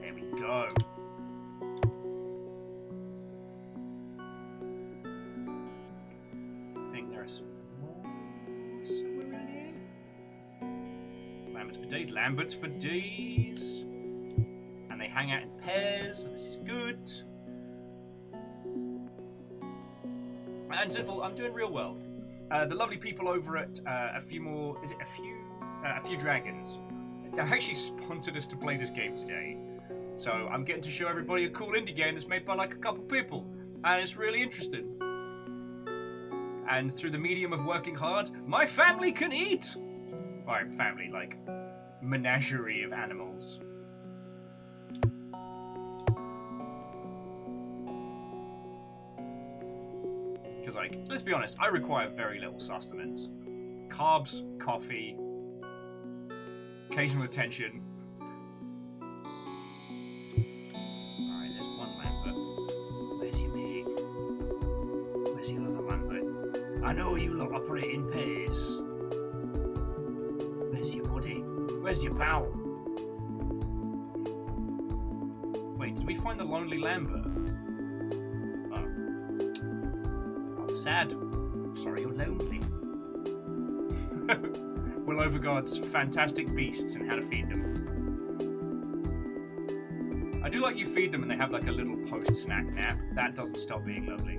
There we go. Lamberts for days, and they hang out in pairs, so this is good. And Sinful, I'm doing real well. the lovely people over at a few dragons, they actually sponsored us to play this game today. So I'm getting to show everybody a cool indie game that's made by like a couple people, and it's really interesting. And through the medium of working hard, my family can eat. Or family, like menagerie of animals. Because, like, let's be honest, I require very little sustenance. Carbs, coffee, occasional attention. Alright, there's one Lambert. Where's your mate? Where's your other Lambert? I know you lot operate in pairs. Where's your buddy? Where's your pal? Wait, did we find the lonely Lambert? Sad. Sorry you're lonely. Will Overguard's fantastic beasts and how to feed them. I do like you feed them and they have like a little post-snack nap. That doesn't stop being lovely.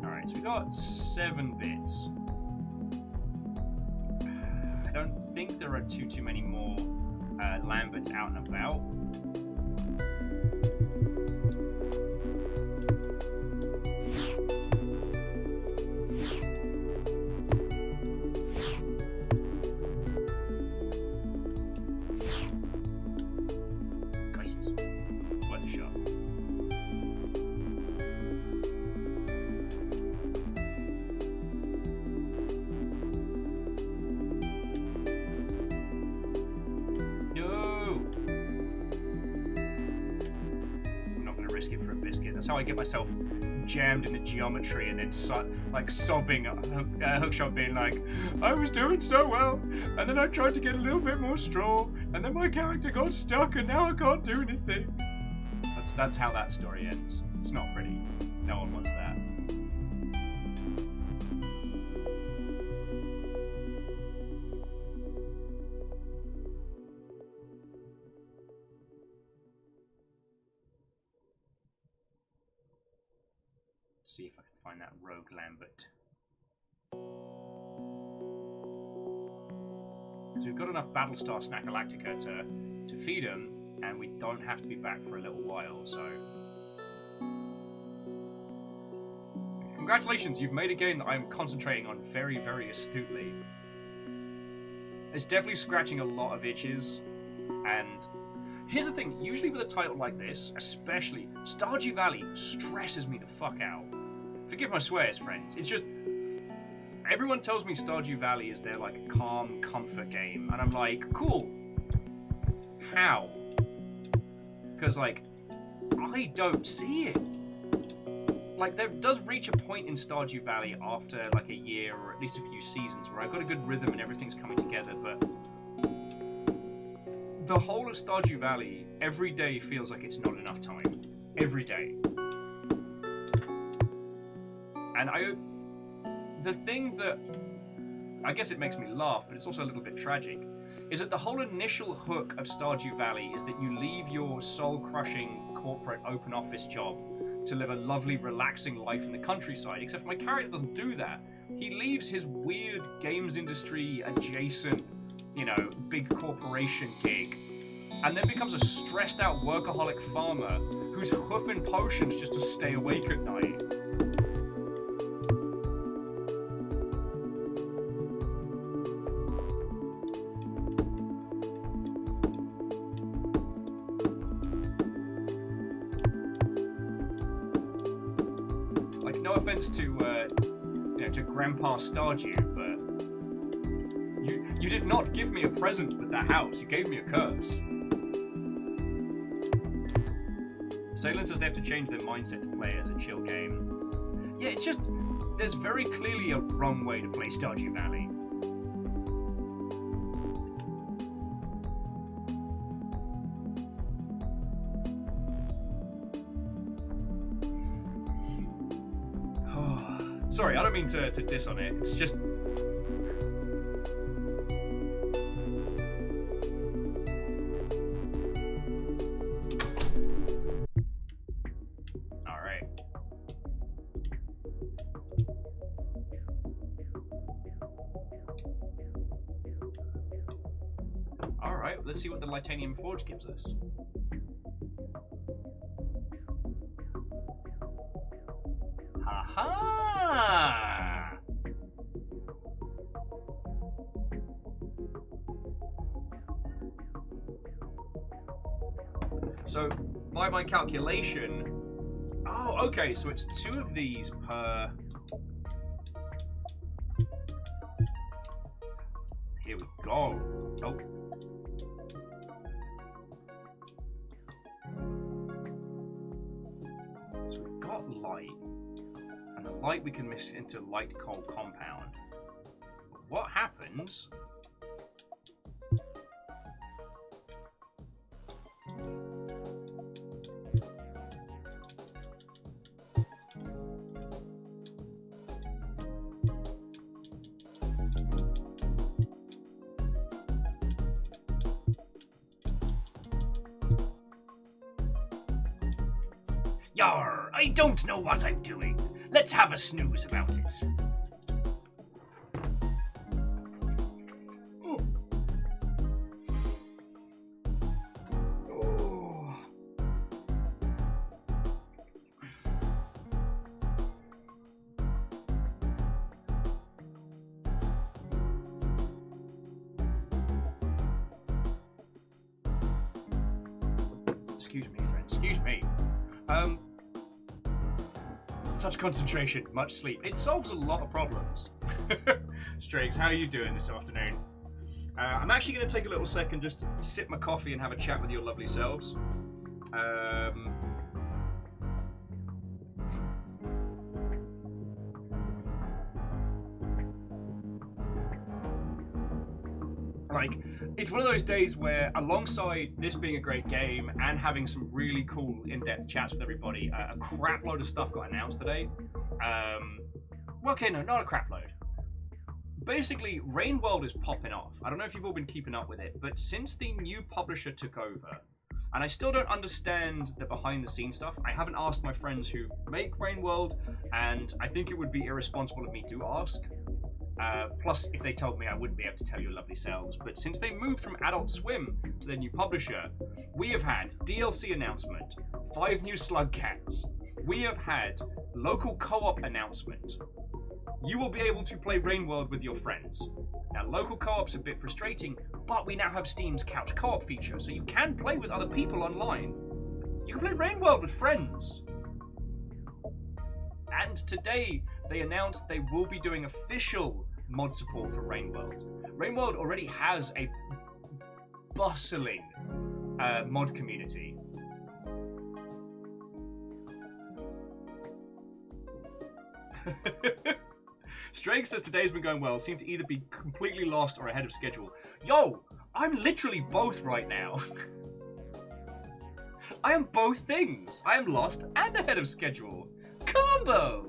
Alright, so we got 7 bits. I don't think there are too many more Lambert's out and about. Crisis. Worth a shot. That's how I get myself jammed in the geometry and then sobbing at Hookshot being like, I was doing so well and then I tried to get a little bit more straw and then my character got stuck and now I can't do anything. That's how that story ends. It's not pretty. No one wants that. See if I can find that rogue Lambert. So we've got enough Battlestar Snackalactica to feed him, and we don't have to be back for a little while, so... Congratulations, you've made a game that I'm concentrating on very, very astutely. It's definitely scratching a lot of itches, and... Here's the thing, usually with a title like this, especially, Stardew Valley stresses me the fuck out. Forgive my swears, friends. It's just... Everyone tells me Stardew Valley is their, like, calm comfort game. And I'm like, cool. How? Because, like, I don't see it. Like, there does reach a point in Stardew Valley after, like, a year or at least a few seasons where I've got a good rhythm and everything's coming together, but... The whole of Stardew Valley, every day feels like it's not enough time. Every day. And the thing that, I guess it makes me laugh, but it's also a little bit tragic, is that the whole initial hook of Stardew Valley is that you leave your soul-crushing corporate open office job to live a lovely, relaxing life in the countryside, except my character doesn't do that. He leaves his weird games industry adjacent, you know, big corporation gig, and then becomes a stressed out workaholic farmer who's hoofing potions just to stay awake at night. Like, no offense to, to Grandpa Stardew, but you did not give me a present with that house. You gave me a curse. Salem says they have to change their mindset to play as a chill game. Yeah, it's just, there's very clearly a wrong way to play Stardew Valley. Sorry, I don't mean to diss on it. It's just... Alright, let's see what the Lightanium Forge gives us. Ha-ha! So, by my calculation... Oh, okay, so it's 2 of these per... Here we go. Oh. So we've got light. And the light we can mix into light coal compound. What happens... Yar, I don't know what I'm doing. Let's have a snooze about it. Oh. Oh. Excuse me, friend. Excuse me. Such concentration, much sleep. It solves a lot of problems. Striggs, how are you doing this afternoon? I'm actually going to take a little second just to sip my coffee and have a chat with your lovely selves. Like, it's one of those days where, alongside this being a great game and having some really cool in-depth chats with everybody, a crap load of stuff got announced today. Well, okay, no, not a crap load. Basically, Rain World is popping off. I don't know if you've all been keeping up with it, but since the new publisher took over, and I still don't understand the behind-the-scenes stuff. I haven't asked my friends who make Rain World, and I think it would be irresponsible of me to ask. Plus, if they told me, I wouldn't be able to tell your lovely selves. But since they moved from Adult Swim to their new publisher, we have had DLC announcement, 5 new slug cats. We have had local co-op announcement. You will be able to play Rain World with your friends. Now, local co-op's a bit frustrating, but we now have Steam's couch co-op feature, so you can play with other people online. You can play Rain World with friends. And today, they announced they will be doing official mod support for Rain World. Rain World already has a bustling mod community. Strake says today's been going well. Seem to either be completely lost or ahead of schedule. Yo, I'm literally both right now. I am both things. I am lost and ahead of schedule. Combo!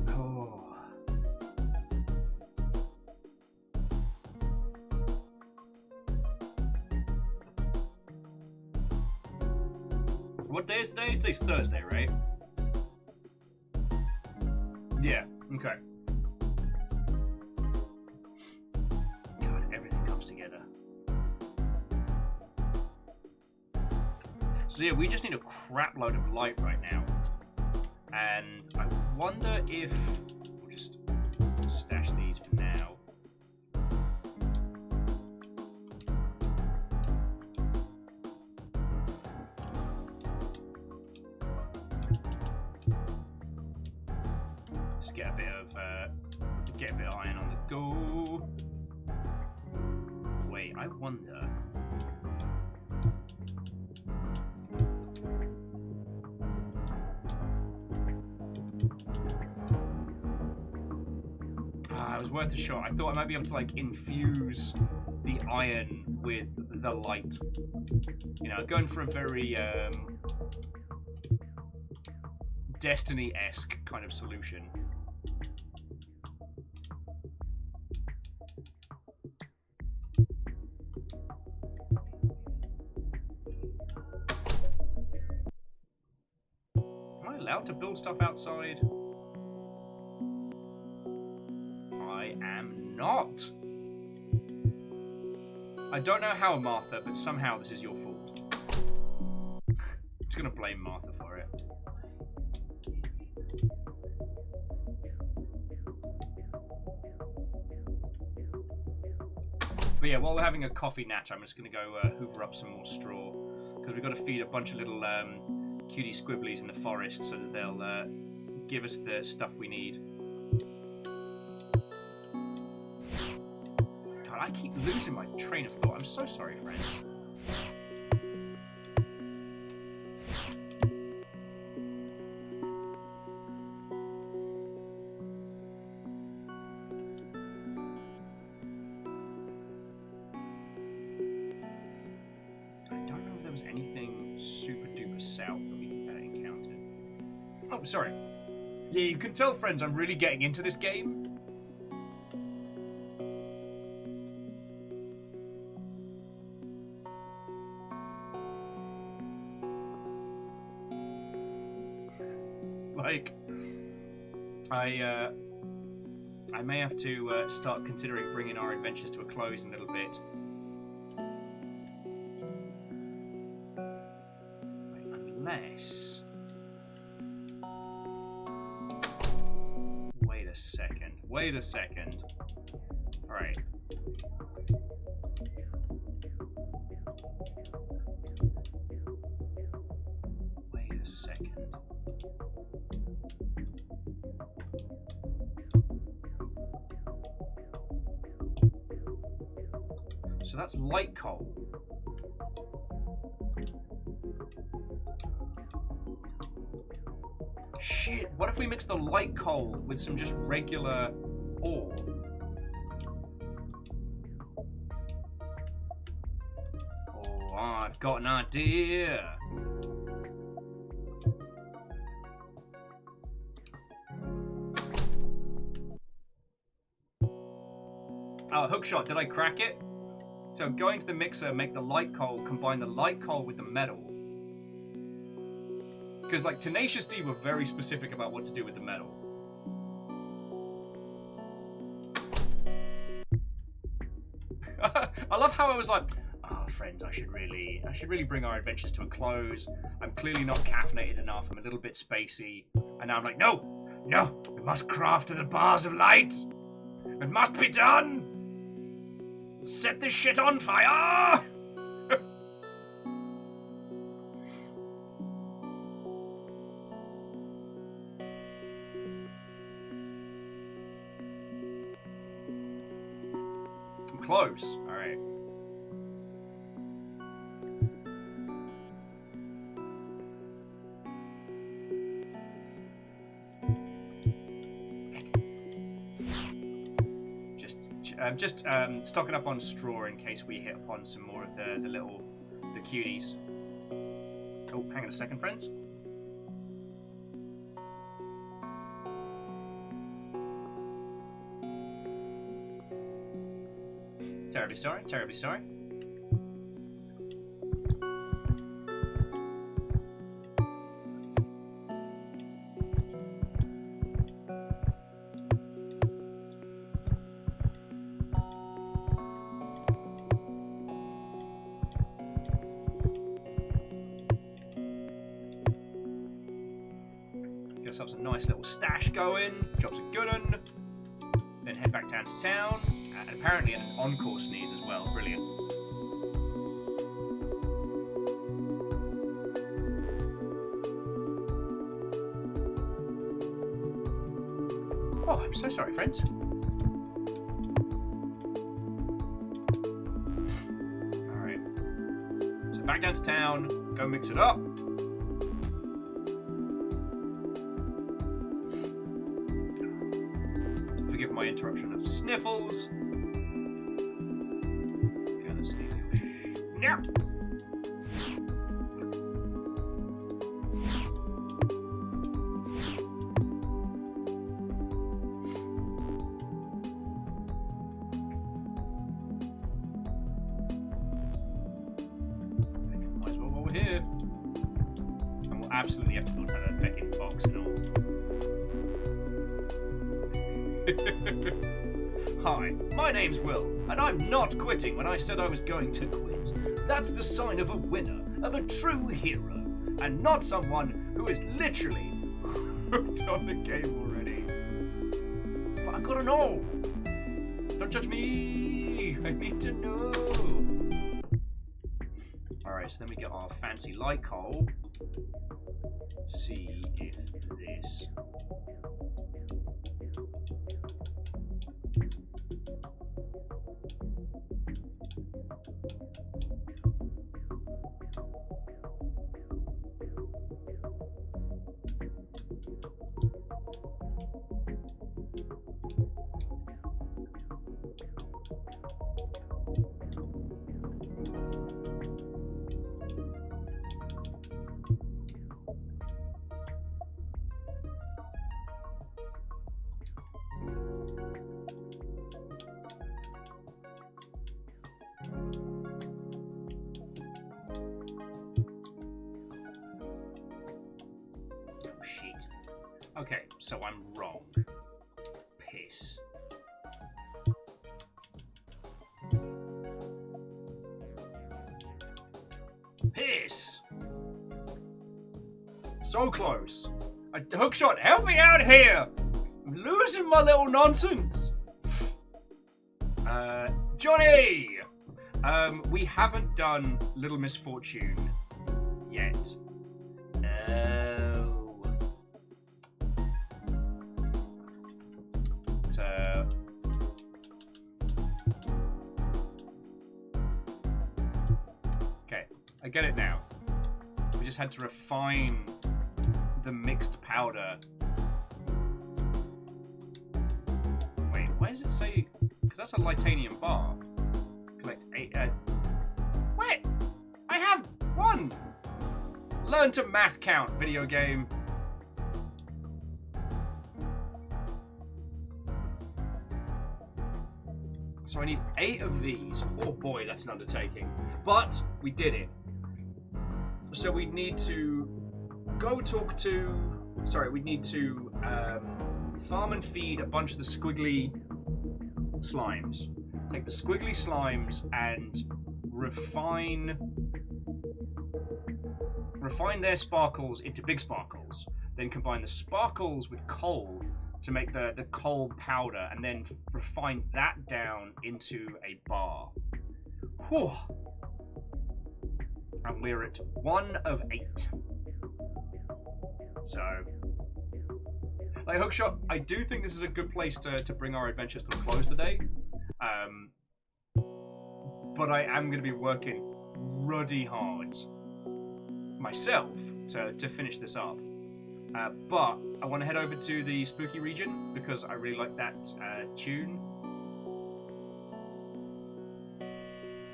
Oh. What day is today? Today's Thursday, right? Yeah, okay. God, everything comes together. So yeah, we just need a crap load of light right now. And I wonder if... We'll just stash these for now. Just get a bit of iron on the go. Wait, I wonder. It was worth a shot. I thought I might be able to like infuse the iron with the light. You know, going for a very Destiny-esque kind of solution. Am I allowed to build stuff outside? I am not. I don't know how, Martha, but somehow this is your fault. I'm just gonna blame Martha for it. But yeah, while we're having a coffee natch, I'm just gonna go hoover up some more straw. Because we've got to feed a bunch of little cutie squibblies in the forest so that they'll give us the stuff we need. God, I keep losing my train of thought. I'm so sorry, friends. Sorry. Yeah, you can tell, friends, I'm really getting into this game. Like, I may have to start considering bringing our adventures to a close in a little bit. Unless... Wait a second. Alright. Wait a second. So that's light coal. Shit, what if we mix the light coal with some just regular ore? Oh, I've got an idea. Oh, hookshot, did I crack it? So going to the mixer, make the light coal, combine the light coal with the metal. Because, like, Tenacious D were very specific about what to do with the metal. I love how I was like, oh, friends, I should really bring our adventures to a close. I'm clearly not caffeinated enough. I'm a little bit spacey. And now I'm like, no, we must craft to the bars of light. It must be done. Set this shit on fire. Close. All right. Just stocking up on straw in case we hit upon some more of the cuties. Oh, hang on a second, friends. Terribly sorry, terribly sorry. Get ourselves a nice little stash going, drops a good one, then head back down to town. And apparently an encore sneeze as well. Brilliant. Oh, I'm so sorry, friends. Alright. So back down to town. Go mix it up. Forgive my interruption of sniffles. Yeah. Might as well while we're here. And we'll absolutely have to build that fucking box and all. Hi, my name's Will, and I'm not quitting when I said I was going to quit. That's the sign of a winner, of a true hero, and not someone who is literally hooked on the game already. But I gotta know. Don't judge me. I need to know. Alright, so then we get our fancy light coal. Let's see if this... Shit. Okay, so I'm wrong. Piss. Piss! So close. A hookshot, help me out here! I'm losing my little nonsense. Johnny! We haven't done Little Misfortune yet. Okay, I get it now. We just had to refine the mixed powder. Wait, why does it say? Because that's a Lightanium bar. Collect 8. Wait, I have 1. Learn to math count, video game. So I need 8 of these. Oh boy, that's an undertaking. But we did it. So we need to go talk to... Sorry, we need to farm and feed a bunch of the squiggly slimes. Take the squiggly slimes and refine their sparkles into big sparkles. Then combine the sparkles with coal to make the coal powder, and then refine that down into a bar. Whew. And we're at 1 of 8. So, like Hookshot, I do think this is a good place to bring our adventures to a close today. But I am going to be working ruddy hard myself to finish this up. But I want to head over to the spooky region because I really like that tune.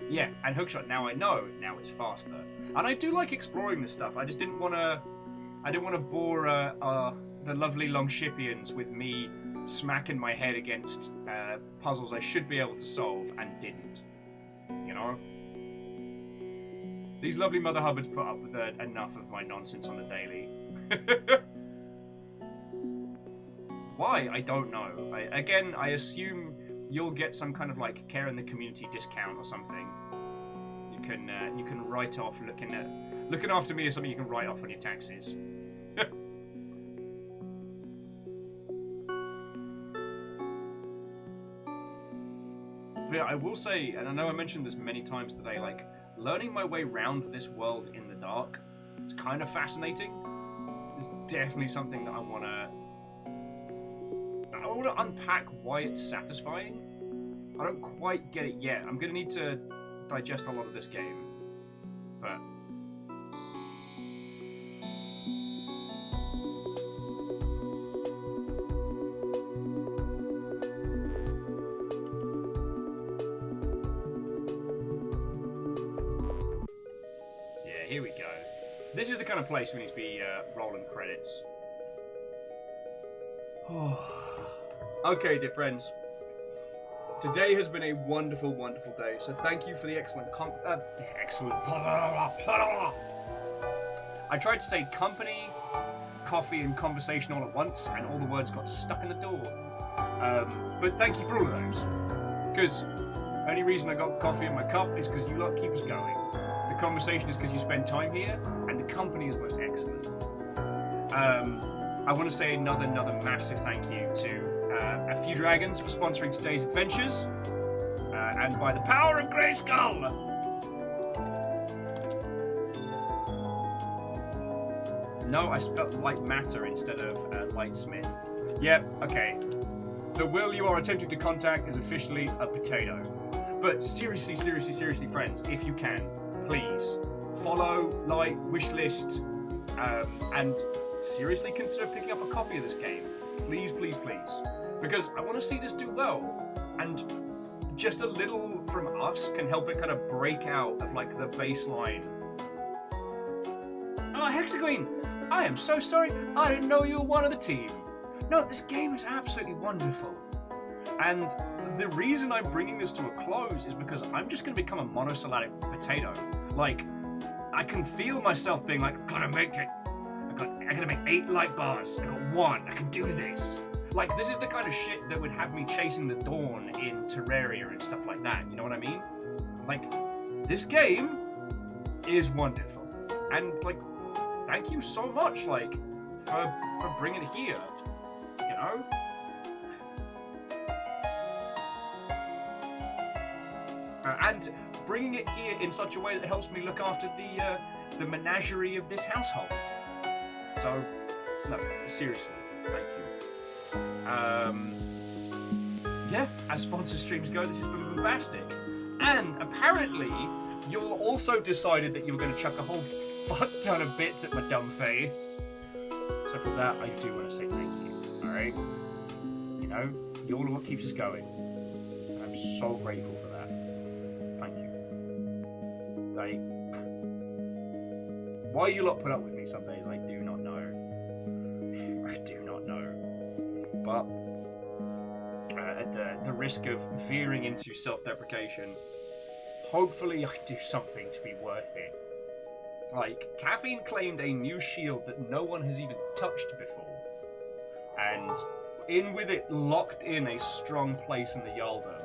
Yeah, and Hookshot, now I know, now it's faster. And I do like exploring this stuff. I just didn't want to bore the lovely Longshipians with me smacking my head against puzzles I should be able to solve and didn't. You know? These lovely Mother Hubbards put up with enough of my nonsense on a daily. Why? I don't know. I assume you'll get some kind of like care in the community discount or something. You can write off looking after me is something you can write off on your taxes. But yeah, I will say, and I know I mentioned this many times today, like learning my way around this world in the dark is kind of fascinating. It's definitely something that I want to unpack why it's satisfying. I don't quite get it yet. I'm going to need to digest a lot of this game. But yeah, here we go. This is the kind of place we need to be rolling credits. Okay, dear friends. Today has been a wonderful, wonderful day. So thank you for the excellent I tried to say company, coffee, and conversation all at once, and all the words got stuck in the door. But thank you for all of those. Because the only reason I got coffee in my cup is because you lot keep us going. The conversation is because you spend time here, and the company is most excellent. I want to say another massive thank you to A Few Dragons for sponsoring today's adventures, and by the power of Grayskull. No, I spelled light matter instead of Lightsmith. Yep, okay. The will you are attempting to contact is officially a potato. But seriously, friends, if you can, please follow, like, wishlist, and seriously consider picking up a copy of this game. Please. Because I want to see this do well. And just a little from us can help it kind of break out of, like, the baseline. Oh, Hexagreen! I am so sorry. I didn't know you were one of the team. No, this game is absolutely wonderful. And the reason I'm bringing this to a close is because I'm just going to become a monosyllabic potato. Like, I can feel myself being like, I gotta make 8 light bars. I got 1. I can do this. Like, this is the kind of shit that would have me chasing the dawn in Terraria and stuff like that. You know what I mean? Like, this game is wonderful. And, like, thank you so much, like, for bringing it here. You know? And bringing it here in such a way that helps me look after the menagerie of this household. So, no, seriously, thank you. Yeah, as sponsor streams go, this has been bombastic. And apparently, you also decided that you were going to chuck a whole fuck ton of bits at my dumb face. So for that, I do want to say thank you, alright? You know, you're what keeps us going. And I'm so grateful for that. Thank you. Like, why you lot put up with me some days, I do not know. I do not know. But, at the risk of veering into self-deprecation, hopefully I do something to be worth it. Like, Caffeine claimed a new shield that no one has even touched before. And in with it locked in a strong place in the Yaldom.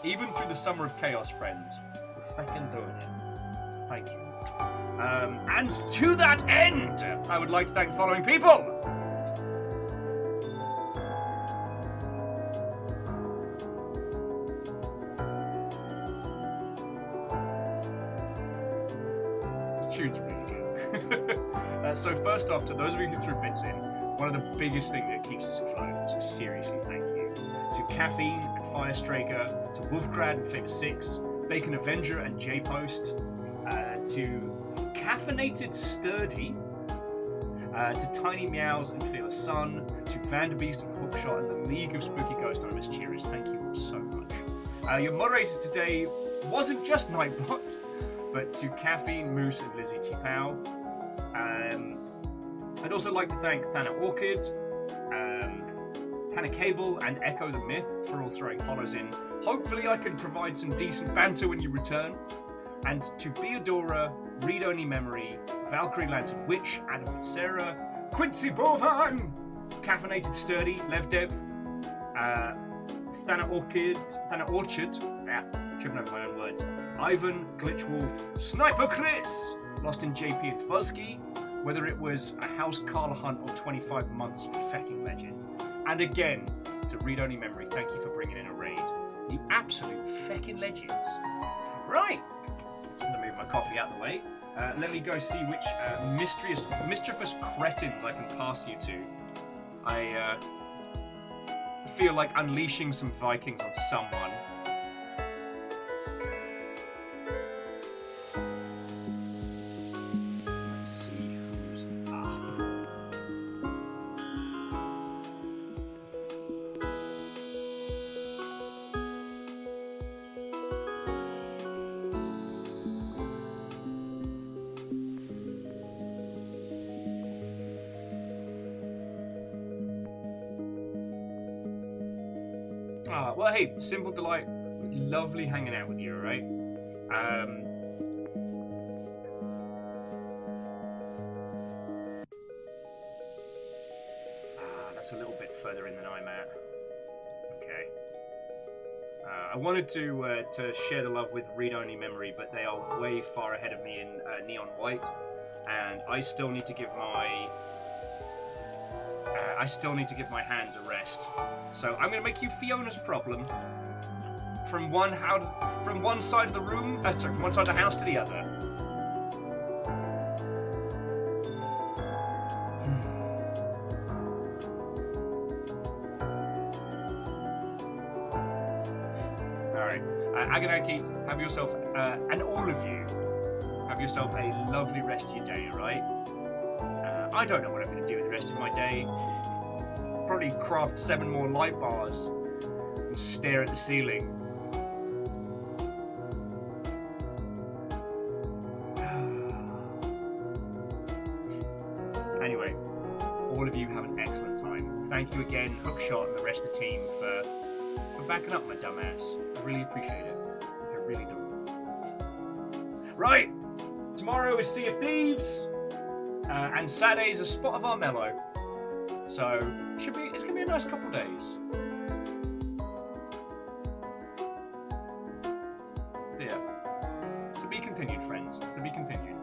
Even through the Summer of Chaos, friends, we're fucking doing it. Thank you. And to that end, I would like to thank the following people. Tune's really good. So first off, to those of you who threw bits in, one of the biggest things that keeps us afloat, so seriously thank you. To Caffeine and Firestraker, to Wolfgrad and Figure 6, Bacon Avenger and J-Post, to Caffeinated Sturdy, to Tiny Meows and Fearless Sun, to Vanderbeest and Hookshot and the League of Spooky Ghost Anonymous Cheerers. Thank you all so much. Your moderators today wasn't just Nightbot, but to Caffeine, Moose, and Lizzie T-Pow. I'd also like to thank Thana Orchid, Hannah Cable, and Echo the Myth for all throwing follows in. Hopefully I can provide some decent banter when you return. And to Beadora, Read Only Memory, Valkyrie Lantern Witch, Adam and Sarah, Quincy Bovine, Caffeinated Sturdy, Levdev, Thana Orchard, tripping over my own words, Ivan, Glitchwolf, Sniper Chris, Lost in JP and Fuzzy, whether it was a House Carla Hunt or 25 months, you fecking legend. And again, to Read Only Memory, thank you for bringing in a raid. You absolute fecking legends. Right, I'm gonna move my coffee out of the way. Let me go see which mischievous cretins I can pass you to. I feel like unleashing some Vikings on someone. Let's see who's up. Well, hey, Simple Delight, lovely hanging out with you, alright? that's a little bit further in than I'm at. Okay. I wanted to share the love with read-only memory, but they are way far ahead of me in neon white, and I still need to give my hands a rest. So I'm going to make you Fiona's problem. From one side of the room, from one side of the house to the other. Alright. Aganaki, have yourself, and all of you, have yourself a lovely rest of your day, alright? I don't know what I'm going to do with the rest of my day. Probably craft 7 more light bars and stare at the ceiling. Anyway, all of you have an excellent time. Thank you again, Hookshot and the rest of the team for backing up my dumb ass. I really appreciate it. I really do. Right, tomorrow is Sea of Thieves, and Saturday's a Spot of Armello. So it's gonna be a nice couple days. Yeah. To be continued, friends. To be continued.